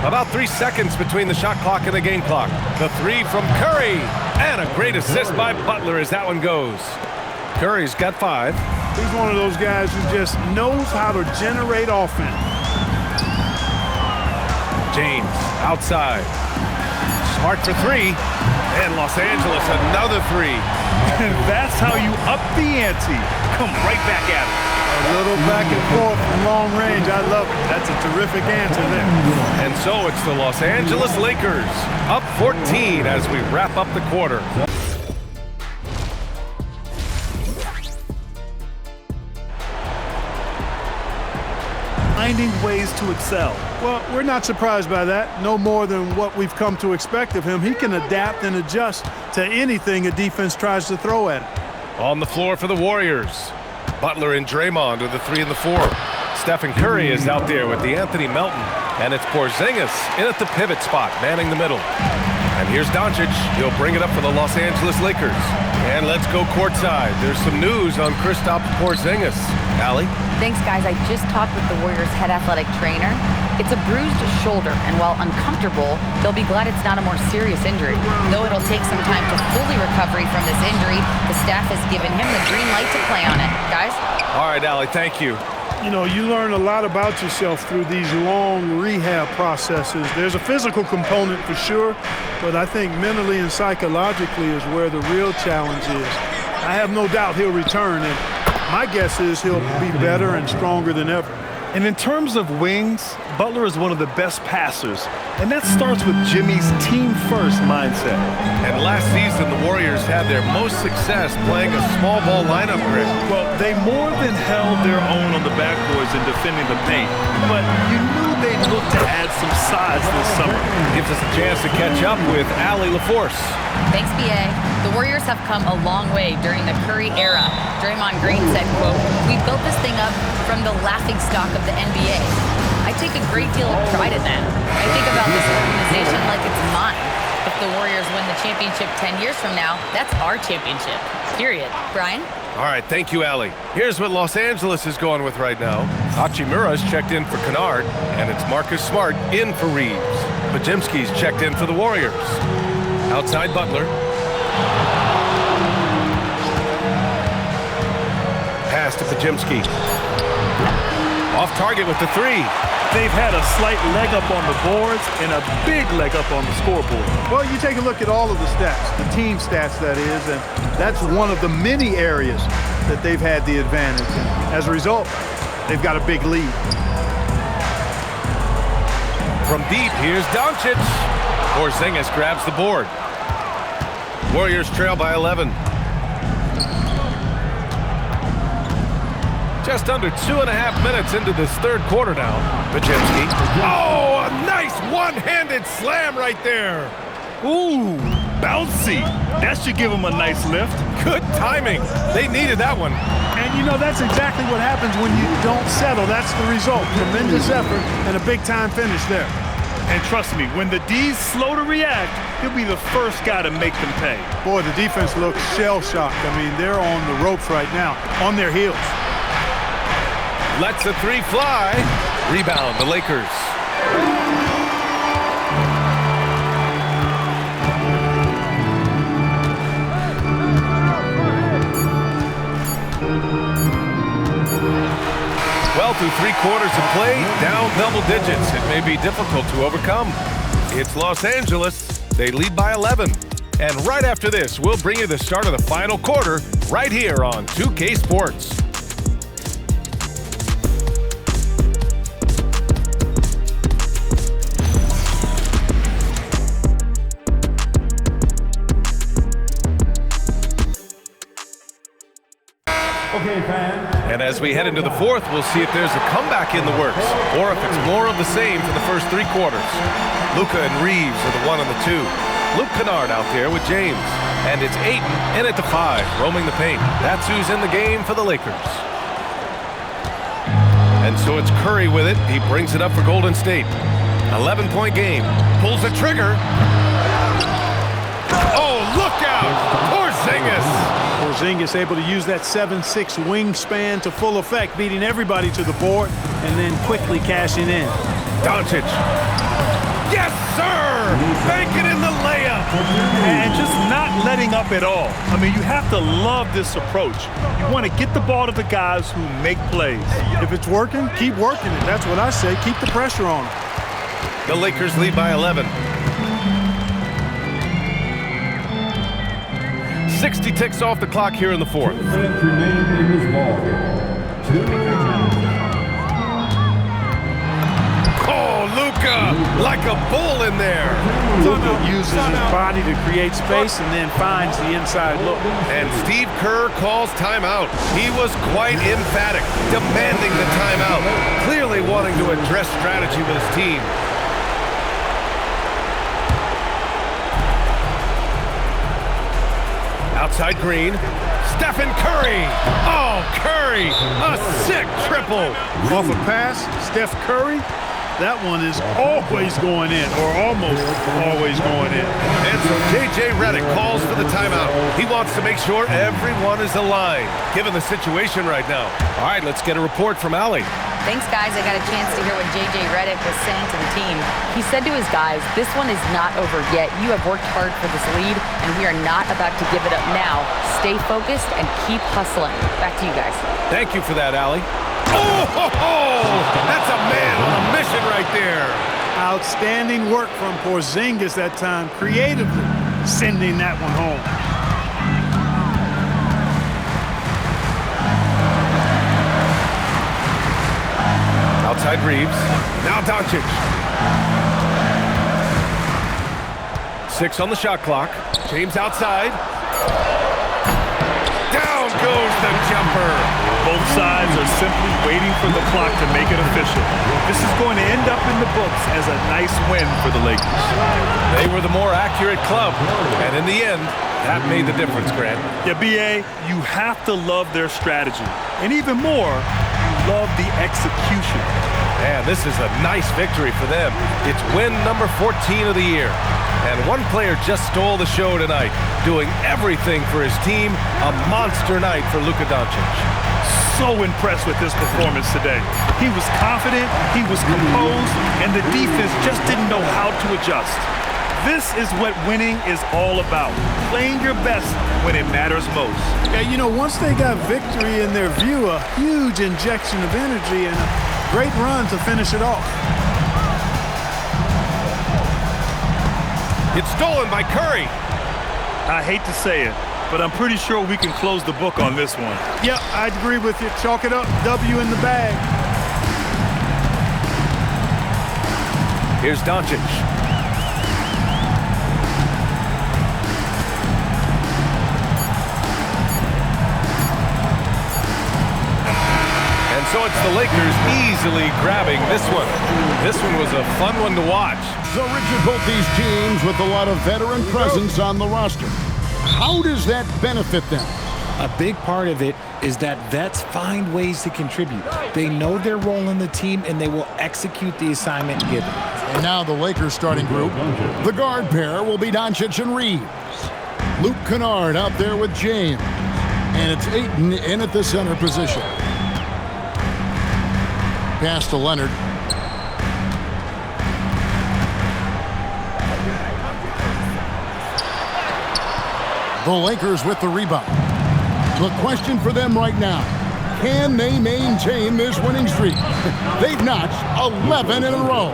About 3 seconds between the shot clock and the game clock. The 3 from Curry. And a great assist by Butler as that one goes. Curry's got 5. He's one of those guys who just knows how to generate offense. James outside. Smart for 3. And Los Angeles another 3. And that's how you up the ante. Come right back at it. A little back and forth from long range. I love it. That's a terrific answer there. And so it's the Los Angeles Lakers up 14 as we wrap up the quarter. Finding ways to excel. Well, we're not surprised by that. No more than what we've come to expect of him. He can adapt and adjust to anything a defense tries to throw at him. On the floor for the Warriors. Butler and Draymond are the 3 and the 4. Stephen Curry is out there with DeAnthony Melton. And it's Porzingis in at the pivot spot, manning the middle. And here's Doncic. He'll bring it up for the Los Angeles Lakers. And let's go courtside. There's some news on Kristaps Porzingis. Allie? Thanks, guys. I just talked with the Warriors' head athletic trainer. It's a bruised shoulder, and while uncomfortable, they'll be glad it's not a more serious injury. Though it'll take some time to fully recovery from this injury, the staff has given him the green light to play on it. Guys? All right, Allie, thank you. You know, you learn a lot about yourself through these long rehab processes. There's a physical component for sure, but I think mentally and psychologically is where the real challenge is. I have no doubt he'll return, and my guess is he'll be better and stronger than ever. And in terms of wings, Butler is one of the best passers, and that starts with Jimmy's team-first mindset. And last season, the Warriors had their most success playing a small ball lineup grid. Well, they more than held their own on the backboards in defending the paint, but you knew they'd look to add some size this summer. Gives us a chance to catch up with Allie LaForce. Thanks, BA. The Warriors have come a long way during the Curry era. Draymond Green said, quote, "We built this thing up from the laughingstock of the NBA. I take a great deal of pride in that. I think about this organization like it's mine. If the Warriors win the championship 10 years from now, that's our championship. Period." Brian? All right, thank you, Allie. Here's what Los Angeles is going with right now. Hachimura's checked in for Kennard, and it's Marcus Smart in for Reeves. Podziemski's checked in for the Warriors. Outside Butler. Pass to Podziemski. Off target with the 3. They've had a slight leg up on the boards and a big leg up on the scoreboard. Well, you take a look at all of the stats, the team stats that is, and that's one of the many areas that they've had the advantage. And as a result, they've got a big lead. From deep, here's Doncic. Porzingis grabs the board. Warriors trail by 11. Just under 2.5 minutes into this third quarter now. Pajemski. Oh, a nice one-handed slam right there. Ooh, bouncy. That should give him a nice lift. Good timing. They needed that one. And you know, that's exactly what happens when you don't settle. That's the result. Tremendous effort and a big-time finish there. And trust me, when the D's slow to react, he'll be the first guy to make them pay. Boy, the defense looks shell-shocked. I mean, they're on the ropes right now, on their heels. Lets a three fly. Rebound, the Lakers. Well, through 3 quarters of play, down double digits. It may be difficult to overcome. It's Los Angeles. They lead by 11. And right after this, we'll bring you the start of the final quarter right here on 2K Sports. Okay, fans. And as we head into the fourth, we'll see if there's a comeback in the works or if it's more of the same for the first 3 quarters. Luka and Reeves are the 1 and the 2. Luke Kennard out there with James. And it's Ayton in at the 5, roaming the paint. That's who's in the game for the Lakers. And so it's Curry with it. He brings it up for Golden State. 11-point game. Pulls the trigger. Oh, look out! Porzingis! Porzingis able to use that 7'6" wingspan to full effect, beating everybody to the board and then quickly cashing in. Doncic. Yes, sir! Banking in the layup. And just not letting up at all. I mean, you have to love this approach. You want to get the ball to the guys who make plays. If it's working, keep working it. That's what I say. Keep the pressure on them. The Lakers lead by 11. 60 ticks off the clock here in the fourth. Oh, Luka, like a bull in there. Luka uses his body to create space and then finds the inside look. And Steve Kerr calls timeout. He was quite emphatic, demanding the timeout, clearly wanting to address strategy with his team. Outside Green, Stephen Curry. Oh, Curry, a sick triple. Off a pass, Steph Curry, that one is always going in, or almost always going in. And so J.J. Redick calls for the timeout. He wants to make sure everyone is aligned, given the situation right now. All right, let's get a report from Allie. Thanks, guys. I got a chance to hear what J.J. Redick was saying to the team. He said to his guys, this one is not over yet. You have worked hard for this lead, and we are not about to give it up now. Stay focused and keep hustling. Back to you guys. Thank you for that, Allie. Oh, that's a man on a mission right there. Outstanding work from Porzingis that time, creatively sending that one home. Outside Reeves. Now Doncic. 6 on the shot clock. James outside. Down goes the jumper. Both sides are simply waiting for the clock to make it official. This is going to end up in the books as a nice win for the Lakers. They were the more accurate club, and in the end, that made the difference, Grant. Yeah, B.A., you have to love their strategy. And even more, you love the execution. Man, this is a nice victory for them. It's win number 14 of the year. And one player just stole the show tonight, doing everything for his team. A monster night for Luka Doncic. So impressed with his performance today. He was confident, he was composed, and the defense just didn't know how to adjust. This is what winning is all about. Playing your best when it matters most. Yeah, you know, once they got victory in their view, a huge injection of energy and a great run to finish it off. It's stolen by Curry. I hate to say it, but I'm pretty sure we can close the book on this one. Yep, I'd agree with you. Chalk it up. W in the bag. Here's Doncic. And so it's the Lakers easily grabbing this one. This one was a fun one to watch. So, Richard, both these teams with a lot of veteran presence on the roster. How does that benefit them? A big part of it is that vets find ways to contribute. They know their role in the team, and they will execute the assignment given. And now the Lakers starting group. The guard pair will be Doncic and Reeves. Luke Kennard out there with James. And it's Ayton in at the center position. Pass to Leonard. The Lakers with the rebound. The question for them right now, can they maintain this winning streak? They've notched 11 in a row.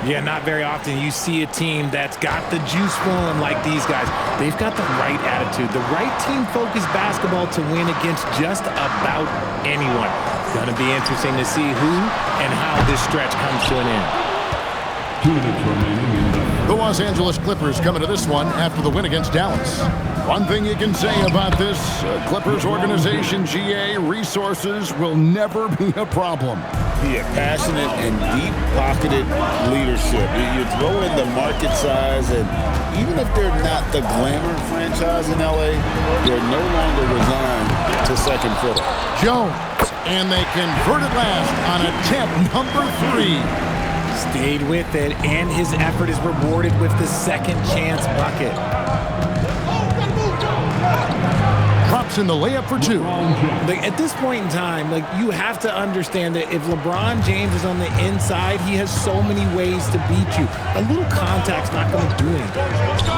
Yeah, not very often you see a team that's got the juice flowing like these guys. They've got the right attitude, the right team-focused basketball to win against just about anyone. It's going to be interesting to see who and how this stretch comes to an end. 2 minutes remaining in the The Los Angeles Clippers coming to this one after the win against Dallas. One thing you can say about this Clippers organization, GA, resources will never be a problem. Yeah, passionate and deep-pocketed leadership. You throw in the market size, and even if they're not the glamour franchise in LA, they're no longer resigned to second fiddle. Jones, and they converted last on attempt number 3. Stayed with it, and his effort is rewarded with the second chance bucket. Drops in the layup for 2. At this point in time, you have to understand that if LeBron James is on the inside, he has so many ways to beat you. A little contact's not going to do anything.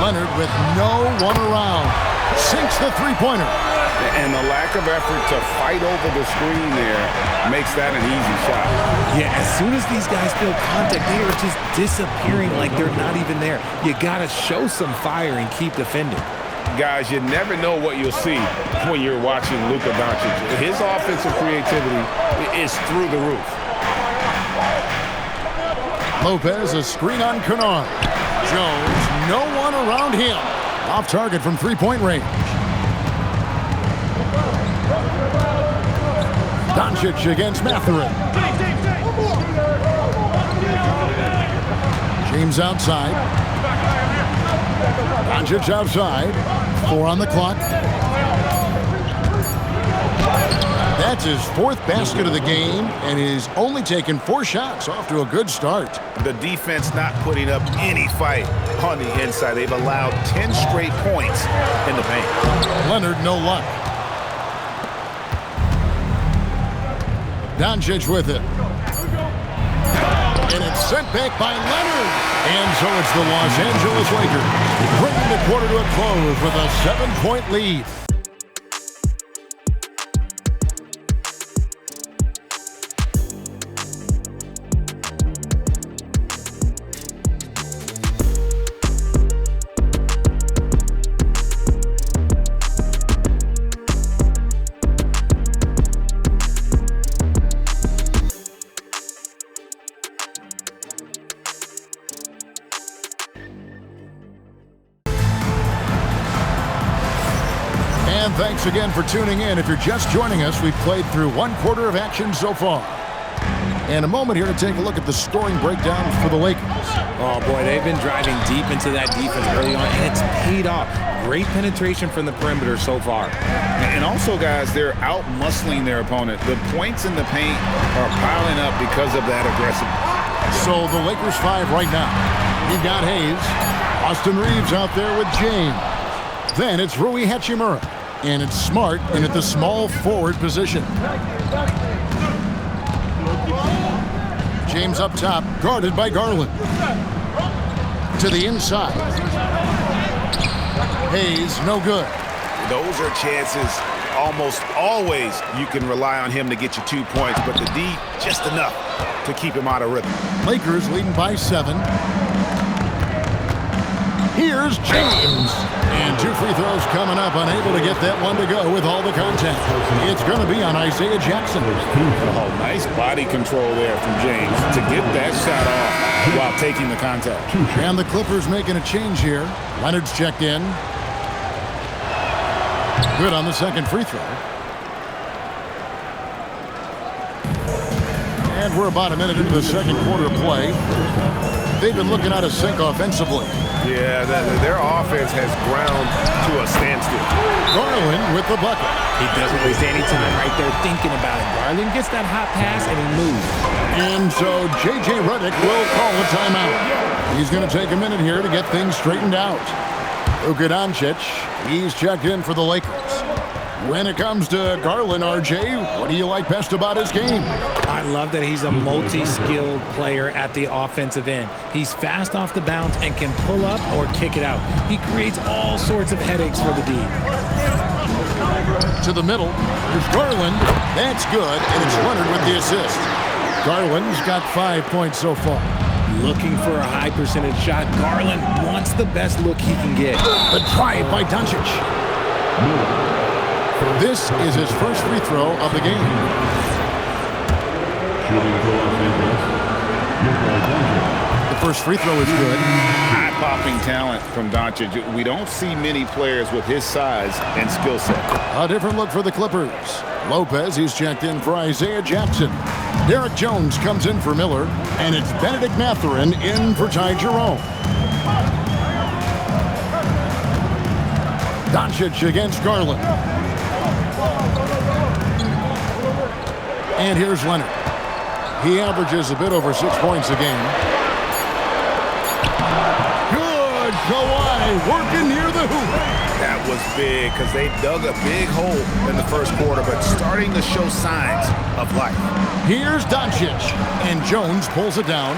Leonard with no one around. Sinks the three-pointer. And the lack of effort to fight over the screen there makes that an easy shot. Yeah, as soon as these guys feel contact, they are just disappearing like they're not even there. You got to show some fire and keep defending. Guys, you never know what you'll see when you're watching Luka Doncic. His offensive creativity is through the roof. Lopez, a screen on Kennard. Jones, no one around him. Off target from three-point range. Doncic against Mathurin. James outside. Doncic outside. 4 on the clock. That's his 4th basket of the game, and he's only taken 4 shots. Off to a good start. The defense not putting up any fight on the inside. They've allowed 10 straight points in the paint. Leonard, no luck. Doncic with it. And it's sent back by Leonard. And so it's the Los Angeles Lakers bringing the quarter to a close with a 7-point lead. Thanks again for tuning in. If you're just joining us, we've played through 1 quarter of action so far. And a moment here to take a look at the scoring breakdown for the Lakers. Oh, boy, they've been driving deep into that defense early on, and it's paid off. Great penetration from the perimeter so far. And also, guys, they're out-muscling their opponent. The points in the paint are piling up because of that aggressiveness. So the Lakers 5 right now. You've got Hayes. Austin Reeves out there with James. Then it's Rui Hachimura. And it's Smart in at the small forward position. James up top, guarded by Garland. To the inside. Hayes, no good. Those are chances almost always you can rely on him to get you 2 points, but the D, just enough to keep him out of rhythm. Lakers leading by 7. Here's James. And 2 free throws coming up, unable to get that one to go with all the contact. It's going to be on Isaiah Jackson. Oh, nice body control there from James to get that shot off while taking the contact. And the Clippers making a change here. Leonard's checked in. Good on the second free throw. And we're about a minute into the second quarter play. They've been looking out of sync offensively. Yeah, their offense has ground to a standstill. Garland with the bucket. He doesn't waste any time right there thinking about it. Garland gets that hot pass and he moves. And so J.J. Redick will call a timeout. He's going to take a minute here to get things straightened out. Luka Doncic, he's checked in for the Lakers. When it comes to Garland, RJ, what do you like best about his game? I love that he's a multi-skilled player at the offensive end. He's fast off the bounce and can pull up or kick it out. He creates all sorts of headaches for the D. To the middle, there's Garland. That's good, and it's Leonard with the assist. Garland's got 5 points so far. Looking for a high percentage shot. Garland wants the best look he can get. The drive by Doncic. This is his first free throw of the game. The first free throw is good. Eye-popping talent from Doncic. We don't see many players with his size and skill set. A different look for the Clippers. Lopez, he's checked in for Isaiah Jackson. Derek Jones comes in for Miller, and it's Benedict Mathurin in for Ty Jerome. Doncic against Garland. And here's Leonard. He averages a bit over 6 points a game. Good Kawhi working near the hoop. That was big because they dug a big hole in the first quarter, but starting to show signs of life. Here's Doncic, and Jones pulls it down.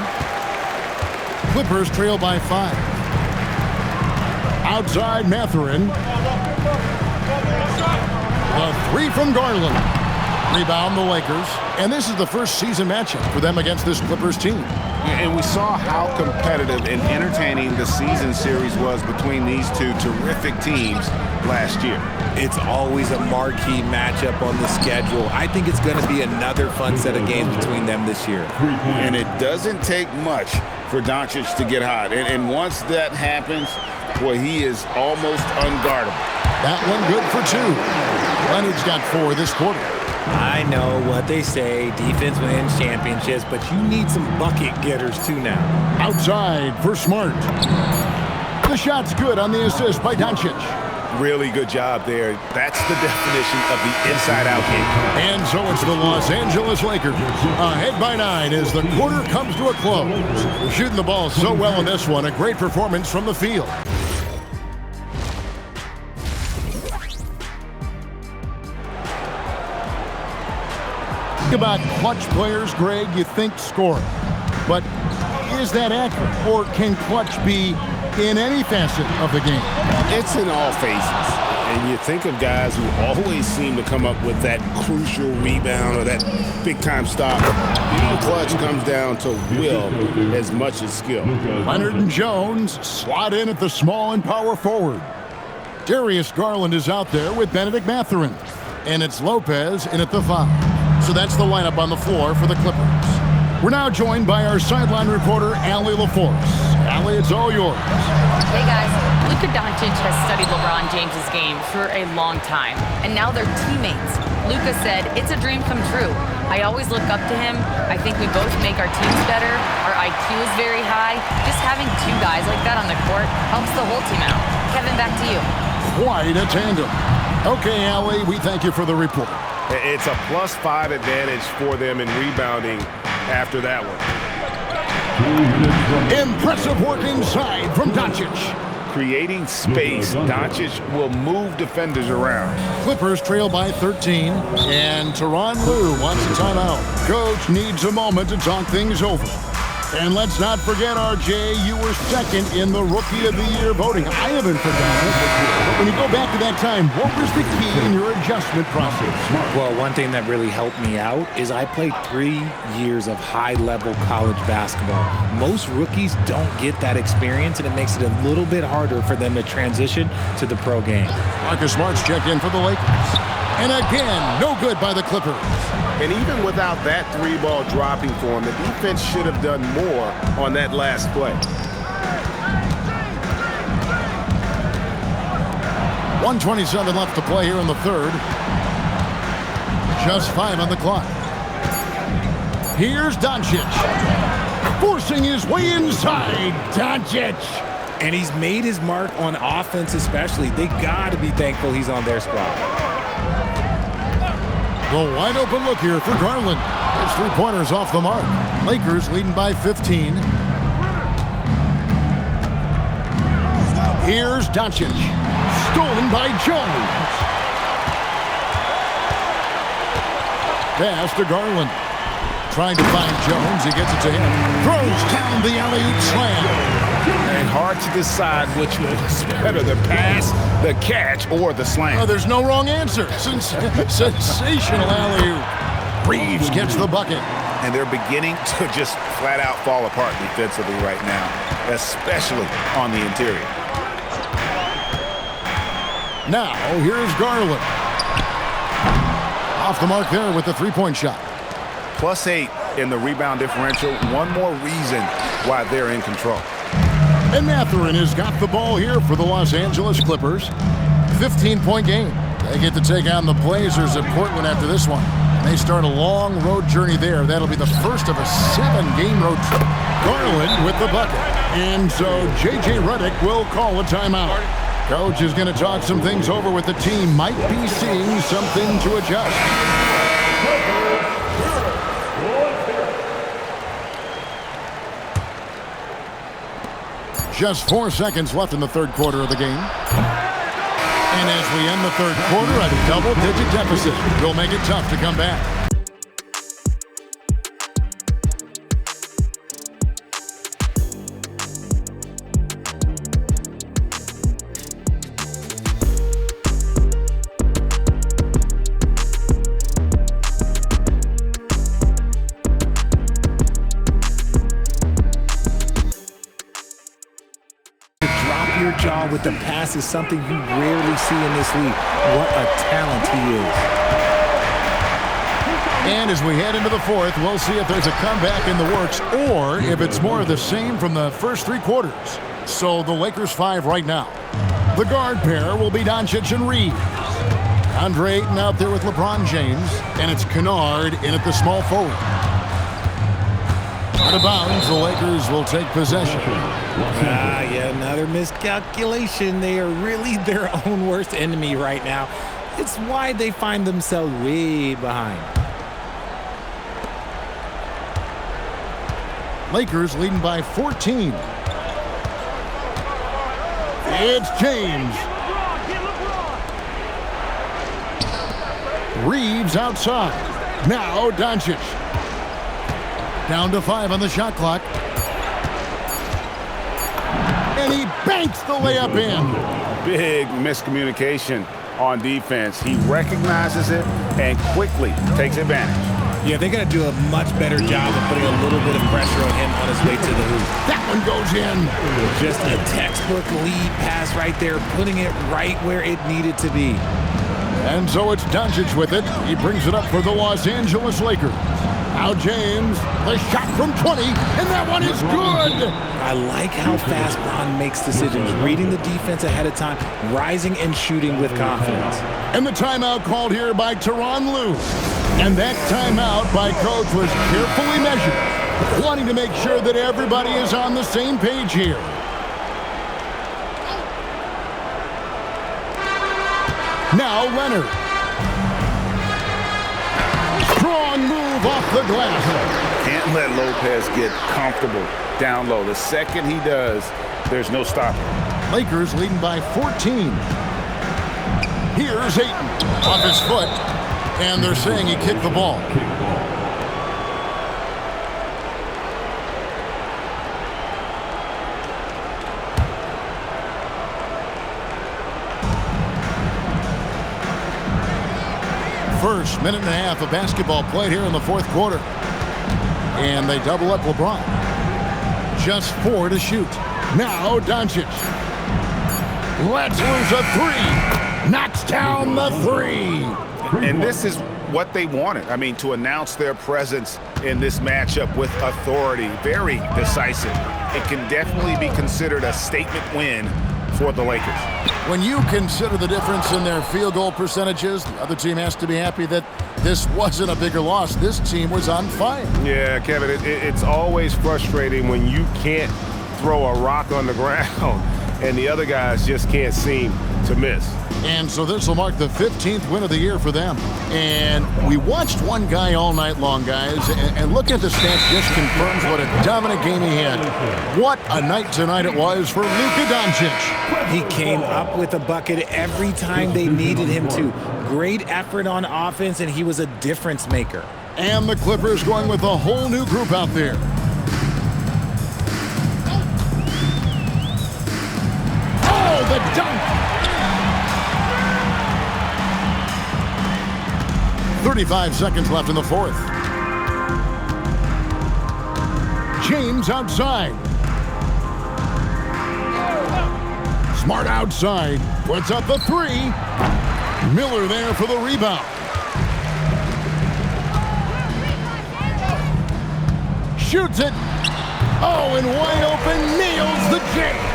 Clippers trail by 5. Outside Mathurin. A three from Garland. Rebound the Lakers. And this is the first season matchup for them against this Clippers team. And we saw how competitive and entertaining the season series was between these two terrific teams last year. It's always a marquee matchup on the schedule. I think it's going to be another fun set of games between them this year. And it doesn't take much for Doncic to get hot. And once that happens, boy, he is almost unguardable. That one good for 2. Leonard's got 4 this quarter. I know what they say, defense wins championships, but you need some bucket getters too now. Outside for Smart. The shot's good on the assist by Doncic. Really good job there. That's the definition of the inside-out game. And so it's the Los Angeles Lakers ahead by 9 as the quarter comes to a close. They're shooting the ball so well in this one. A great performance from the field. About clutch players, Greg, you think score. But is that accurate? Or can clutch be in any facet of the game? It's in all phases. And you think of guys who always seem to come up with that crucial rebound or that big-time stop. Clutch comes down to will as much as skill. Leonard and Jones slot in at the small and power forward. Darius Garland is out there with Benedict Mathurin. And it's Lopez in at the 5. So that's the lineup on the floor for the Clippers. We're now joined by our sideline reporter, Allie LaForce. Allie, it's all yours. Hey guys, Luka Doncic has studied LeBron James's game for a long time, and now they're teammates. Luka said, "It's a dream come true. I always look up to him. I think we both make our teams better. Our IQ is very high. Just having 2 guys like that on the court helps the whole team out." Kevin, back to you. Quite a tandem. Okay, Allie, we thank you for the report. It's a +5 advantage for them in rebounding after that one. Impressive work inside from Doncic. Creating space, Doncic will move defenders around. Clippers trail by 13, and Tyronn Lue wants a timeout. Coach needs a moment to talk things over. And let's not forget, RJ, you were second in the Rookie of the Year voting. I haven't forgotten. But when you go back to that time, what was the key in your adjustment process? Well, one thing that really helped me out is I played 3 years of high-level college basketball. Most rookies don't get that experience, and it makes it a little bit harder for them to transition to the pro game. Marcus Smart's checked in for the Lakers. And again, no good by the Clippers. And even without that three-ball dropping for him, the defense should have done more on that last play. 1:27 left to play here in the third. Just 5 on the clock. Here's Doncic. Forcing his way inside. Doncic. And he's made his mark on offense especially. They got to be thankful he's on their squad. The wide open look here for Garland. His three-pointers off the mark. Lakers leading by 15. Here's Doncic. Stolen by Jones. Pass to Garland. Trying to find Jones. He gets it to him. Throws down the alley-oop slam. And hard to decide which was better, the pass, the catch, or the slam. Oh, there's no wrong answer. Sensational alley-oop. Reeves gets the bucket. And they're beginning to just flat out fall apart defensively right now, especially on the interior. Now, here's Garland. Off the mark there with the three-point shot. +8 in the rebound differential. One more reason why they're in control. And Mathurin has got the ball here for the Los Angeles Clippers. 15-point game. They get to take on the Blazers at Portland after this one. They start a long road journey there. That'll be the first of a 7-game road trip. Garland with the bucket. And so J.J. Redick will call a timeout. Coach is going to talk some things over with the team. Might be seeing something to adjust. Just 4 seconds left in the third quarter of the game. And as we end the third quarter at a double-digit deficit, we'll make it tough to come back. Jaw with the pass is something you rarely see in this league. What a talent he is. And as we head into the fourth, we'll see if there's a comeback in the works or if it's more of the same from the first 3 quarters. So the Lakers 5 right now. The guard pair will be Doncic and Reeves. Andre Ayton out there with LeBron James, and it's Kennard in at the small forward. Out of bounds, the Lakers will take possession. Yeah, another miscalculation. They are really their own worst enemy right now. It's why they find themselves way behind. Lakers leading by 14. It's James. Reeves outside. Now Doncic. Down to 5 on the shot clock. And he banks the layup in. Big miscommunication on defense. He recognizes it and quickly takes advantage. Yeah, they got to do a much better job of putting a little bit of pressure on him on his way to the hoop. That one goes in. Just a textbook lead pass right there, putting it right where it needed to be. And so it's Doncic with it. He brings it up for the Los Angeles Lakers. Now James, the shot from 20, and that one is good. I like how fast Bron makes decisions, reading the defense ahead of time, rising and shooting with confidence. And the timeout called here by Tyronn Lue. And that timeout by Coach was carefully measured, wanting to make sure that everybody is on the same page here. Now Leonard. Strong move off the glass. Can't let Lopez get comfortable down low. The second he does, there's no stopping. Lakers leading by 14. Here's Ayton off his foot, and they're saying he kicked the ball. First minute and a half of basketball played here in the fourth quarter. And they double up LeBron. Just 4 to shoot. Now Doncic. Lets loose a 3. Knocks down the 3. And this is what they wanted. I mean, to announce their presence in this matchup with authority, very decisive. It can definitely be considered a statement win for the Lakers. When you consider the difference in their field goal percentages, the other team has to be happy that this wasn't a bigger loss. This team was on fire. Yeah, Kevin, it's always frustrating when you can't throw a rock on the ground and the other guys just can't seem to miss. And so this will mark the 15th win of the year for them. And we watched one guy all night long, guys, and looking at the stats just confirms what a dominant game he had. What a night tonight it was for Luka Doncic. He came up with a bucket every time they needed him to. Great effort on offense, and he was a difference maker. And the Clippers going with a whole new group out there. Oh, the dunk! 35 seconds left in the fourth. James outside. Smart outside. Puts up the three. Miller there for the rebound. Shoots it. Oh, and wide open. Nails the J.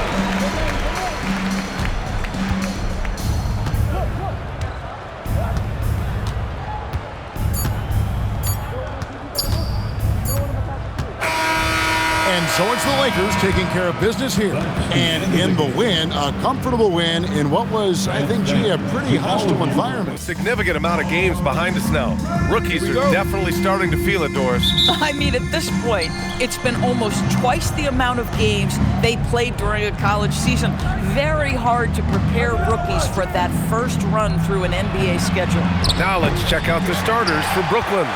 And so it's the Lakers taking care of business here. And in the win, a comfortable win in what was, I think, gee, a pretty hostile environment. Significant amount of games behind us now. Rookies are definitely starting to feel it, Doris. I mean, at this point, it's been almost twice the amount of games they played during a college season. Very hard to prepare rookies for that first run through an NBA schedule. Now let's check out the starters for Brooklyn.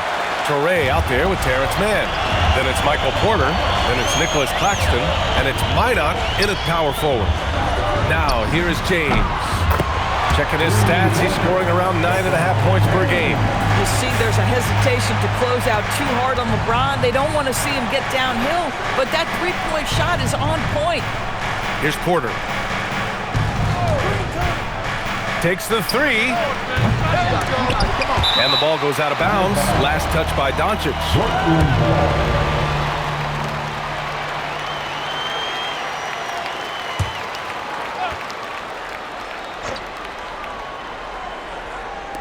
Toure out there with Terrence Mann. Then it's Michael Porter. Then it's Nicholas Claxton. And it's Minot in at power forward. Now here is James. Checking his stats, he's scoring around 9.5 points per game. You see there's a hesitation to close out too hard on LeBron. They don't want to see him get downhill, but that three-point shot is on point. Here's Porter. Takes the three. And the ball goes out of bounds. Last touch by Doncic.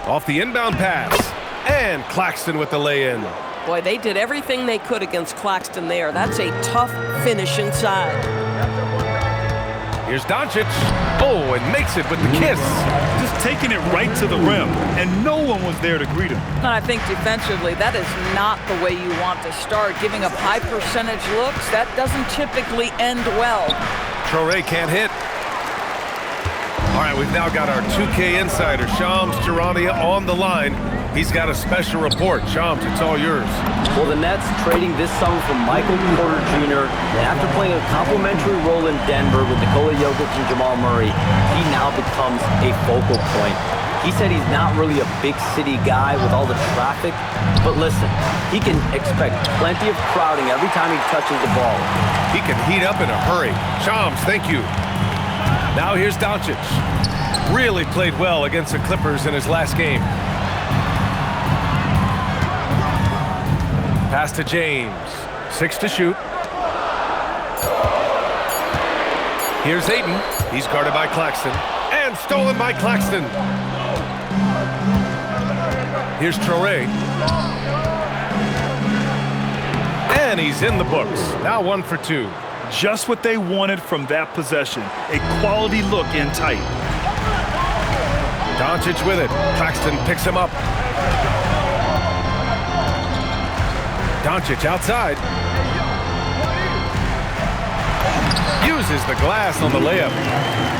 Off the inbound pass. And Claxton with the lay-in. Boy, they did everything they could against Claxton there. That's a tough finish inside. Here's Doncic. Oh, and makes it with the kiss. Just taking it right to the rim, and no one was there to greet him. And I think defensively, that is not the way you want to start. Giving up high percentage looks, that doesn't typically end well. Traore can't hit. All right, we've now got our 2K insider, Shams Charania, on the line. He's got a special report. Shams, it's all yours. Well, the Nets trading this summer for Michael Porter Jr. And after playing a complimentary role in Denver with Nikola Jokic and Jamal Murray, he now becomes a focal point. He said he's not really a big city guy with all the traffic, but listen, he can expect plenty of crowding every time he touches the ball. He can heat up in a hurry. Shams, thank you. Now here's Doncic. Really played well against the Clippers in his last game. Pass to James. 6 to shoot. Here's Ayton. He's guarded by Claxton. And stolen by Claxton. Here's Traore. And he's in the books. Now 1 for 2. Just what they wanted from that possession. A quality look in tight. Doncic with it. Claxton picks him up. Doncic outside. Uses the glass on the layup.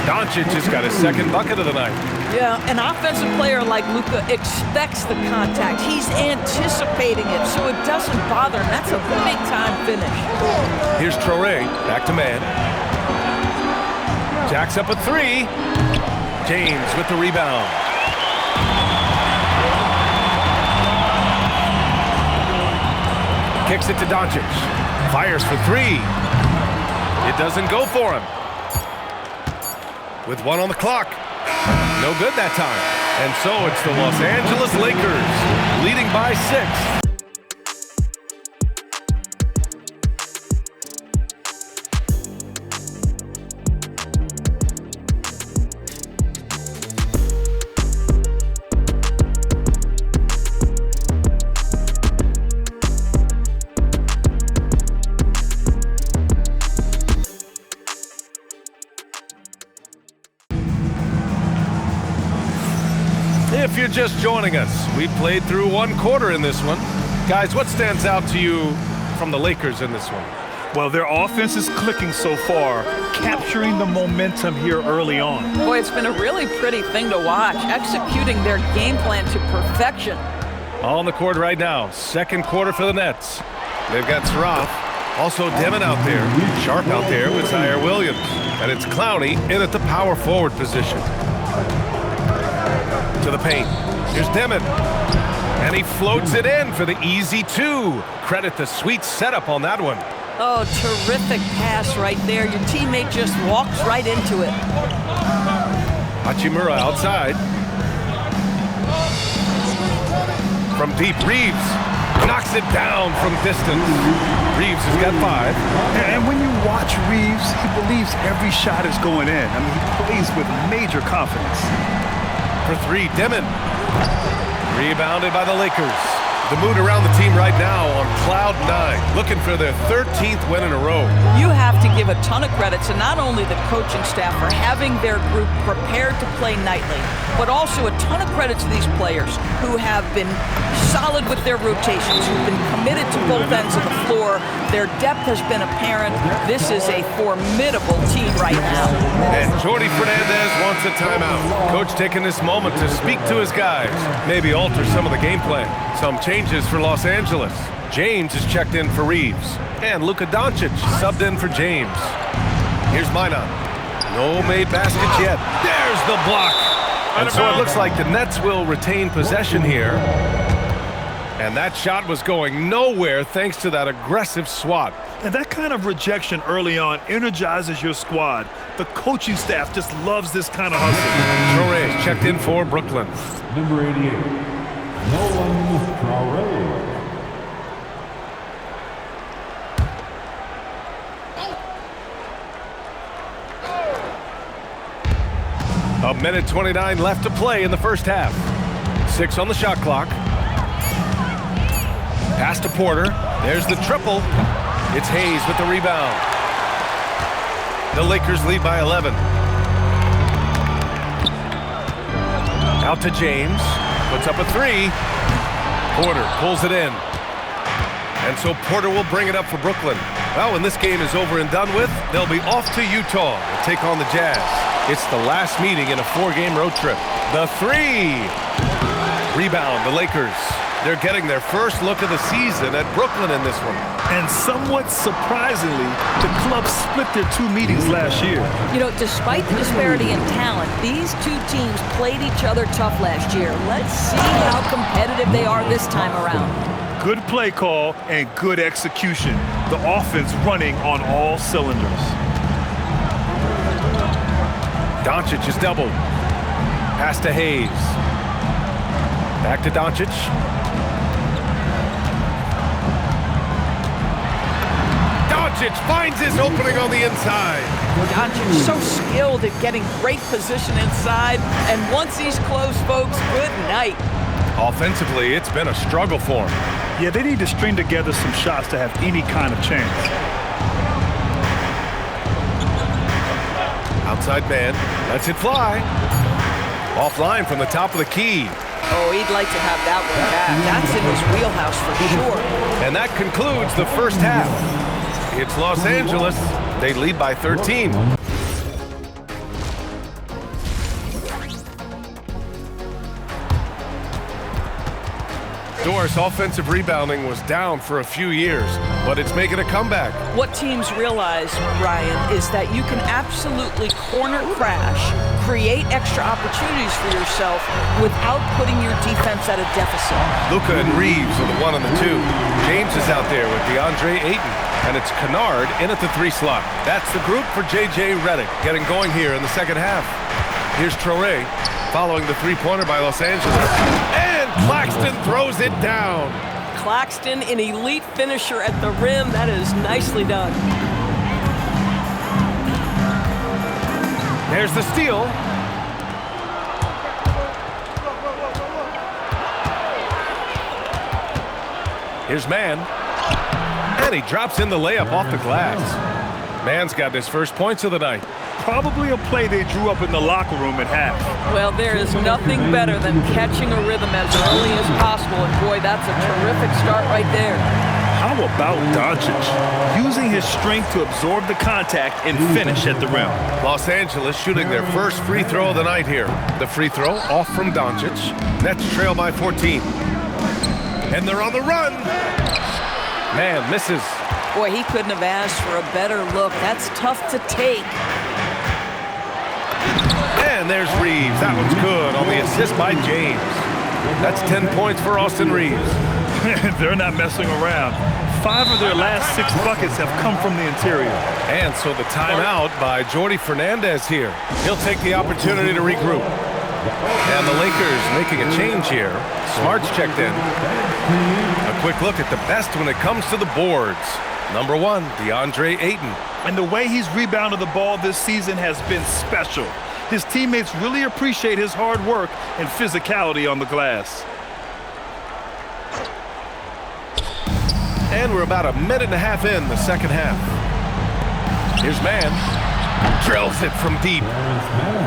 Doncic has got his second bucket of the night. Yeah, an offensive player like Luka expects the contact. He's anticipating it, so it doesn't bother him. That's a big-time finish. Here's Traore, back to man. Jacks up a 3. James with the rebound. Kicks it to Doncic. Fires for 3. It doesn't go for him. With 1 on the clock. No good that time. And so it's the Los Angeles Lakers leading by 6. If you're just joining us, we played through 1 quarter in this one. Guys, what stands out to you from the Lakers in this one? Well, their offense is clicking so far, capturing the momentum here early on. Boy, it's been a really pretty thing to watch, executing their game plan to perfection. On the court right now, second quarter for the Nets. They've got Sroff, also Demon out there, Sharp out there with Zaire Williams. And it's Clowney in at the power forward position. To the paint. Here's Demon. And he floats it in for the easy 2. Credit the sweet setup on that one. Oh, terrific pass right there. Your teammate just walks right into it. Hachimura outside. From deep, Reeves knocks it down from distance. Reeves has got 5. And when you watch Reeves, he believes every shot is going in. I mean, he plays with major confidence. For 3, Demon. Rebounded by the Lakers. The mood around the team right now on cloud 9, looking for their 13th win in a row. You have to give a ton of credit to not only the coaching staff for having their group prepared to play nightly, but also a ton of credit to these players who have been solid with their rotations, who've been committed to both ends of the floor. Their depth has been apparent. This is a formidable team right now. And Jordi Fernandez wants a timeout. Coach taking this moment to speak to his guys, maybe alter some of the game plan. Some changes for Los Angeles. James is checked in for Reeves. And Luka Doncic subbed in for James. Here's Minot. No made baskets yet. There's the block. And so it looks like the Nets will retain possession here. And that shot was going nowhere thanks to that aggressive swat. And that kind of rejection early on energizes your squad. The coaching staff just loves this kind of hustle. Traore checked in for Brooklyn. Number 88, Nolan Traore. A minute 29 left to play in the first half. 6 on the shot clock. Pass to Porter. There's the triple. It's Hayes with the rebound. The Lakers lead by 11. Out to James. Puts up a 3. Porter pulls it in. And so Porter will bring it up for Brooklyn. Well, when this game is over and done with, they'll be off to Utah to take on the Jazz. It's the last meeting in a 4-game road trip. The 3. Rebound, the Lakers. They're getting their first look of the season at Brooklyn in this one. And somewhat surprisingly, the club split their 2 meetings last year. You know, despite the disparity in talent, these 2 teams played each other tough last year. Let's see how competitive they are this time around. Good play call and good execution. The offense running on all cylinders. Doncic is doubled. Pass to Hayes. Back to Doncic. Doncic finds his opening on the inside. Doncic so skilled at getting great position inside, and once he's close, folks, good night. Offensively, it's been a struggle for him. Yeah, they need to string together some shots to have any kind of chance. Outside man, lets it fly. Offline from the top of the key. Oh, he'd like to have that one back. That's in his wheelhouse for sure. And that concludes the first half. It's Los Angeles. They lead by 13. Doris, offensive rebounding was down for a few years, but it's making a comeback. What teams realize, Ryan, is that you can absolutely corner crash, create extra opportunities for yourself without putting your defense at a deficit. Luka and Reeves are the 1 and the 2. James is out there with DeAndre Ayton, and it's Kennard in at the 3 slot. That's the group for J.J. Redick getting going here in the second half. Here's Traore. Following the three-pointer by Los Angeles. And Claxton throws it down. Claxton, an elite finisher at the rim. That is nicely done. There's the steal. Here's Mann. And he drops in the layup off the glass. Mann's got his first points of the night. Probably a play they drew up in the locker room at half. Well, there is nothing better than catching a rhythm as early as possible, and boy, that's a terrific start right there. How about Doncic using his strength to absorb the contact and finish at the rim? Los Angeles shooting their first free throw of the night here. The free throw off from Doncic. Nets trail by 14. And they're on the run. Man misses. Boy, he couldn't have asked for a better look. That's tough to take. And there's Reeves. That one's good on the assist by James. That's 10 points for Austin Reeves. They're not messing around. 5 of their last 6 buckets have come from the interior. And so the timeout by Jordi Fernandez here. He'll take the opportunity to regroup. And the Lakers making a change here. Smart's checked in. A quick look at the best when it comes to the boards. Number 1, DeAndre Ayton. And the way he's rebounded the ball this season has been special. His teammates really appreciate his hard work and physicality on the glass. And we're about a minute and a half in the second half. Here's Mann. Drills it from deep.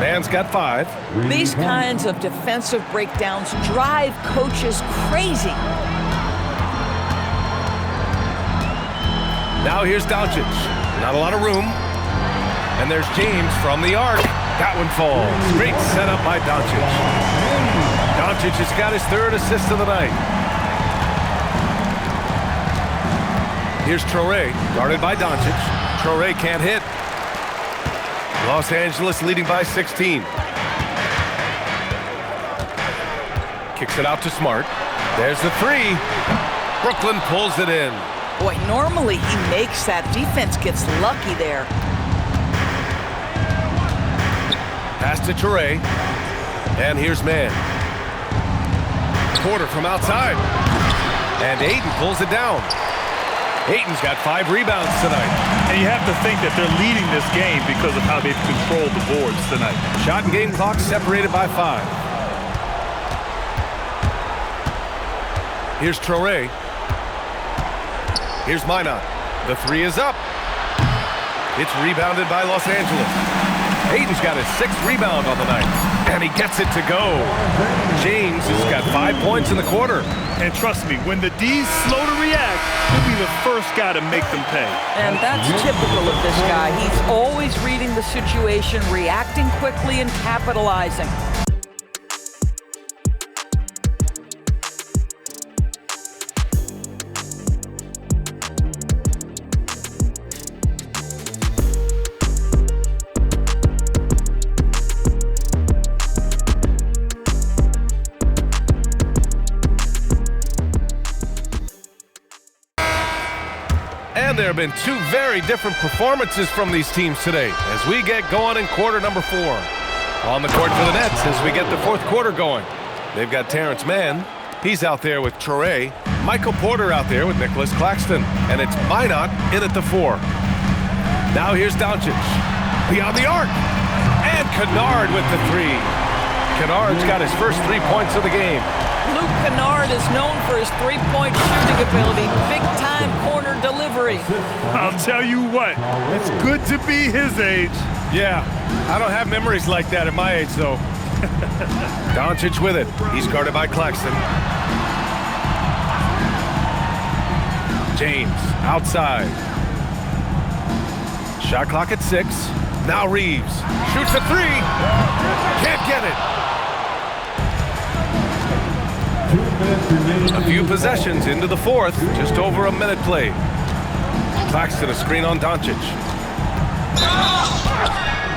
Mann's got 5. These kinds of defensive breakdowns drive coaches crazy. Now here's Doncic. Not a lot of room. And there's James from the arc. That one falls. Great setup by Doncic. Doncic has got his 3rd assist of the night. Here's Traore, guarded by Doncic. Traore can't hit. Los Angeles leading by 16. Kicks it out to Smart. There's the 3. Brooklyn pulls it in. Boy, normally he makes that. Defense gets lucky there. Pass to Traore. And here's Mann. Porter from outside. And Ayton pulls it down. Ayton's got 5 rebounds tonight. And you have to think that they're leading this game because of how they've controlled the boards tonight. Shot and game clock separated by 5. Here's Traore. Here's Minot. The 3 is up. It's rebounded by Los Angeles. Ayton's got his 6th rebound on the night. And he gets it to go. James has got 5 points in the quarter. And trust me, when the D's slow to react, he'll be the first guy to make them pay. And that's typical of this guy. He's always reading the situation, reacting quickly, and capitalizing. And there have been 2 very different performances from these teams today as we get going in quarter number 4. On the court for the Nets as we get the 4th quarter going. They've got Terrence Mann. He's out there with Traore. Michael Porter out there with Nicholas Claxton. And it's Minot in at the 4. Now here's Doncic. Beyond the arc. And Kennard with the 3. Kennard's got his first 3 points of the game. Luke Kennard is known for his three-point shooting ability. Big-time corner delivery. I'll tell you what, it's good to be his age. Yeah, I don't have memories like that at my age, though. Doncic with it. He's guarded by Claxton. James outside. Shot clock at 6. Now Reeves shoots a 3. Can't get it. A few possessions into the 4th. Just over a minute played. Claxton a screen on Doncic.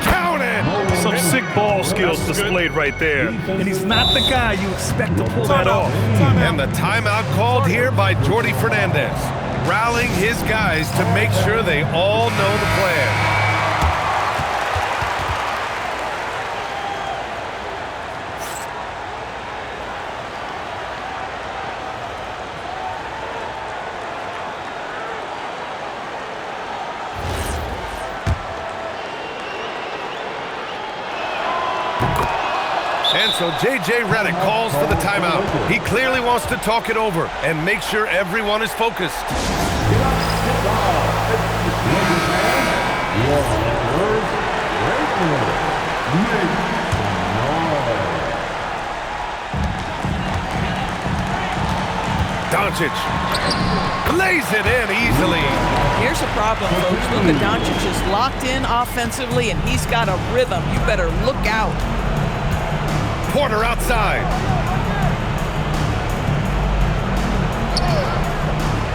Count it! Some sick ball skills displayed right there. And he's not the guy you expect to pull that off. And the timeout called here by Jordi Fernandez. Rallying his guys to make sure they all know the plan. And so J.J. Redick calls for the timeout. He clearly wants to talk it over and make sure everyone is focused. Doncic lays it in easily. Here's the problem, folks. Luka Doncic is locked in offensively, and he's got a rhythm. You better look out. Porter outside.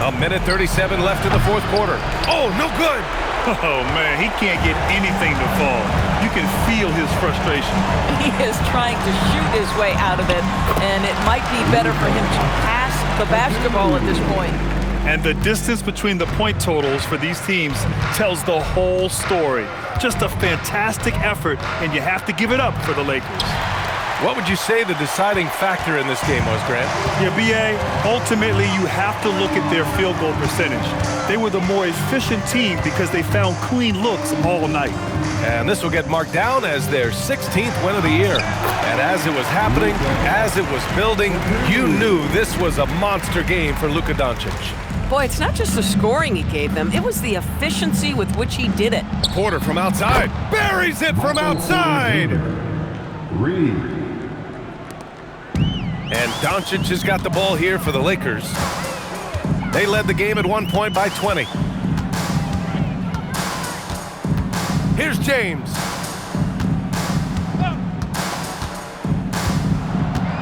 A minute 37 left in the fourth quarter. Oh, no good. Oh, man, he can't get anything to fall. You can feel his frustration. He is trying to shoot his way out of it, and it might be better for him to pass the basketball at this point. And the distance between the point totals for these teams tells the whole story. Just a fantastic effort, and you have to give it up for the Lakers. What would you say the deciding factor in this game was, Grant? Yeah, B.A., ultimately you have to look at their field goal percentage. They were the more efficient team because they found clean looks all night. And this will get marked down as their 16th win of the year. And as it was happening, as it was building, you knew this was a monster game for Luka Doncic. Boy, it's not just the scoring he gave them. It was the efficiency with which he did it. Porter from outside. Buries it from outside. And Doncic has got the ball here for the Lakers. They led the game at 1 point by 20. Here's James.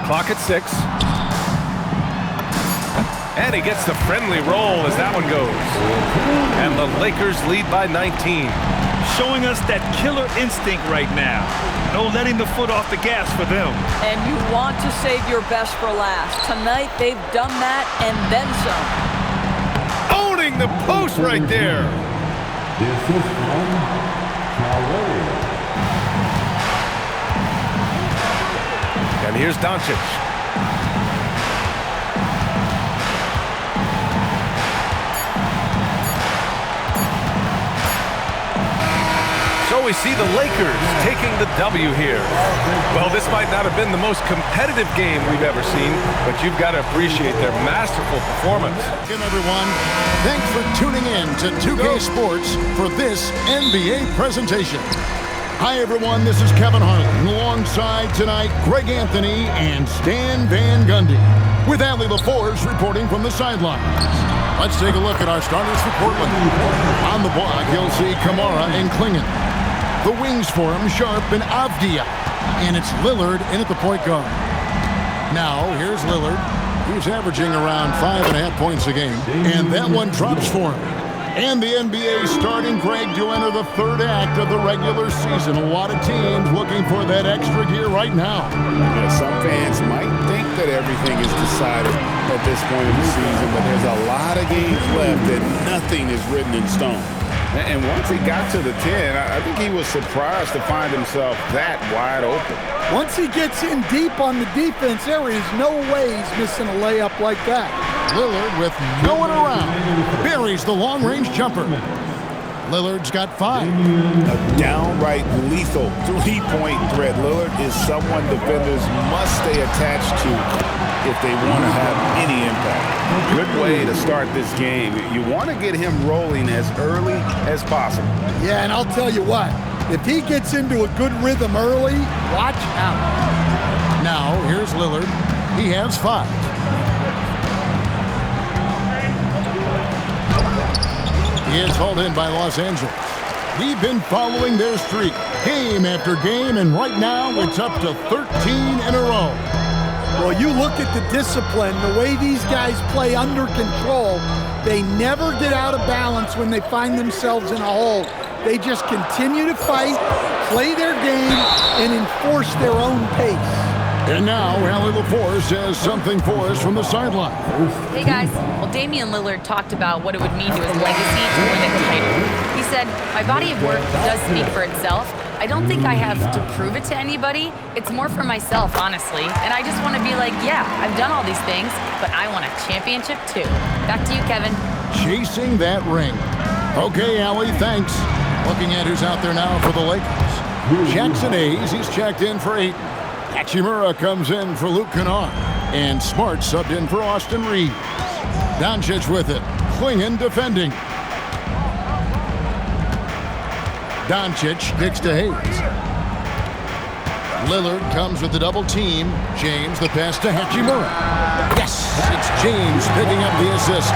Clock at 6. And he gets the friendly roll as that one goes. And the Lakers lead by 19. Showing us that killer instinct right now. No letting the foot off the gas for them. And you want to save your best for last. Tonight, they've done that and then some. Owning the post right there. And here's Doncic. So we see the Lakers taking the W here. Well, this might not have been the most competitive game we've ever seen, but you've got to appreciate their masterful performance. Welcome, everyone. Thanks for tuning in to 2K Sports for this NBA presentation. Hi, everyone. This is Kevin Harlan. Alongside tonight, Greg Anthony and Stan Van Gundy, with Allie LaForce reporting from the sidelines. Let's take a look at our starters for Portland. On the block, you'll see Kamara and Klingon. The wings for him, Sharp and Avdia. And it's Lillard in at the point guard. Now, here's Lillard. He's averaging around 5.5 points a game. And that one drops for him. And the NBA starting, Greg, to enter the third act of the regular season. A lot of teams looking for that extra gear right now. Yeah, some fans might think that everything is decided at this point in the season, but there's a lot of games left and nothing is written in stone. And once he got to the 10, I think he was surprised to find himself that wide open. Once he gets in deep on the defense, there is no way he's missing a layup like that. Lillard with no one around. Buries the long-range jumper. Lillard's got 5. A downright lethal three-point threat. Lillard is someone defenders must stay attached to if they want to have any impact. Good way to start this game. You want to get him rolling as early as possible. Yeah, and I'll tell you what, if he gets into a good rhythm early, watch out. Now, here's Lillard. He has 5. He is hauled in by Los Angeles. We've been following their streak game after game, and right now it's up to 13 in a row. Well, you look at the discipline, the way these guys play under control, they never get out of balance when they find themselves in a hole. They just continue to fight, play their game, and enforce their own pace. And now, Allie LaForce has something for us from the sideline. Hey guys, well Damian Lillard talked about what it would mean to his legacy to win a title. He said, my body of work does speak for itself. I don't think I have to prove it to anybody. It's more for myself, honestly. And I just want to be like, yeah, I've done all these things, but I want a championship too. Back to you, Kevin. Chasing that ring. Okay, Allie, thanks. Looking at who's out there now for the Lakers. Jackson Hayes, he's checked in for 8. Hachimura comes in for Luke Kennard. And Smart subbed in for Austin Reeves. Doncic with it. Klingon defending. Doncic kicks to Hayes. Lillard comes with the double team. James the pass to Hachimura. Yes, it's James picking up the assist.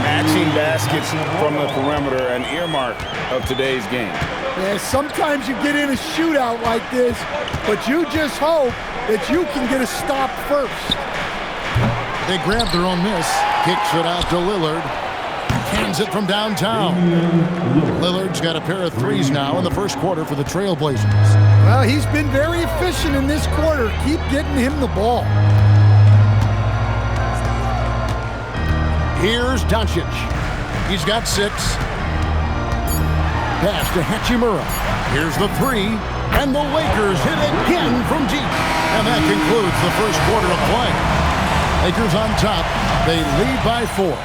Matching baskets from the perimeter, an earmark of today's game. Yeah, sometimes you get in a shootout like this, but you just hope that you can get a stop first. They grab their own miss. Kicks it out to Lillard. Hands it from downtown. Lillard's got a pair of threes now in the first quarter for the Trailblazers. Well, he's been very efficient in this quarter. Keep getting him the ball. Here's Doncic. He's got 6. Pass to Hachimura. Here's the 3. And the Lakers hit again from deep. And that concludes the first quarter of play. Lakers on top. They lead by 4.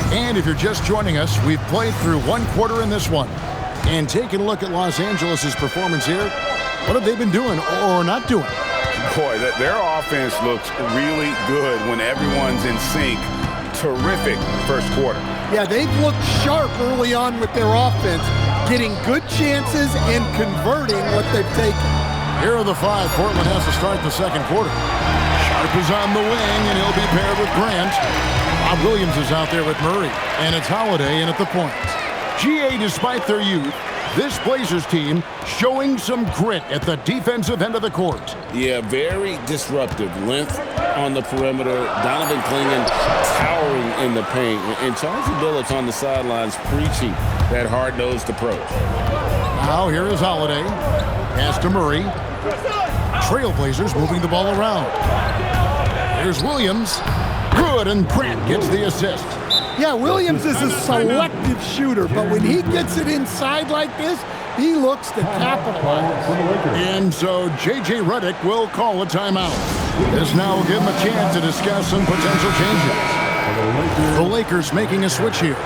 And if you're just joining us, we've played through one quarter in this one. And taking a look at Los Angeles' performance here, what have they been doing or not doing? Boy, their offense looks really good when everyone's in sync. Terrific first quarter. Yeah, they've looked sharp early on with their offense, getting good chances and converting what they've taken. Here are the 5 Portland has to start the second quarter. Sharp is on the wing, and he'll be paired with Grant. Bob Williams is out there with Murray, and it's Holiday in at the point. GA, despite their youth, this Blazers team showing some grit at the defensive end of the court. Yeah, very disruptive. Length on the perimeter. Donovan Klingon towering in the paint. And Charles Billups on the sidelines preaching that hard-nosed approach. Now here is Holiday. Pass to Murray. Trailblazers moving the ball around. Here's Williams. Good, and Grant gets the assist. Yeah, Williams is a selective shooter, but when he gets it inside like this, he looks to capitalize. And so J.J. Redick will call a timeout. This now will give him a chance to discuss some potential changes. The Lakers making a switch here.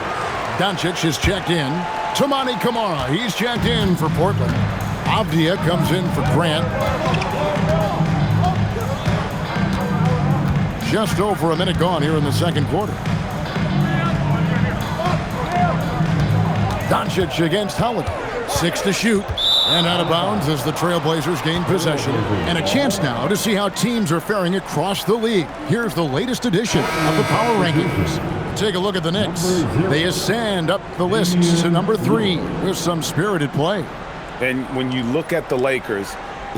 Doncic is checked in. Toumani Camara, he's checked in for Portland. Avdia comes in for Grant. Just over a minute gone here in the second quarter. Doncic against Holiday. 6 to shoot. And out of bounds as the Trailblazers gain possession. And a chance now to see how teams are faring across the league. Here's the latest edition of the Power Rankings. Take a look at the Knicks. They ascend up the list to number 3 with some spirited play. And when you look at the Lakers,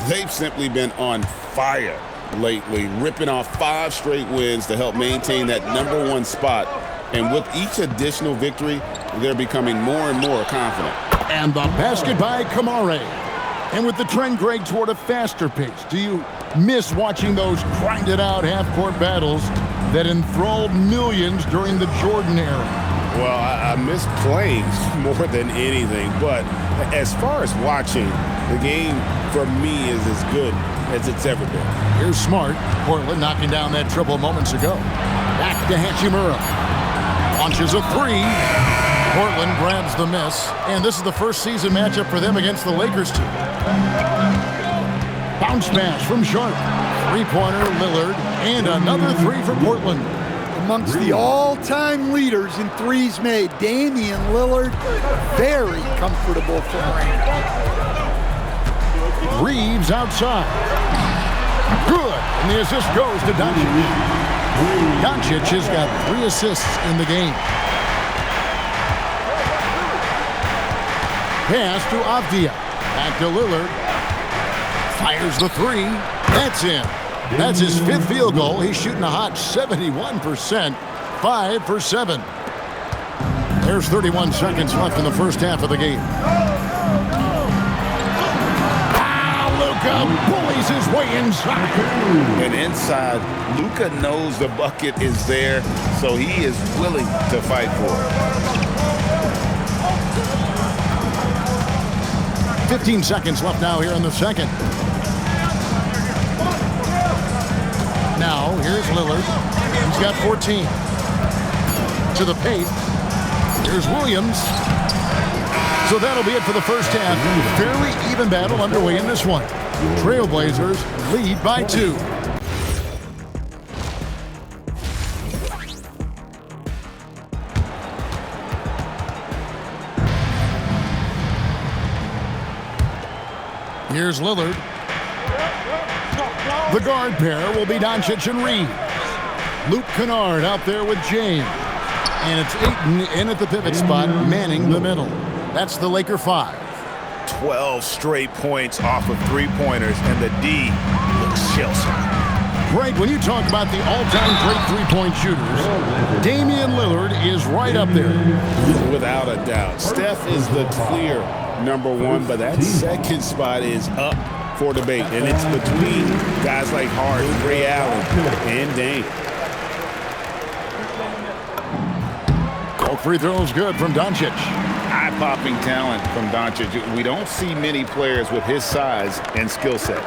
they've simply been on fire lately, ripping off 5 straight wins to help maintain that number 1 spot. And with each additional victory, they're becoming more and more confident. And the basket by Camara. And with the trend, Greg, toward a faster pace, do you miss watching those grinded-out half-court battles that enthralled millions during the Jordan era? Well, I miss playing more than anything. But as far as watching, the game for me is as good as it's ever been. Here's Smart. Portland knocking down that triple moments ago. Back to Hachimura. Launches a 3. Portland grabs the miss. And this is the first season matchup for them against the Lakers team. Bounce smash from Sharp. 3-pointer, Lillard. And another 3 for Portland. Amongst the all-time leaders in threes made, Damian Lillard, very comfortable for him. Reeves outside. Good. And the assist goes to Doncic. Doncic has got 3 assists in the game. Pass to Avdia. Back to Lillard. Fires the 3. That's in. That's his 5th field goal. He's shooting a hot 71%. 5 for 7. There's 31 seconds left in the first half of the game. Luka bullies his way inside. And inside, Luka knows the bucket is there, so he is willing to fight for it. 15 seconds left now here in the second. Now, here's Lillard. He's got 14. To the paint. Here's Williams. So that'll be it for the first half. Fairly even battle underway in this one. Trailblazers lead by 2. Here's Lillard. The guard pair will be Doncic and Reed. Luke Kennard out there with James. And it's Ayton in at the pivot spot, manning the middle. That's the Laker 5. 12 straight points off of three-pointers, and the D looks shell-shocked. Right, when you talk about the all-time great three-point shooters, Damian Lillard is right up there. Without a doubt. Steph is the clear #1, but that second spot is up for debate, and it's between guys like Harden, Ray Allen, and Dame. All free throws good from Doncic. Eye-popping talent from Doncic. We don't see many players with his size and skill set.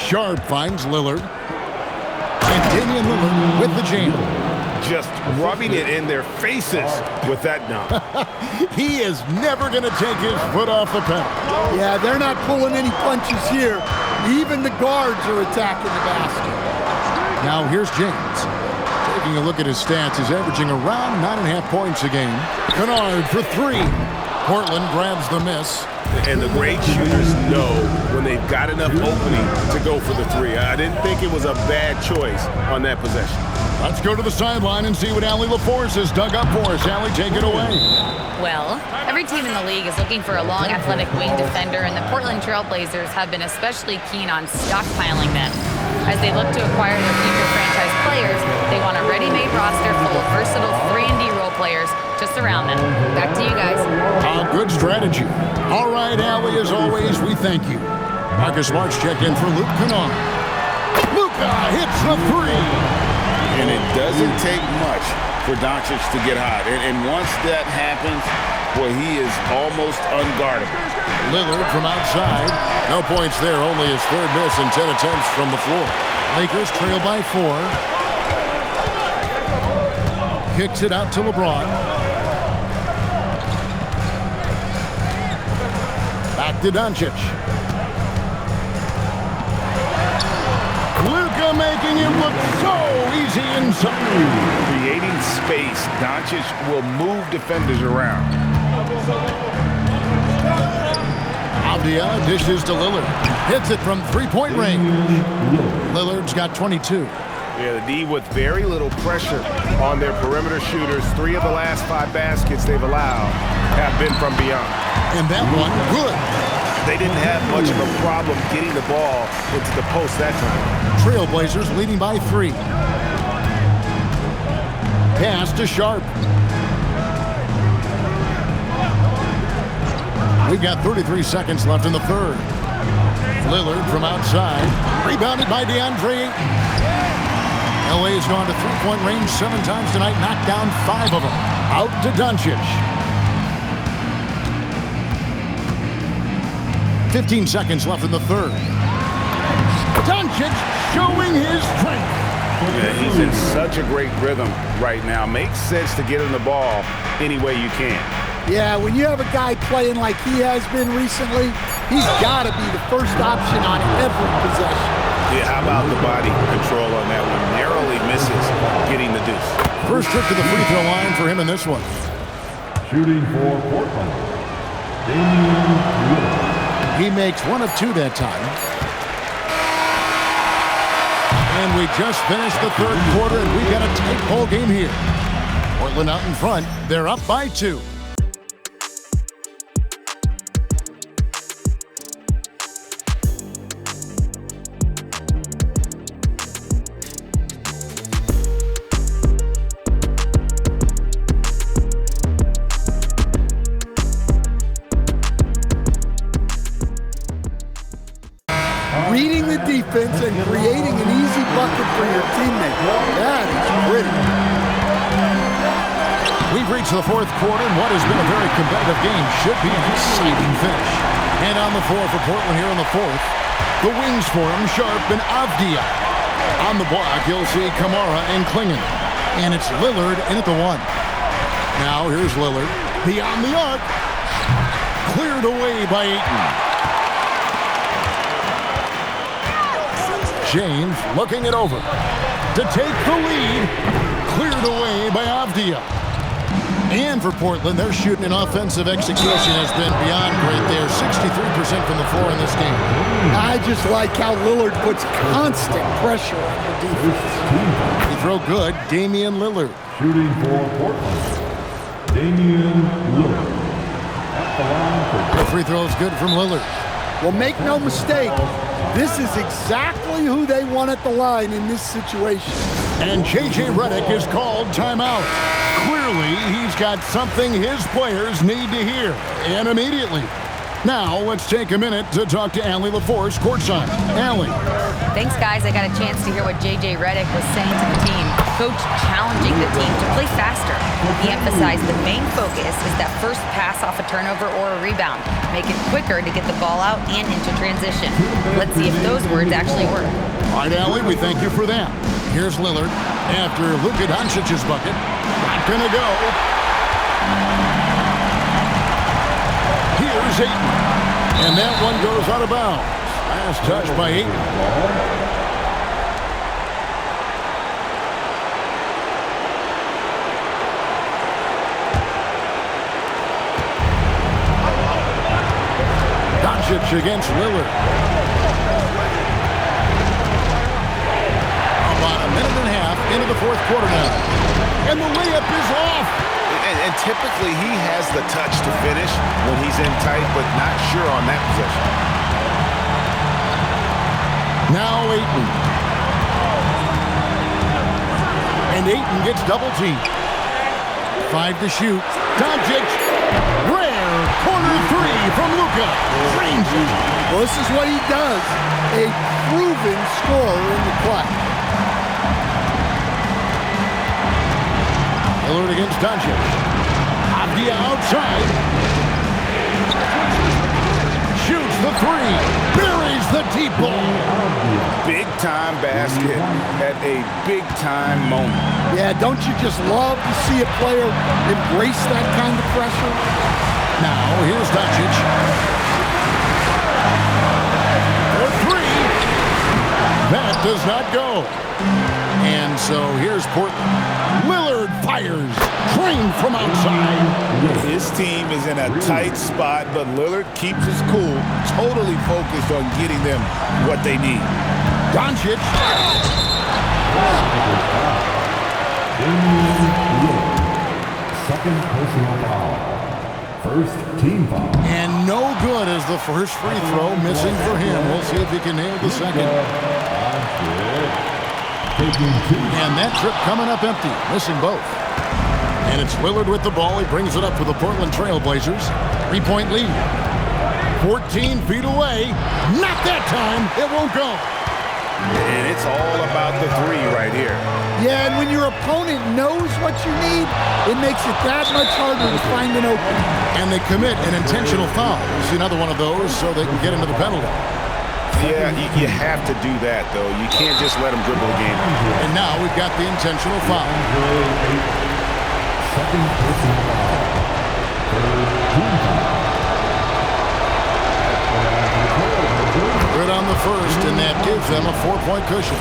Sharp finds Lillard. And Damian Lillard with the jam. Just rubbing it in their faces with that dunk. He is never going to take his foot off the pedal. Yeah, they're not pulling any punches here. Even the guards are attacking the basket. Now here's James. Taking a look at his stats, he's averaging around 9.5 points a game. Kennard for 3. Portland grabs the miss. And the great shooters know when they've got enough opening to go for the 3. I didn't think it was a bad choice on that possession. Let's go to the sideline and see what Allie LaForce has dug up for us. Allie, take it away. Well, every team in the league is looking for a long, athletic wing defender, and the Portland Trailblazers have been especially keen on stockpiling them. As they look to acquire their future franchise players, they want a ready-made roster full of versatile 3-and-D role players to surround them. Back to you guys. Good strategy. All right, Allie, as always, we thank you. Marcus Smart's checked in for Luke Kennard. Luka hits the 3. And it doesn't take much for Doncic to get hot. And once that happens, well, he is almost unguardable. Lillard from outside. No points there, only his 3rd miss in 10 attempts from the floor. Lakers trail by 4. Kicks it out to LeBron. Back to Doncic. Luka making it look so easy inside. Creating space, Doncic will move defenders around. Avdia dishes to Lillard. Hits it from 3-point range. Lillard's got 22. Yeah, the D with very little pressure on their perimeter shooters. 3 of the last 5 baskets they've allowed have been from beyond. And that one, good. They didn't have much of a problem getting the ball into the post that time. Trailblazers leading by 3. Pass to Sharp. We've got 33 seconds left in the 3rd. Lillard from outside. Rebounded by DeAndre Ayton. LA's gone to 3-point range 7 times tonight, knocked down 5 of them. Out to Doncic. 15 seconds left in the 3rd. Doncic showing his strength. Yeah, he's in such a great rhythm right now. Makes sense to get him the ball any way you can. Yeah, when you have a guy playing like he has been recently, he's got to be the first option on every possession. Yeah, how about the body control on that one? Narrowly misses getting the deuce. First trip to the free throw line for him in this one. Shooting for Portland, Damian Lillard. He makes 1 of 2 that time. And we just finished the 3rd quarter, and we've got a tight ball game here. Portland out in front. They're up by 2. defense and creating an easy bucket for your teammate. That is pretty. We've reached the fourth quarter, and what has been a very competitive game should be an exciting finish. And on the floor for Portland here in the fourth, the wings for him, Sharp and Avdia. On the block, you'll see Kamara and Klingon. And it's Lillard in at the one. Now here's Lillard. Beyond the arc. Cleared away by Ayton. James looking it over. To take the lead. Cleared away by Avdia. And for Portland, their shooting and offensive execution has been beyond great there. 63% from the floor in this game. I just like how Lillard puts constant pressure on the defense. He throw good, Damian Lillard. Shooting for Portland, Damian Lillard. At the line for The free throw is good from Lillard. Well, make no mistake, this is exactly who they want at the line in this situation. And J.J. Redick is called timeout. Clearly, he's got something his players need to hear, and immediately. Now, let's take a minute to talk to Allie LaForce courtside. Allie. Thanks, guys. I got a chance to hear what J.J. Redick was saying to the team. Coach challenging the team to play faster. He emphasized the main focus is that first pass off a turnover or a rebound. Make it quicker to get the ball out and into transition. Let's see if those words actually work. All right, Allie, we thank you for that. Here's Lillard after Luka Doncic's bucket. Not gonna go. Here's Ayton. And that one goes out of bounds. Last touch by Ayton. Doncic against Lillard. About a minute and a half into the fourth quarter now. And the layup is off. And typically he has the touch to finish when he's in tight, but not sure on that possession. Now Ayton. And Ayton gets double teamed. 5 to shoot. Doncic. Rare corner three from Luka. Well, this is what he does. A proven scorer in the clutch. Lillard against Doncic. Avdia outside. Shoots the three. Buries the deep ball. Big time basket at a big time moment. Yeah, don't you just love to see a player embrace that kind of pressure? Now, here's Doncic. For three. That does not go. And so here's Portland. Lillard fires. Trained from outside. His team is in a tight spot, but Lillard keeps his cool, totally focused on getting them what they need. Doncic. second personal foul. First team foul. And no good as the first free throw missing for him. We'll see if he can nail the second. And that trip coming up empty, missing both. And it's Lillard with the ball. He brings it up for the Portland Trail Blazers. 3-point lead. 14 feet away. Not that time. It won't go. And it's all about the three right here. Yeah, and when your opponent knows what you need, it makes it that much harder to find an opening. And they commit an intentional foul. You see another one of those so they can get into the penalty. Yeah, you have to do that, though. You can't just let them dribble the game. And now we've got the intentional foul. Second personal foul. Third team foul. Good on the first, and that gives them a 4-point cushion.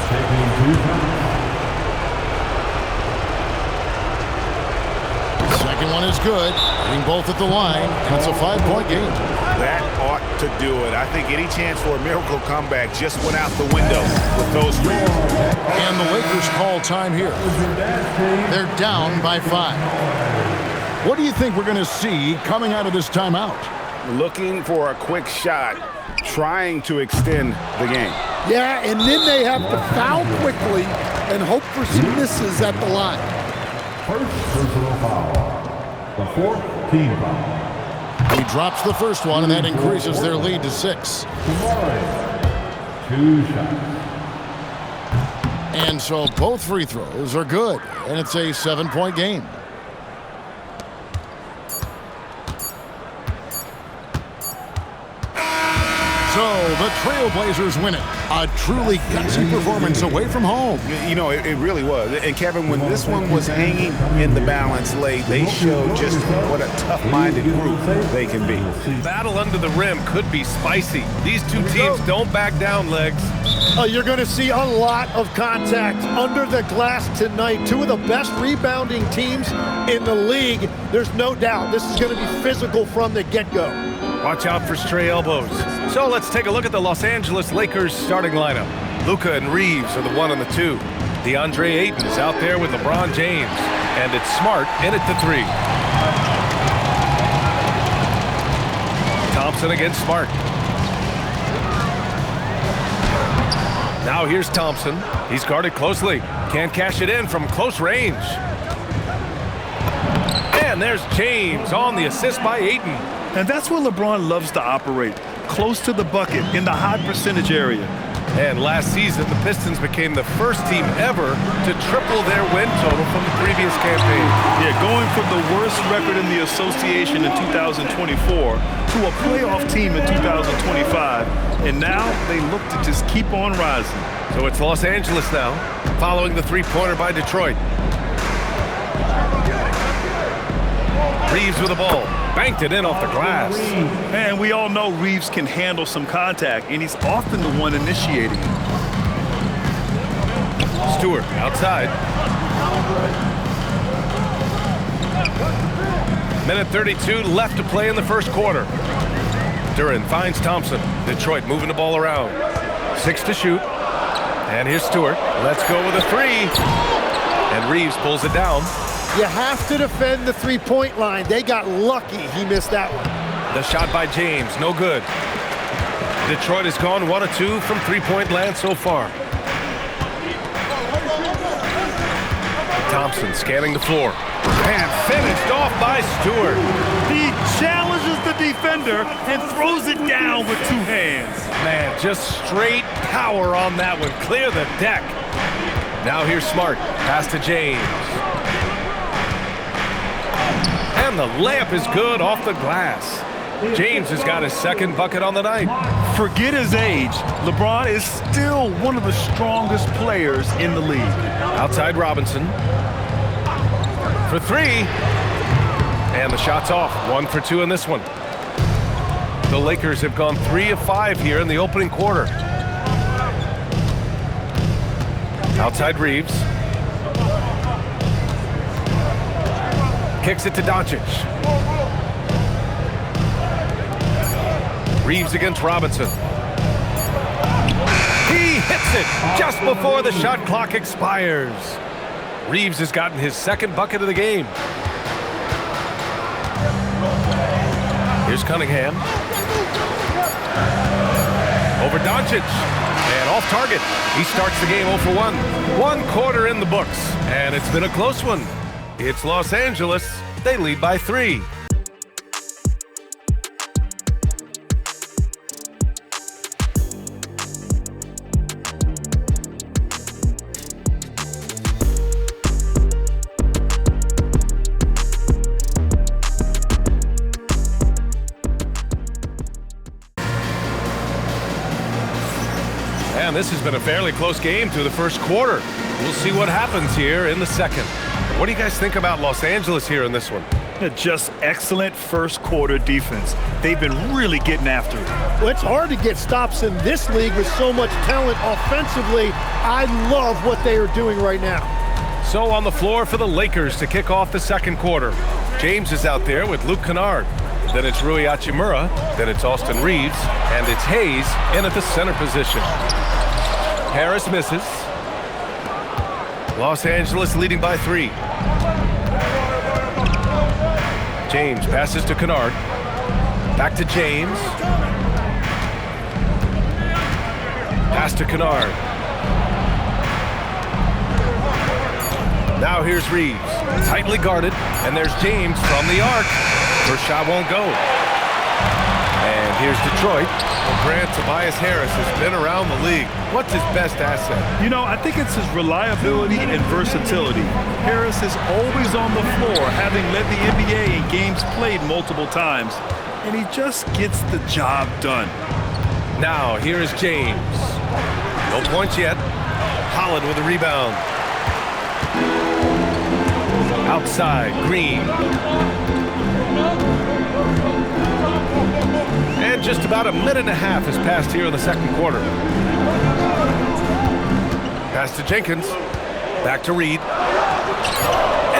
Second one is good. Hitting both at the line, and it's a 5-point game. That ought to do it. I think any chance for a miracle comeback just went out the window with those three. And the Lakers call time here. They're down by 5. What do you think we're going to see coming out of this timeout? Looking for a quick shot, trying to extend the game. Yeah, and then they have to foul quickly and hope for some misses at the line. First personal foul. The fourth team foul. He drops the first one, and that increases their lead to 6. 2 shots. And so both free throws are good, and it's a 7-point game. So the Trailblazers win it. A truly gutsy performance away from home. You know, it really was. And Kevin, when this one was hanging in the balance late, they showed just what a tough-minded group they can be. Battle under the rim could be spicy. These two teams don't back down, Legs. You're going to see a lot of contact under the glass tonight. Two of the best rebounding teams in the league. There's no doubt this is going to be physical from the get-go. Watch out for stray elbows. So let's take a look at the Los Angeles Lakers starting lineup. Luka and Reeves are the 1 and the 2. DeAndre Ayton is out there with LeBron James. And it's Smart in at the 3. Thompson against Smart. Now here's Thompson. He's guarded closely. Can't cash it in from close range. And there's James on the assist by Ayton. And that's where LeBron loves to operate, close to the bucket in the high percentage area. And last season, the Pistons became the first team ever to triple their win total from the previous campaign. Yeah, going from the worst record in the association in 2024 to a playoff team in 2025. And now they look to just keep on rising. So it's Los Angeles now, following the three-pointer by Detroit. Reeves with the ball. Banked it in off the glass. And we all know Reeves can handle some contact, and he's often the one initiating it. Stewart outside. Minute 32 left to play in the first quarter. Duran finds Thompson. Detroit moving the ball around. 6 to shoot. And here's Stewart. Let's go with a 3. And Reeves pulls it down. You have to defend the three-point line. They got lucky he missed that one. The shot by James, no good. Detroit has gone 1 of 2 from three-point land so far. Thompson scanning the floor. And finished off by Stewart. He challenges the defender and throws it down with 2 hands. Man, just straight power on that one. Clear the deck. Now here's Smart. Pass to James. And the layup is good off the glass. James has got his second bucket on the night. Forget his age. LeBron is still one of the strongest players in the league. Outside Robinson. For 3. And the shot's off. 1 for 2 in this one. The Lakers have gone 3 of 5 here in the opening quarter. Outside Reeves. Kicks it to Doncic. Reeves against Robinson. He hits it just before the shot clock expires. Reeves has gotten his second bucket of the game. Here's Cunningham. Over Doncic. And off target. He starts the game 0 for 1. 1 quarter in the books. And it's been a close one. It's Los Angeles. They lead by 3. And this has been a fairly close game through the first quarter. We'll see what happens here in the second. What do you guys think about Los Angeles here in this one? Just excellent first quarter defense. They've been really getting after it. Well, it's hard to get stops in this league with so much talent offensively. I love what they are doing right now. So on the floor for the Lakers to kick off the second quarter. James is out there with Luke Kennard. Then it's Rui Hachimura. Then it's Austin Reeves. And it's Hayes in at the center position. Harris misses. Los Angeles leading by 3. James passes to Kennard. Back to James. Pass to Kennard. Now here's Reeves. Tightly guarded. And there's James from the arc. First shot won't go. And here's Detroit. Well, Grant, Tobias Harris has been around the league. What's his best asset? You know, I think it's his reliability and versatility. Harris is always on the floor, having led the NBA in games played multiple times. And he just gets the job done. Now, here is James. No points yet. Holland with the rebound. Outside, Green. And just about a minute and a half has passed here in the second quarter. Pass to Jenkins. Back to Reed.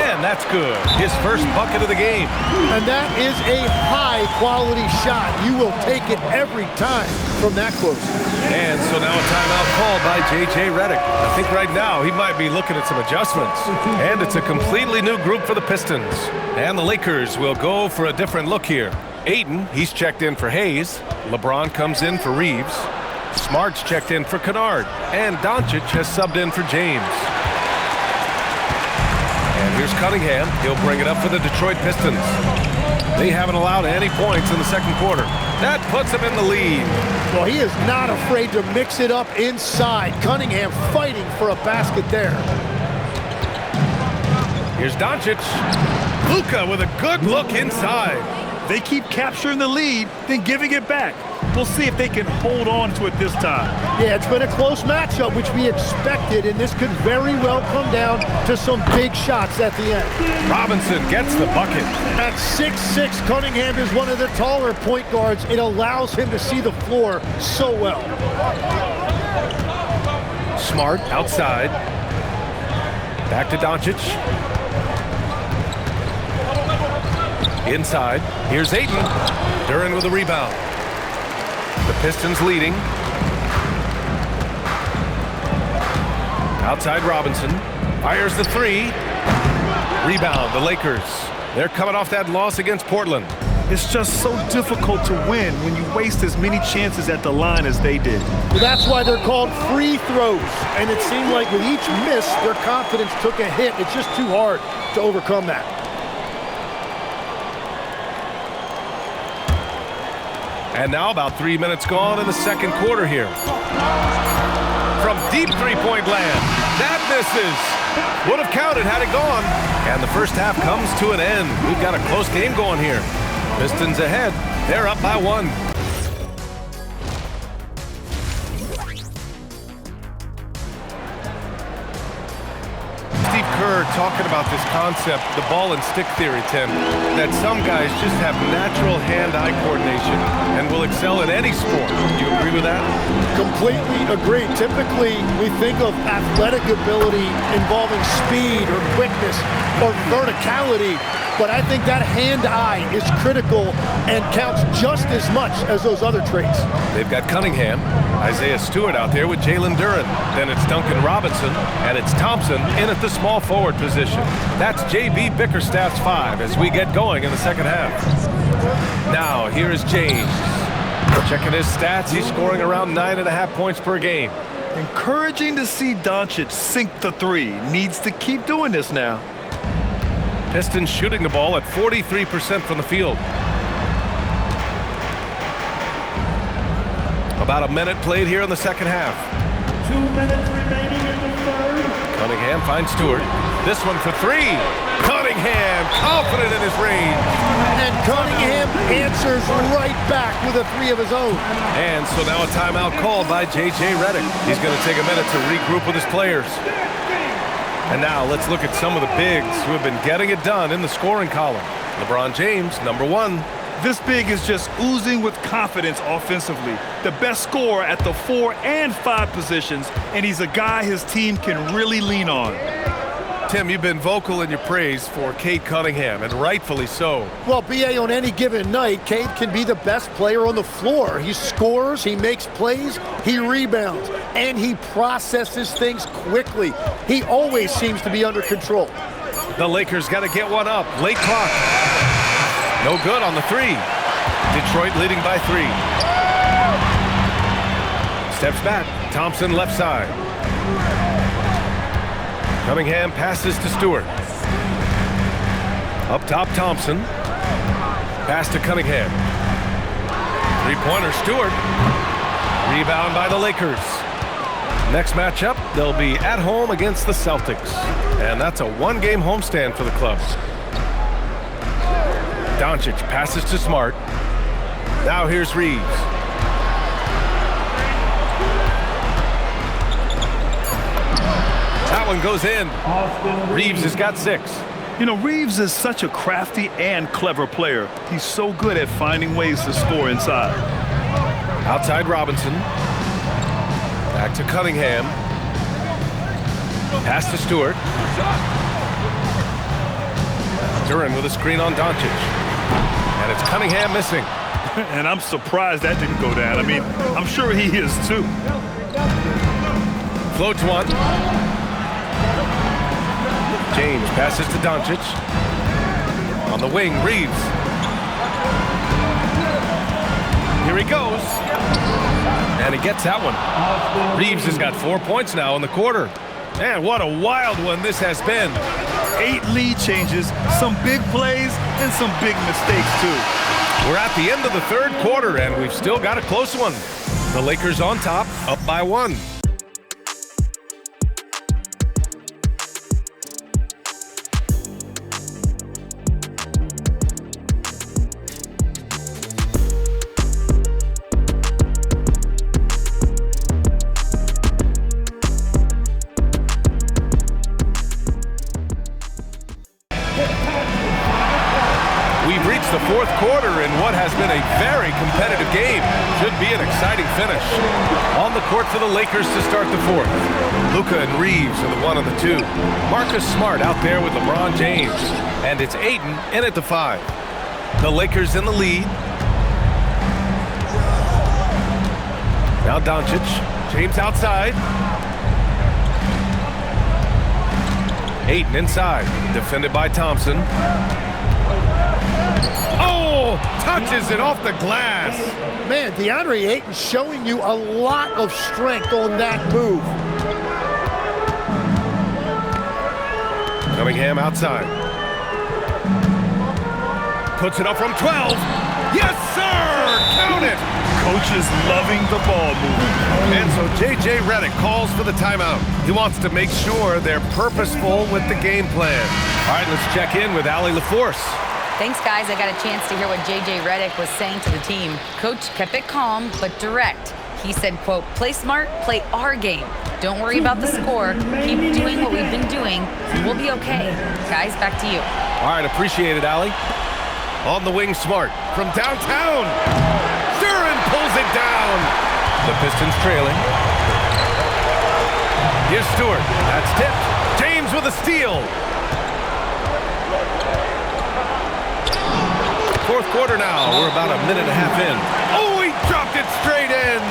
And that's good. His first bucket of the game. And that is a high-quality shot. You will take it every time from that close. And so now a timeout called by J.J. Redick. I think right now he might be looking at some adjustments. And it's a completely new group for the Pistons. And the Lakers will go for a different look here. Ayton, he's checked in for Hayes. LeBron comes in for Reeves. Smart's checked in for Kennard. And Doncic has subbed in for James. And here's Cunningham. He'll bring it up for the Detroit Pistons. They haven't allowed any points in the second quarter. That puts them in the lead. Well, he is not afraid to mix it up inside. Cunningham fighting for a basket there. Here's Doncic. Luka with a good look inside. They keep capturing the lead, then giving it back. We'll see if they can hold on to it this time. Yeah, it's been a close matchup, which we expected, and this could very well come down to some big shots at the end. Robinson gets the bucket. At 6'6", Cunningham is one of the taller point guards. It allows him to see the floor so well. Smart outside. Back to Doncic. Inside. Here's Ayton. Duren with a rebound. The Pistons leading. Outside Robinson. Fires the three. Rebound, the Lakers. They're coming off that loss against Portland. It's just so difficult to win when you waste as many chances at the line as they did. Well, that's why they're called free throws. And it seemed like with each miss, their confidence took a hit. It's just too hard to overcome that. And now about 3 minutes gone in the second quarter here. From deep three-point land. That misses. Would have counted had it gone. And the first half comes to an end. We've got a close game going here. Pistons ahead. They're up by 1. Steve Kerr talking about this concept, the ball and stick theory, Tim, that some guys just have natural hand-eye coordination and will excel in any sport. Do you agree with that? Completely agree. Typically, we think of athletic ability involving speed or quickness or verticality, but I think that hand-eye is critical and counts just as much as those other traits. They've got Cunningham, Isaiah Stewart out there with Jalen Duren. Then it's Duncan Robinson, and it's Thompson in at the small forward position. That's J.B. Bickerstaff's 5 as we get going in the second half. Now, here is James. Checking his stats, he's scoring around 9.5 points per game. Encouraging to see Doncic sink the three. Needs to keep doing this now. Pistons shooting the ball at 43% from the field. About a minute played here in the second half. 2 minutes remaining in the third. Cunningham finds Stewart. This one for 3. Cunningham, confident in his range. And Cunningham answers right back with a 3 of his own. And so now a timeout called by J.J. Redick. He's going to take a minute to regroup with his players. And now let's look at some of the bigs who have been getting it done in the scoring column. LeBron James, number 1. This big is just oozing with confidence offensively. The best scorer at the 4 and 5 positions, and he's a guy his team can really lean on. Tim, you've been vocal in your praise for Cade Cunningham, and rightfully so. Well, B.A., on any given night, Cade can be the best player on the floor. He scores, he makes plays, he rebounds, and he processes things quickly. He always seems to be under control. The Lakers got to get one up. Late clock. No good on the 3. Detroit leading by 3. Steps back. Thompson left side. Cunningham passes to Stewart. Up top, Thompson. Pass to Cunningham. Three-pointer, Stewart. Rebound by the Lakers. Next matchup, they'll be at home against the Celtics. And that's a one-game homestand for the club. Doncic passes to Smart. Now here's Reeves. That one goes in. Reeves has got 6. You know, Reeves is such a crafty and clever player. He's so good at finding ways to score inside. Outside Robinson. Back to Cunningham. Pass to Stewart. Duran with a screen on Doncic. And it's Cunningham missing. And I'm surprised that didn't go down. I mean, I'm sure he is too. Floats one. James passes to Doncic. On the wing, Reeves. Here he goes. And he gets that one. Reeves has got 4 points now in the quarter. Man, what a wild one this has been. 8 lead changes, some big plays, and some big mistakes too. We're at the end of the third quarter, and we've still got a close one. The Lakers on top, up by 1. The fourth quarter in what has been a very competitive game. Should be an exciting finish. On the court for the Lakers to start the fourth. Luka and Reeves are the 1 and the 2. Marcus Smart out there with LeBron James. And it's Ayton in at the 5. The Lakers in the lead. Now Doncic. James outside. Ayton inside. Defended by Thompson. Oh, touches it off the glass. Man, DeAndre Ayton showing you a lot of strength on that move. Cunningham outside. Puts it up from 12. Yes, sir! Count it! Coach is loving the ball movement. And so J.J. Redick calls for the timeout. He wants to make sure they're purposeful with the game plan. All right, let's check in with Allie LaForce. Thanks, guys. I got a chance to hear what J.J. Redick was saying to the team. Coach kept it calm, but direct. He said, quote, play smart, play our game. Don't worry about the score. Keep doing what we've been doing, and we'll be okay. Guys, back to you. All right, appreciate it, Allie. On the wing, Smart. From downtown. Duran pulls it down. The Pistons trailing. Here's Stewart. That's tipped. James with a steal. Fourth quarter now. We're about a minute and a half in. Oh, he dropped it straight in.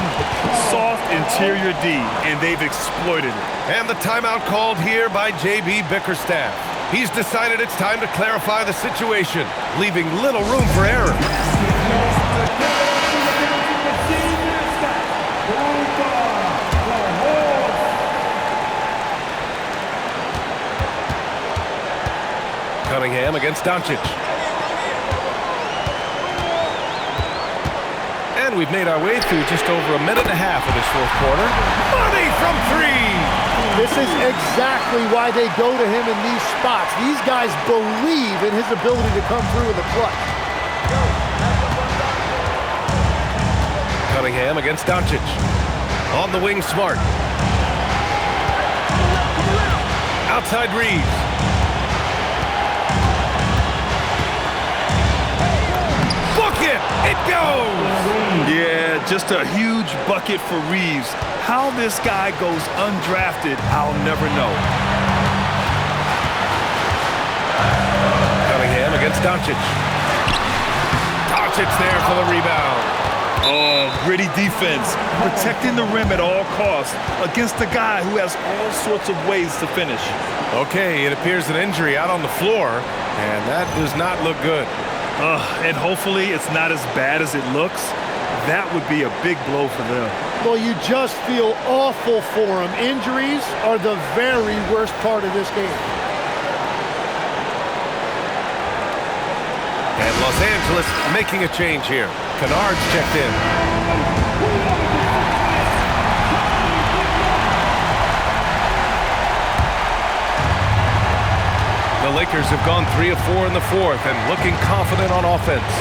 Soft interior D, and they've exploited it. And the timeout called here by J.B. Bickerstaff. He's decided it's time to clarify the situation, leaving little room for error. Cunningham against Doncic. And we've made our way through just over a minute and a half of this fourth quarter. Money from 3! This is exactly why they go to him in these spots. These guys believe in his ability to come through in the clutch. Cunningham against Doncic. On the wing, Smart. Outside Reeves. Bucket! It goes! Yeah, just a huge bucket for Reeves. How this guy goes undrafted, I'll never know. Cunningham against Doncic. Doncic there for the rebound. Oh, gritty defense, protecting the rim at all costs against a guy who has all sorts of ways to finish. Okay, it appears an injury out on the floor, and that does not look good. And hopefully it's not as bad as it looks. That would be a big blow for them. Well, you just feel awful for them. Injuries are the very worst part of this game. And Los Angeles making a change here. Kennard's checked in. The Lakers have gone 3 of 4 in the fourth and looking confident on offense.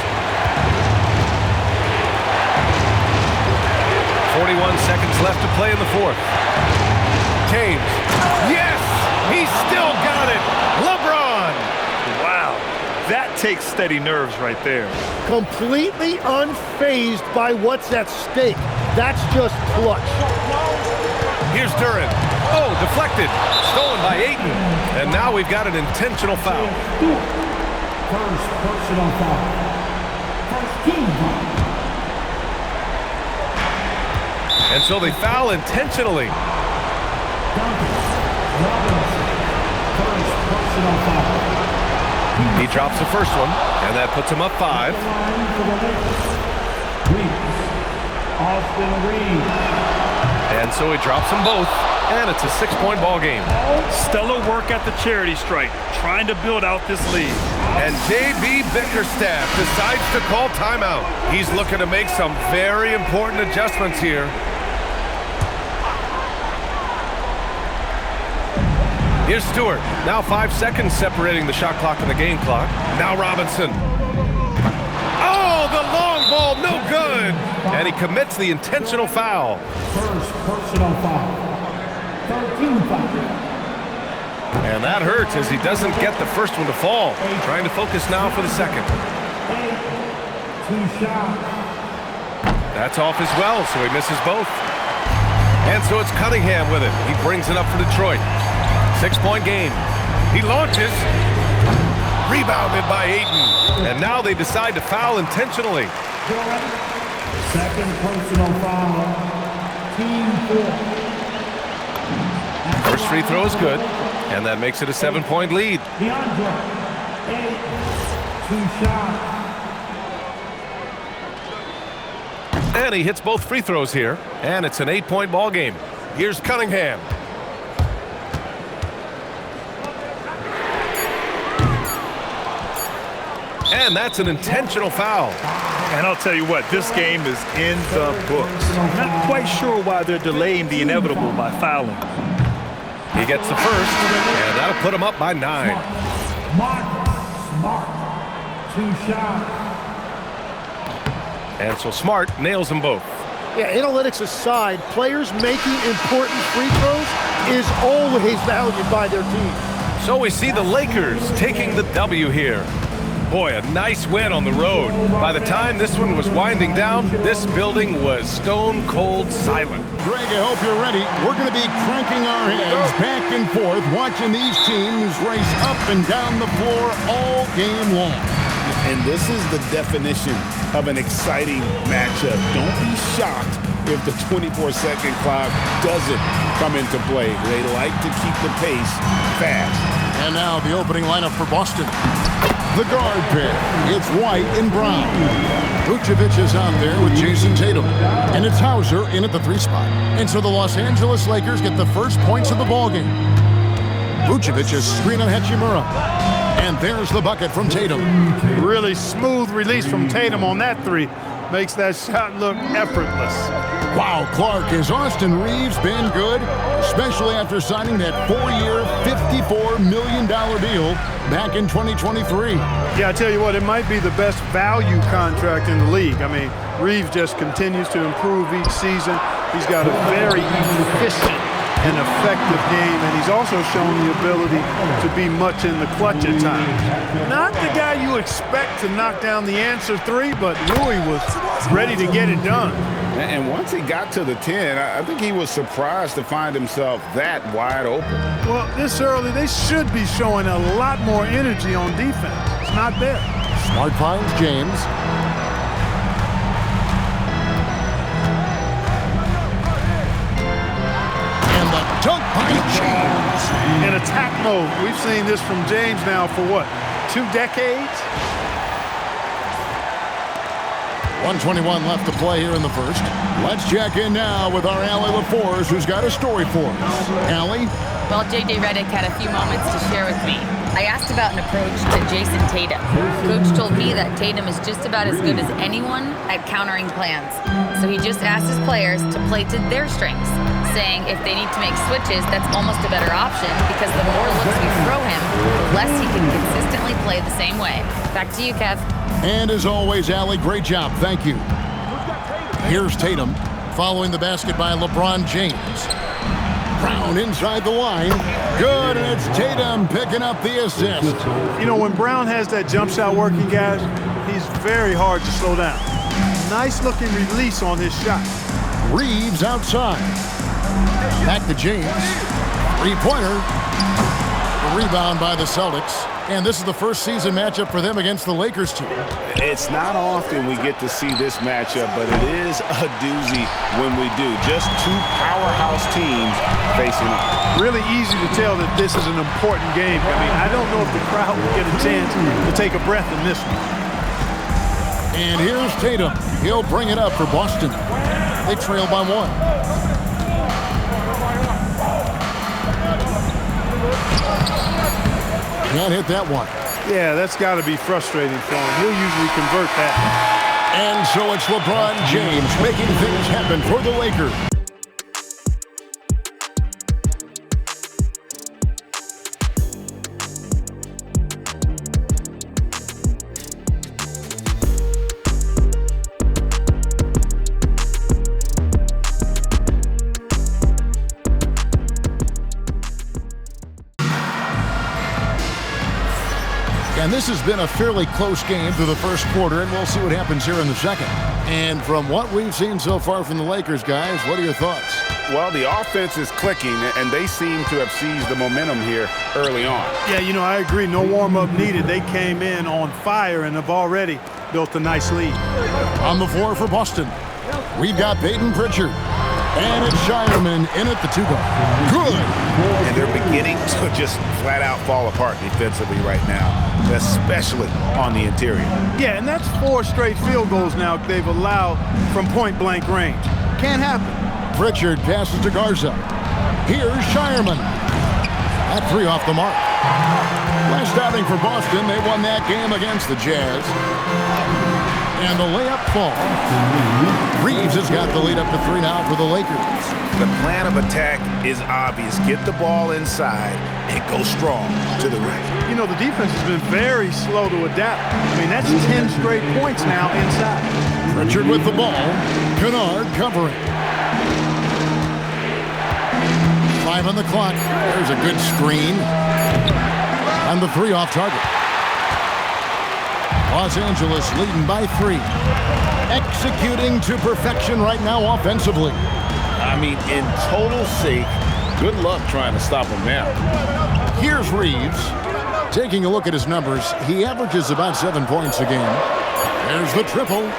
41 seconds left to play in the fourth. James. Yes! He's still got it! LeBron! Wow. That takes steady nerves right there. Completely unfazed by what's at stake. That's just clutch. Here's Duran. Oh, deflected. Stolen by Ayton. And now we've got an intentional foul. First personal foul. First team foul. And so they foul intentionally. First personal foul. He drops the first one, and that puts him up 5. Austin Reeves. And so he drops them both, and it's a 6-point ball game. Stellar work at the charity stripe, trying to build out this lead. And J.B. Bickerstaff decides to call timeout. He's looking to make some very important adjustments here. Here's Stewart. Now 5 seconds separating the shot clock and the game clock. Now Robinson. Oh, the long ball, no good. And he commits the intentional foul. First personal foul. 13 foul. And that hurts as he doesn't get the first one to fall. Trying to focus now for the second. 2 shots. That's off as well, so he misses both. And so it's Cunningham with it. He brings it up for Detroit. 6-point game. He launches. Rebounded by Ayton. And now they decide to foul intentionally. Second personal foul. Team 4. First free throw is good. And that makes it a 7-point lead. DeAndre. 8. 2 shots. And he hits both free throws here. And it's an 8-point ball game. Here's Cunningham. And that's an intentional foul. And I'll tell you what, this game is in the books. Not quite sure why they're delaying the inevitable by fouling. He gets the first, and that'll put him up by 9. Smart. 2 shots. And so Smart nails them both. Yeah, analytics aside, players making important free throws is always valued by their team. So we see the Lakers taking the W here. Boy, a nice win on the road. By the time this one was winding down, this building was stone cold silent. Greg, I hope you're ready. We're going to be cranking our heads back and forth, watching these teams race up and down the floor all game long. And this is the definition of an exciting matchup. Don't be shocked if the 24-second clock doesn't come into play. They like to keep the pace fast. And now the opening lineup for Boston. The guard pair, it's White and Brown. Vucevic is out there with Jason Tatum. And it's Hauser in at the 3 spot. And so the Los Angeles Lakers get the first points of the ballgame. Vucevic is screen on Hachimura. And there's the bucket from Tatum. Really smooth release from Tatum on that 3. Makes that shot look effortless. Wow, Clark, has Austin Reeves been good? Especially after signing that 4-year, $54 million deal back in 2023. Yeah, I tell you what, it might be the best value contract in the league. I mean, Reeves just continues to improve each season. He's got a very efficient and effective game, and he's also shown the ability to be much in the clutch at times. Not the guy you expect to knock down the answer 3, but Rui was ready to get it done. And once he got to the 10, I think he was surprised to find himself that wide open. Well, this early, they should be showing a lot more energy on defense. It's not there. Smart finds James. And the dunk by James. In attack mode. We've seen this from James now for what, 2 decades? 1:21 left to play here in the first. Let's check in now with our Allie LaForce, who's got a story for us. Allie? Well, J.J. Redick had a few moments to share with me. I asked about an approach to Jason Tatum. Coach told me that Tatum is just about as good as anyone at countering plans. So he just asked his players to play to their strengths, saying if they need to make switches, that's almost a better option because the more looks we throw him, the less he can consistently play the same way. Back to you, Kev. And as always, Allie, great job. Thank you. Here's Tatum following the basket by LeBron James. Brown inside the line. Good, and it's Tatum picking up the assist. You know, when Brown has that jump shot working, guys, he's very hard to slow down. Nice looking release on his shot. Reeves outside. Back to James. Three-pointer. Rebound by the Celtics. And this is the first season matchup for them against the Lakers team. It's not often we get to see this matchup, but it is a doozy when we do. Just two powerhouse teams facing off. Really easy to tell that this is an important game. I mean, I don't know if the crowd will get a chance to take a breath in this one. And here's Tatum. He'll bring it up for Boston. They trail by one. Can't hit that one. Yeah, that's got to be frustrating for him. He'll usually convert that. And so it's LeBron James making things happen for the Lakers. And this has been a fairly close game through the first quarter, and we'll see what happens here in the second. And from what we've seen so far from the Lakers, guys, what are your thoughts? Well, the offense is clicking, and they seem to have seized the momentum here early on. Yeah, you know, I agree. No warm-up needed. They came in on fire and have already built a nice lead. On the floor for Boston, we've got Peyton Pritchard. And it's Shireman in at the two-guard. Good. And they're beginning to just flat-out fall apart defensively right now, especially on the interior. Yeah, and that's 4 straight field goals now they've allowed from point-blank range. Can't happen. Pritchard passes to Garza. Here's Shireman. That 3 off the mark. Last outing for Boston, they won that game against the Jazz. And the layup falls. Reeves has got the lead up to 3 now for the Lakers. The plan of attack is obvious. Get the ball inside and go strong to the rim. You know, the defense has been very slow to adapt. I mean, that's 10 straight points now inside. Pritchard with the ball. Kennard covering. 5 on the clock. There's a good screen. And the 3 off target. Los Angeles leading by 3. Executing to perfection right now offensively. I mean, in total sync. Good luck trying to stop him now. Here's Reeves. Taking a look at his numbers, he averages about 7 points a game. There's the triple.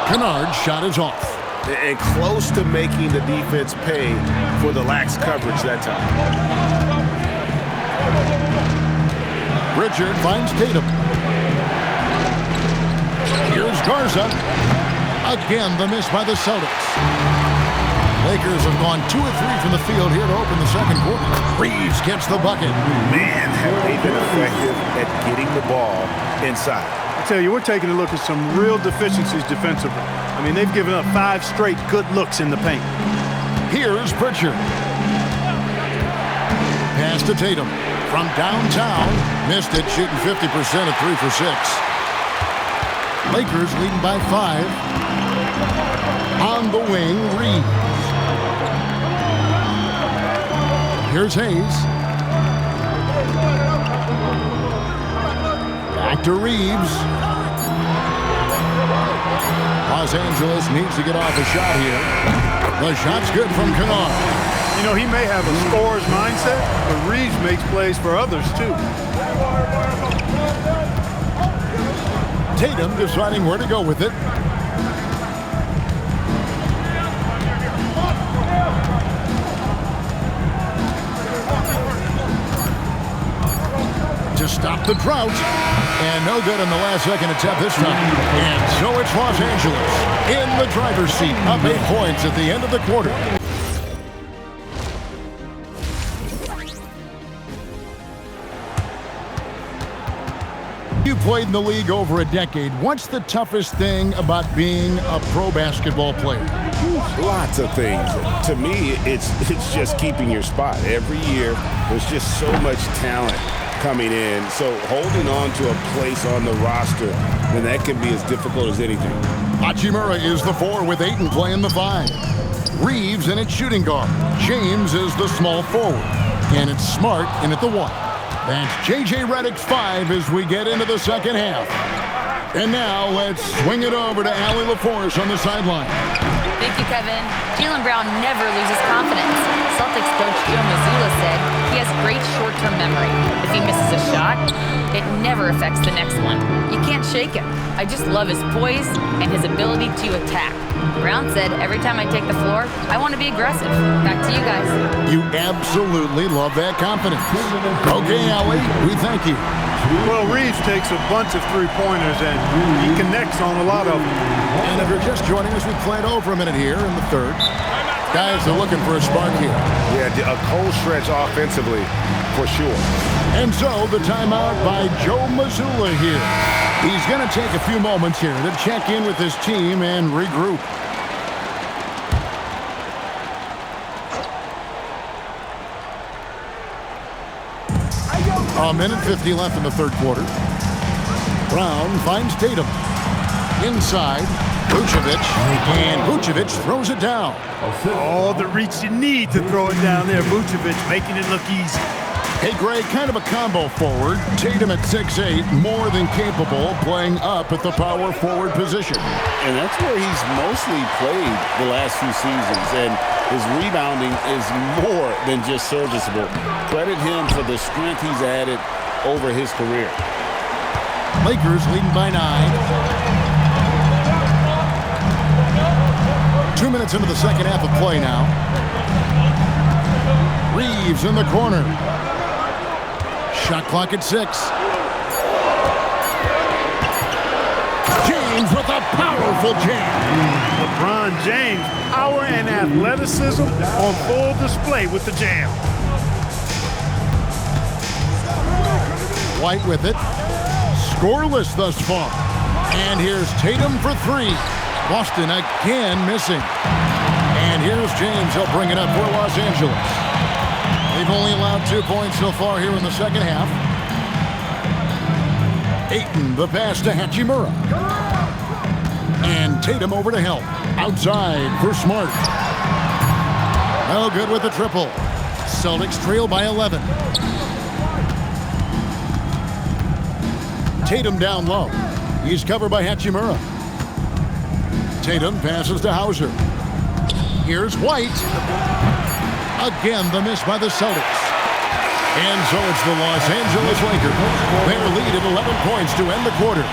Kennard's shot is off. And close to making the defense pay for the lax coverage that time. Pritchard finds Tatum. Here's Garza. Again, the miss by the Celtics. Lakers have gone 2 of 3 from the field here to open the second quarter. Reeves gets the bucket. Man, have they been effective at getting the ball inside. I tell you, we're taking a look at some real deficiencies defensively. I mean, they've given up 5 straight good looks in the paint. Here's Pritchard. Pass to Tatum. From downtown, missed it, shooting 50% at 3 for 6. Lakers leading by 5. On the wing, Reeves. Here's Hayes. Back to Reeves. Los Angeles needs to get off a shot here. The shot's good from Kennard. You know, he may have a scorer's mindset, but Reeves makes plays for others, too. Tatum deciding where to go with it. To stop the drought. And no good in the last second attempt this time. And so it's Los Angeles in the driver's seat, up 8 points at the end of the quarter. You played in the league over a decade. What's the toughest thing about being a pro basketball player? Lots of things. To me, it's just keeping your spot. Every year, there's just so much talent coming in. So holding on to a place on the roster, then that can be as difficult as anything. Hachimura is the 4 with Ayton playing the 5. Reeves in at shooting guard. James is the small forward. And it's Smart in at the 1. That's J.J. Redick's 5 as we get into the second half. And now let's swing it over to Allie LaForce on the sideline. Thank you, Kevin. Jaylen Brown never loses confidence. Celtics coach Joe Mazzulla said he has great short-term memory. If he misses a shot, it never affects the next one. You can't shake him. I just love his poise and his ability to attack. Brown said, every time I take the floor, I want to be aggressive. Back to you guys. You absolutely love that confidence. Okay, Allie, we thank you. Well, Reeves takes a bunch of three-pointers, and he connects on a lot of them. And if you're just joining us, we played over a minute here in the third. Guys are looking for a spark here. Yeah, a cold stretch offensively, for sure. And so the timeout by Joe Mazzulla here. He's going to take a few moments here to check in with his team and regroup. A minute 50 left in the third quarter. Brown finds Tatum. Inside, Vucevic, and Vucevic throws it down. All the reach you need to throw it down there. Vucevic making it look easy. Hey, Greg, kind of a combo forward. Tatum at 6'8", more than capable, playing up at the power forward position. And that's where he's mostly played the last few seasons, and his rebounding is more than just serviceable. Credit him for the strength he's added over his career. Lakers leading by 9. 2 minutes into the second half of play now. Reeves in the corner. Shot clock at 6. James with a powerful jam. LeBron James, power and athleticism on full display with the jam. White with it. Scoreless thus far. And here's Tatum for 3. Boston again missing. And here's James. He'll bring it up for Los Angeles. They've only allowed 2 points so far here in the second half. Ayton, the pass to Hachimura. And Tatum over to help. Outside for Smart. No good with the triple. Celtics trail by 11. Tatum down low. He's covered by Hachimura. Tatum passes to Hauser. Here's White. Again, the miss by the Celtics. And so it's the Los Angeles Lakers. Their lead at 11 points to end the quarter.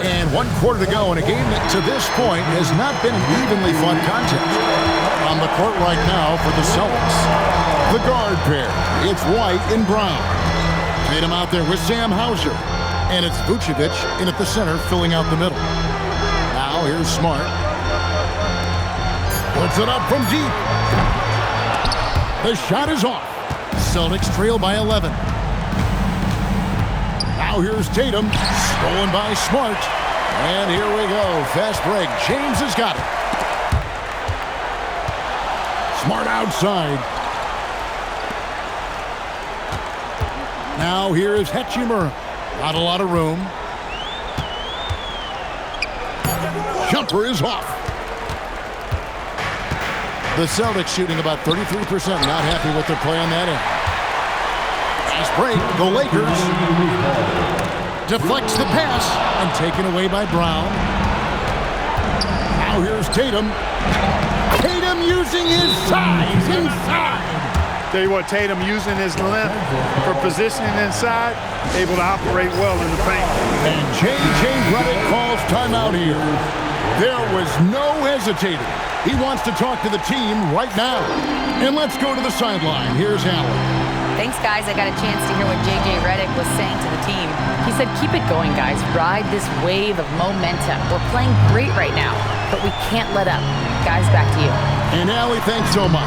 And 1 quarter to go in a game that to this point has not been an evenly fought contest. On the court right now for the Celtics. The guard pair, it's White and Brown. Tatum out there with Sam Hauser. And it's Vucevic in at the center, filling out the middle. Now here's Smart. Puts it up from deep. The shot is off. Celtics trail by 11. Now here's Tatum, stolen by Smart. And here we go, fast break. James has got it. Smart outside. Now here is Hachimura. Not a lot of room. Jumper is off. The Celtics shooting about 33%. Not happy with their play on that end. Fast break. The Lakers deflects the pass and taken away by Brown. Now here's Tatum. Tatum using his size inside. Tell you what, Tatum using his length for positioning inside, able to operate well in the paint. And J.J. Redick calls timeout here. There was no hesitating. He wants to talk to the team right now. And let's go to the sideline. Here's Allen. Thanks, guys. I got a chance to hear what J.J. Redick was saying to the team. He said, keep it going, guys. Ride this wave of momentum. We're playing great right now, but we can't let up. Guys, back to you. And Allie, thanks so much.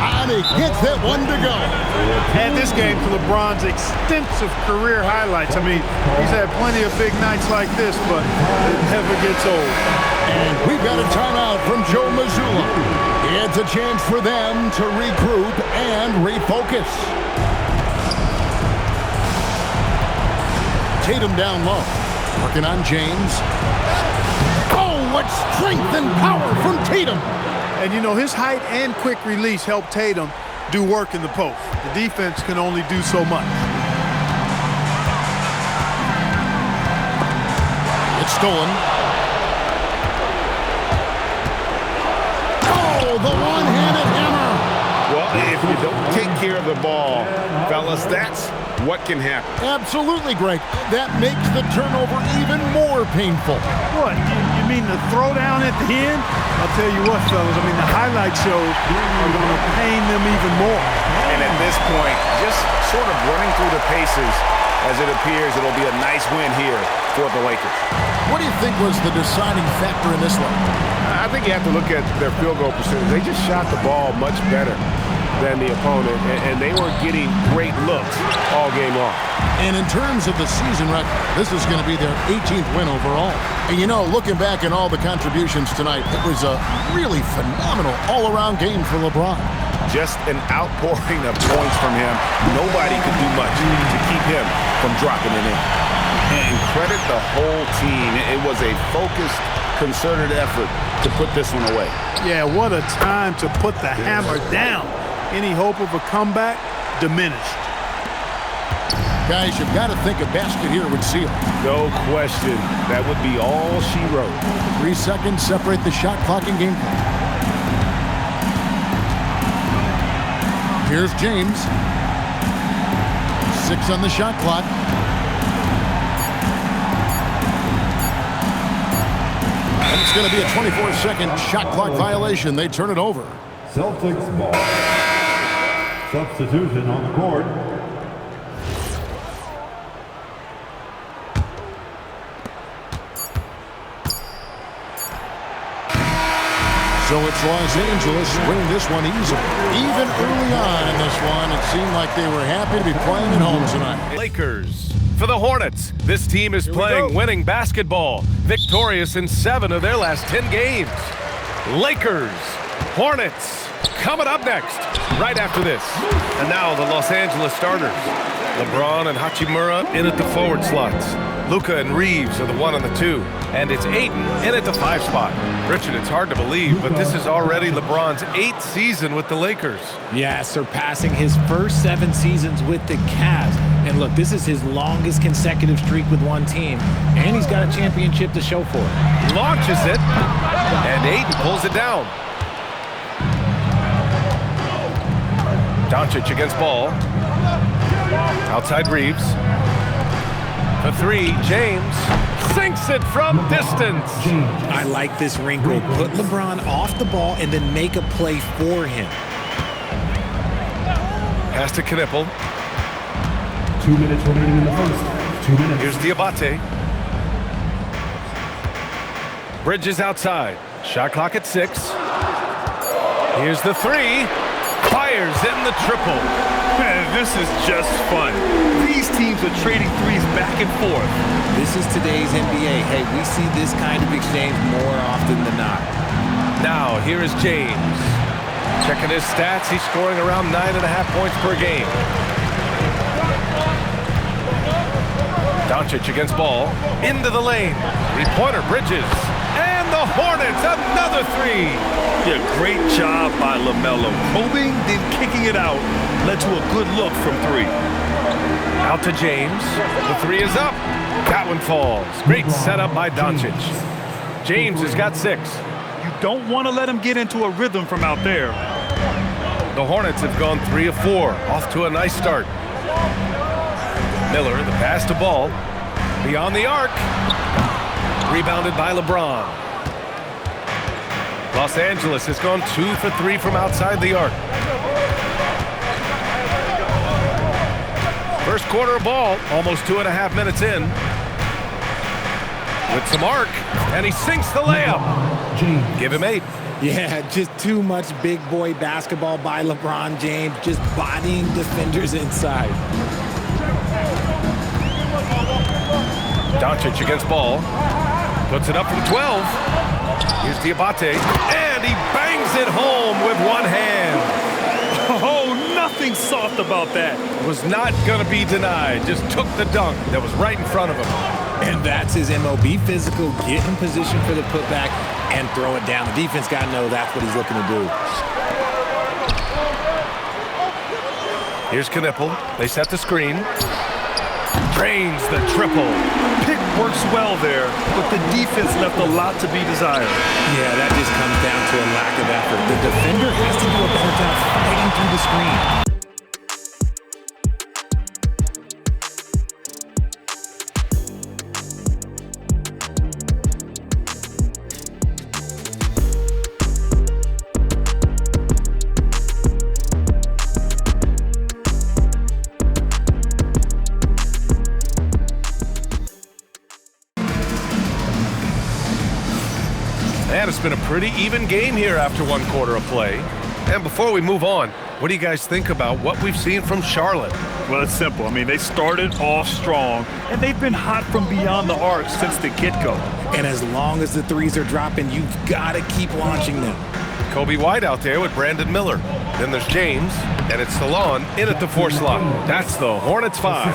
And he gets that one to go. Add this game to LeBron's extensive career highlights. I mean, he's had plenty of big nights like this, but it never gets old. And we've got a timeout from Joe Mazzulla. It's a chance for them to regroup and refocus. Tatum down low. Working on James. Oh, what strength and power from Tatum. And, you know, his height and quick release help Tatum do work in the post. The defense can only do so much. It's stolen. Oh, the one-handed hammer. Well, if you don't take care of the ball, fellas, that's what can happen. Absolutely, Greg. That makes the turnover even more painful. What? You mean the throwdown at the end? I'll tell you what, fellas. I mean, the highlight shows are going to pain them even more. And at this point, just sort of running through the paces, as it appears it'll be a nice win here for the Lakers. What do you think was the deciding factor in this one? I think you have to look at their field goal percentage. They just shot the ball much better than the opponent, and they were getting great looks all game long. And in terms of the season record, this is going to be their 18th win overall. And you know, looking back at all the contributions tonight, it was a really phenomenal all-around game for LeBron. Just an outpouring of points from him. Nobody could do much to keep him from dropping it in. And credit the whole team. It was a focused, concerted effort to put this one away. Yeah, what a time to put the hammer down. Any hope of a comeback diminished. Guys, you've got to think a basket here would seal it. No question. That would be all she wrote. 3 seconds separate the shot clock and game clock. Here's James. 6 on the shot clock. And it's going to be a 24-second shot clock violation. They turn it over. Celtics ball. Substitution on the court. So it's Los Angeles winning this one easily. Even early on in this one, it seemed like they were happy to be playing at home tonight. Lakers. For the Hornets, this team is playing winning basketball, victorious in 7 of their last 10 games. Lakers, Hornets, coming up next, right after this. And now the Los Angeles starters. LeBron and Hachimura in at the forward slots. Luka and Reeves are the 1 and the 2. And it's Ayton in at the 5 spot. Richard, it's hard to believe, but this is already LeBron's 8th season with the Lakers. Yeah, surpassing his first 7 seasons with the Cavs. And look, this is his longest consecutive streak with one team. And he's got a championship to show for it. He launches it, and Ayton pulls it down. Doncic against ball. Outside Reeves. The 3, James sinks it from distance. I like this wrinkle. Put LeBron off the ball and then make a play for him. Pass to Knipple. 2 minutes remaining in the first. 2 minutes. Here's Diabate. Bridges outside. Shot clock at 6. Here's the 3. Fires in the triple. Man, this is just fun. These teams are trading threes back and forth. This is today's NBA. Hey, we see this kind of exchange more often than not. Now, here is James. Checking his stats, he's scoring around 9.5 points per game. Doncic against ball. Into the lane. 3-pointer, Bridges. And the Hornets, another 3. Yeah, great job by LaMelo. Probing, then kicking it out, led to a good look from 3. Out to James. The 3 is up. That one falls. Great setup by Doncic. James has got 6. You don't want to let him get into a rhythm from out there. The Hornets have gone 3 of 4. Off to a nice start. Miller, the pass to ball. Beyond the arc. Rebounded by LeBron. Los Angeles has gone 2 for 3 from outside the arc. First quarter of ball, almost 2.5 minutes in. With some arc, and he sinks the layup. Give him 8. Yeah, just too much big boy basketball by LeBron James, just bodying defenders inside. Doncic against ball. Puts it up from 12. Here's Diabate, and he bangs it home with one hand. Oh, nothing soft about that. Was not going to be denied. Just took the dunk that was right in front of him. And that's his MOB physical, get in position for the putback and throw it down. The defense got to know that's what he's looking to do. Here's Knipple. They set the screen. Drains the triple. Pick works well there, but the defense left a lot to be desired. Yeah, that just comes down to a lack of effort. The defender has to do a better job fighting through the screen. And it's been a pretty even game here after 1 quarter of play. And before we move on, what do you guys think about what we've seen from Charlotte? Well, it's simple. I mean, they started off strong, and they've been hot from beyond the arc since the get-go. And as long as the threes are dropping, you've got to keep launching them. Kobe White out there with Brandon Miller. Then there's James, and it's Salon in at the 4 slot. That's the Hornets 5.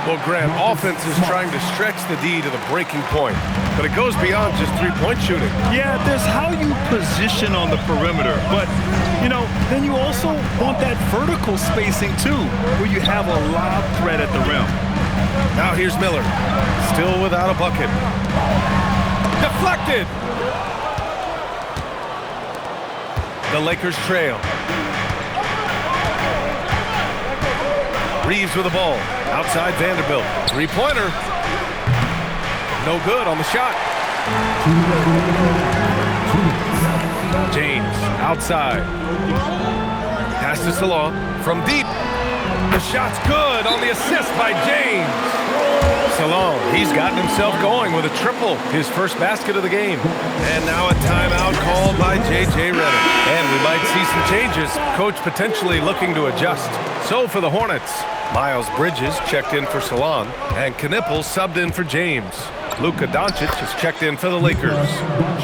Well, Grant, offense is trying to stretch the D to the breaking point, but it goes beyond just three-point shooting. Yeah, there's how you position on the perimeter, but, you know, then you also want that vertical spacing, too, where you have a lob threat at the rim. Now here's Miller, still without a bucket. Deflected! The Lakers trail. Reeves with the ball. Outside Vanderbilt. Three-pointer. No good on the shot. James outside. Pass to Salon from deep. The shot's good on the assist by James. Salon, he's gotten himself going with a triple, his first basket of the game. And now a timeout called by J.J. Redick. And we might see some changes. Coach potentially looking to adjust. So for the Hornets, Miles Bridges checked in for Salon, and Knipple subbed in for James. Luka Doncic has checked in for the Lakers.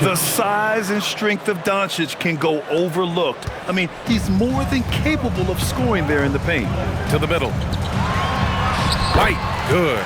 The size and strength of Doncic can go overlooked. I mean, he's more than capable of scoring there in the paint. To the middle. White, good.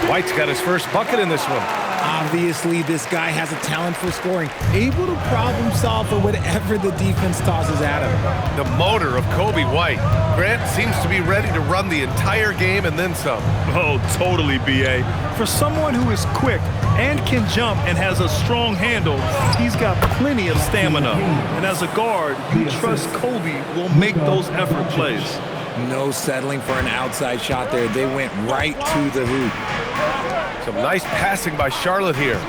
White's got his first bucket in this one. Obviously, this guy has a talent for scoring, able to problem solve for whatever the defense tosses at him. The motor of Kobe White. Grant seems to be ready to run the entire game and then some. Oh, totally, B.A. For someone who is quick and can jump and has a strong handle, he's got plenty of stamina. And as a guard, you trust Kobe will make those effort plays. No settling for an outside shot there. They went right to the hoop. Some nice passing by Charlotte here.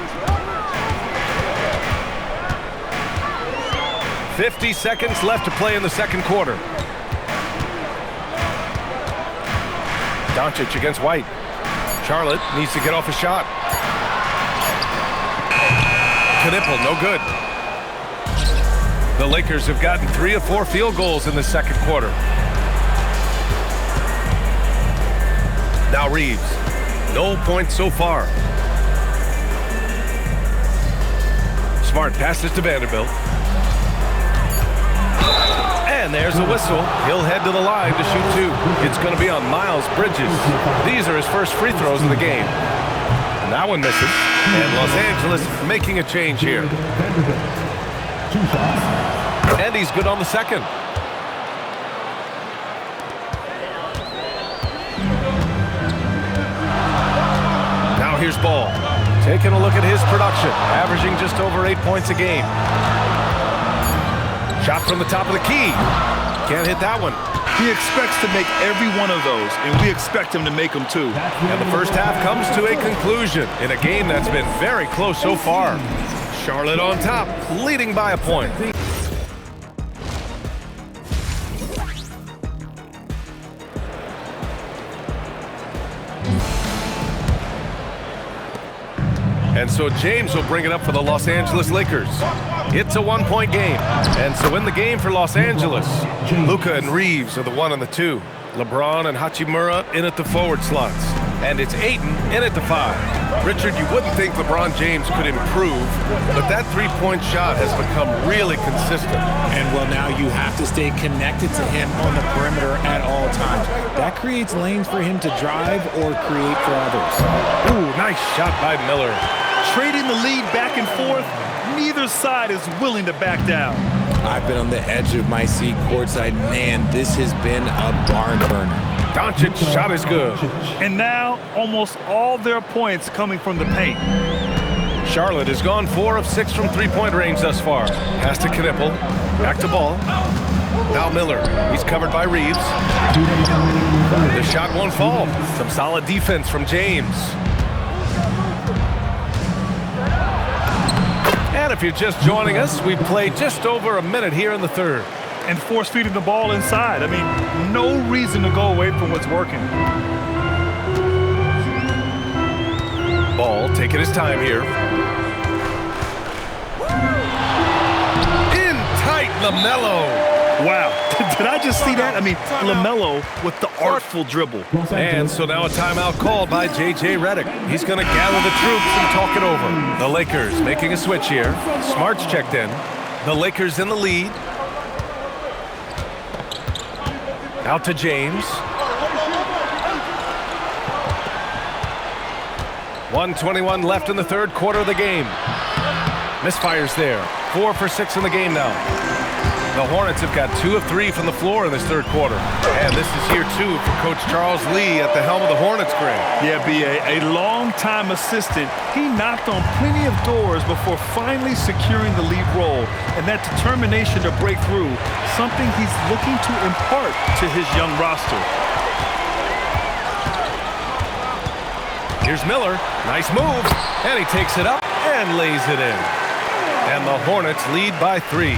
50 seconds left to play in the second quarter. Doncic against White. Charlotte needs to get off a shot. Knipple, no good. The Lakers have gotten 3 of 4 field goals in the second quarter. Now Reeves. No points so far. Smart passes to Vanderbilt. And there's the whistle. He'll head to the line to shoot 2. It's going to be on Miles Bridges. These are his first free throws of the game. And that one misses. And Los Angeles making a change here. And he's good on the second. Here's Ball. Taking a look at his production, averaging just over 8 points a game. Shot from the top of the key. Can't hit that one. He expects to make every one of those, and we expect him to make them too. And the first half comes to a conclusion in a game that's been very close so far. Charlotte on top, leading by a point. And so James will bring it up for the Los Angeles Lakers. It's a one-point game. And so in the game for Los Angeles, Luka and Reeves are the 1 and the 2. LeBron and Hachimura in at the forward slots. And it's Ayton in at the 5. Richard, you wouldn't think LeBron James could improve, but that three-point shot has become really consistent. And well, now you have to stay connected to him on the perimeter at all times. That creates lanes for him to drive or create for others. Ooh, nice shot by Miller. Trading the lead back and forth, neither side is willing to back down. I've been on the edge of my seat courtside. Man, this has been a barn burner. Doncic's shot is good. And now, almost all their points coming from the paint. Charlotte has gone 4 of 6 from three-point range thus far. Pass to Knipple. Back to Ball. Now Miller. He's covered by Reeves. The shot won't fall. Some solid defense from James. And if you're just joining us, we've played just over a minute here in the third. And force feeding the ball inside. I mean, no reason to go away from what's working. Ball taking his time here. In tight, LaMelo. Wow, did I just see that? I mean, LaMelo with the artful dribble. And so now a timeout called by J.J. Redick. He's going to gather the troops and talk it over. The Lakers making a switch here. Smart's checked in. The Lakers in the lead. Out to James. 1:21 left in the third quarter of the game. Misfires there. 4 for 6 in the game now. The Hornets have got 2 of 3 from the floor in this third quarter. And this is year 2 for Coach Charles Lee at the helm of the Hornets, Greg. Yeah, B.A., a long-time assistant. He knocked on plenty of doors before finally securing the lead role. And that determination to break through, something he's looking to impart to his young roster. Here's Miller. Nice move. And he takes it up and lays it in. And the Hornets lead by 3.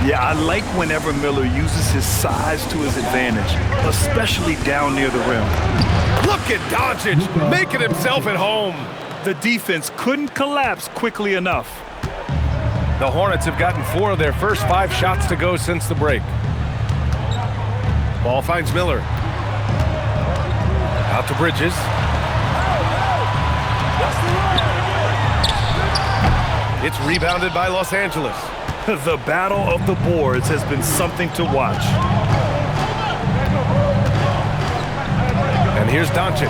Yeah, I like whenever Miller uses his size to his advantage, especially down near the rim. Look at Doncic making himself at home. The defense couldn't collapse quickly enough. The Hornets have gotten 4 of their first 5 shots to go since the break. Ball finds Miller. Out to Bridges. It's rebounded by Los Angeles. The battle of the boards has been something to watch. And here's Doncic.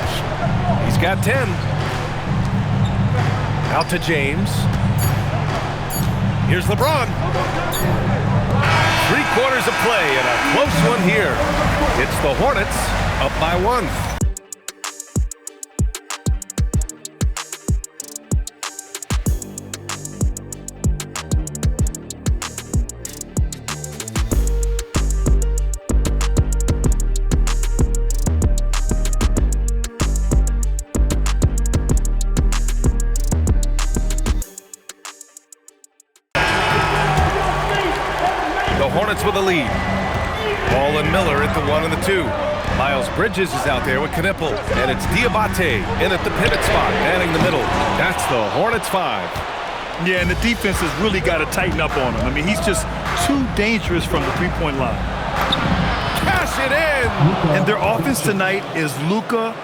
He's got 10. Out to James. Here's LeBron. 3 quarters of play and a close one here. It's the Hornets up by 1. Hornets with a lead. Ball and Miller at the 1 and the 2. Miles Bridges is out there with Knipple. And it's Diabate in at the pivot spot, manning the middle. That's the Hornets 5. Yeah, and the defense has really got to tighten up on him. I mean, he's just too dangerous from the three-point line. Cash it in! And their offense tonight is Luka,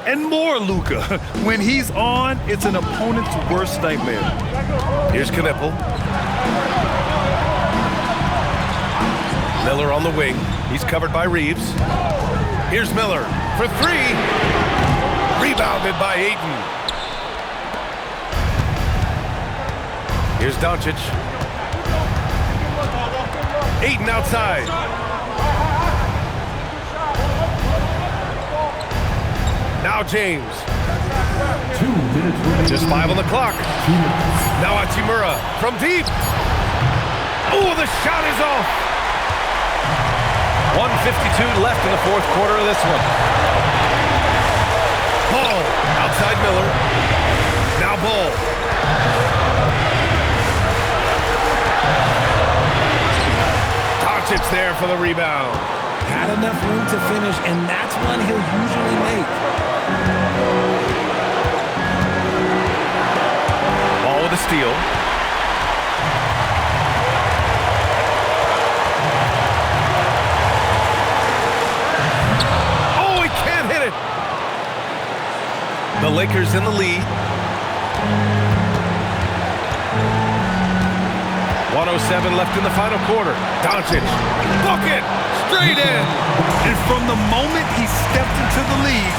and more Luka. When he's on, it's an opponent's worst nightmare. Here's Knipple. Miller on the wing. He's covered by Reeves. Here's Miller for 3. Rebounded by Ayton. Here's Doncic. Ayton outside. Now James. 2 minutes. Just 5 on the clock. Now Hachimura from deep. Oh, the shot is off. 1:52 left in the fourth quarter of this one. Ball outside Miller. Now Ball. Doncic there for the rebound. Had enough room to finish, and that's one he'll usually make. Ball with a steal. Oh, he can't hit it. The Lakers in the lead. 1:07 left in the final quarter. Doncic, bucket, straight in. And from the moment he stepped into the league,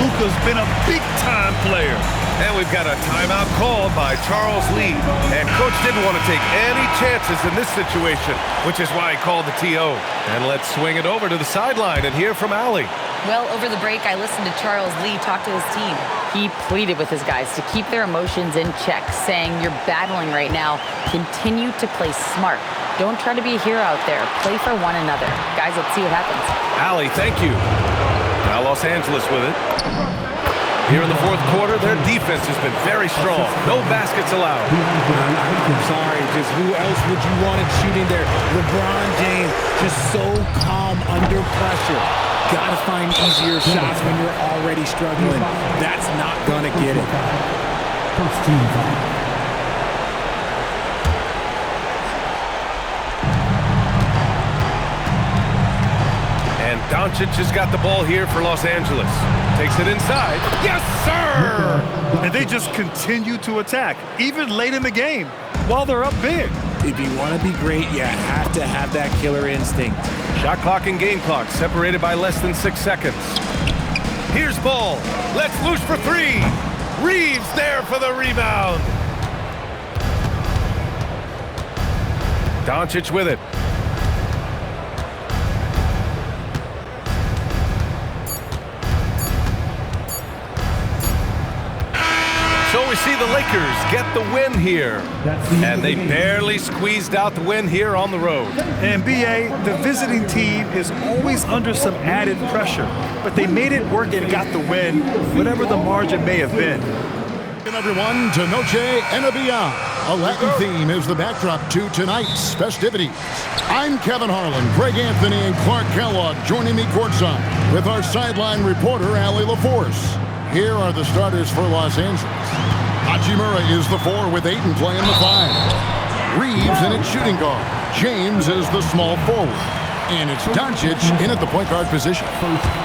Luka's been a big-time player. And we've got a timeout called by Charles Lee. And Coach didn't want to take any chances in this situation, which is why he called the TO. And let's swing it over to the sideline and hear from Allie. Well, over the break, I listened to Charles Lee talk to his team. He pleaded with his guys to keep their emotions in check, saying, "You're battling right now. Continue to play smart. Don't try to be a hero out there. Play for one another." Guys, let's see what happens. Allie, thank you. Now Los Angeles with it. Here in the fourth quarter, their defense has been very strong. No baskets allowed. I'm sorry, just who else would you want it shooting there? LeBron James, just so calm under pressure. Gotta find easier shots when you're already struggling. That's not gonna get it. First team foul. And Doncic has got the ball here for Los Angeles. Takes it inside. Yes, sir! And they just continue to attack, even late in the game, while they're up big. If you want to be great, you have to have that killer instinct. Shot clock and game clock separated by less than 6 seconds. Here's Ball. Let's loose for three. Reeves there for the rebound. Doncic with it. So we see the Lakers get the win here. And they barely squeezed out the win here on the road. And BA, the visiting team is always under some added pressure, but they made it work and got the win, whatever the margin may have been. Welcome everyone to Noche and Beyond. A Latin theme is the backdrop to tonight's festivities. I'm Kevin Harlan, Craig Anthony, and Clark Kellogg joining me courtside with our sideline reporter, Allie LaForce. Here are the starters for Los Angeles. Hachimura is the 4 with Ayton playing the 5. Reeves in its shooting guard. James is the small forward. And it's Doncic in at the point guard position.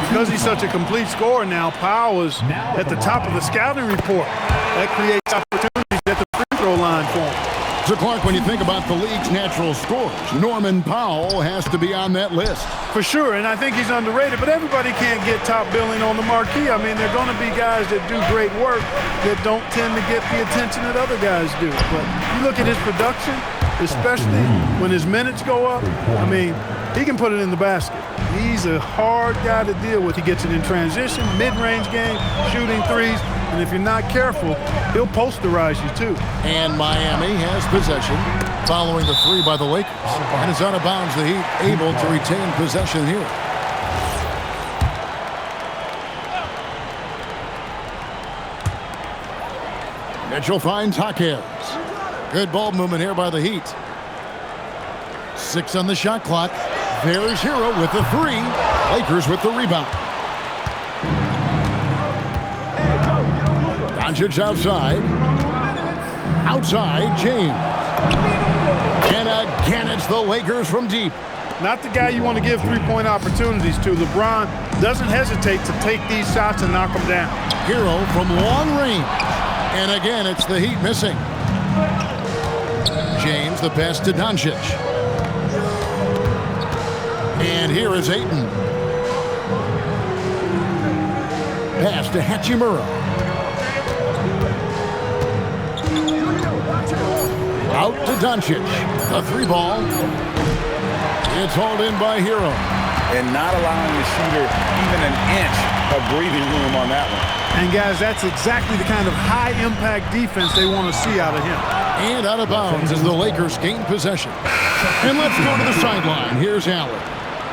Because he's such a complete scorer now, Powell is at the top of the scouting report. That creates opportunities at the free throw line for him. So, Clark, when you think about the league's natural scorers, Norman Powell has to be on that list. For sure, and I think he's underrated, but everybody can't get top billing on the marquee. I mean, there are going to be guys that do great work that don't tend to get the attention that other guys do. But you look at his production, especially when his minutes go up, I mean, he can put it in the basket. He's a hard guy to deal with. He gets it in transition, mid-range game, shooting threes, and if you're not careful, he'll posterize you too. And Miami has possession following the 3 by the Lakers. And it's out of bounds. The Heat able to retain possession here. Mitchell finds Hawkins. Good ball movement here by the Heat. 6 on the shot clock. There's Hero with the 3. Lakers with the rebound. Doncic outside. Outside, James. And again, it's the Lakers from deep. Not the guy you want to give three-point opportunities to. LeBron doesn't hesitate to take these shots and knock them down. Hero from long range. And again, it's the Heat missing. James, the pass to Doncic. And here is Ayton. Pass to Hachimura. Out to Doncic. The 3 ball. It's hauled in by Hero. And not allowing the shooter even an inch of breathing room on that one. And guys, that's exactly the kind of high-impact defense they want to see out of him. And out of bounds as the Lakers gain possession. And let's go to the sideline. Here's Allen.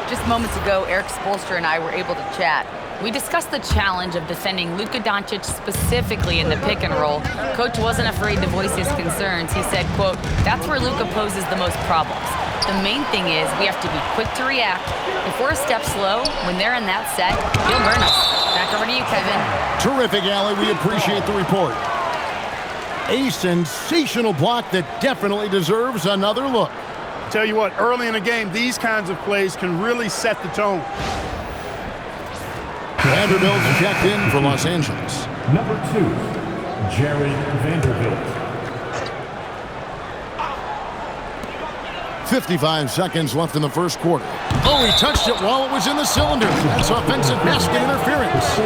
Just moments ago, Eric Spoelstra and I were able to chat. We discussed the challenge of defending Luka Doncic specifically in the pick and roll. Coach wasn't afraid to voice his concerns. He said, quote, "That's where Luka poses the most problems. The main thing is we have to be quick to react. If we're a step slow, when they're in that set, you'll burn us. Back over to you, Kevin. Terrific, Allie. We appreciate the report. A sensational block that definitely deserves another look. Tell you what, early in the game, these kinds of plays can really set the tone. Vanderbilt's checked in for Los Angeles. Number 2, Jared Vanderbilt. 55 seconds left in the first quarter. Oh, he touched it while it was in the cylinder. That's offensive basket interference.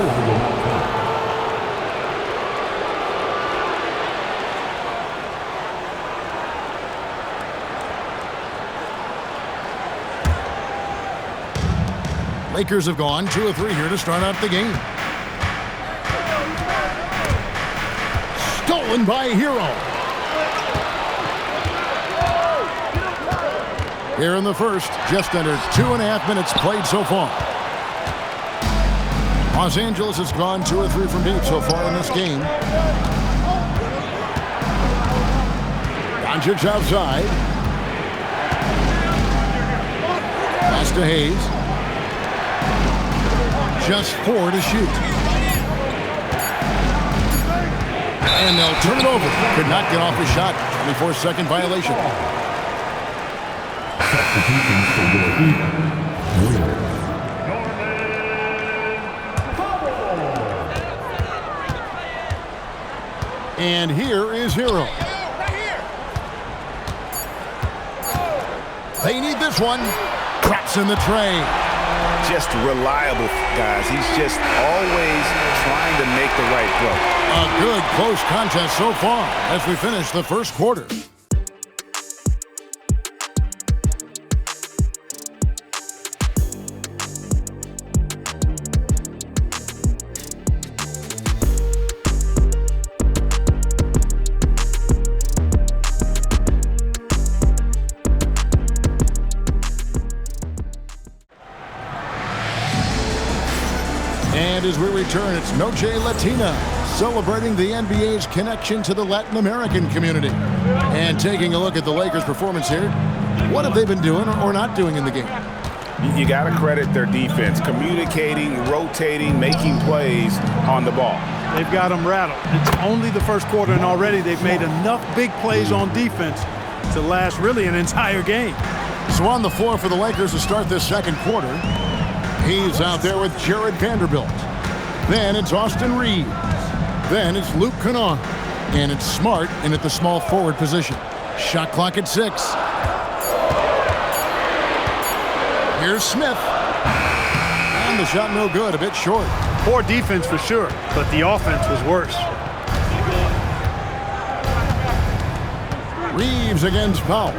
Lakers have gone 2 of 3 here to start out the game. Stolen by Hero. Here in the first, just under 2.5 minutes played so far. Los Angeles has gone 2 of 3 from deep so far in this game. Doncic outside. Pass to Hayes. Just 4 to shoot. And they'll turn it over. Could not get off the shot. 24-second violation. And here is Hero. They need this one. Drops in the tray. Just reliable, guys. He's just always trying to make the right throw. A good close contest so far as we finish the first quarter. And as we return, it's Noche Latina, celebrating the NBA's connection to the Latin American community. And taking a look at the Lakers' performance here, what have they been doing or not doing in the game? You got to credit their defense, communicating, rotating, making plays on the ball. They've got them rattled. It's only the first quarter, and already they've made enough big plays on defense to last really an entire game. So on the floor for the Lakers to start this second quarter, he's out there with Jared Vanderbilt. Then it's Austin Reeves. Then it's Luke Kennard. And it's Smart in at the small forward position. Shot clock at 6. Here's Smith. And the shot no good, a bit short. Poor defense for sure, but the offense was worse. Reeves against Powell.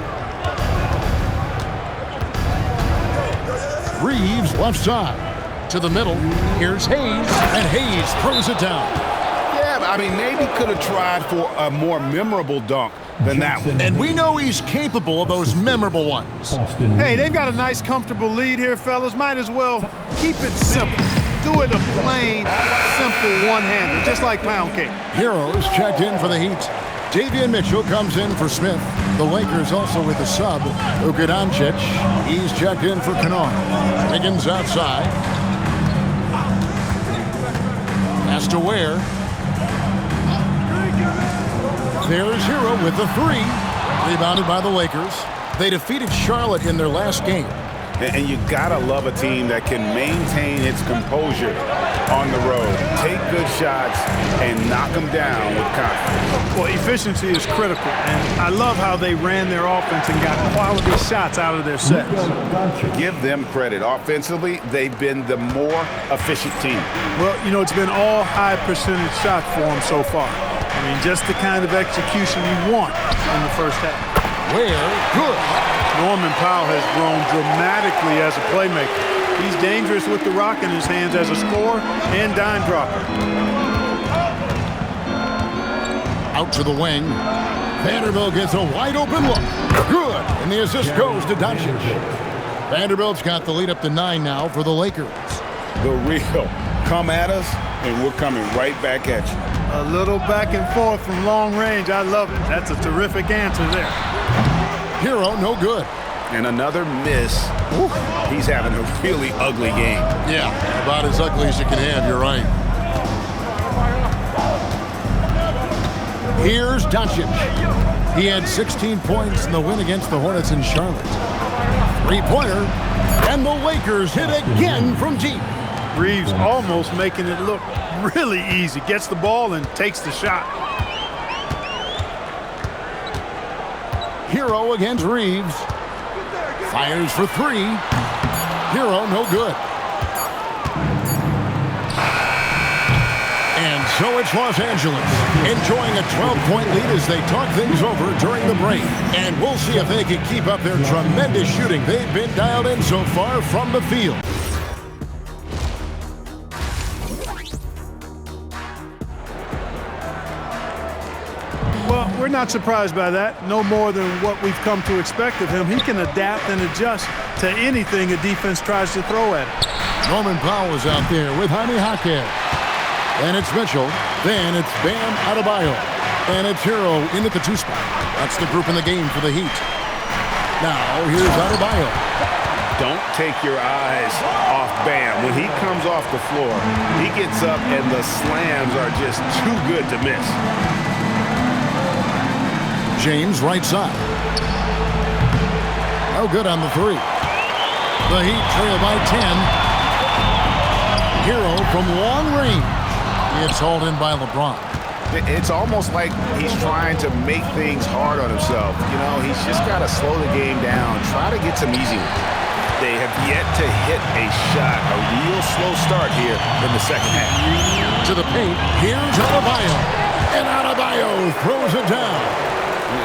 Reeves left side. To the middle. Here's Hayes. And Hayes throws it down. Yeah, I mean, maybe could have tried for a more memorable dunk than that one. And we know he's capable of those memorable ones. Hey, they've got a nice, comfortable lead here, fellas. Might as well keep it simple. Do it a plain, simple one-hander, just like pound cake. Heroes checked in for the Heat. Davion Mitchell comes in for Smith. The Lakers also with the sub, Luka Doncic. He's checked in for Kennard. Higgins outside. Pass to Ware. There's Hero with the 3. Rebounded by the Lakers. They defeated Charlotte in their last game. And you gotta love a team that can maintain its composure on the road, take good shots, and knock them down with confidence. Well, efficiency is critical, and I love how they ran their offense and got quality shots out of their sets. Give them credit. Offensively, they've been the more efficient team. Well, you know, it's been all high percentage shots for them so far. I mean, just the kind of execution you want in the first half. Ware, good. Norman Powell has grown dramatically as a playmaker. He's dangerous with the rock in his hands as a scorer and dime dropper. Out to the wing. Vanderbilt gets a wide open look. Good. And the assist goes to Doncic. Vanderbilt's got the lead up to 9 now for the Lakers. The real come at us, and we're coming right back at you. A little back and forth from long range. I love it. That's a terrific answer there. Hero, no good. And another miss. Woo. He's having a really ugly game. Yeah, about as ugly as you can have, you're right. Here's Doncic. He had 16 points in the win against the Hornets in Charlotte. Three-pointer, and the Lakers hit again from deep. Reeves almost making it look really easy. Gets the ball and takes the shot. Hero against Reeves. Fires for three. Hero, no good. And so it's Los Angeles, enjoying a 12-point lead as they talk things over during the break. And we'll see if they can keep up their tremendous shooting they've been dialed in so far from the field. Well, we're not surprised by that. No more than what we've come to expect of him. He can adapt and adjust to anything a defense tries to throw at him. Norman Powell is out there with Jaime Jaquez. Then it's Mitchell. Then it's Bam Adebayo. And it's Hero in at the 2 spot. That's the group in the game for the Heat. Now, here's Adebayo. Don't take your eyes off Bam. When he comes off the floor, he gets up and the slams are just too good to miss. James right side. No good on the 3. The Heat trail by 10. Hero from long range. It's hauled in by LeBron. It's almost like he's trying to make things hard on himself. You know, he's just got to slow the game down, try to get some easy ones. They have yet to hit a shot, a real slow start here in the second half. To the paint, here's Adebayo. And Adebayo throws it down.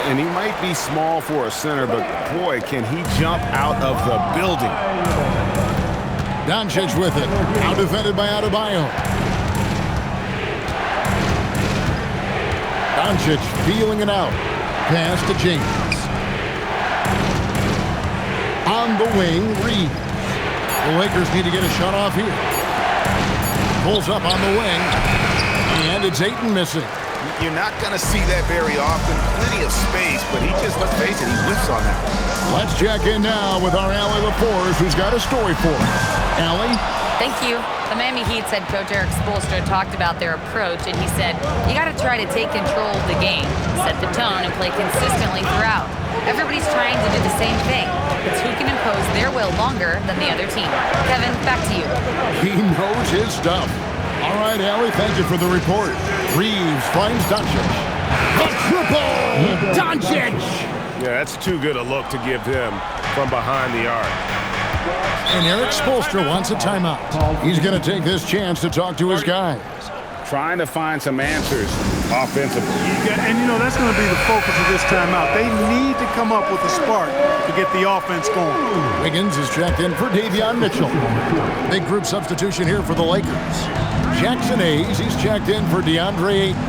And he might be small for a center, but boy, can he jump out of the building. Doncic with it. Now defended by Adebayo. Doncic feeling it out. Pass to James. On the wing, Reeves. The Lakers need to get a shot off here. Pulls up on the wing. And it's Ayton missing. You're not going to see that very often. Plenty of space, but he just, let's face it, he whiffs on that. Let's check in now with our Allie LaForce, who's got a story for us. Allie? Thank you. The Miami Heat's head coach Eric Spoelstra talked about their approach, and he said, you got to try to take control of the game, set the tone, and play consistently throughout. Everybody's trying to do the same thing. It's who can impose their will longer than the other team. Kevin, back to you. He knows his stuff. All right, Allie, thank you for the report. Reeves finds Doncic. The triple! Doncic! Yeah, that's too good a look to give him from behind the arc. And Eric Spoelstra wants a timeout. He's going to take this chance to talk to his guys. Trying to find some answers offensively. And, you know, that's going to be the focus of this timeout. They need to come up with a spark to get the offense going. Wiggins is checked in for Davion Mitchell. Big group substitution here for the Lakers. Jackson Hayes, he's checked in for DeAndre Ayton.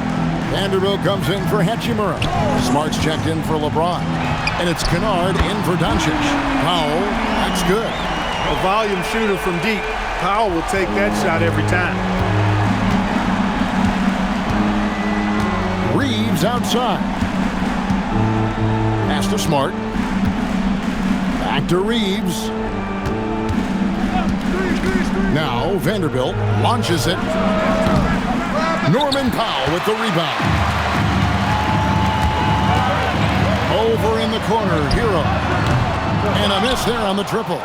Vanderbilt comes in for Hachimura. Smart's checked in for LeBron. And it's Kennard in for Doncic. Powell, that's good. A volume shooter from deep. Powell will take that shot every time. Reeves outside. Pass to Smart. Back to Reeves. Now Vanderbilt launches it. Norman Powell with the rebound. Over in the corner, Hero. And a miss there on the triple.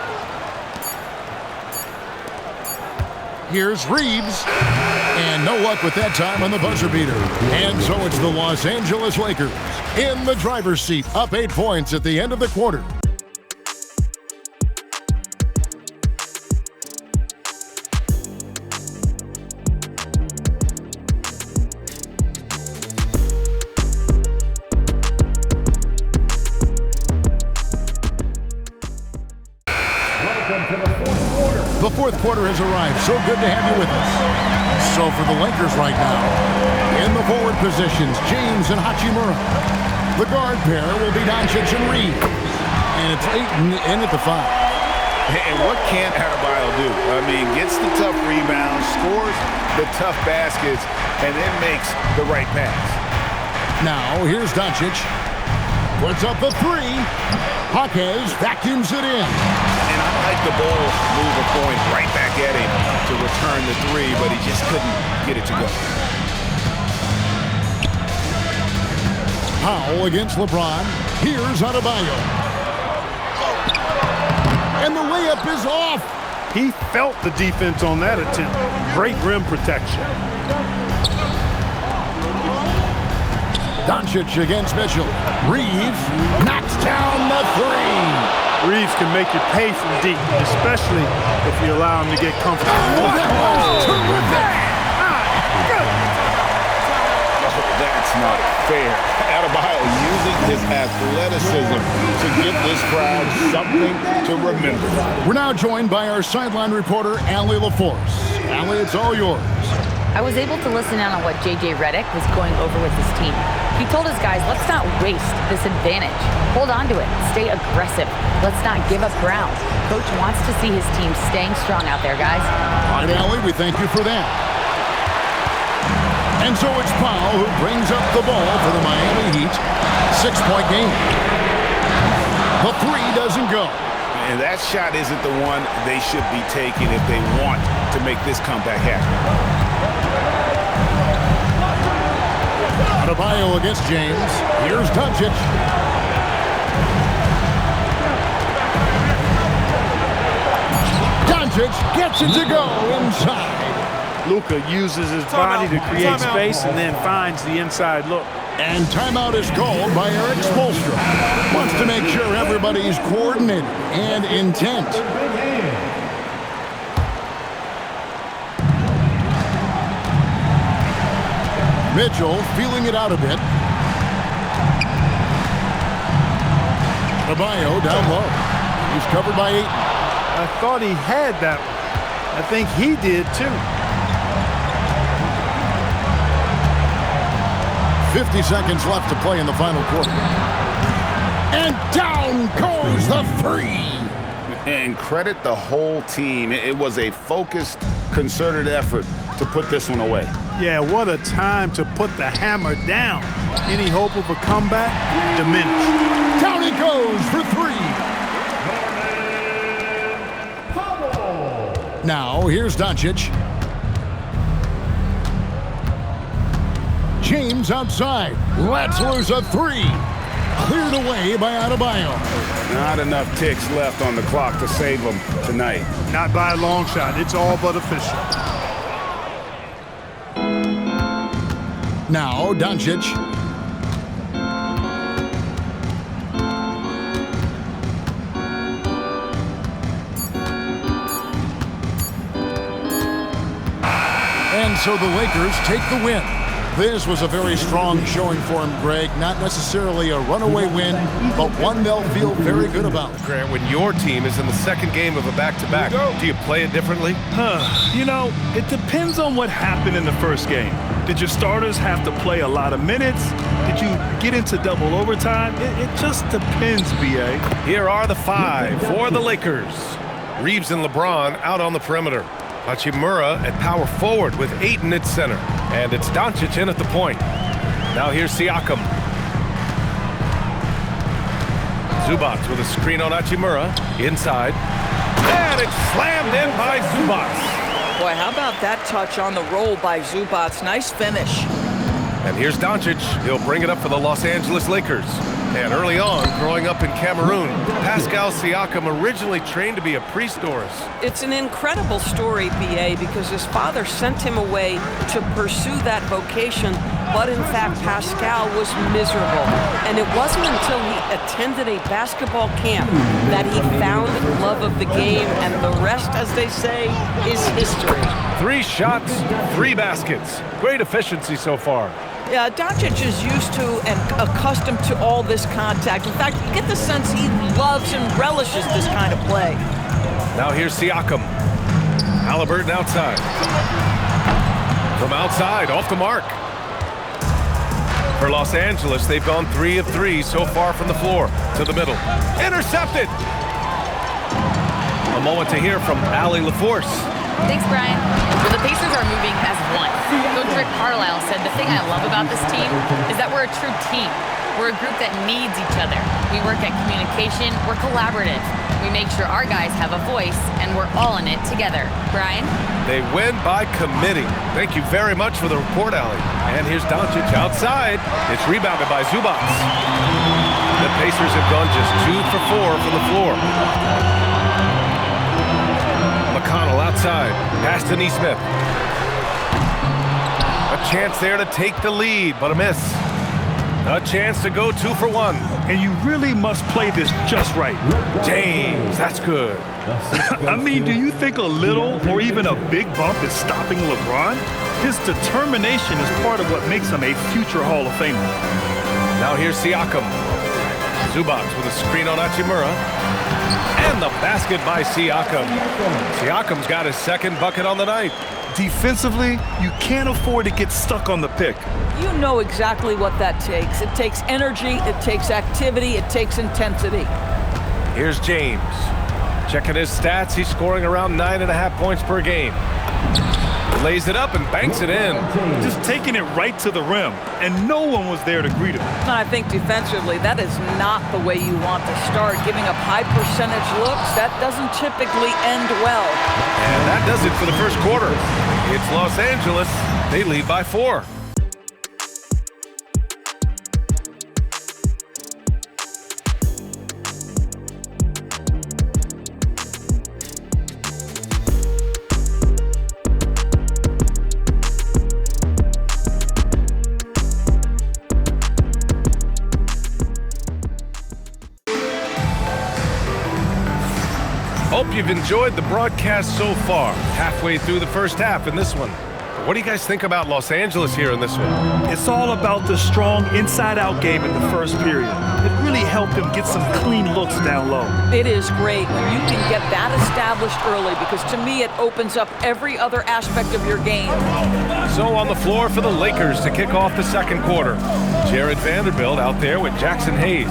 Here's Reeves. And no luck with that time on the buzzer beater. And so it's the Los Angeles Lakers in the driver's seat, up 8 points at the end of the quarter. The fourth quarter has arrived. So good to have you with us. So for the Lakers right now, in the forward positions, James and Hachimura. The guard pair will be Doncic and Reeves. And it's Ayton in at the 5. And what can't Adebayo do? I mean, gets the tough rebounds, scores the tough baskets, and then makes the right pass. Now, here's Doncic. Puts up the 3. Jaquez vacuums it in. And I like the ball move a point right back at him to return the three, but he just couldn't get it to go. Powell against LeBron. Here's Adebayo. And the layup is off. He felt the defense on that attempt. Great rim protection. Doncic against Mitchell. Reeves knocks down the three. Reeves can make you pay from deep, especially if you allow him to get comfortable. Oh, that was terrific. That's not fair. Adebayo using his athleticism to give this crowd something to remember. We're now joined by our sideline reporter, Allie LaForce. Allie, it's all yours. I was able to listen in on what J.J. Redick was going over with his team. He told his guys, let's not waste this advantage. Hold on to it. Stay aggressive. Let's not give up ground. Coach wants to see his team staying strong out there, guys. All right, Allie, we thank you for that. And so it's Powell who brings up the ball for the Miami Heat. 6-point game. The three doesn't go. And that shot isn't the one they should be taking if they want to make this comeback happen. Adebayo against James. Here's Doncic. Doncic gets it to go inside. Luka uses his body to create space and then finds the inside look. And timeout is called by Eric Spoelstra. Wants to make sure everybody's coordinated and intent. Mitchell feeling it out a bit. Adebayo down low. He's covered by 8. I thought he had that one. I think he did too. 50 seconds left to play in the final quarter. And down goes the three. And credit the whole team. It was a focused, concerted effort to put this one away. Yeah, what a time to put the hammer down. Any hope of a comeback? Diminished. Down he goes for 3. Now, here's Doncic. James outside. Let's lose a 3. Cleared away by Adebayo. Not enough ticks left on the clock to save them tonight. Not by a long shot. It's all but official. Now, Doncic. And so the Lakers take the win. This was a very strong showing for him, Greg. Not necessarily a runaway win, but one they'll feel very good about. Grant, when your team is in the second game of a back-to-back, do you play it differently? You know, it depends on what happened in the first game. Did your starters have to play a lot of minutes? Did you get into double overtime? It just depends, B.A. Here are the 5 for the Lakers. Reeves and LeBron out on the perimeter. Hachimura at power forward with Ayton at center. And it's Doncic in at the point. Now here's Siakam. Zubac with a screen on Hachimura. Inside. And it's slammed in by Zubac. Boy, how about that touch on the roll by Zubac? Nice finish. And here's Doncic. He'll bring it up for the Los Angeles Lakers. And early on, growing up in Cameroon, Pascal Siakam originally trained to be a priest, Doris. It's an incredible story, B.A., because his father sent him away to pursue that vocation, but in fact, Pascal was miserable. And it wasn't until he attended a basketball camp that he found love of the game, and the rest, as they say, is history. 3 shots, 3 baskets. Great efficiency so far. Yeah, Doncic is used to and accustomed to all this contact. In fact, you get the sense he loves and relishes this kind of play. Now here's Siakam. Halliburton outside. From outside, off the mark. For Los Angeles, they've gone 3 of 3 so far from the floor to the middle. Intercepted! A moment to hear from Allie LaForce. Thanks, Brian. Well, the Pacers are moving as one. Coach Rick Carlisle said the thing I love about this team is that we're a true team. We're a group that needs each other. We work at communication, we're collaborative. We make sure our guys have a voice, and we're all in it together. Brian? They win by committing. Thank you very much for the report, Allie. And here's Doncic outside. It's rebounded by Zubac. The Pacers have gone just 2 for 4 from the floor. McConnell outside. Pass to Neesmith. A chance there to take the lead, but a miss. A chance to go 2 for 1. And you really must play this just right. James, that's good. I mean, do you think a little or even a big bump is stopping LeBron? His determination is part of what makes him a future Hall of Famer. Now here's Siakam. Zubac with a screen on Hachimura. And the basket by Siakam. Siakam's got his second bucket on the night. Defensively, you can't afford to get stuck on the pick. You know exactly what that takes. It takes energy, it takes activity, it takes intensity. Here's James. Checking his stats, he's scoring around 9.5 points per game. Lays it up and banks it in. Just taking it right to the rim, and no one was there to greet him. And I think defensively, that is not the way you want to start. Giving up high percentage looks, that doesn't typically end well. And that does it for the first quarter. It's Los Angeles. They lead by 4. Hope you've enjoyed the broadcast so far. Halfway through the first half in this one. What do you guys think about Los Angeles here in this one? It's all about the strong inside-out game in the first period. It really helped him get some clean looks down low. It is great when you can get that established early, because to me it opens up every other aspect of your game. So on the floor for the Lakers to kick off the second quarter. Jared Vanderbilt out there with Jackson Hayes.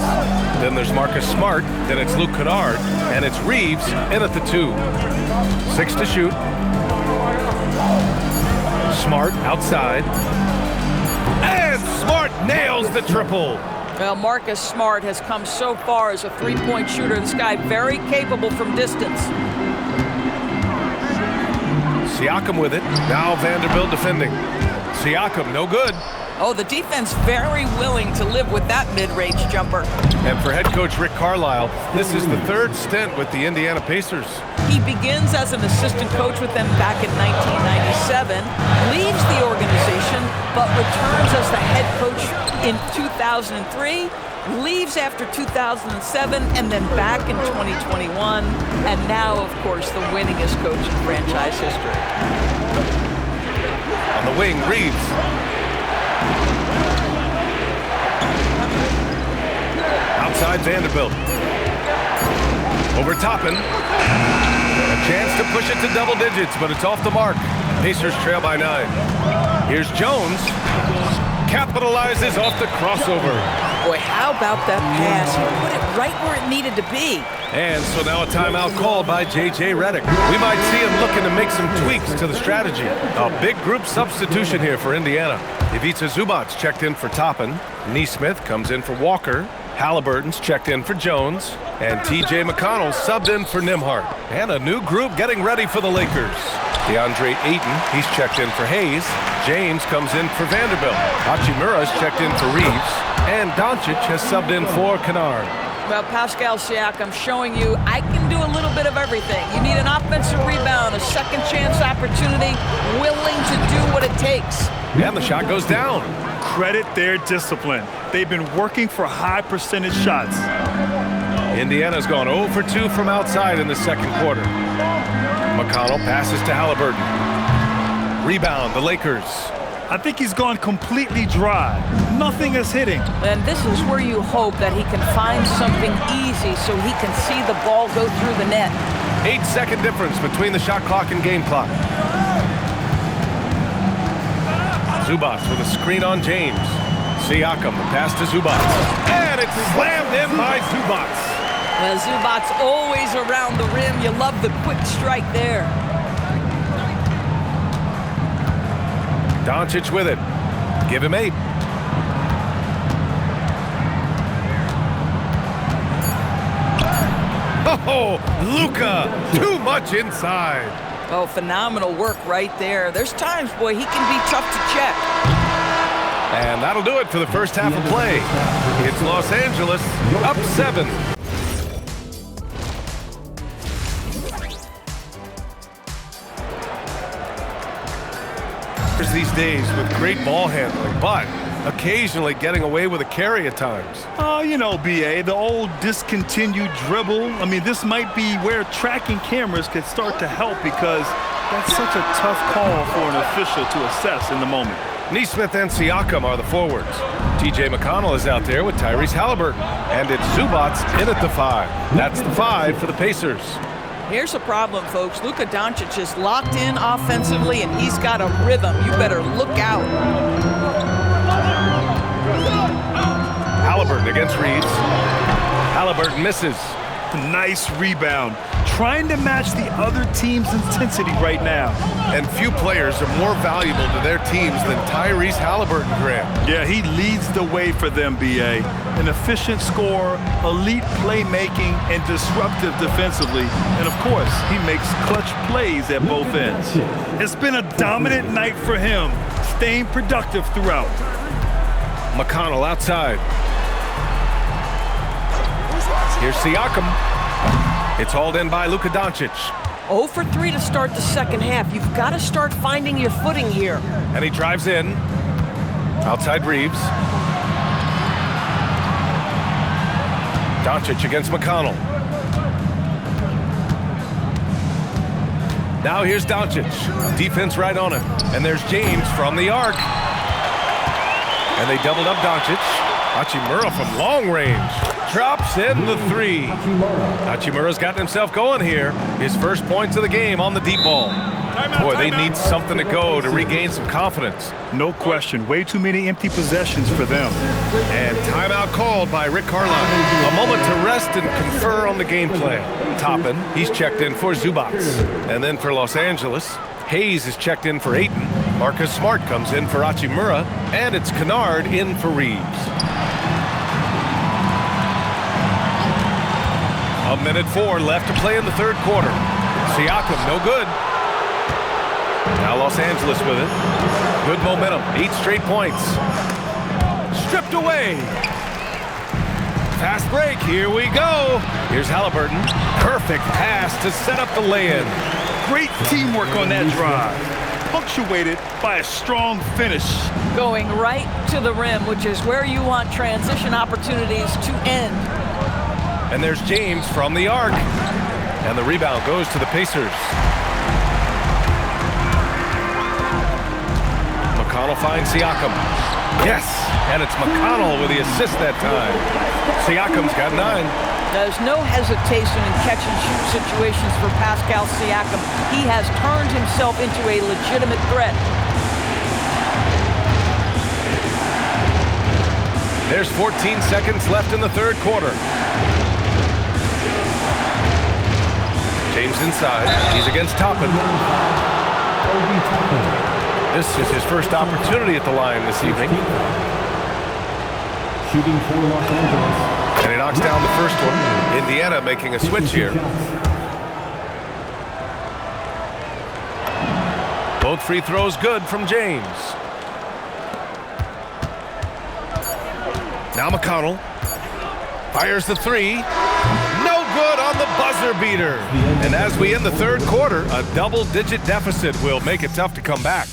Then there's Marcus Smart. Then it's Luke Kennard. And it's Reeves in at the 2. 6 to shoot. Smart outside. And Smart nails the triple. Well, Marcus Smart has come so far as a three-point shooter. This guy very capable from distance. Siakam with it. Now Vanderbilt defending. Siakam, no good. Oh, the defense very willing to live with that mid-range jumper. And for head coach Rick Carlisle, this is the third stint with the Indiana Pacers. He begins as an assistant coach with them back in 1997, leaves the organization, but returns as the head coach in 2003, leaves after 2007, and then back in 2021, and now, of course, the winningest coach in franchise history. On the wing, Reeves. Outside Vanderbilt. Over Toppin. A chance to push it to double digits, but it's off the mark. Pacers trail by 9. Here's Jones. Capitalizes off the crossover. Boy, how about that pass? He put it right where it needed to be. And so now a timeout called by J.J. Redick. We might see him looking to make some tweaks to the strategy. A big group substitution here for Indiana. Ivica Zubac checked in for Toppin. Neesmith comes in for Walker. Halliburton's checked in for Jones. And T.J. McConnell subbed in for Nimhart. And a new group getting ready for the Lakers. DeAndre Ayton, he's checked in for Hayes. James comes in for Vanderbilt. Hachimura's checked in for Reeves. And Doncic has subbed in for Kennard. Well, Pascal Siakam showing you I can do a little bit of everything. You need an offensive rebound, a second chance opportunity, willing to do what it takes. And the shot goes down. Credit their discipline. They've been working for high percentage shots. Indiana's gone 0 for 2 from outside in the second quarter. McConnell passes to Halliburton. Rebound, the Lakers. I think he's gone completely dry. Nothing is hitting. And this is where you hope that he can find something easy so he can see the ball go through the net. 8-second difference between the shot clock and game clock. Zubac with a screen on James. Siakam, the pass to Zubac. And it's slammed in by Zubac. Well, Zubac's always around the rim. You love the quick strike there. Doncic with it. Give him 8. Oh, Luka, too much inside. Oh, phenomenal work right there. There's times, boy, he can be tough to check. And that'll do it for the first half of play. It's Los Angeles up 7. There's these days with great ball handling, but occasionally getting away with a carry at times. Oh, you know, BA, the old discontinued dribble. I mean, this might be where tracking cameras could start to help because that's such a tough call for an official to assess in the moment. Neesmith and Siakam are the forwards. TJ McConnell is out there with Tyrese Halliburton. And it's Zubats in at the 5. That's the 5 for the Pacers. Here's the problem, folks. Luka Doncic is locked in offensively, and he's got a rhythm. You better look out. Halliburton against Reeves. Halliburton misses. Nice rebound. Trying to match the other team's intensity right now. And few players are more valuable to their teams than Tyrese Halliburton, Grant. Yeah, he leads the way for them, BA. An efficient scorer, elite playmaking, and disruptive defensively. And of course, he makes clutch plays at both ends. It's been a dominant night for him, staying productive throughout. McConnell outside. Here's Siakam. It's hauled in by Luka Doncic. 0 for 3 to start the second half. You've got to start finding your footing here. And he drives in. Outside Reeves. Doncic against McConnell. Now here's Doncic. Defense right on him. And there's James from the arc. And they doubled up Doncic. Hachimura from long range. Drops in the 3. Hachimura's gotten himself going here. His first points of the game on the deep ball. Boy, they need something to go to regain some confidence. No question. Way too many empty possessions for them. And timeout called by Rick Carlisle. A moment to rest and confer on the game plan. Toppin, he's checked in for Zubats. And then for Los Angeles, Hayes is checked in for Ayton. Marcus Smart comes in for Hachimura. And it's Kennard in for Reeves. 1:04 left to play in the third quarter. Siakam, no good. Now Los Angeles with it. Good momentum, 8 straight points. Stripped away. Fast break, here we go. Here's Halliburton. Perfect pass to set up the lay-in. Great teamwork on that drive. Punctuated by a strong finish. Going right to the rim, which is where you want transition opportunities to end. And there's James from the arc. And the rebound goes to the Pacers. McConnell finds Siakam. Yes, and it's McConnell with the assist that time. Siakam's got 9. There's no hesitation in catch-and-shoot situations for Pascal Siakam. He has turned himself into a legitimate threat. There's 14 seconds left in the third quarter. James inside. He's against Toppin. This is his first opportunity at the line this evening. Shooting for Los Angeles. And he knocks down the first one. Indiana making a switch here. Both free throws good from James. Now McConnell fires the 3. No good on the buzzer beater. And as we end the third quarter, a double-digit deficit will make it tough to come back.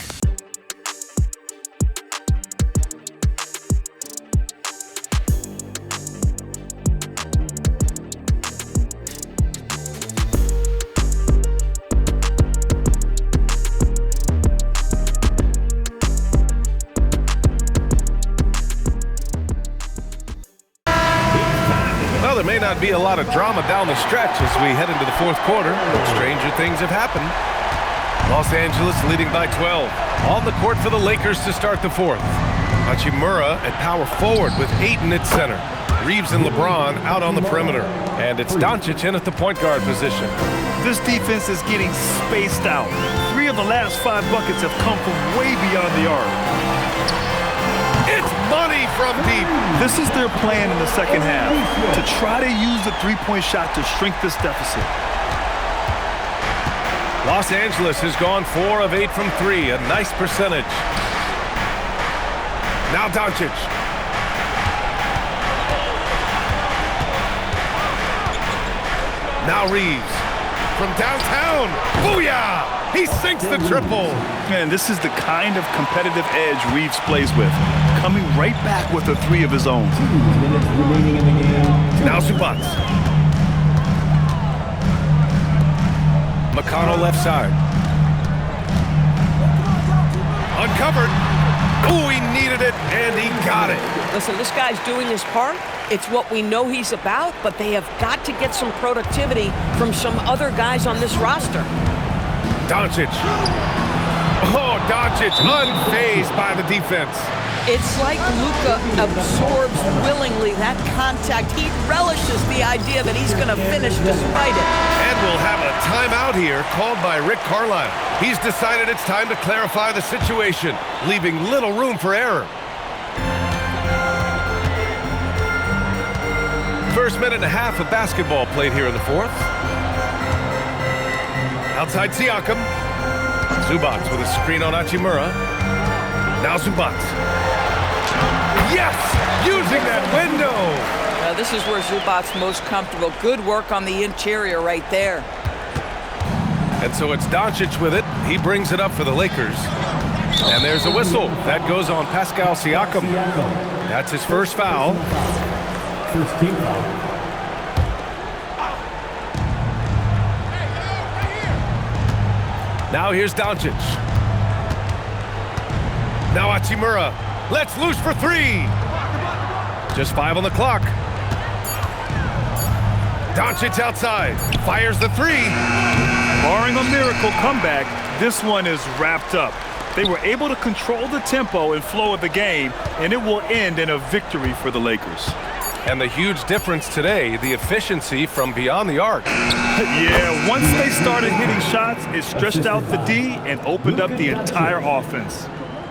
There may not be a lot of drama down the stretch as we head into the fourth quarter. Stranger things have happened. Los Angeles leading by 12. On the court for the Lakers to start the fourth. Hachimura at power forward with Ayton at center. Reeves and LeBron out on the perimeter. And it's Doncic in at the point guard position. This defense is getting spaced out. 3 of the last 5 buckets have come from way beyond the arc. It's money from deep. This is their plan in the second half, to try to use the three-point shot to shrink this deficit. Los Angeles has gone 4 of 8 from 3, a nice percentage. Now Doncic. Now Reeves from downtown. Booyah! He sinks the triple. And this is the kind of competitive edge Reeves plays with, coming right back with a 3 of his own. 2 minutes remaining in the game. Now Zubac. McConnell left side. Uncovered. Oh, he needed it, and he got it. Listen, this guy's doing his part. It's what we know he's about, but they have got to get some productivity from some other guys on this roster. Doncic. Oh, Doncic unfazed by the defense. It's like Luka absorbs willingly that contact. He relishes the idea that he's going to finish despite it. And we'll have a timeout here called by Rick Carlisle. He's decided it's time to clarify the situation, leaving little room for error. First minute and a half of basketball played here in the fourth. Outside Siakam. Zubac with a screen on Hachimura. Now Zubac. Yes! Using that window! This is where Zubac's most comfortable. Good work on the interior right there. And so it's Doncic with it. He brings it up for the Lakers. And there's a whistle. That goes on Pascal Siakam. That's his first foul. First team foul. Now here's Doncic. Now Hachimura. Let's loose for 3. Just 5 on the clock. Doncic outside. Fires the 3. Barring a miracle comeback, this one is wrapped up. They were able to control the tempo and flow of the game, and it will end in a victory for the Lakers. And the huge difference today, the efficiency from beyond the arc. Yeah, once they started hitting shots, it stretched out the D and opened up the entire offense.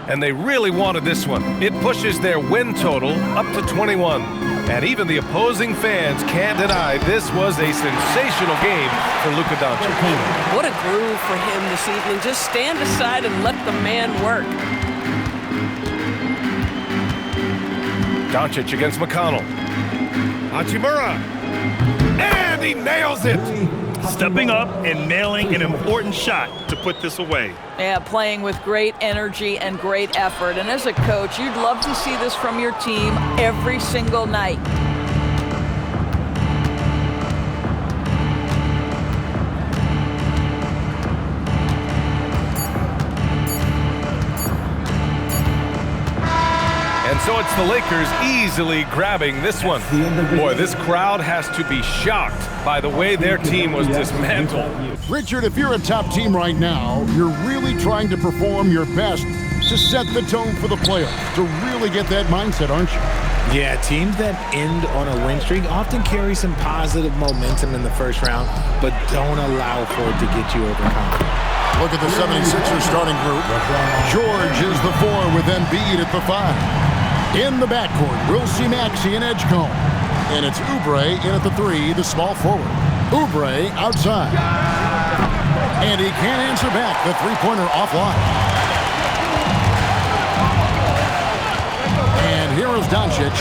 And they really wanted this one. It pushes their win total up to 21. And even the opposing fans can't deny this was a sensational game for Luka Doncic. What a groove for him this evening. Just stand aside and let the man work. Doncic against McConnell. Hachimura. And he nails it. Stepping up and nailing an important shot to put this away. Yeah, playing with great energy and great effort. And as a coach, you'd love to see this from your team every single night. And so it's the Lakers easily grabbing this one. Boy, this crowd has to be shocked by the way their team was dismantled. Richard, if you're a top team right now, you're really trying to perform your best to set the tone for the playoffs, to really get that mindset, aren't you? Yeah, teams that end on a win streak often carry some positive momentum in the first round, but don't allow for it to get you overconfident. Look at the 76ers starting group. George is the 4 with Embiid at the 5. In the backcourt, we'll see Maxey and Edgecombe. And it's Oubre in at the 3, the small forward. Oubre outside. And he can't answer back. The three-pointer offline. And here is Doncic.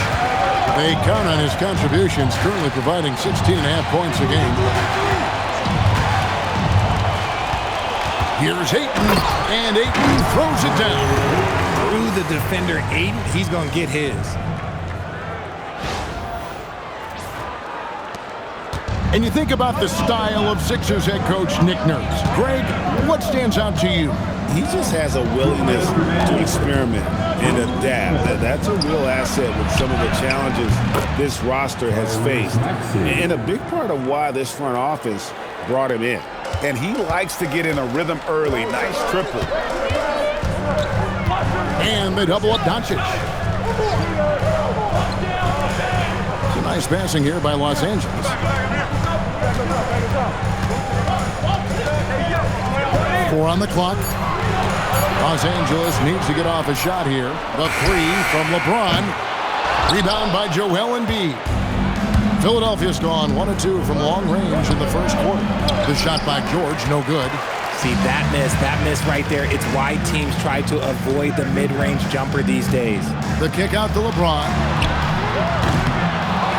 They count on his contributions, currently providing 16.5 points a game. Here's Ayton, and Ayton throws it down. Through the defender, Ayton, he's going to get his. And you think about the style of Sixers head coach Nick Nurse. Greg, what stands out to you? He just has a willingness to experiment and adapt. That's a real asset with some of the challenges this roster has faced. And a big part of why this front office brought him in. And he likes to get in a rhythm early. Nice triple. And they double up Doncic. Some nice passing here by Los Angeles. 4 on the clock. Los Angeles needs to get off a shot here. The three from LeBron. Rebound by Joel Embiid. Philadelphia's gone 1 of 2 from long range in the first quarter. The shot by George, no good. See, that miss right there, it's why teams try to avoid the mid-range jumper these days. The kick out to LeBron.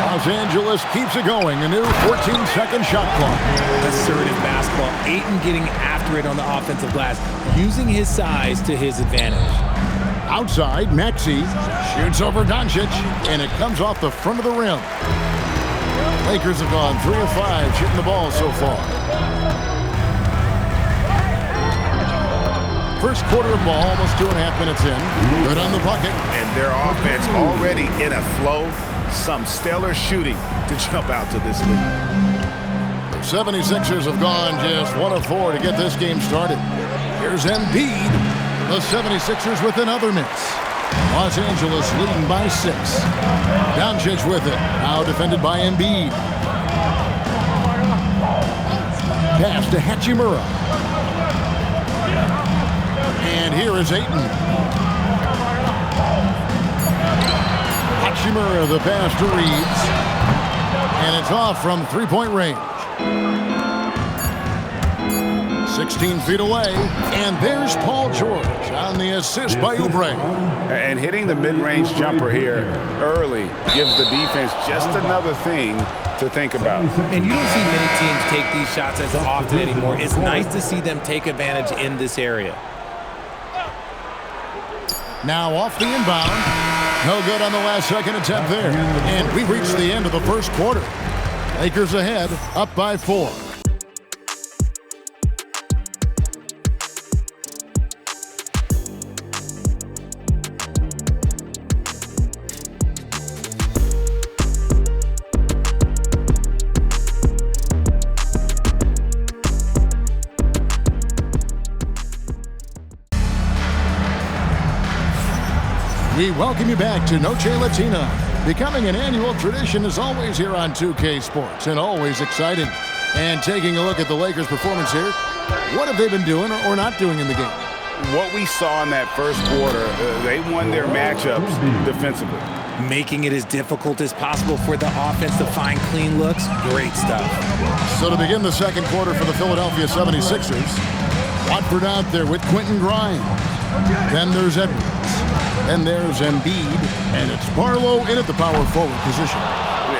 Los Angeles keeps it going. A new 14-second shot clock. Assertive basketball. Ayton getting after it on the offensive glass, using his size to his advantage. Outside, Maxey shoots over Doncic, and it comes off the front of the rim. Lakers have gone 3 of 5 shooting the ball so far. First quarter of ball, almost 2.5 minutes in. Good on the bucket. And their offense already in a flow. Some stellar shooting to jump out to this lead. The 76ers have gone just 1 of 4 to get this game started. Here's Embiid. The 76ers with another miss. Los Angeles leading by 6. Doncic with it. Now defended by Embiid. Pass to Hachimura. And here is Ayton. Hachimura, the pass to Reeves. And it's off from three-point range. 16 feet away, and there's Paul George on the assist by Oubre. And hitting the mid-range jumper here early gives the defense just another thing to think about. And you don't see many teams take these shots as often anymore. It's nice to see them take advantage in this area. Now off the inbound. No good on the last second attempt there. And we reached the end of the first quarter. Lakers ahead, up by 4. We welcome you back to Noche Latina. Becoming an annual tradition is always here on 2K Sports and always exciting. And taking a look at the Lakers' performance here, what have they been doing or not doing in the game? What we saw in that first quarter, they won their matchups defensively. Making it as difficult as possible for the offense to find clean looks. Great stuff. So to begin the second quarter for the Philadelphia 76ers, Watford out there with Quentin Grimes. Then there's Edwards. Then there's Embiid. And it's Barlow in at the power forward position.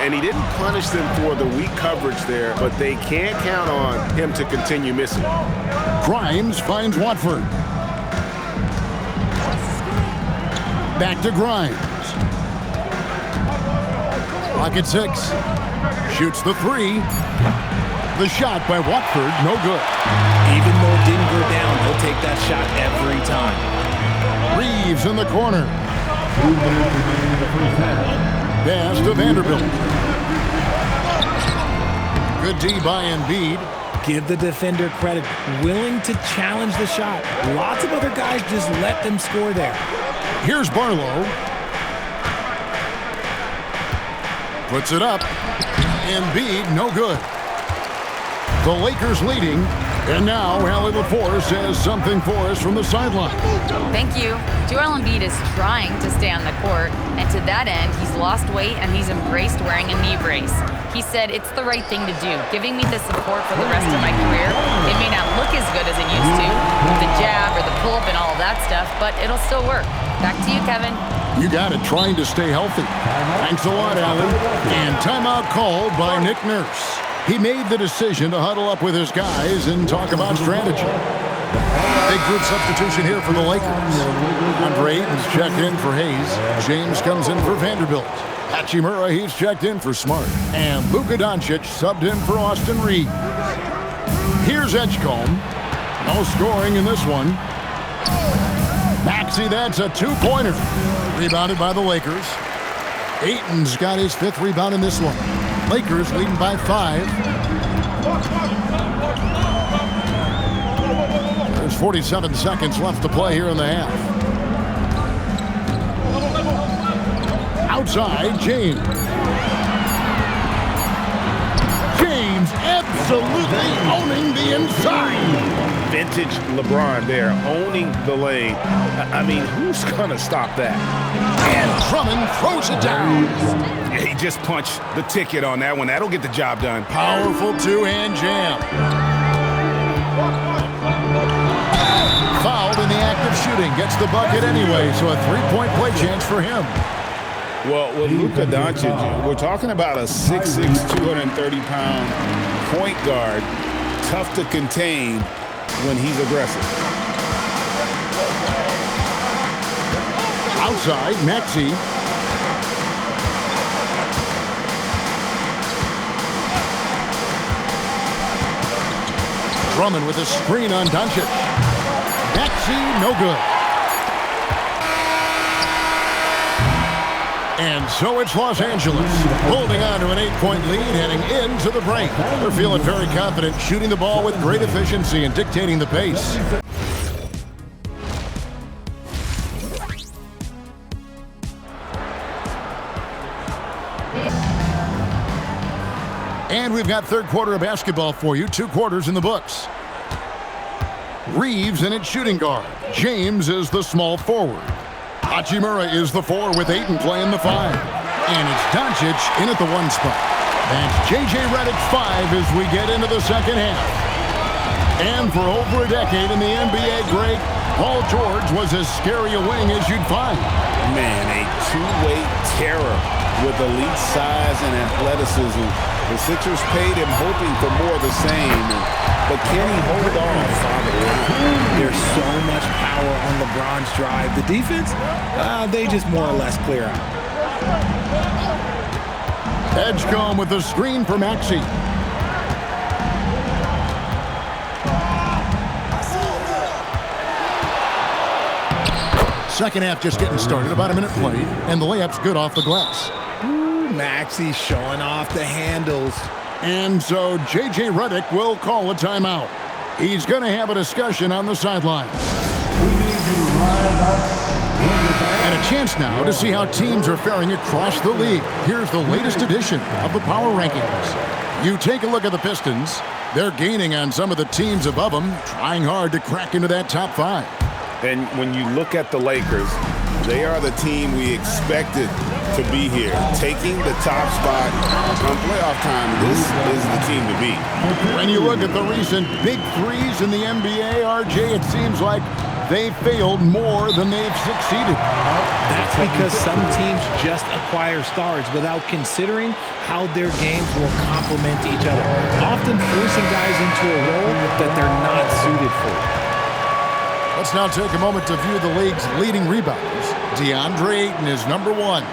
And he didn't punish them for the weak coverage there, but they can't count on him to continue missing. Grimes finds Watford. Back to Grimes. Clock at 6. Shoots the 3. The shot by Watford, no good. Even though it didn't go down, he'll take that shot every time. Reeves in the corner. Pass to Vanderbilt. Good D by Embiid. Give the defender credit. Willing to challenge the shot. Lots of other guys just let them score there. Here's Barlow. Puts it up. Embiid, no good. The Lakers leading. And now, Allie LaForce has something for us from the sideline. Thank you. Joel Embiid is trying to stay on the court, and to that end, he's lost weight and he's embraced wearing a knee brace. He said, "It's the right thing to do, giving me the support for the rest of my career. It may not look as good as it used to, with the jab or the pull-up and all of that stuff, but it'll still work." Back to you, Kevin. You got it, trying to stay healthy. Thanks a lot, Allie. And timeout called by Nick Nurse. He made the decision to huddle up with his guys and talk about strategy. Big group substitution here for the Lakers. Andre Ayton's checked in for Hayes. James comes in for Vanderbilt. Hachimura, he's checked in for Smart. And Luka Doncic subbed in for Austin Reeves. Here's Edgecombe. No scoring in this one. Maxey, that's a two-pointer. Rebounded by the Lakers. Ayton's got his 5th rebound in this one. Lakers leading by 5. There's 47 seconds left to play here in the half. Outside, James. James absolutely owning the inside. Vintage LeBron there, owning the lane. I mean, who's going to stop that? And Drummond throws it down. Yeah, he just punched the ticket on that one. That'll get the job done. Powerful two-hand jam. Fouled in the act of shooting. Gets the bucket anyway, so a three-point play chance for him. Well, with Luka Doncic, we're talking about a 6'6", 230-pound point guard, tough to contain when he's aggressive. Outside, Maxey. Drummond with a screen on Doncic. Maxey, no good. And so it's Los Angeles, holding on to an 8-point lead, heading into the break. They're feeling very confident, shooting the ball with great efficiency and dictating the pace. And we've got third quarter of basketball for you, 2 quarters in the books. Reeves in its shooting guard. James is the small forward. Hachimura is the 4 with Ayton playing the 5. And it's Doncic in at the 1 spot. That's J.J. Redick 5 as we get into the second half. And for over a decade in the NBA break, Paul George was as scary a wing as you'd find. Man, a two-way terror with elite size and athleticism. The Sixers paid him hoping for more of the same. But can he hold on? There's so much power on LeBron's drive. The defense, they just more or less clear out. Edgecombe with the screen for Maxey. Second half just getting started, about a minute played, and the layup's good off the glass. Ooh, Maxey showing off the handles. And so J.J. Redick will call a timeout. He's going to have a discussion on the sideline. And a chance now to see how teams are faring across the league. Here's the latest edition of the Power Rankings. You take a look at the Pistons. They're gaining on some of the teams above them, trying hard to crack into that top 5. And when you look at the Lakers, they are the team we expected to be here, taking the top spot on playoff time. This is the team to beat. When you look at the recent big threes in the NBA, RJ, it seems like they failed more than they've succeeded. That's because some teams just acquire stars without considering how their games will complement each other, often forcing guys into a role that they're not suited for. Let's now take a moment to view the league's leading rebounders. DeAndre Ayton is number 1.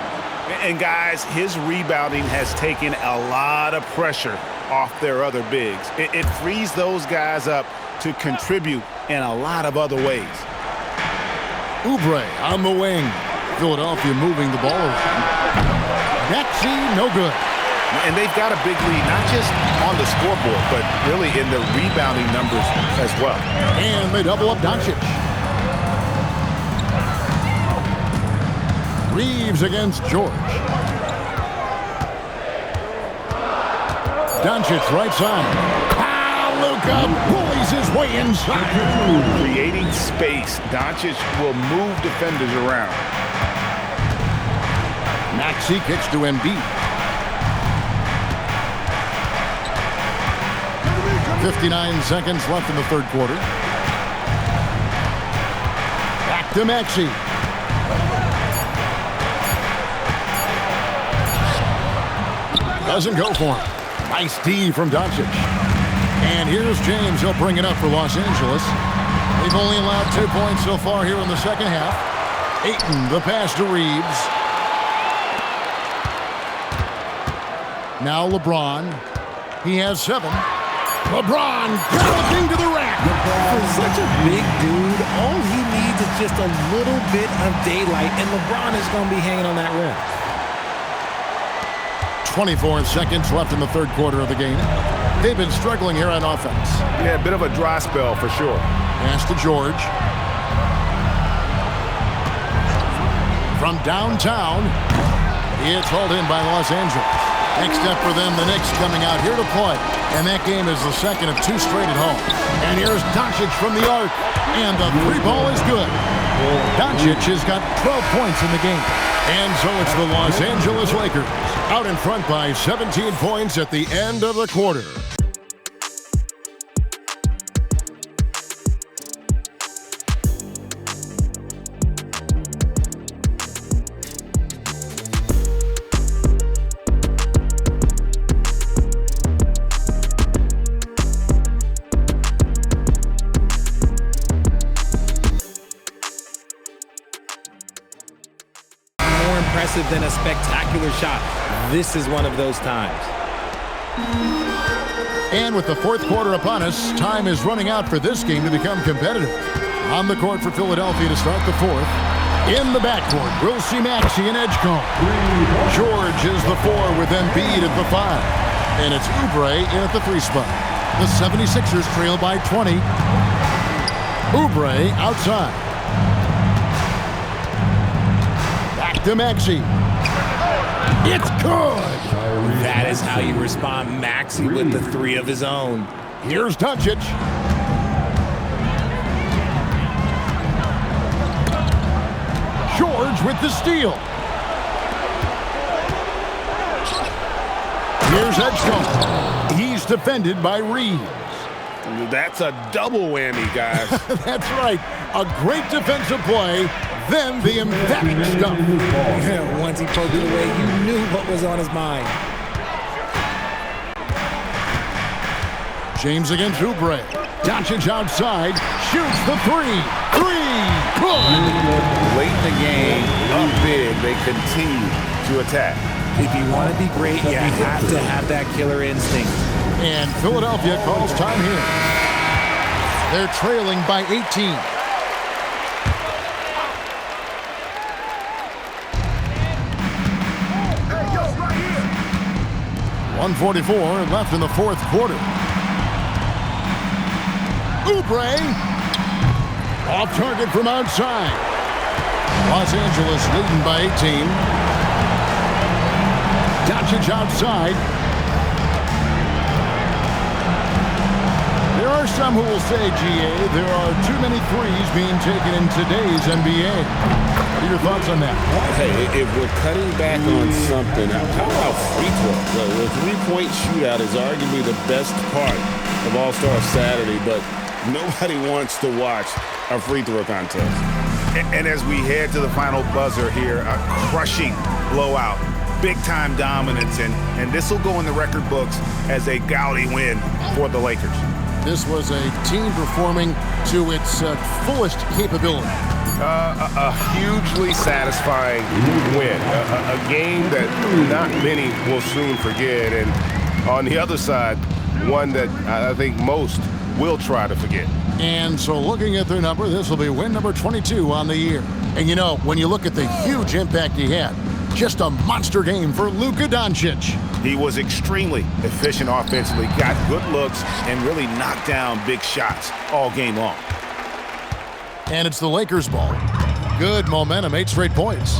And guys, his rebounding has taken a lot of pressure off their other bigs. It frees those guys up to contribute in a lot of other ways. Oubre on the wing. Philadelphia moving the ball around. Maxey, no good. And they've got a big lead, not just on the scoreboard, but really in the rebounding numbers as well. And they double up Doncic. Reeves against George. Doncic right side. Luka bullies his way inside. Creating space, Doncic will move defenders around. Maxey kicks to Embiid. 59 seconds left in the third quarter. Back to Maxey. Doesn't go for him. Nice D from Doncic. And here's James. He'll bring it up for Los Angeles. They've only allowed 2 points so far here in the second half. Ayton, the pass to Reeves. Now LeBron. He has 7. LeBron galloping to the rack. For such a big dude, all he needs is just a little bit of daylight, and LeBron is going to be hanging on that rim. 24 seconds left in the third quarter of the game. They've been struggling here on offense. Yeah, a bit of a dry spell for sure. Pass to George. From downtown, it's hauled in by Los Angeles. Next up for them, the Knicks coming out here to play. And that game is the second of 2 straight at home. And here's Doncic from the arc. And the 3 ball is good. Doncic has got 12 points in the game. And so it's the Los Angeles Lakers out in front by 17 points at the end of the quarter. Than a spectacular shot. This is one of those times. And with the 4th quarter upon us, time is running out for this game to become competitive. On the court for Philadelphia to start the 4th. In the backcourt, we'll see Maxey and Edgecombe. George is the 4 with Embiid at the 5. And it's Oubre in at the 3 spot. The 76ers trail by 20. Oubre outside. To Maxey. It's good. That is how you respond. Maxey with the 3 of his own. Here's Doncic. George with the steal. Here's Edgecombe. He's defended by Reeves. That's a double whammy, guys. That's right. A great defensive play. Then the emphatic stuff. Once he poked it away, you knew what was on his mind. James against Oubre. Doncic outside. Shoots the 3. 3. Good. Late in the game, up big, they continue to attack. If you want to be great, you have to have that killer instinct. And Philadelphia calls time here. They're trailing by 18. 1:44 left in the 4th quarter. Oubre off target from outside. Los Angeles leading by 18. Doncic outside. There are some who will say, GA, there are too many threes being taken in today's NBA. What are your thoughts on that? Hey, if we're cutting back on something, how about free throw? The 3-point shootout is arguably the best part of All-Star Saturday, but nobody wants to watch a free throw contest. And as we head to the final buzzer here, a crushing blowout, big-time dominance, and this will go in the record books as a gaudy win for the Lakers. This was a team performing to its fullest capability. A hugely satisfying win. A game that not many will soon forget. And on the other side, one that I think most will try to forget. And so looking at their number, this will be win number 22 on the year. And you know, when you look at the huge impact he had, just a monster game for Luka Doncic. He was extremely efficient offensively, got good looks, and really knocked down big shots all game long. And it's the Lakers' ball. Good momentum, 8 straight points.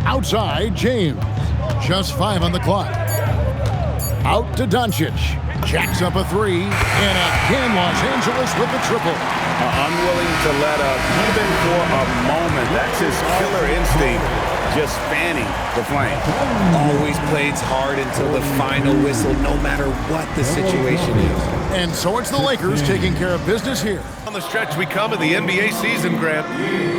Outside, James. Just 5 on the clock. Out to Doncic. Jacks up a 3, and again Los Angeles with the triple. Unwilling to let up even for a moment. That's his killer instinct, just fanning the flame. Always plays hard until the final whistle, no matter what the situation is. And so it's the Lakers taking care of business here. On the stretch we come in the NBA season, Grant.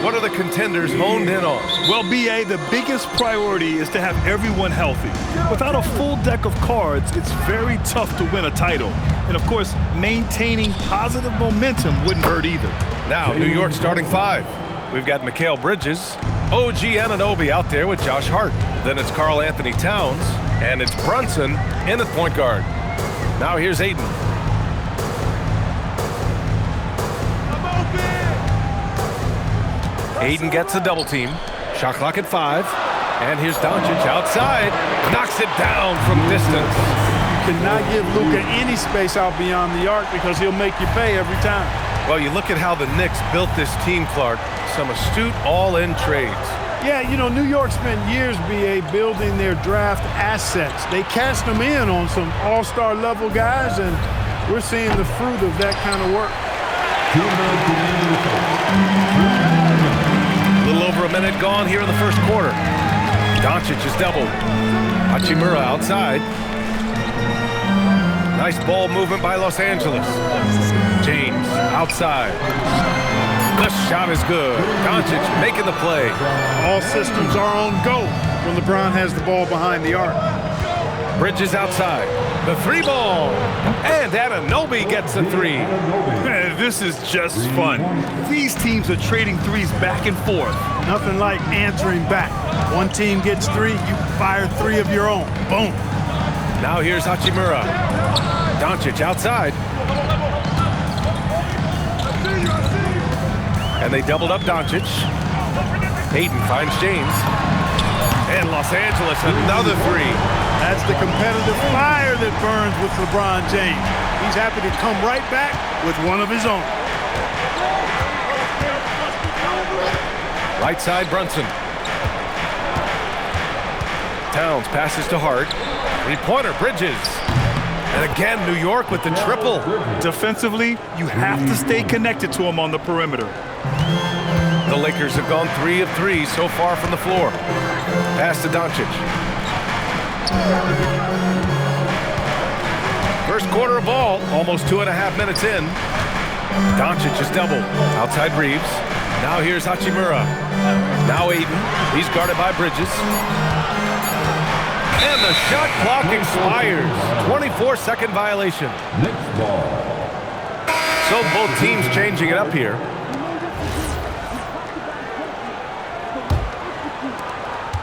What are the contenders honed in on? Well, BA, the biggest priority is to have everyone healthy. Without a full deck of cards, it's very tough to win a title. And of course, maintaining positive momentum wouldn't hurt either. Now, New York starting 5. We've got Mikal Bridges, OG Anunoby out there with Josh Hart. Then it's Karl Anthony Towns, and it's Brunson in at point guard. Now here's Ayton. Ayton gets a double team. Shot clock at 5. And here's Doncic outside. Knocks it down from distance. You cannot give Luka any space out beyond the arc because he'll make you pay every time. Well, you look at how the Knicks built this team, Clark. Some astute all-in trades. Yeah, you know, New York spent years, B.A., building their draft assets. They cashed them in on some all-star level guys, and we're seeing the fruit of that kind of work. A little over a minute gone here in the first quarter. Doncic is doubled. Hachimura outside. Nice ball movement by Los Angeles. James outside. The shot is good. Doncic making the play. All systems are on go when LeBron has the ball behind the arc. Bridges outside. The three ball. And Anunoby gets a three. Man, this is just fun. These teams are trading threes back and forth. Nothing like answering back. One team gets three, you fire three of your own. Boom. Now here's Hachimura. Doncic outside. And they doubled up Doncic. Hayden finds James. And Los Angeles, another three. That's the competitive fire that burns with LeBron James. He's happy to come right back with one of his own. Right side, Brunson. Towns passes to Hart. Three-pointer, Bridges. And again, New York with the triple. Defensively, you have to stay connected to him on the perimeter. The Lakers have gone 3 of 3 so far from the floor. Pass to Doncic. First quarter of ball, almost 2.5 minutes in. Doncic is doubled. Outside Reeves. Now here's Hachimura. Now Aiden. He's guarded by Bridges. And the shot clock expires. 24-second violation. Next ball. So both teams changing it up here.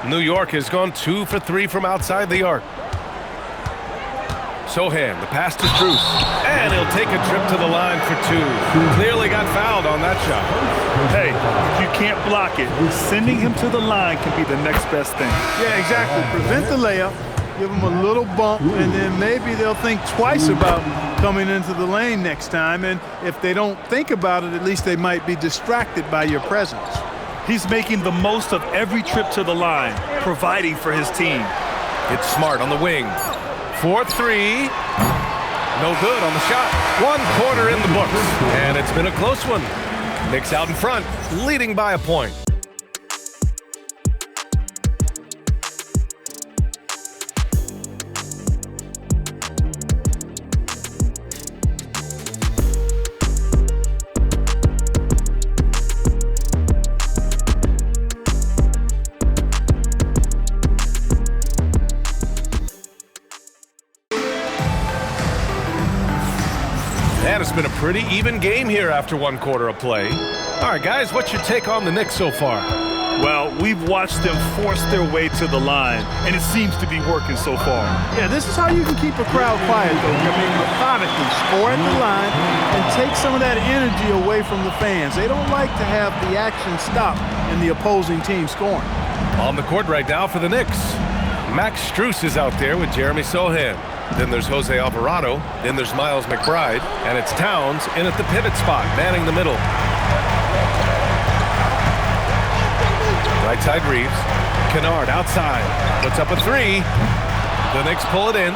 New York has gone 2 for 3 from outside the arc. Sohan, the pass to Strus. And he'll take a trip to the line for 2. Clearly got fouled on that shot. Hey, if you can't block it, sending him to the line can be the next best thing. Yeah, exactly. Prevent the layup, give them a little bump, and then maybe they'll think twice about coming into the lane next time. And if they don't think about it, at least they might be distracted by your presence. He's making the most of every trip to the line, providing for his team. It's Smart on the wing. 4-3. No good on the shot. 1 quarter in the books. And it's been a close one. Knicks out in front, leading by a point. And it's been a pretty even game here after 1 quarter of play. All right, guys, what's your take on the Knicks so far? Well, we've watched them force their way to the line, and it seems to be working so far. Yeah, this is how you can keep a crowd quiet, though. I mean, methodically score at the line and take some of that energy away from the fans. They don't like to have the action stop in the opposing team scoring. On the court right now for the Knicks, Max Strus is out there with Jeremy Sohan. Then there's Jose Alvarado. Then there's Miles McBride. And it's Towns in at the pivot spot, manning the middle. Right side Reeves. Kennard outside. Puts up a 3. The Knicks pull it in.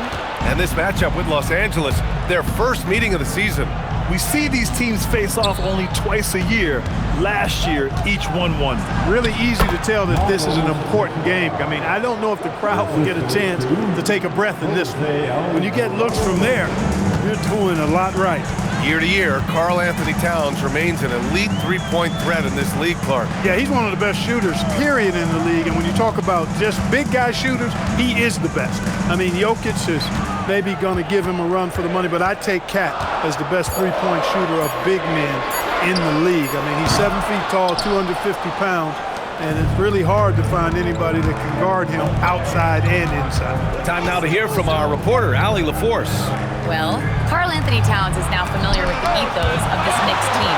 And this matchup with Los Angeles, their first meeting of the season. We see these teams face off only twice a year. Last year, each won 1. Really easy to tell that this is an important game. I mean, I don't know if the crowd will get a chance to take a breath in this one. When you get looks from there, you're doing a lot right. Year to year, Karl Anthony Towns remains an elite three-point threat in this league, Clark. Yeah, he's one of the best shooters, period, in the league. And when you talk about just big guy shooters, he is the best. I mean, Jokic is maybe going to give him a run for the money, but I take Cat as the best three-point shooter of big men in the league. I mean, he's 7 feet tall, 250 pounds, and it's really hard to find anybody that can guard him outside and inside. Time now to hear from our reporter, Allie LaForce. Well, Karl Anthony Towns is now familiar with the ethos of this Knicks team.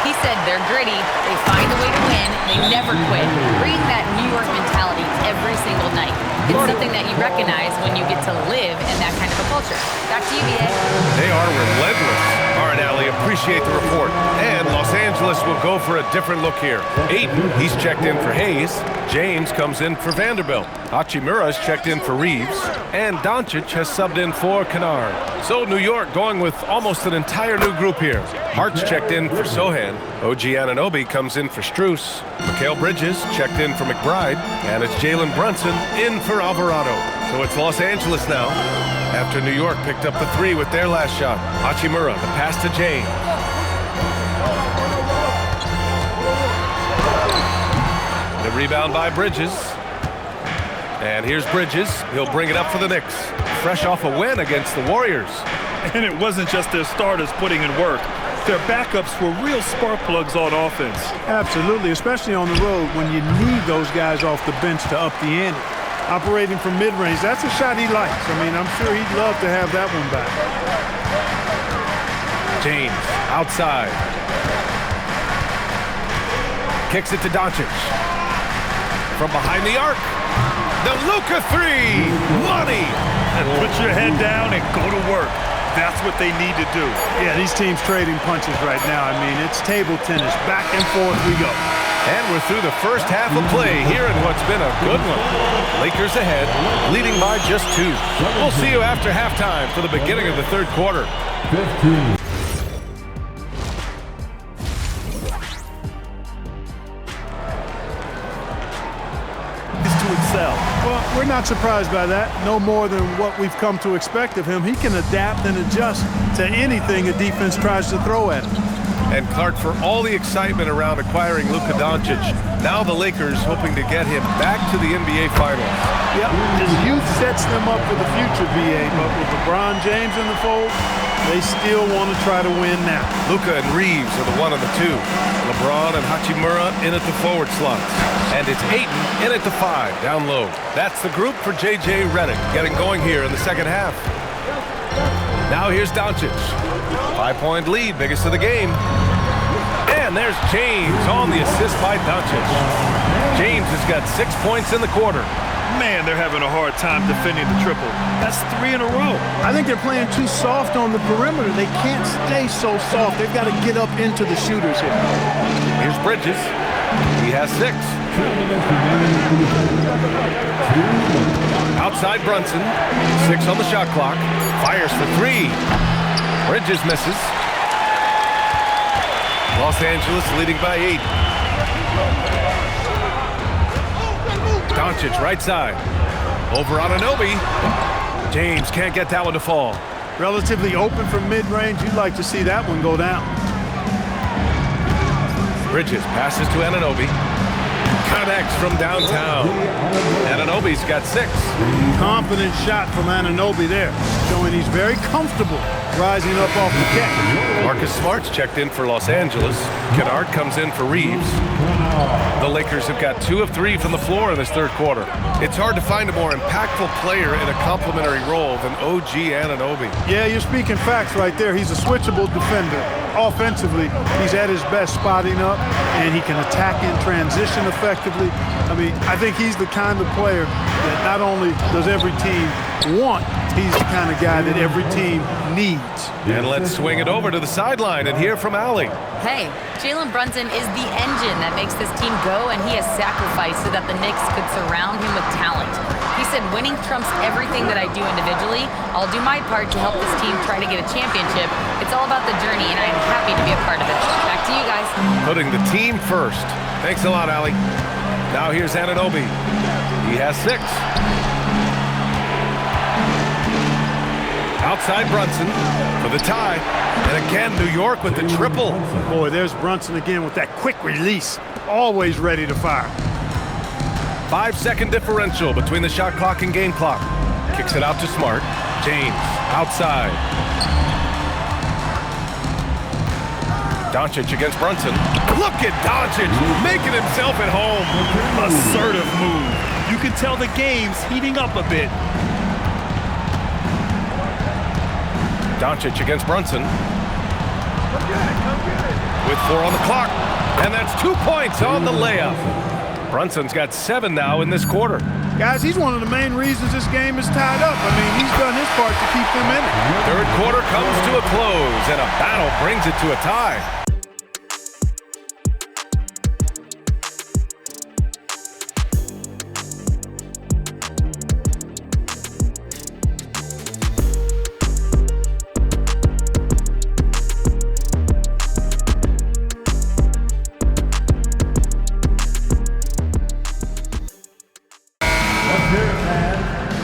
He said they're gritty, they find a way to win, they never quit, bringing that New York mentality every single night. It's something that you recognize when you get to live in that kind of a culture. Back to you, BA. They are relentless. All right, Allie, appreciate the report. And Los Angeles will go for a different look here. Ayton, he's checked in for Hayes. James comes in for Vanderbilt. Hachimura's checked in for Reeves. And Doncic has subbed in for Kennard. So New York going with almost an entire new group here. Hart's checked in for Sohan. OG Anunoby comes in for Strus. Mikal Bridges checked in for McBride. And it's Jalen Brunson in for Alvarado. So it's Los Angeles now, after New York picked up the three with their last shot. Hachimura, the pass to James. The rebound by Bridges. And here's Bridges. He'll bring it up for the Knicks. Fresh off a win against the Warriors. And it wasn't just their starters putting in work. Their backups were real spark plugs on offense. Absolutely, especially on the road when you need those guys off the bench to up the ante. Operating from mid-range, that's a shot he likes. I mean, I'm sure he'd love to have that one back. James, outside. Kicks it to Doncic. From behind the arc. The Luka three. Money. And put your head down and go to work. That's what they need to do. Yeah, these teams trading punches right now. I mean, it's table tennis. Back and forth we go. And we're through the first half of play here in what's been a good one. Lakers ahead, leading by just 2. We'll see you after halftime for the beginning of the third quarter. 15. To excel. Well, we're not surprised by that. No more than what we've come to expect of him. He can adapt and adjust to anything a defense tries to throw at him. And Clark, for all the excitement around acquiring Luka Doncic, now the Lakers hoping to get him back to the NBA Finals. Yep, his youth sets them up for the future, BA, but with LeBron James in the fold, they still want to try to win now. Luka and Reeves are the 1 and the 2. LeBron and Hachimura in at the forward slots. And it's Ayton in at the 5, down low. That's the group for J.J. Redick getting going here in the second half. Now here's Doncic. 5-point lead, biggest of the game. And there's James on the assist by Doncic. James has got 6 points in the quarter. Man, they're having a hard time defending the triple. That's 3 in a row. I think they're playing too soft on the perimeter. They can't stay so soft. They've got to get up into the shooters here. Here's Bridges. He has 6. Outside Brunson. 6 on the shot clock. Fires for 3. Bridges misses. Los Angeles leading by 8. Doncic right side. Over Anunoby. James can't get that one to fall. Relatively open from mid-range. You'd like to see that one go down. Bridges passes to Anunoby. Connects from downtown. Anunoby's got 6. Confident shot from Anunoby there, showing he's very comfortable rising up off the catch. Marcus Smart's checked in for Los Angeles. Kennard comes in for Reeves. The Lakers have got 2 of 3 from the floor in this third quarter. It's hard to find a more impactful player in a complementary role than OG Anunoby. Yeah, you're speaking facts right there. He's a switchable defender. Offensively, he's at his best spotting up, and he can attack in transition effectively. I mean, I think he's the kind of player that not only does every team want, he's the kind of guy that every team needs. And let's swing it over to the sideline and hear from Allie. Hey, Jalen Brunson is the engine that makes this team go, and he has sacrificed so that the Knicks could surround him with talent. He said, winning trumps everything that I do individually. I'll do my part to help this team try to get a championship. It's all about the journey, and I'm happy to be a part of it. Back to you guys. Putting the team first. Thanks a lot, Allie. Now here's Anunoby. He has 6. Outside Brunson for the tie. And again, New York with the triple. Boy, there's Brunson again with that quick release. Always ready to fire. 5-second differential between the shot clock and game clock. Kicks it out to Smart. James outside. Doncic against Brunson. Look at Doncic making himself at home. Assertive move. You can tell the game's heating up a bit. Doncic against Brunson. With 4 on the clock. And that's 2 points on the layup. Brunson's got 7 now in this quarter. Guys, he's one of the main reasons this game is tied up. I mean, he's done his part to keep them in it. Third quarter comes to a close, and a battle brings it to a tie.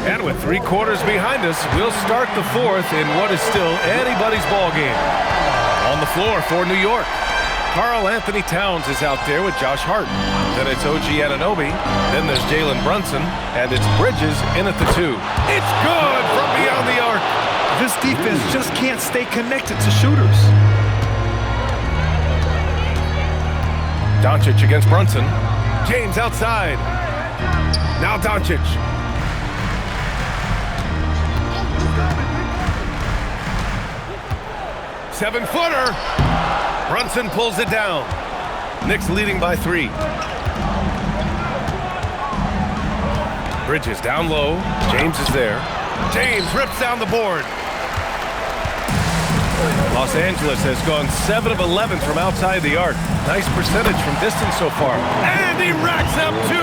And with 3 quarters behind us, we'll start the fourth in what is still anybody's ball game. On the floor for New York, Karl Anthony Towns is out there with Josh Hart. Then it's OG Anunoby. Then there's Jalen Brunson. And it's Bridges in at the 2. It's good from beyond the arc. This defense just can't stay connected to shooters. Doncic against Brunson. James outside. Now Doncic. Seven-footer. Brunson pulls it down. Knicks leading by 3. Bridges down low. James is there. James rips down the board. Los Angeles has gone 7 of 11 from outside the arc. Nice percentage from distance so far. And he racks up 2.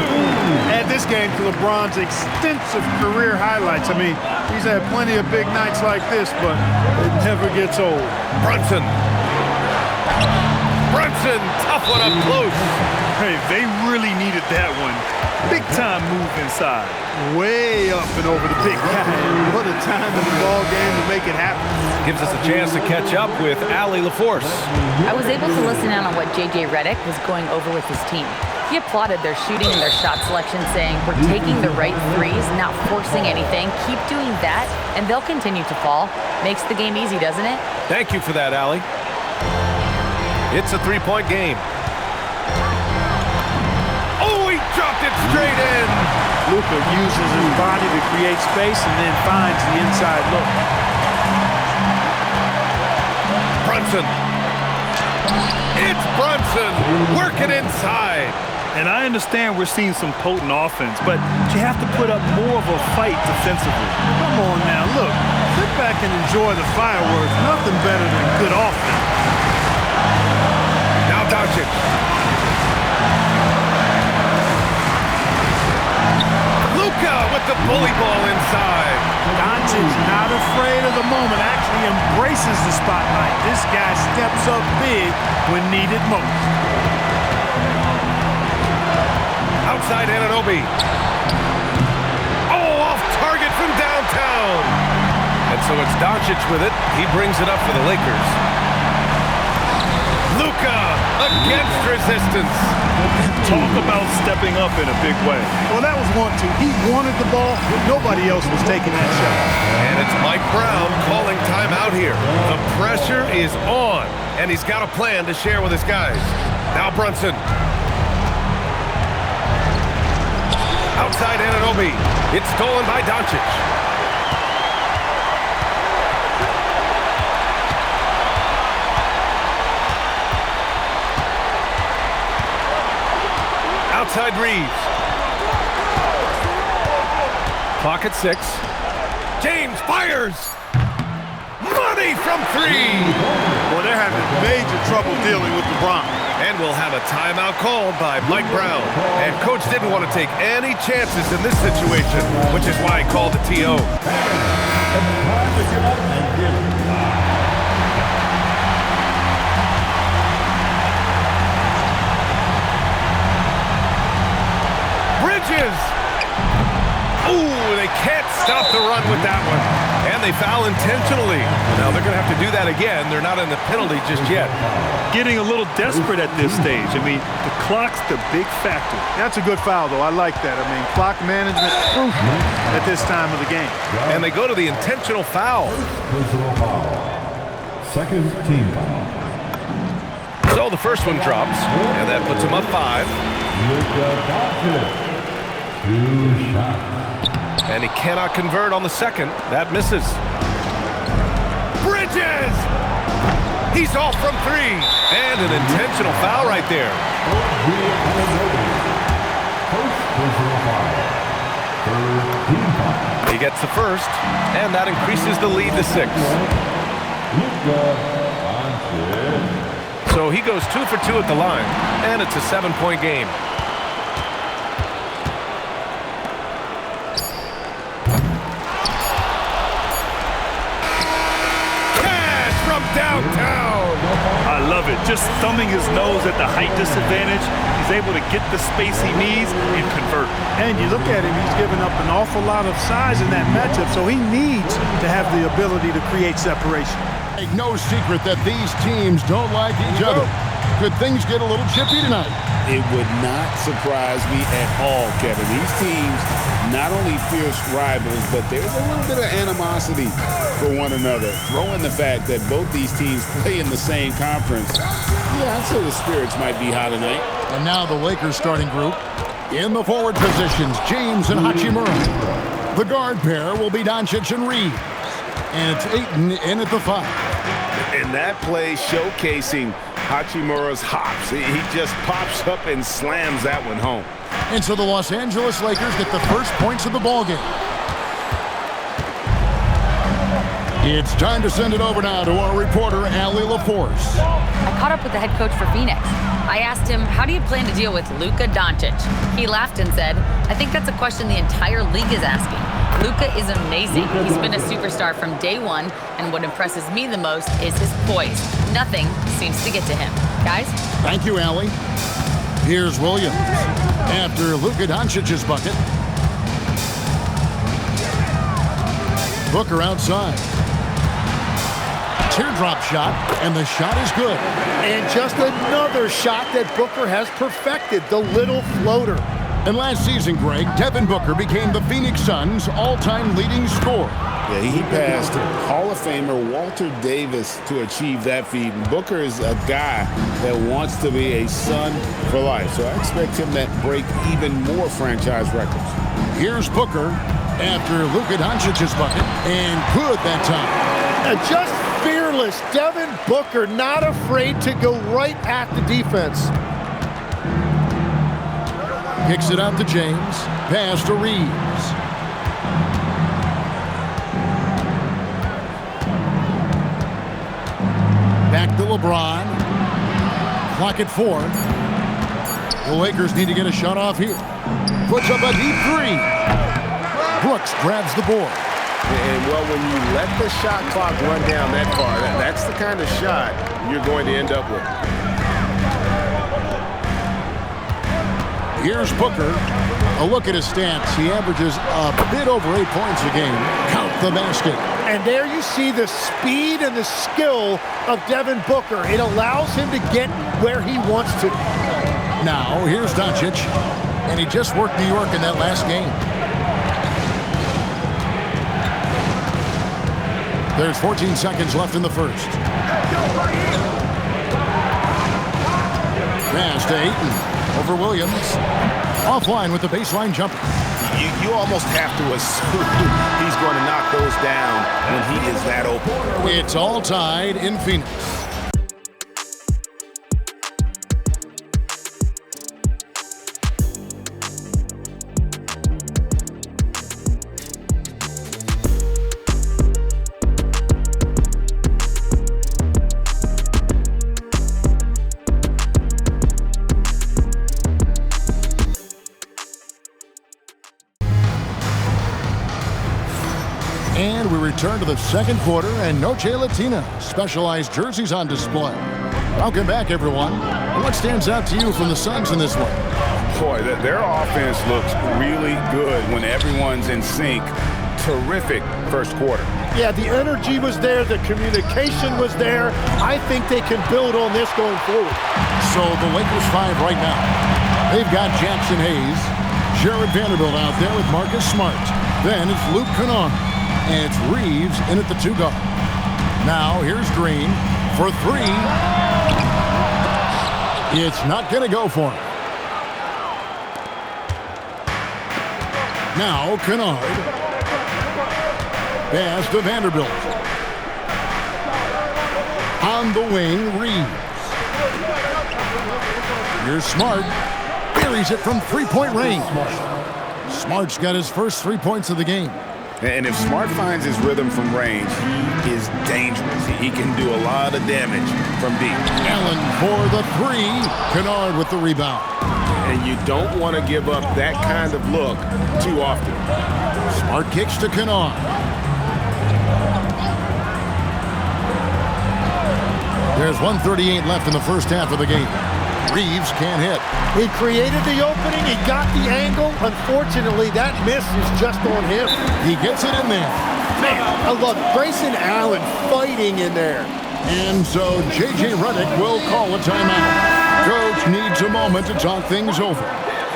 Add this game to LeBron's extensive career highlights. I mean, he's had plenty of big nights like this, but it never gets old. Brunson. Brunson, tough one up close. Hey, they really needed that one. Big time move inside. Way up and over the big guy. What a time in the ball game to make it happen. Gives us a chance to catch up with Allie LaForce. I was able to listen in on what J.J. Redick was going over with his team. He applauded their shooting and their shot selection, saying, "We're taking the right threes, not forcing anything. Keep doing that, and they'll continue to fall." Makes the game easy, doesn't it? Thank you for that, Allie. It's a 3-point game. Oh, he dropped it straight in. Luka uses his body to create space and then finds the inside look. Brunson. It's Brunson working inside. And I understand we're seeing some potent offense, but you have to put up more of a fight defensively. Come on now, look. Sit back and enjoy the fireworks. Nothing better than good offense. Now Doncic. Luka with the bully ball inside. Doncic not afraid of the moment, actually embraces the spotlight. This guy steps up big when needed most. Outside Anunoby. Oh, off target from downtown. And so it's Doncic with it. He brings it up for the Lakers. Luka against resistance. Talk about stepping up in a big way. Well, that was 1-2. He wanted the ball, but nobody else was taking that shot. And it's Mike Brown calling timeout here. The pressure is on, and he's got a plan to share with his guys. Now Brunson. Outside Anunoby. It's stolen by Doncic. Outside Reeves. Clock at 6. James fires. Money from 3. Well, they're having major trouble dealing with LeBron. And we'll have a timeout called by Mike Brown. And Coach didn't want to take any chances in this situation, which is why he called the TO. Bridges! Ooh, they can't stop the run with that one. And they foul intentionally. Now they're going to have to do that again. They're not in the penalty just yet. Getting a little desperate at this stage. I mean, the clock's the big factor. That's a good foul, though. I like that. I mean, clock management crucial at this time of the game. And they go to the intentional foul. Personal foul. Second team foul. So the first one drops, and that puts them up 5. Luka Doncic. 2 shots. And he cannot convert on the second. That misses. Bridges! He's off from 3. And an intentional foul right there. He gets the first, and that increases the lead to 6. So he goes 2 for 2 at the line, and it's a 7-point game. Downtown. I love it. Just thumbing his nose at the height disadvantage. He's able to get the space he needs and convert. And you look at him, he's given up an awful lot of size in that matchup, so he needs to have the ability to create separation. Make no secret that these teams don't like each other. Could things get a little chippy tonight? It would not surprise me at all, Kevin. These teams not only fierce rivals, but there's a little bit of animosity for one another. Throw in the fact that both these teams play in the same conference. Yeah, I'd say the spirits might be high tonight. And now the Lakers starting group. In the forward positions, James and Hachimura. The guard pair will be Doncic and Reeves. And it's Ayton in at the 5. And that play showcasing Hachimura's hops. He just pops up and slams that one home. And so the Los Angeles Lakers get the first points of the ballgame. It's time to send it over now to our reporter, Allie LaForce. I caught up with the head coach for Phoenix. I asked him, how do you plan to deal with Luka Doncic? He laughed and said, I think that's a question the entire league is asking. Luka is amazing. He's been a superstar from day one, and what impresses me the most is his poise. Nothing seems to get to him. Guys? Thank you, Allie. Here's Williams. After Luka Doncic's bucket. Booker outside. Teardrop shot, and the shot is good. And just another shot that Booker has perfected, the little floater. And last season, Greg, Devin Booker became the Phoenix Suns' all-time leading scorer. Yeah, he passed Hall of Famer Walter Davis to achieve that feat. And Booker is a guy that wants to be a Sun for life. So I expect him to break even more franchise records. Here's Booker after Luka Doncic's bucket, and good that time. Just fearless. Devin Booker not afraid to go right at the defense. Kicks it out to James. Pass to Reeves. Back to LeBron. Clock at 4. The Lakers need to get a shot off here. Puts up a deep 3. Brooks grabs the board. And, well, when you let the shot clock run down that far, that's the kind of shot you're going to end up with. Here's Booker. A look at his stats. He averages a bit over 8 points a game. Count the basket. And there you see the speed and the skill of Devin Booker. It allows him to get where he wants to. Now, here's Doncic. And he just worked New York in that last game. There's 14 seconds left in the first. Pass to Ayton. Over Williams. Offline with the baseline jumper. You almost have to assume he's going to knock those down when he is that open. It's all tied in Phoenix. And we return to the second quarter, and Noche Latina specialized jerseys on display. Welcome back, everyone. What stands out to you from the Suns in this one? Boy, their offense looks really good when everyone's in sync. Terrific first quarter. Yeah, the energy was there. The communication was there. I think they can build on this going forward. So the Lakers 5 right now. They've got Jackson Hayes, Jared Vanderbilt out there with Marcus Smart. Then it's Luke Kennard. And it's Reeves in at the 2 guard. Now here's Green for 3. It's not going to go for him. Now Kennard. Pass to Vanderbilt. On the wing, Reeves. Here's Smart. Buries it from 3-point range. Smart's got his first 3 points of the game. And if Smart finds his rhythm from range, he is dangerous. He can do a lot of damage from deep. Allen for the three. Kennard with the rebound. And you don't want to give up that kind of look too often. Smart kicks to Kennard. There's 1:38 left in the first half of the game. Reeves can't hit. He created the opening. He got the angle. Unfortunately, that miss is just on him. He gets it in there. Man, I love Grayson Allen fighting in there. And so J.J. Redick will call a timeout. Coach needs a moment to talk things over.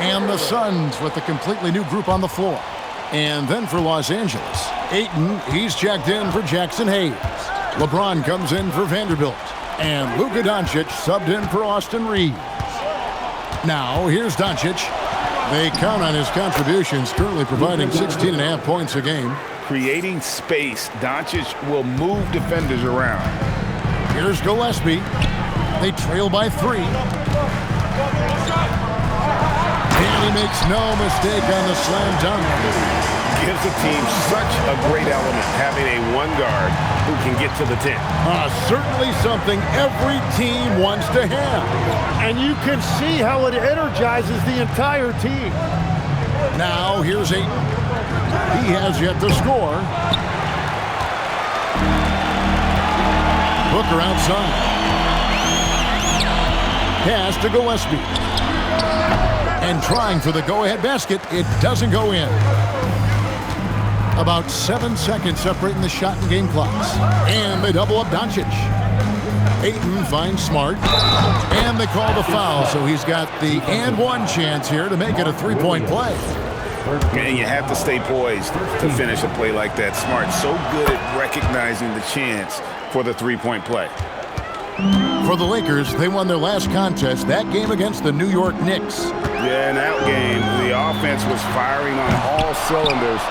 And the Suns with a completely new group on the floor. And then for Los Angeles, Ayton, he's checked in for Jackson Hayes. LeBron comes in for Vanderbilt. And Luka Doncic subbed in for Austin Reeves. Now, here's Doncic. They count on his contributions, currently providing 16.5 points a game. Creating space, Doncic will move defenders around. Here's Gillespie. They trail by 3. And he makes no mistake on the slam dunk. Gives the team such a great element having a one guard who can get to the 10. Certainly something every team wants to have. And you can see how it energizes the entire team. Now here's Ayton. He has yet to score. Booker outside. Pass to Gillespie. And trying for the go-ahead basket, it doesn't go in. About 7 seconds separating the shot and game clocks. And they double up Doncic. Ayton finds Smart. And they call the foul, so he's got the and one chance here to make it a three-point play. And you have to stay poised to finish a play like that. Smart, so good at recognizing the chance for the three-point play. For the Lakers, they won their last contest, that game against the New York Knicks. Yeah, in that game, the offense was firing on all cylinders,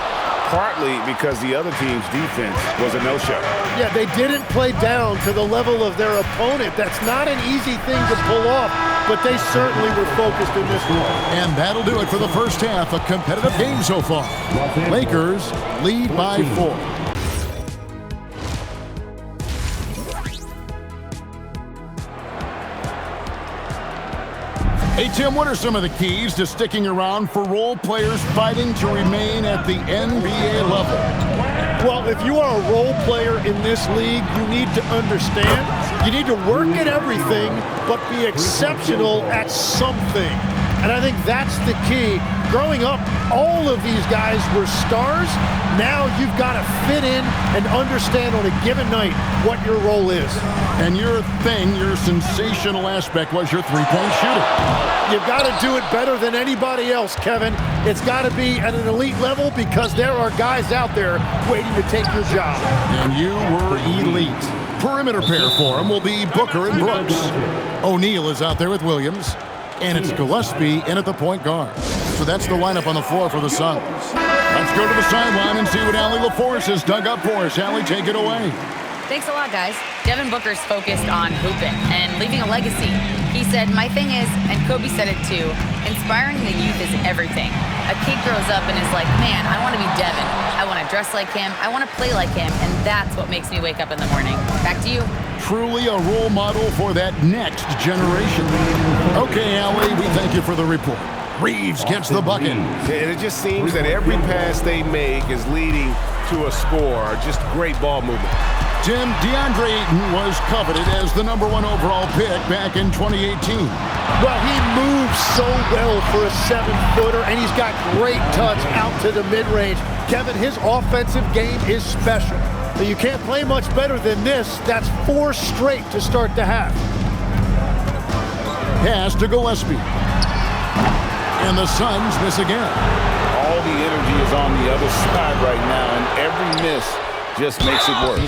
partly because the other team's defense was a no-show. Yeah, they didn't play down to the level of their opponent. That's not an easy thing to pull off, but they certainly were focused in this one. And that'll do it for the first half. A competitive game so far. Lakers lead by 4. Hey, Tim, what are some of the keys to sticking around for role players fighting to remain at the NBA level? Well, if you are a role player in this league, you need to understand, you need to work at everything, but be exceptional at something. And I think that's the key. Growing up, all of these guys were stars. Now you've got to fit in and understand on a given night what your role is. And your thing, your sensational aspect was your three-point shooting. You've got to do it better than anybody else, Kevin. It's got to be at an elite level because there are guys out there waiting to take your job. And you were elite. Perimeter pair for him will be Booker and Brooks. O'Neal is out there with Williams. And it's Gillespie in at the point guard. So that's the lineup on the floor for the Suns. Let's go to the sideline and see what Allie LaForce has dug up for us. Allie, take it away. Thanks a lot, guys. Devin Booker's focused on hooping and leaving a legacy. He said, my thing is, and Kobe said it too, inspiring the youth is everything. A kid grows up and is like, man, I want to be Devin. I want to dress like him. I want to play like him. And that's what makes me wake up in the morning. Back to you. Truly a role model for that next generation. Okay, Allie, we thank you for the report. Reeves gets the bucket. And it just seems that every pass they make is leading to a score. Just great ball movement. Tim, DeAndre Ayton was coveted as the #1 overall pick back in 2018. Well, he moves so well for a 7-footer, and he's got great touch out to the mid-range. Kevin, his offensive game is special. So you can't play much better than this. That's 4 straight to start the half. Pass to Gillespie. And the Suns miss again. All the energy is on the other side right now, and every miss just makes it worse.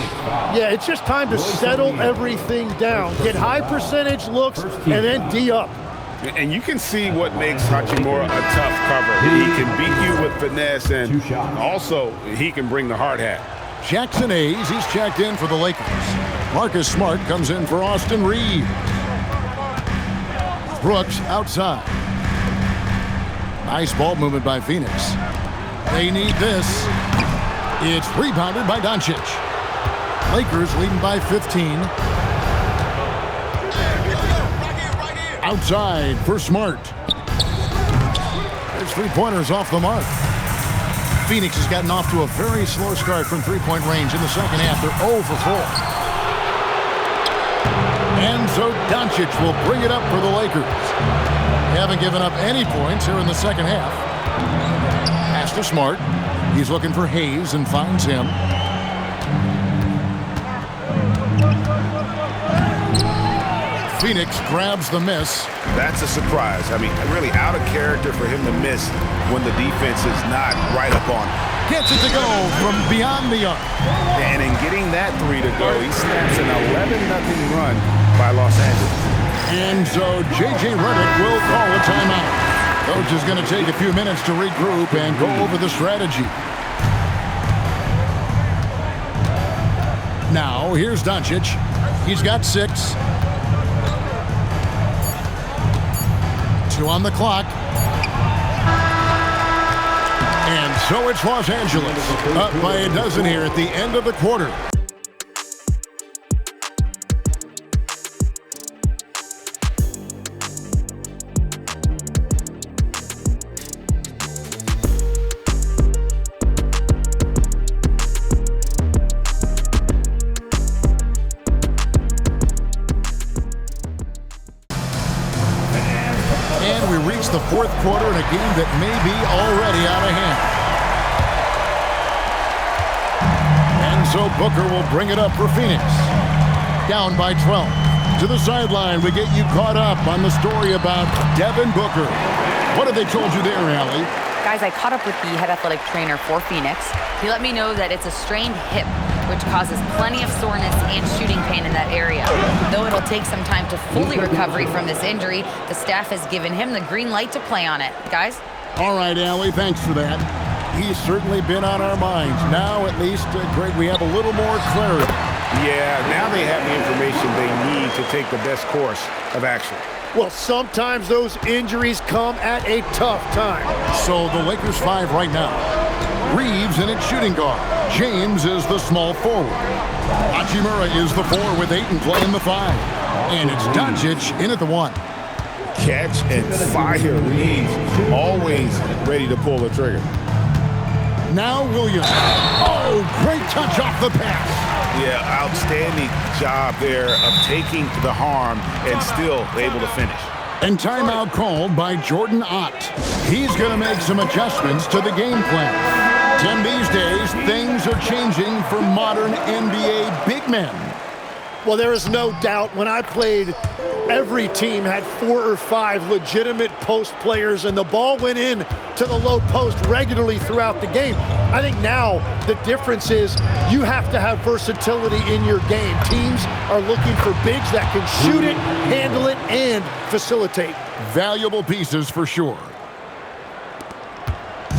Yeah, it's just time to settle everything down. Get high percentage looks and then D up. And you can see what makes Hachimura a tough cover. He can beat you with finesse, and also he can bring the hard hat. Jackson Hayes, he's checked in for the Lakers. Marcus Smart comes in for Austin Reeves. Brooks outside. Nice ball movement by Phoenix. They need this. It's rebounded by Doncic. Lakers leading by 15. Outside for Smart. There's three-pointers off the mark. Phoenix has gotten off to a very slow start from three-point range in the second half. They're 0 for 4. And so Doncic will bring it up for the Lakers. They haven't given up any points here in the second half. Pass to Smart. He's looking for Hayes and finds him. Phoenix grabs the miss. That's a surprise. I mean, really out of character for him to miss when the defense is not right up on him. Gets it to go from beyond the arc. And in getting that three to go, he snaps an 11-0 run by Los Angeles. And so J.J. Redick will call a timeout. Coach is going to take a few minutes to regroup and go over the strategy. Now, here's Doncic. He's got 6. 2 on the clock. And so it's Los Angeles, up by a dozen here at the end of the quarter. The fourth quarter in a game that may be already out of hand. And so Booker will bring it up for Phoenix. Down by 12. To the sideline, we get you caught up on the story about Devin Booker. What have they told you there, Allie? Guys, I caught up with the head athletic trainer for Phoenix. He let me know that it's a strained hip, which causes plenty of soreness and shooting pain in that area. Though it'll take some time to fully recover from this injury, the staff has given him the green light to play on it. Guys? All right, Allie, thanks for that. He's certainly been on our minds. Now, at least, Greg, we have a little more clarity. Yeah, now they have the information they need to take the best course of action. Well, sometimes those injuries come at a tough time. So the Lakers 5 right now. Reeves in its shooting guard. James is the small forward. Hachimura is the 4 with Ayton playing the 5. And it's Doncic in at the 1. Catch and fire. Reeves always ready to pull the trigger. Now Williams. Oh, great touch off the pass. Yeah, outstanding job there of taking the harm and still able to finish. And timeout called by Jordan Ott. He's going to make some adjustments to the game plan. Tim, these days, things are changing for modern NBA big men. Well, there is no doubt when I played, every team had 4 or 5 legitimate post players, and the ball went in to the low post regularly throughout the game. I think now the difference is you have to have versatility in your game. Teams are looking for bigs that can shoot it, handle it, and facilitate. Valuable pieces for sure.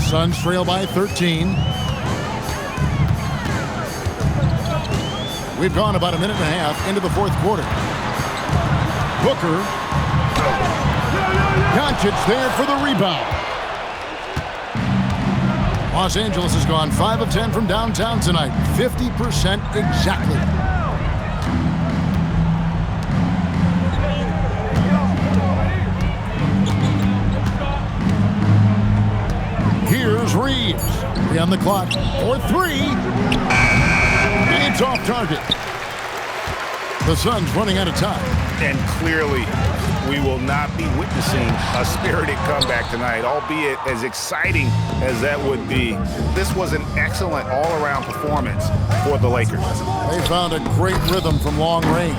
Suns trail by 13. We've gone about a minute and a half into the fourth quarter. Booker. Doncic there for the rebound. Los Angeles has gone 5 of 10 from downtown tonight. 50% exactly. Here's Reeves. 3 on the clock for 3. And it's off target. The Suns running out of time. And clearly, we will not be witnessing a spirited comeback tonight, albeit as exciting as that would be. This was an excellent all-around performance for the Lakers. They found a great rhythm from long range.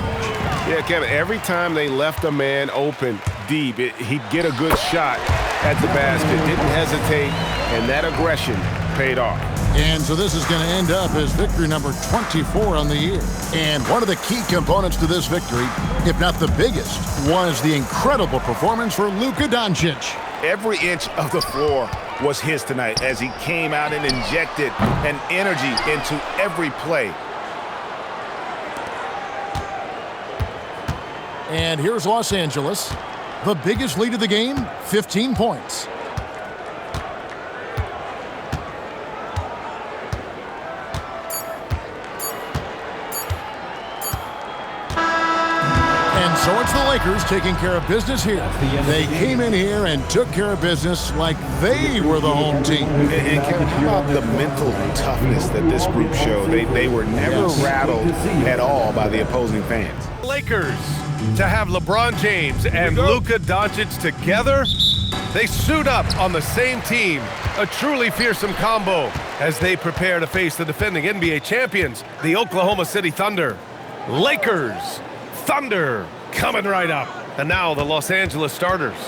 Yeah, Kevin, every time they left a man open deep, he'd get a good shot at the basket, didn't hesitate, and that aggression paid off. And so this is going to end up as victory number 24 on the year. And one of the key components to this victory, if not the biggest, was the incredible performance for Luka Doncic. Every inch of the floor was his tonight as he came out and injected an energy into every play. And here's Los Angeles. The biggest lead of the game, 15 points. So it's the Lakers taking care of business here. They came in here and took care of business like they were the home team. And Kevin, how about the mental toughness that this group showed? They were never rattled at all by the opposing fans. Lakers to have LeBron James and Luka Doncic together. They suit up on the same team. A truly fearsome combo as they prepare to face the defending NBA champions, the Oklahoma City Thunder. Lakers, Thunder coming right up. And now the Los Angeles starters.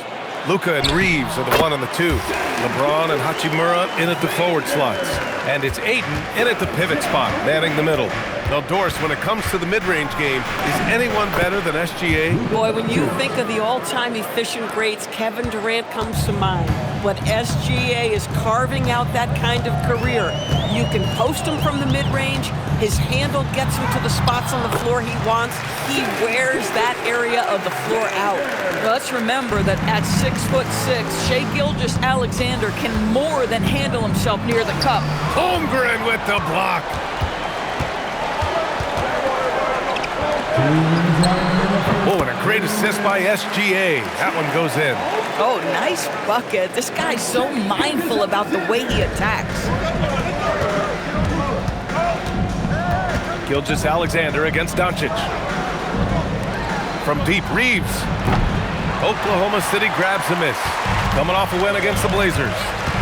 Luka and Reeves are the 1 and the 2. LeBron and Hachimura in at the forward slots. And it's Ayton in at the pivot spot, manning the middle. Now, Doris, when it comes to the mid-range game, is anyone better than SGA? Boy, when you think of the all-time efficient greats, Kevin Durant comes to mind. But SGA is carving out that kind of career. You can post him from the mid-range. His handle gets him to the spots on the floor he wants. He wears that area of the floor out. Well, let's remember that at 6'6", Shai Gilgeous-Alexander can more than handle himself near the cup. Holmgren with the block. Oh, and a great assist by SGA. That one goes in. Oh, nice bucket. This guy's so mindful about the way he attacks. Gilgeous-Alexander against Doncic. From deep, Reeves. Oklahoma City grabs a miss. Coming off a win against the Blazers.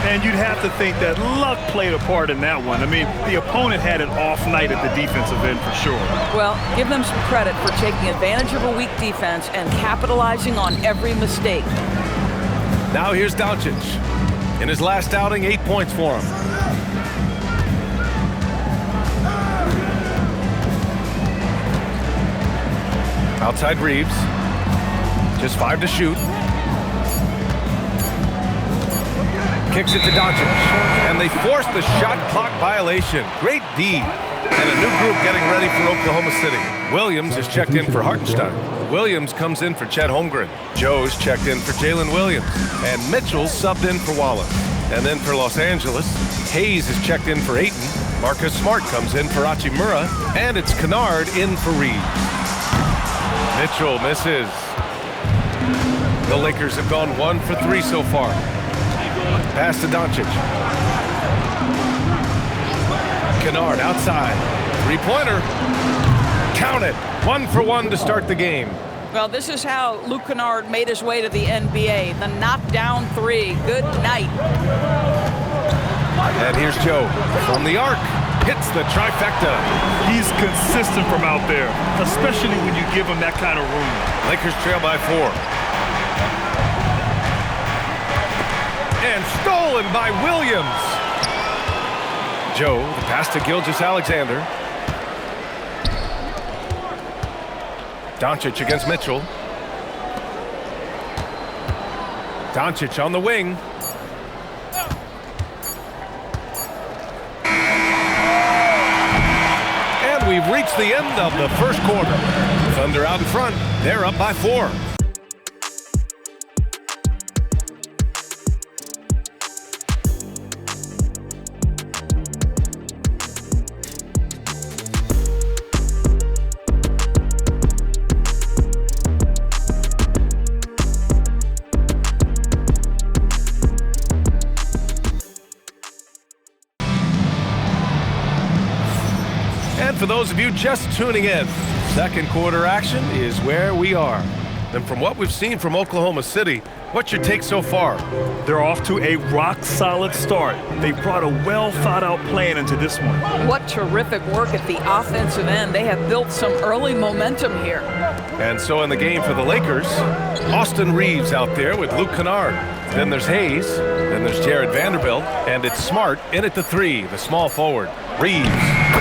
And you'd have to think that luck played a part in that one. I mean, the opponent had an off night at the defensive end for sure. Well, give them some credit for taking advantage of a weak defense and capitalizing on every mistake. Now here's Doncic. In his last outing, 8 points for him. Outside Reeves. Just 5 to shoot. Kicks it to Doncic. And they force the shot clock violation. Great D. And a new group getting ready for Oklahoma City. Williams is checked in for Hartenstein. Williams comes in for Chet Holmgren. Joe's checked in for Jalen Williams. And Mitchell's subbed in for Wallace. And then for Los Angeles, Hayes is checked in for Ayton. Marcus Smart comes in for Hachimura. And it's Kennard in for Reeves. Mitchell misses. The Lakers have gone 1 for 3 so far. Pass to Doncic. Kennard outside. Three-pointer. Count it. 1 for 1 to start the game. Well, this is how Luke Kennard made his way to the NBA. The knockdown 3. Good night. And here's Joe from the arc. Hits the trifecta. He's consistent from out there, especially when you give him that kind of room. Lakers trail by 4. And stolen by Williams. Joe, the pass to Gilgeous-Alexander. Doncic against Mitchell. Doncic on the wing. And we've reached the end of the first quarter. Thunder out in front. They're up by 4. For those of you just tuning in, second quarter action is where we are. And from what we've seen from Oklahoma City, what's your take so far? They're off to a rock-solid start. They brought a well-thought-out plan into this one. What terrific work at the offensive end. They have built some early momentum here. And so in the game for the Lakers, Austin Reeves out there with Luke Kennard. Then there's Hayes. Then there's Jared Vanderbilt. And it's Smart in at the 3, the small forward. Reeves.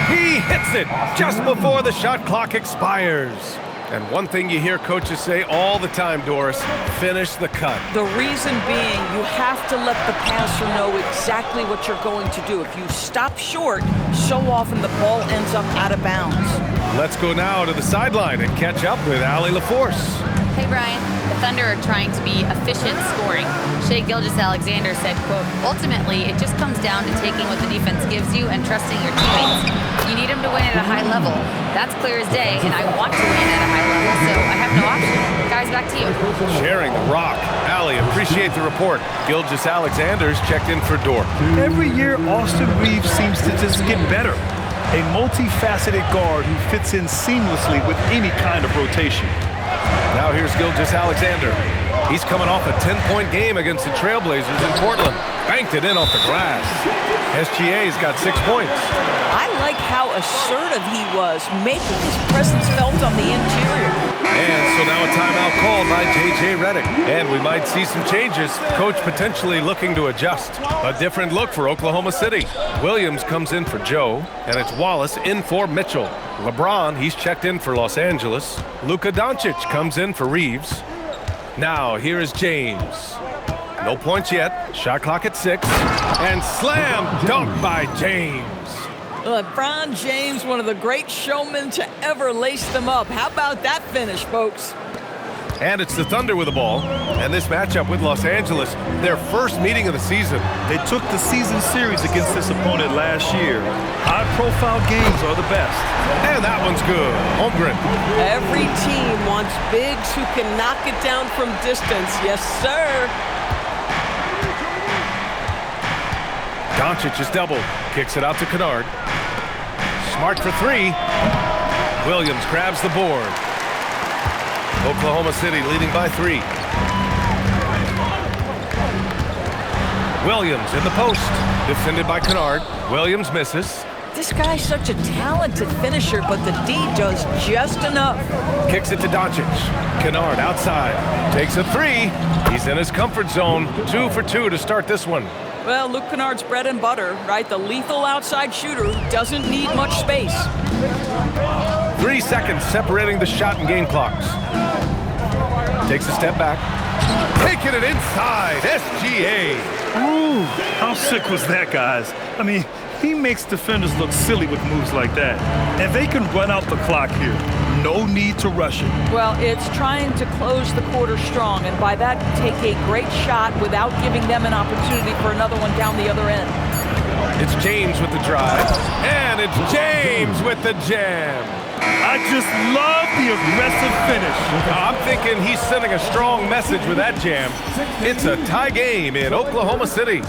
He hits it just before the shot clock expires. And one thing you hear coaches say all the time, Doris, finish the cut. The reason being, you have to let the passer know exactly what you're going to do. If you stop short, so often the ball ends up out of bounds. Let's go now to the sideline and catch up with Allie LaForce. Hey, Brian. The Thunder are trying to be efficient scoring. Shai Gilgeous-Alexander said, quote, ultimately, it just comes down to taking what the defense gives you and trusting your teammates. You need them to win at a high level. That's clear as day, and I want to win at a high level, so I have no option. Guys, back to you. Sharing the rock. Allie, appreciate the report. Gilgeous-Alexander's checked in for Dort. Every year, Austin Reeves seems to just get better. A multifaceted guard who fits in seamlessly with any kind of rotation. Now here's Gilgeous-Alexander. He's coming off a 10-point game against the Trailblazers in Portland. Banked it in off the glass. SGA's got 6 points. I like how assertive he was, making his presence felt on the interior. And so now a timeout called by J.J. Redick. And we might see some changes. Coach potentially looking to adjust. A different look for Oklahoma City. Williams comes in for Joe, and it's Wallace in for Mitchell. LeBron, he's checked in for Los Angeles. Luka Doncic comes in for Reeves. Now here is James. No points yet. Shot clock at 6. And slam dunk by James. LeBron James, one of the great showmen to ever lace them up. How about that finish, folks? And it's the Thunder with the ball. And this matchup with Los Angeles, their first meeting of the season. They took the season series against this opponent last year. High-profile games are the best. And that one's good. Holmgren. Every team wants bigs who can knock it down from distance. Yes, sir. Doncic is doubled. Kicks it out to Kennard. Smart for 3. Williams grabs the board. Oklahoma City leading by 3. Williams in the post. Defended by Kennard. Williams misses. This guy's such a talented finisher, but the D does just enough. Kicks it to Doncic. Kennard outside. Takes a 3. He's in his comfort zone. 2 for 2 to start this one. Well, Luke Kennard's bread and butter, right? The lethal outside shooter who doesn't need much space. 3 seconds separating the shot and game clocks. Takes a step back. Taking it inside. SGA. Ooh, how sick was that, guys? I mean, he makes defenders look silly with moves like that. And they can run out the clock here. No need to rush it. Well, it's trying to close the quarter strong, and by that, take a great shot without giving them an opportunity for another one down the other end. It's James with the drive, and it's James with the jam. I just love the aggressive finish. I'm thinking he's sending a strong message with that jam. It's a tie game in Oklahoma City.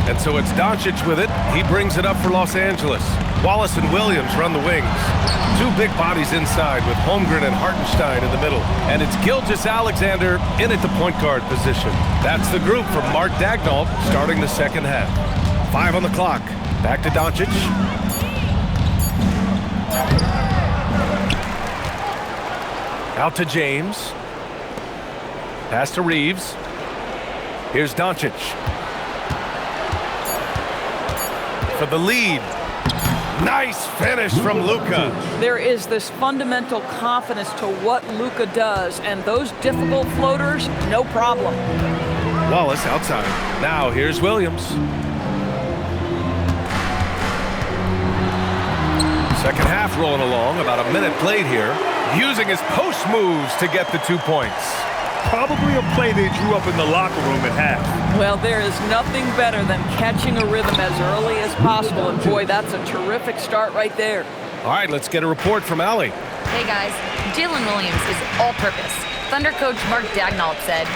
And so it's Doncic with it. He brings it up for Los Angeles. Wallace and Williams run the wings. 2 big bodies inside with Holmgren and Hartenstein in the middle. And it's Gilgeous-Alexander in at the point guard position. That's the group from Mark Daigneault starting the second half. 5 on the clock. Back to Doncic. Out to James. Pass to Reeves. Here's Doncic. For the lead. Nice finish from Luka. There is this fundamental confidence to what Luka does, and those difficult floaters, no problem. Wallace outside. Now here's Williams. Second half rolling along, about a minute played here. Using his post moves to get the 2 points. Probably a play they drew up in the locker room at half. Well, there is nothing better than catching a rhythm as early as possible, and boy, that's a terrific start right there. All right, let's get a report from Allie. Hey guys, Jalen Williams is all-purpose. Thunder coach Mark Daigneault said,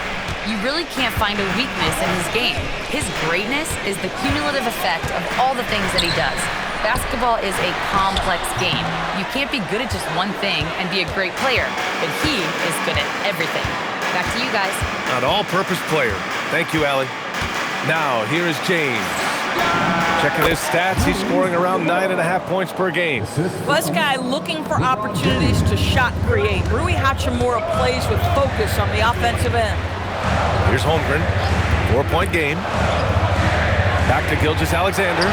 "You really can't find a weakness in his game. His greatness is the cumulative effect of all the things that he does. Basketball is a complex game. You can't be good at just one thing and be a great player, but he is good at everything." Back to you guys. An all-purpose player. Thank you, Allie. Now, here is James. Checking his stats, he's scoring around 9.5 points per game. Well, this guy looking for opportunities to shot create. Rui Hachimura plays with focus on the offensive end. Here's Holmgren. 4-point game. Back to Gilgeous-Alexander.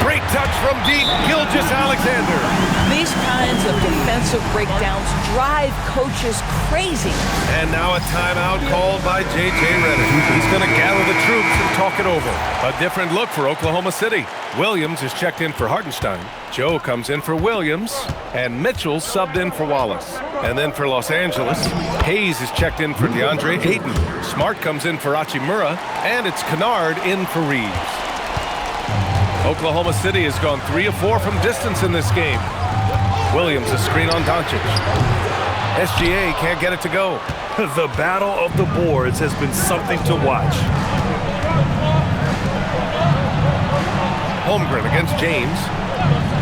Great touch from deep, Gilgeous-Alexander. The These kinds of defensive breakdowns drive coaches crazy. And now a timeout called by J.J. Redick. He's going to gather the troops and talk it over. A different look for Oklahoma City. Williams is checked in for Hartenstein. Joe comes in for Williams. And Mitchell subbed in for Wallace. And then for Los Angeles, Hayes is checked in for DeAndre Ayton. Smart comes in for Hachimura. And it's Kennard in for Reeves. Oklahoma City has gone 3 of 4 from distance in this game. Williams a screen on Doncic. SGA can't get it to go. The battle of the boards has been something to watch. Holmgren against James.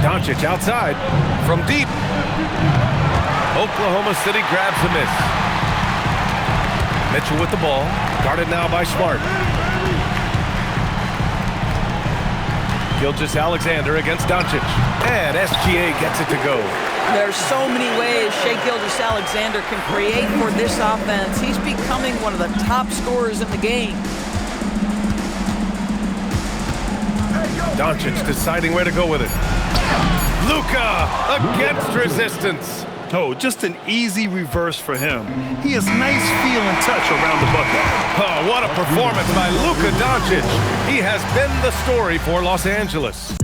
Doncic outside from deep. Oklahoma City grabs the miss. Mitchell with the ball. Guarded now by Smart. Gilgeous-Alexander against Doncic. And SGA gets it to go. There's so many ways Shai Gilgeous-Alexander can create for this offense. He's becoming one of the top scorers in the game. Doncic deciding where to go with it. Luka against resistance. Oh, just an easy reverse for him. He has nice feel and touch around the bucket. Oh, what a performance by Luka Doncic. He has been the story for Los Angeles.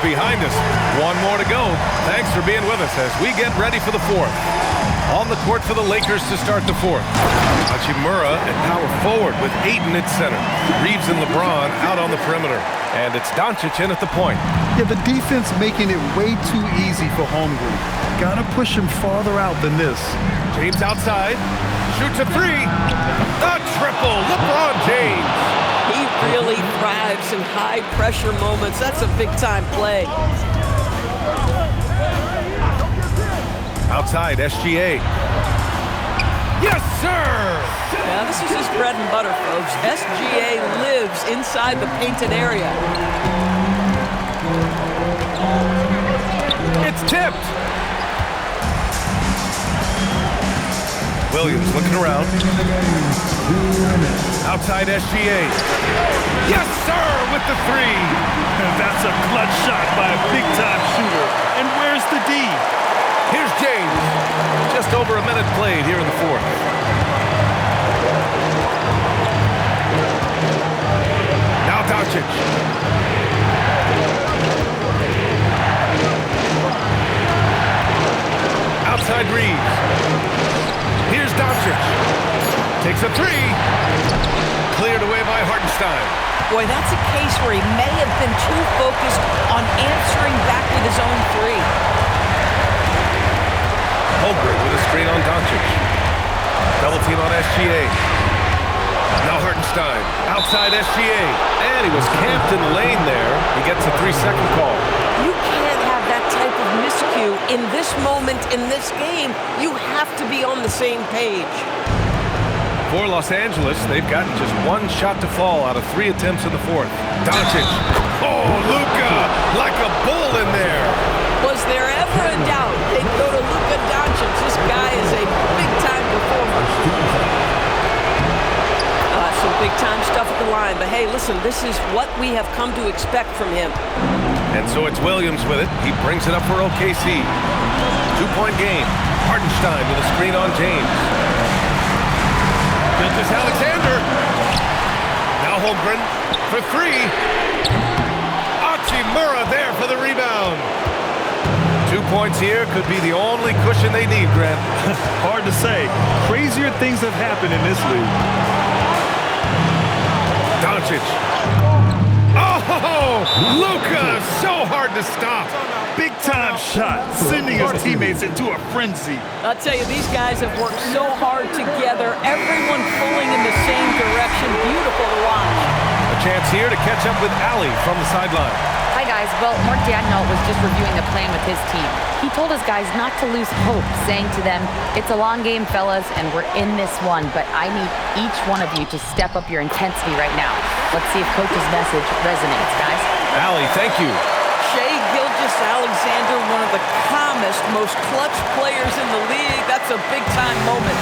Behind us. One more to go. Thanks for being with us as we get ready for the fourth. On the court for the Lakers to start the fourth. Hachimura at power forward with Ayton at center. Reeves and LeBron out on the perimeter. And it's Doncic in at the point. Yeah, the defense making it way too easy for Holmgren. Gotta push him farther out than this. James outside. Shoots a three. A triple. LeBron James. He really thrives in high-pressure moments. That's a big-time play. Outside, SGA. Yes, sir! Now, this is his bread and butter, folks. SGA lives inside the painted area. It's tipped. Williams looking around. Outside SGA. Yes, sir, with the three. And that's a clutch shot by a big-time shooter. And where's the D? Here's James. Just over a minute played here in the fourth. Now Doncic. Outside Reeves. Here's Doncic. Takes a three. Cleared away by Hartenstein. Boy, that's a case where he may have been too focused on answering back with his own three. Holmgren with a screen on Doncic. Double team on SGA. Now Hartenstein. Outside SGA. And he was camped in the lane there. He gets a 3-second call. You can't have that type of miscue in this moment in this game. You have to be on the same page. For Los Angeles, they've gotten just one shot to fall out of 3 attempts in the fourth. Doncic. Oh, Luka, like a bull in there. Was there ever a doubt they'd go to Luka Doncic? This guy is a big-time performer. Some big-time stuff at the line. But hey, listen, this is what we have come to expect from him. And so it's Williams with it. He brings it up for OKC. 2-point game. Hartenstein with a screen on James. Gilgeous-Alexander. Now Holmgren for three. Hachimura there for the rebound. 2 points here could be the only cushion they need, Grant. Hard to say. Crazier things have happened in this league. Doncic. Oh, Luka, so hard to stop. Big-time shot, sending his teammates into a frenzy. I'll tell you, these guys have worked so hard together. Everyone pulling in the same direction. Beautiful to watch. A chance here to catch up with Allie from the sideline. Hi, guys. Well, Mark Dagnall was just reviewing the plan with his team. He told his guys not to lose hope, saying to them, it's a long game, fellas, and we're in this one, but I need each one of you to step up your intensity right now. Let's see if Coach's message resonates, guys. Allie, thank you. Shea Gilgeous-Alexander, one of the calmest, most clutch players in the league. That's a big-time moment.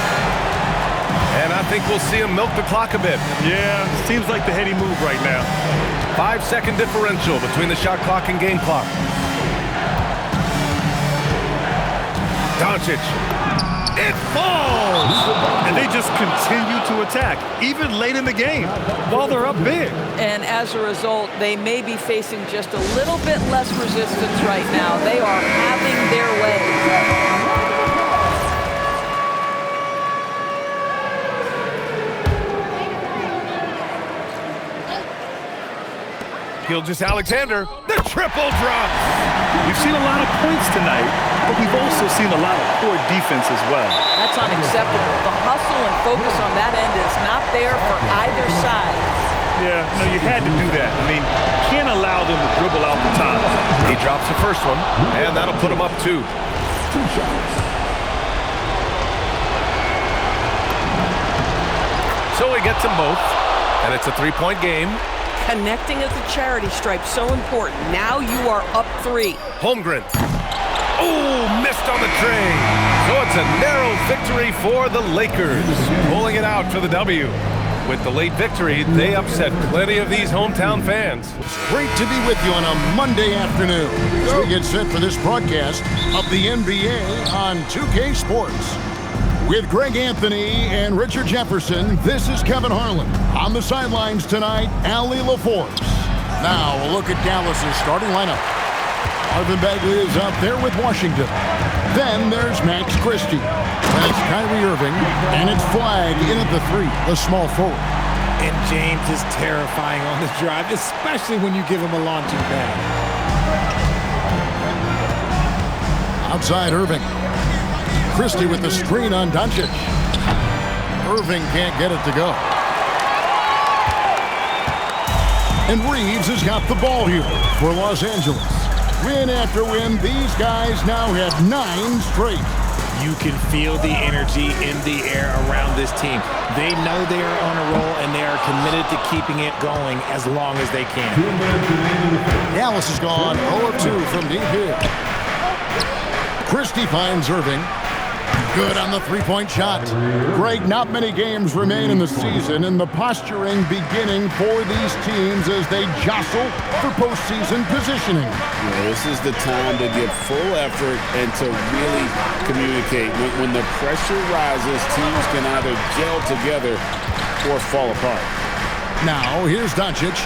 And I think we'll see him milk the clock a bit. Yeah, seems like the heady move right now. 5-second differential between the shot clock and game clock. Doncic. It falls! And they just continue to attack, even late in the game, while they're up big. And as a result, they may be facing just a little bit less resistance right now. They are having their way. Gilgeous-Alexander, the triple drop. We've seen a lot of points tonight, but we've also seen a lot of poor defense as well. That's unacceptable. The hustle and focus on that end is not there for either side. Yeah, no, you had to do that. I mean, can't allow them to dribble out the top. He drops the first one, and that'll put him up 2. So he gets them both, and it's a 3-point game. Connecting at the charity stripe, so important. Now you are up 3. Holmgren. Oh, missed on the tray. So it's a narrow victory for the Lakers, pulling it out for the W. With the late victory, they upset plenty of these hometown fans. Great to be with you on a Monday afternoon as we get set for this broadcast of the NBA on 2K Sports. With Greg Anthony and Richard Jefferson, this is Kevin Harlan. On the sidelines tonight, Allie LaForce. Now a look at Dallas's starting lineup. Marvin Bagley is out there with Washington. Then there's Max Christie. Then it's Kyrie Irving, and it's Flag in at the 3, the small forward. And James is terrifying on the drive, especially when you give him a launching pad. Outside Irving. Christie with the screen on Doncic. Irving can't get it to go. And Reeves has got the ball here for Los Angeles. Win after win, these guys now have 9 straight. You can feel the energy in the air around this team. They know they are on a roll, and they are committed to keeping it going as long as they can. Dallas has gone 0 of 2 from deep here. Christie finds Irving. Good on the 3-point shot. Greg, not many games remain in the season, and the posturing beginning for these teams as they jostle for postseason positioning. Yeah, this is the time to give full effort and to really communicate. When the pressure rises, teams can either gel together or fall apart. Now, here's Doncic.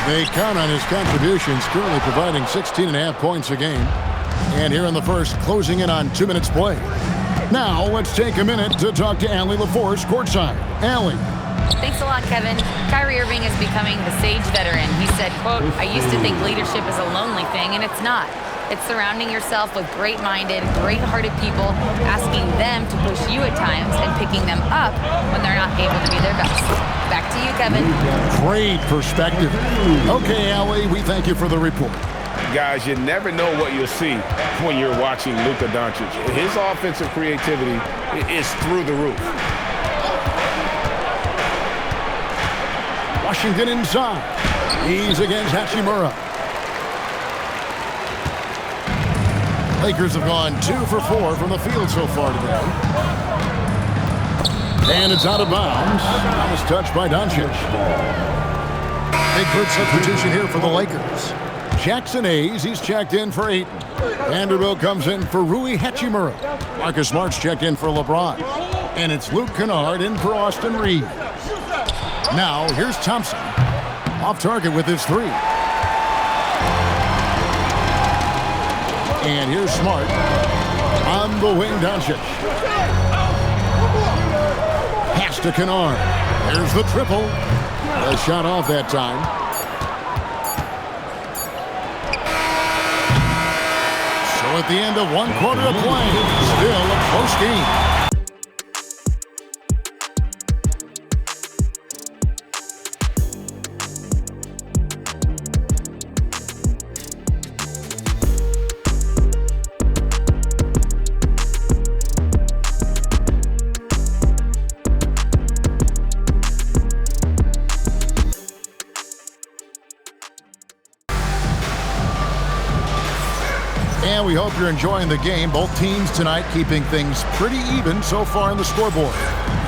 They count on his contributions, currently providing 16.5 points a game. And here in the first, closing in on 2 minutes play. Now, let's take a minute to talk to Allie LaForce courtside. Allie. Thanks a lot, Kevin. Kyrie Irving is becoming the sage veteran. He said, quote, "I used to think leadership is a lonely thing, and it's not. It's surrounding yourself with great-minded, great-hearted people, asking them to push you at times and picking them up when they're not able to be their best." Back to you, Kevin. Great perspective. Okay, Allie, we thank you for the report. Guys, you never know what you'll see when you're watching Luka Doncic. His offensive creativity is through the roof. Washington inside. He's against Hachimura. Lakers have gone 2 for 4 from the field so far today. And it's out of bounds. That was touched by Doncic. Big good substitution here for the Lakers. Jackson Hayes, he's checked in for Ayton. Vanderbilt comes in for Rui Hachimura. Marcus Smart's checked in for LeBron. And it's Luke Kennard in for Austin Reeves. Now, here's Thompson. Off target with his 3. And here's Smart. On the wing, Doncic. Pass to Kennard. There's the triple. A shot off that time. So at the end of 1 quarter of play, still a close game. And we hope you're enjoying the game. Both teams tonight keeping things pretty even so far on the scoreboard.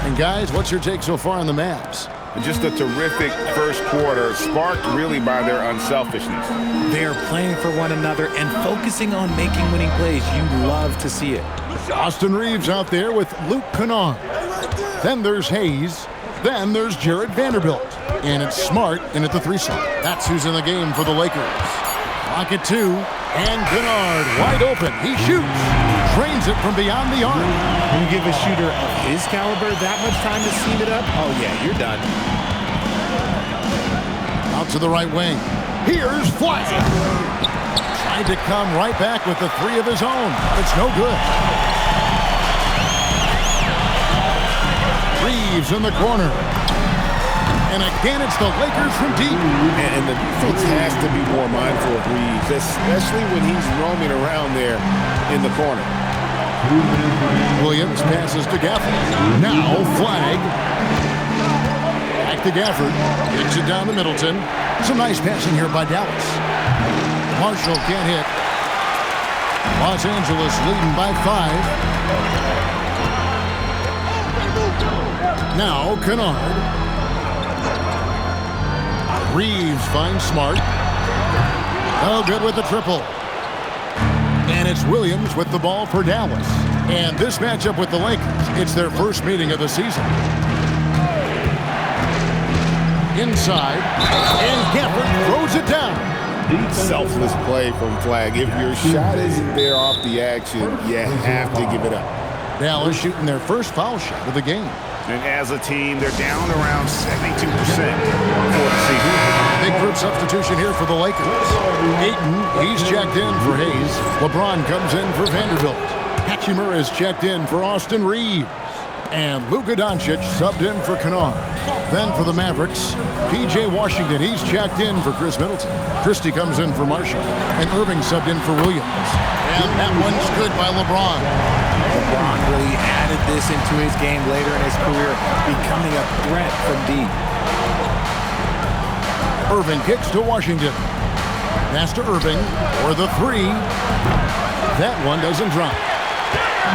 And guys, what's your take so far on the Mavs? Just a terrific first quarter, sparked really by their unselfishness. They're playing for one another and focusing on making winning plays. You love to see it. Austin Reeves out there with Luke Kennard. Then there's Hayes. Then there's Jared Vanderbilt. And it's Smart in at the 3 slot. That's who's in the game for the Lakers. Clock at 2. And Kennard wide open. He shoots. Drains it from beyond the arc. When you give a shooter of his caliber that much time to seam it up, oh yeah, you're done. Out to the right wing. Here's Flash. Tried to come right back with the 3 of his own. But it's no good. Reeves in the corner. And again, it's the Lakers from deep. And the defense has to be more mindful of Reeves, especially when he's roaming around there in the corner. Williams passes to Gafford. Now Flag. Back to Gafford. Gets it down to Middleton. Some nice passing here by Dallas. Marshall can't hit. Los Angeles leading by 5. Now Kennard. Reeves finds Smart. Oh, good with the triple. And it's Williams with the ball for Dallas. And this matchup with the Lakers, it's their first meeting of the season. Inside, and Gafford throws it down. Selfless play from Flag. If your shot isn't there off the action, you have to give it up. Dallas shooting their first foul shot of the game. And as a team, they're down around 72% for the season. Big group substitution here for the Lakers. Ayton, he's checked in for Hayes. LeBron comes in for Vanderbilt. Hachimura is checked in for Austin Reeves. And Luka Doncic subbed in for Kennard. Then for the Mavericks, P.J. Washington, he's checked in for Chris Middleton. Christie comes in for Marshall. And Irving subbed in for Williams. And that one's good by LeBron. LeBron really added this into his game later in his career, becoming a threat from deep. Irving kicks to Washington. Pass to Irving for the 3. That one doesn't drop.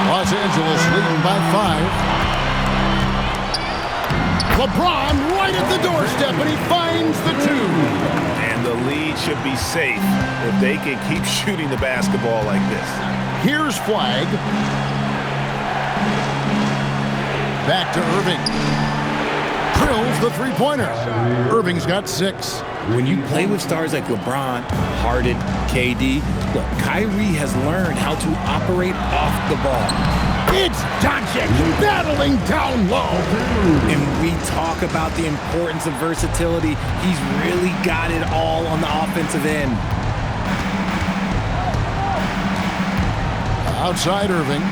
Los Angeles leading by 5. LeBron right at the doorstep, and he finds the 2. And the lead should be safe if they can keep shooting the basketball like this. Here's Flag. Back to Irving. Drills the 3-pointer. Irving's got 6. When you play with stars like LeBron, Harden, KD, look, Kyrie has learned how to operate off the ball. It's Doncic battling down low. And we talk about the importance of versatility. He's really got it all on the offensive end. Outside Irving.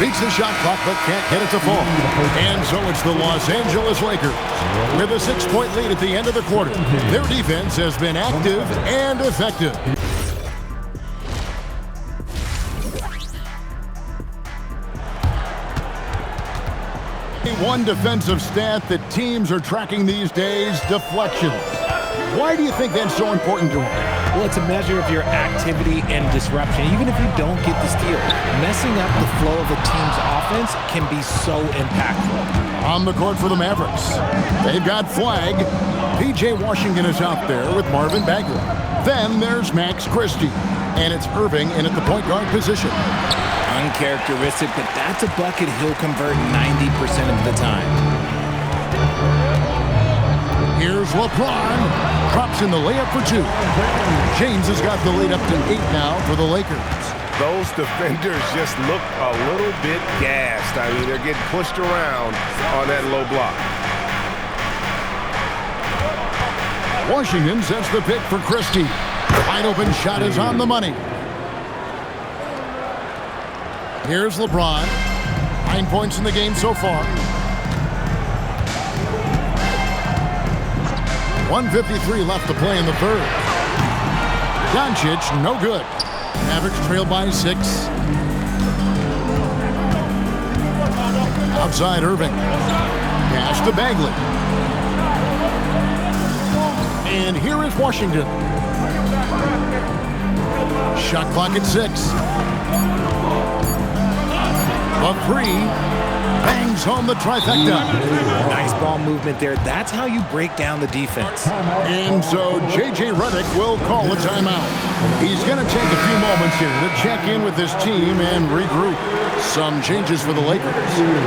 Beats the shot clock, but can't get it to fall. And so it's the Los Angeles Lakers with a 6-point lead at the end of the quarter. Their defense has been active and effective. One defensive stat that teams are tracking these days, deflections. Why do you think that's so important to them? Well, it's a measure of your activity and disruption. Even if you don't get the steal, messing up the flow of a team's offense can be so impactful. On the court for the Mavericks, they've got Flag. P.J. Washington is out there with Marvin Bagley. Then there's Max Christie. And it's Irving in at the point guard position. Uncharacteristic, but that's a bucket he'll convert 90% of the time. Here's LeBron. Drops in the layup for 2. James has got the lead up to 8 now for the Lakers. Those defenders just look a little bit gassed. I mean, they're getting pushed around on that low block. Washington sets the pick for Christie. Wide open shot is on the money. Here's LeBron. 9 points in the game so far. 1:53 left to play in the third. Doncic, no good. Mavericks trail by 6. Outside Irving. Pass to Bagley. And here is Washington. Shot clock at 6. A three. Bangs home the trifecta. Nice ball movement there. That's how you break down the defense. And so J.J. Redick will call a timeout. He's going to take a few moments here to check in with his team and regroup. Some changes for the Lakers.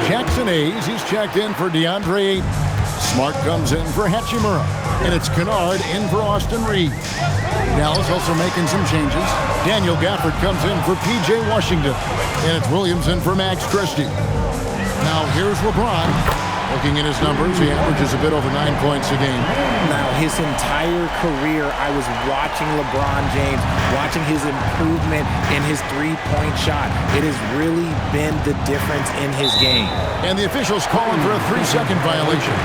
Jackson Hayes, he's checked in for DeAndre Ayton. Smart comes in for Hachimura. And it's Kennard in for Austin Reeves. Dallas also making some changes. Daniel Gafford comes in for P.J. Washington. And it's Williams in for Max Christie. Now here's LeBron. Looking at his numbers, he averages a bit over 9 points a game. Now, his entire career, I was watching LeBron James, watching his improvement in his three-point shot. It has really been the difference in his game. And the officials calling for a 3-second violation.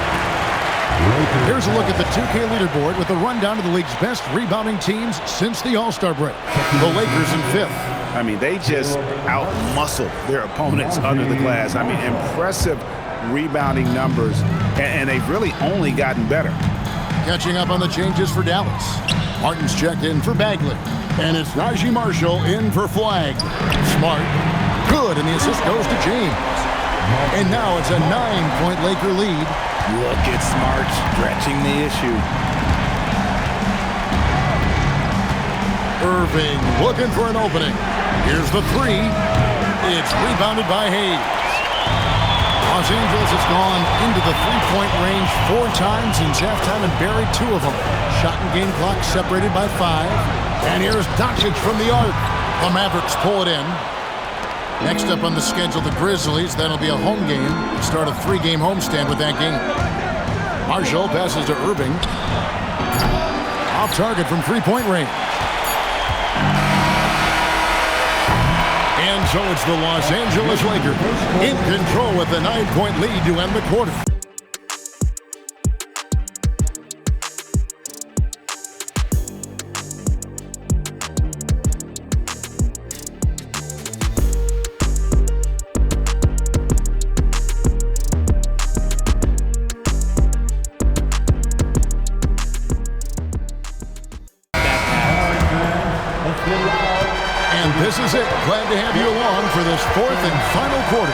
Here's a look at the 2K leaderboard with a rundown of the league's best rebounding teams since the All-Star break. The Lakers in 5th. I mean, they just out-muscled their opponents under the glass. I mean, impressive rebounding numbers, and they've really only gotten better. Catching up on the changes for Dallas. Martin's checked in for Bagley. And it's Najee Marshall in for Flag. Smart. Good, and the assist goes to James. And now it's a 9-point Laker lead. Look at Smart stretching the issue. Irving looking for an opening. Here's the three. It's rebounded by Hayes. Los Angeles has gone into the three-point range 4 times since halftime and buried 2 of them. Shot and game clock separated by 5. And here's Doncic from the arc. The Mavericks pull it in. Next up on the schedule, the Grizzlies. That'll be a home game. Start a 3-game homestand with that game. Marshall passes to Irving. Off target from three-point range. And so it's the Los Angeles Lakers in control with a 9-point lead to end the quarter. This is it. Glad to have you along for this 4th and final quarter.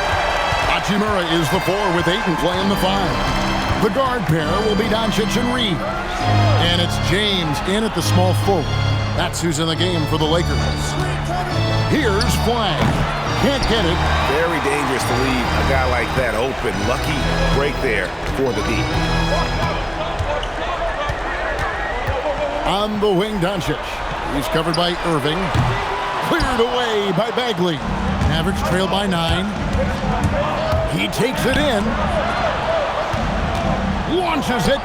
Hachimura is the 4 with Ayton playing the 5. The guard pair will be Doncic and Reeves. And it's James in at the small forward. That's who's in the game for the Lakers. Here's Flag. Can't get it. Very dangerous to leave a guy like that open. Lucky break there for the deep. On the wing, Doncic. He's covered by Irving. Cleared away by Bagley. Mavericks trail by 9. He takes it in. Launches it.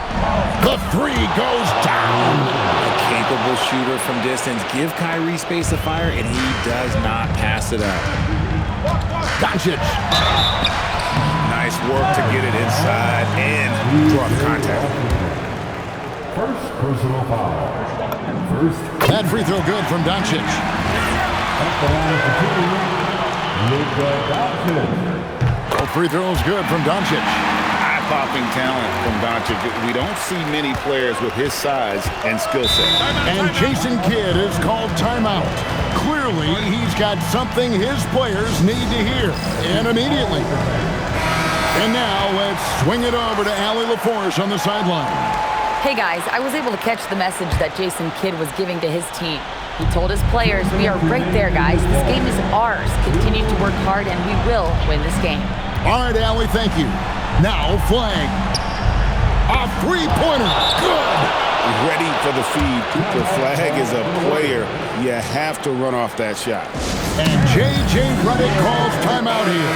The 3 goes down. A capable shooter from distance. Give Kyrie space to fire, and he does not pass it up. Doncic. Nice work to get it inside and draw the contact. First personal foul. That free throw good from Doncic. Both free throws good from Doncic. Eye-popping talent from Doncic. We don't see many players with his size and skill set. And Jason Kidd is called timeout. Clearly, he's got something his players need to hear, and immediately. And now let's swing it over to Allie LaForce on the sideline. Hey guys, I was able to catch the message that Jason Kidd was giving to his team. He told his players, we are right there, guys. This game is ours. Continue to work hard, and we will win this game. All right, Allie, thank you. Now, Flag. A three-pointer. Good. Ready for the feed. The Flag is a player. You have to run off that shot. And J.J. Redick calls timeout here.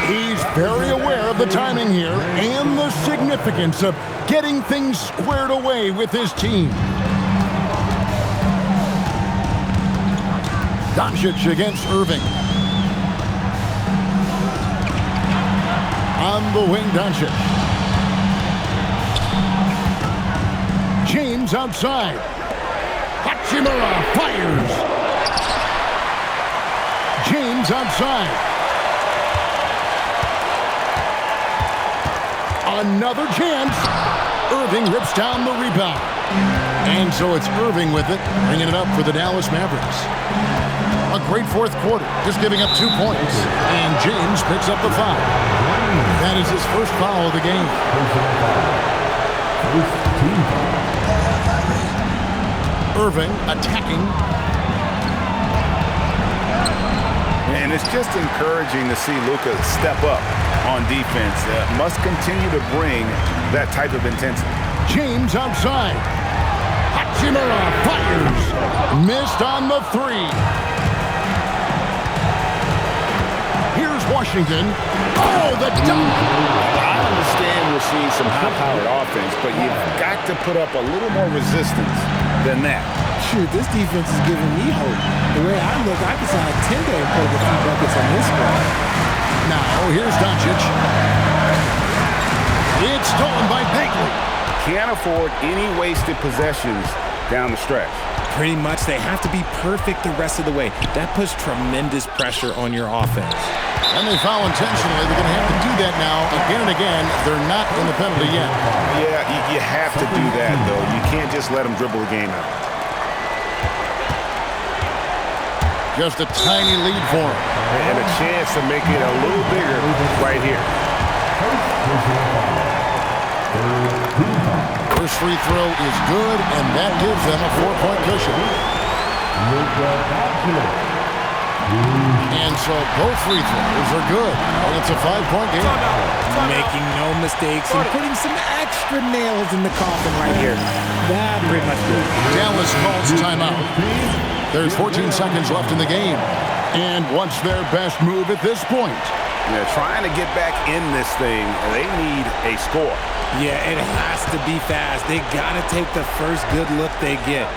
He's very aware of the timing here and the significance of getting things squared away with his team. Doncic against Irving. On the wing, Doncic. James outside. Hachimura fires. James outside. Another chance. Irving rips down the rebound. And so it's Irving with it, bringing it up for the Dallas Mavericks. A great fourth quarter, just giving up 2 points. And James picks up the foul. That is his first foul of the game. Irving attacking. And it's just encouraging to see Luka step up on defense. Must continue to bring that type of intensity. James outside. Hachimura fires. Missed on the three. Here's Washington. Oh, the dunk. I understand we're seeing some high-powered offense, but you've got to put up a little more resistance than that. Shoot, this defense is giving me hope. The way I look, I can sign a 10-day and put up a few buckets on this squad. Now, here's Doncic. It's stolen by Bagley. Can't afford any wasted possessions down the stretch. Pretty much, they have to be perfect the rest of the way. That puts tremendous pressure on your offense. And they foul intentionally. They're going to have to do that now again and again. They're not in the penalty yet. Yeah, you have to do that, though. You can't just let them dribble the game out. Just a tiny lead for him. And a chance to make it a little bigger right here. First free throw is good, and that gives them a 4-point cushion. And so both free throws are good, and it's a 5-point game. Making no mistakes and putting some extra nails in the coffin right here. That pretty much good. Dallas calls timeout. There's 14 seconds left in the game. And what's their best move at this point? Yeah, trying to get back in this thing, they need a score. Yeah, it has to be fast. They got to take the first good look they get.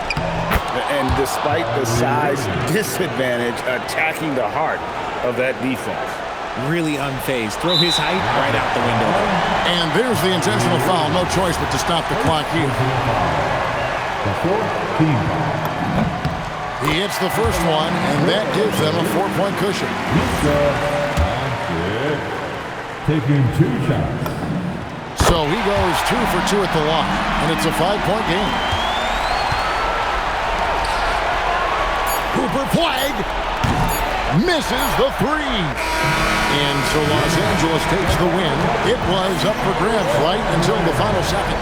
And despite the size disadvantage, attacking the heart of that defense. Really unfazed. Throw his height right out the window. And there's the intentional foul. No choice but to stop the clock here. He hits the first one, and that gives them a 4-point cushion. Taking 2 shots. So he goes 2 for 2 at the line, and it's a 5-point game. Cooper flag misses the three. And so Los Angeles takes the win. It was up for grabs right until the final second.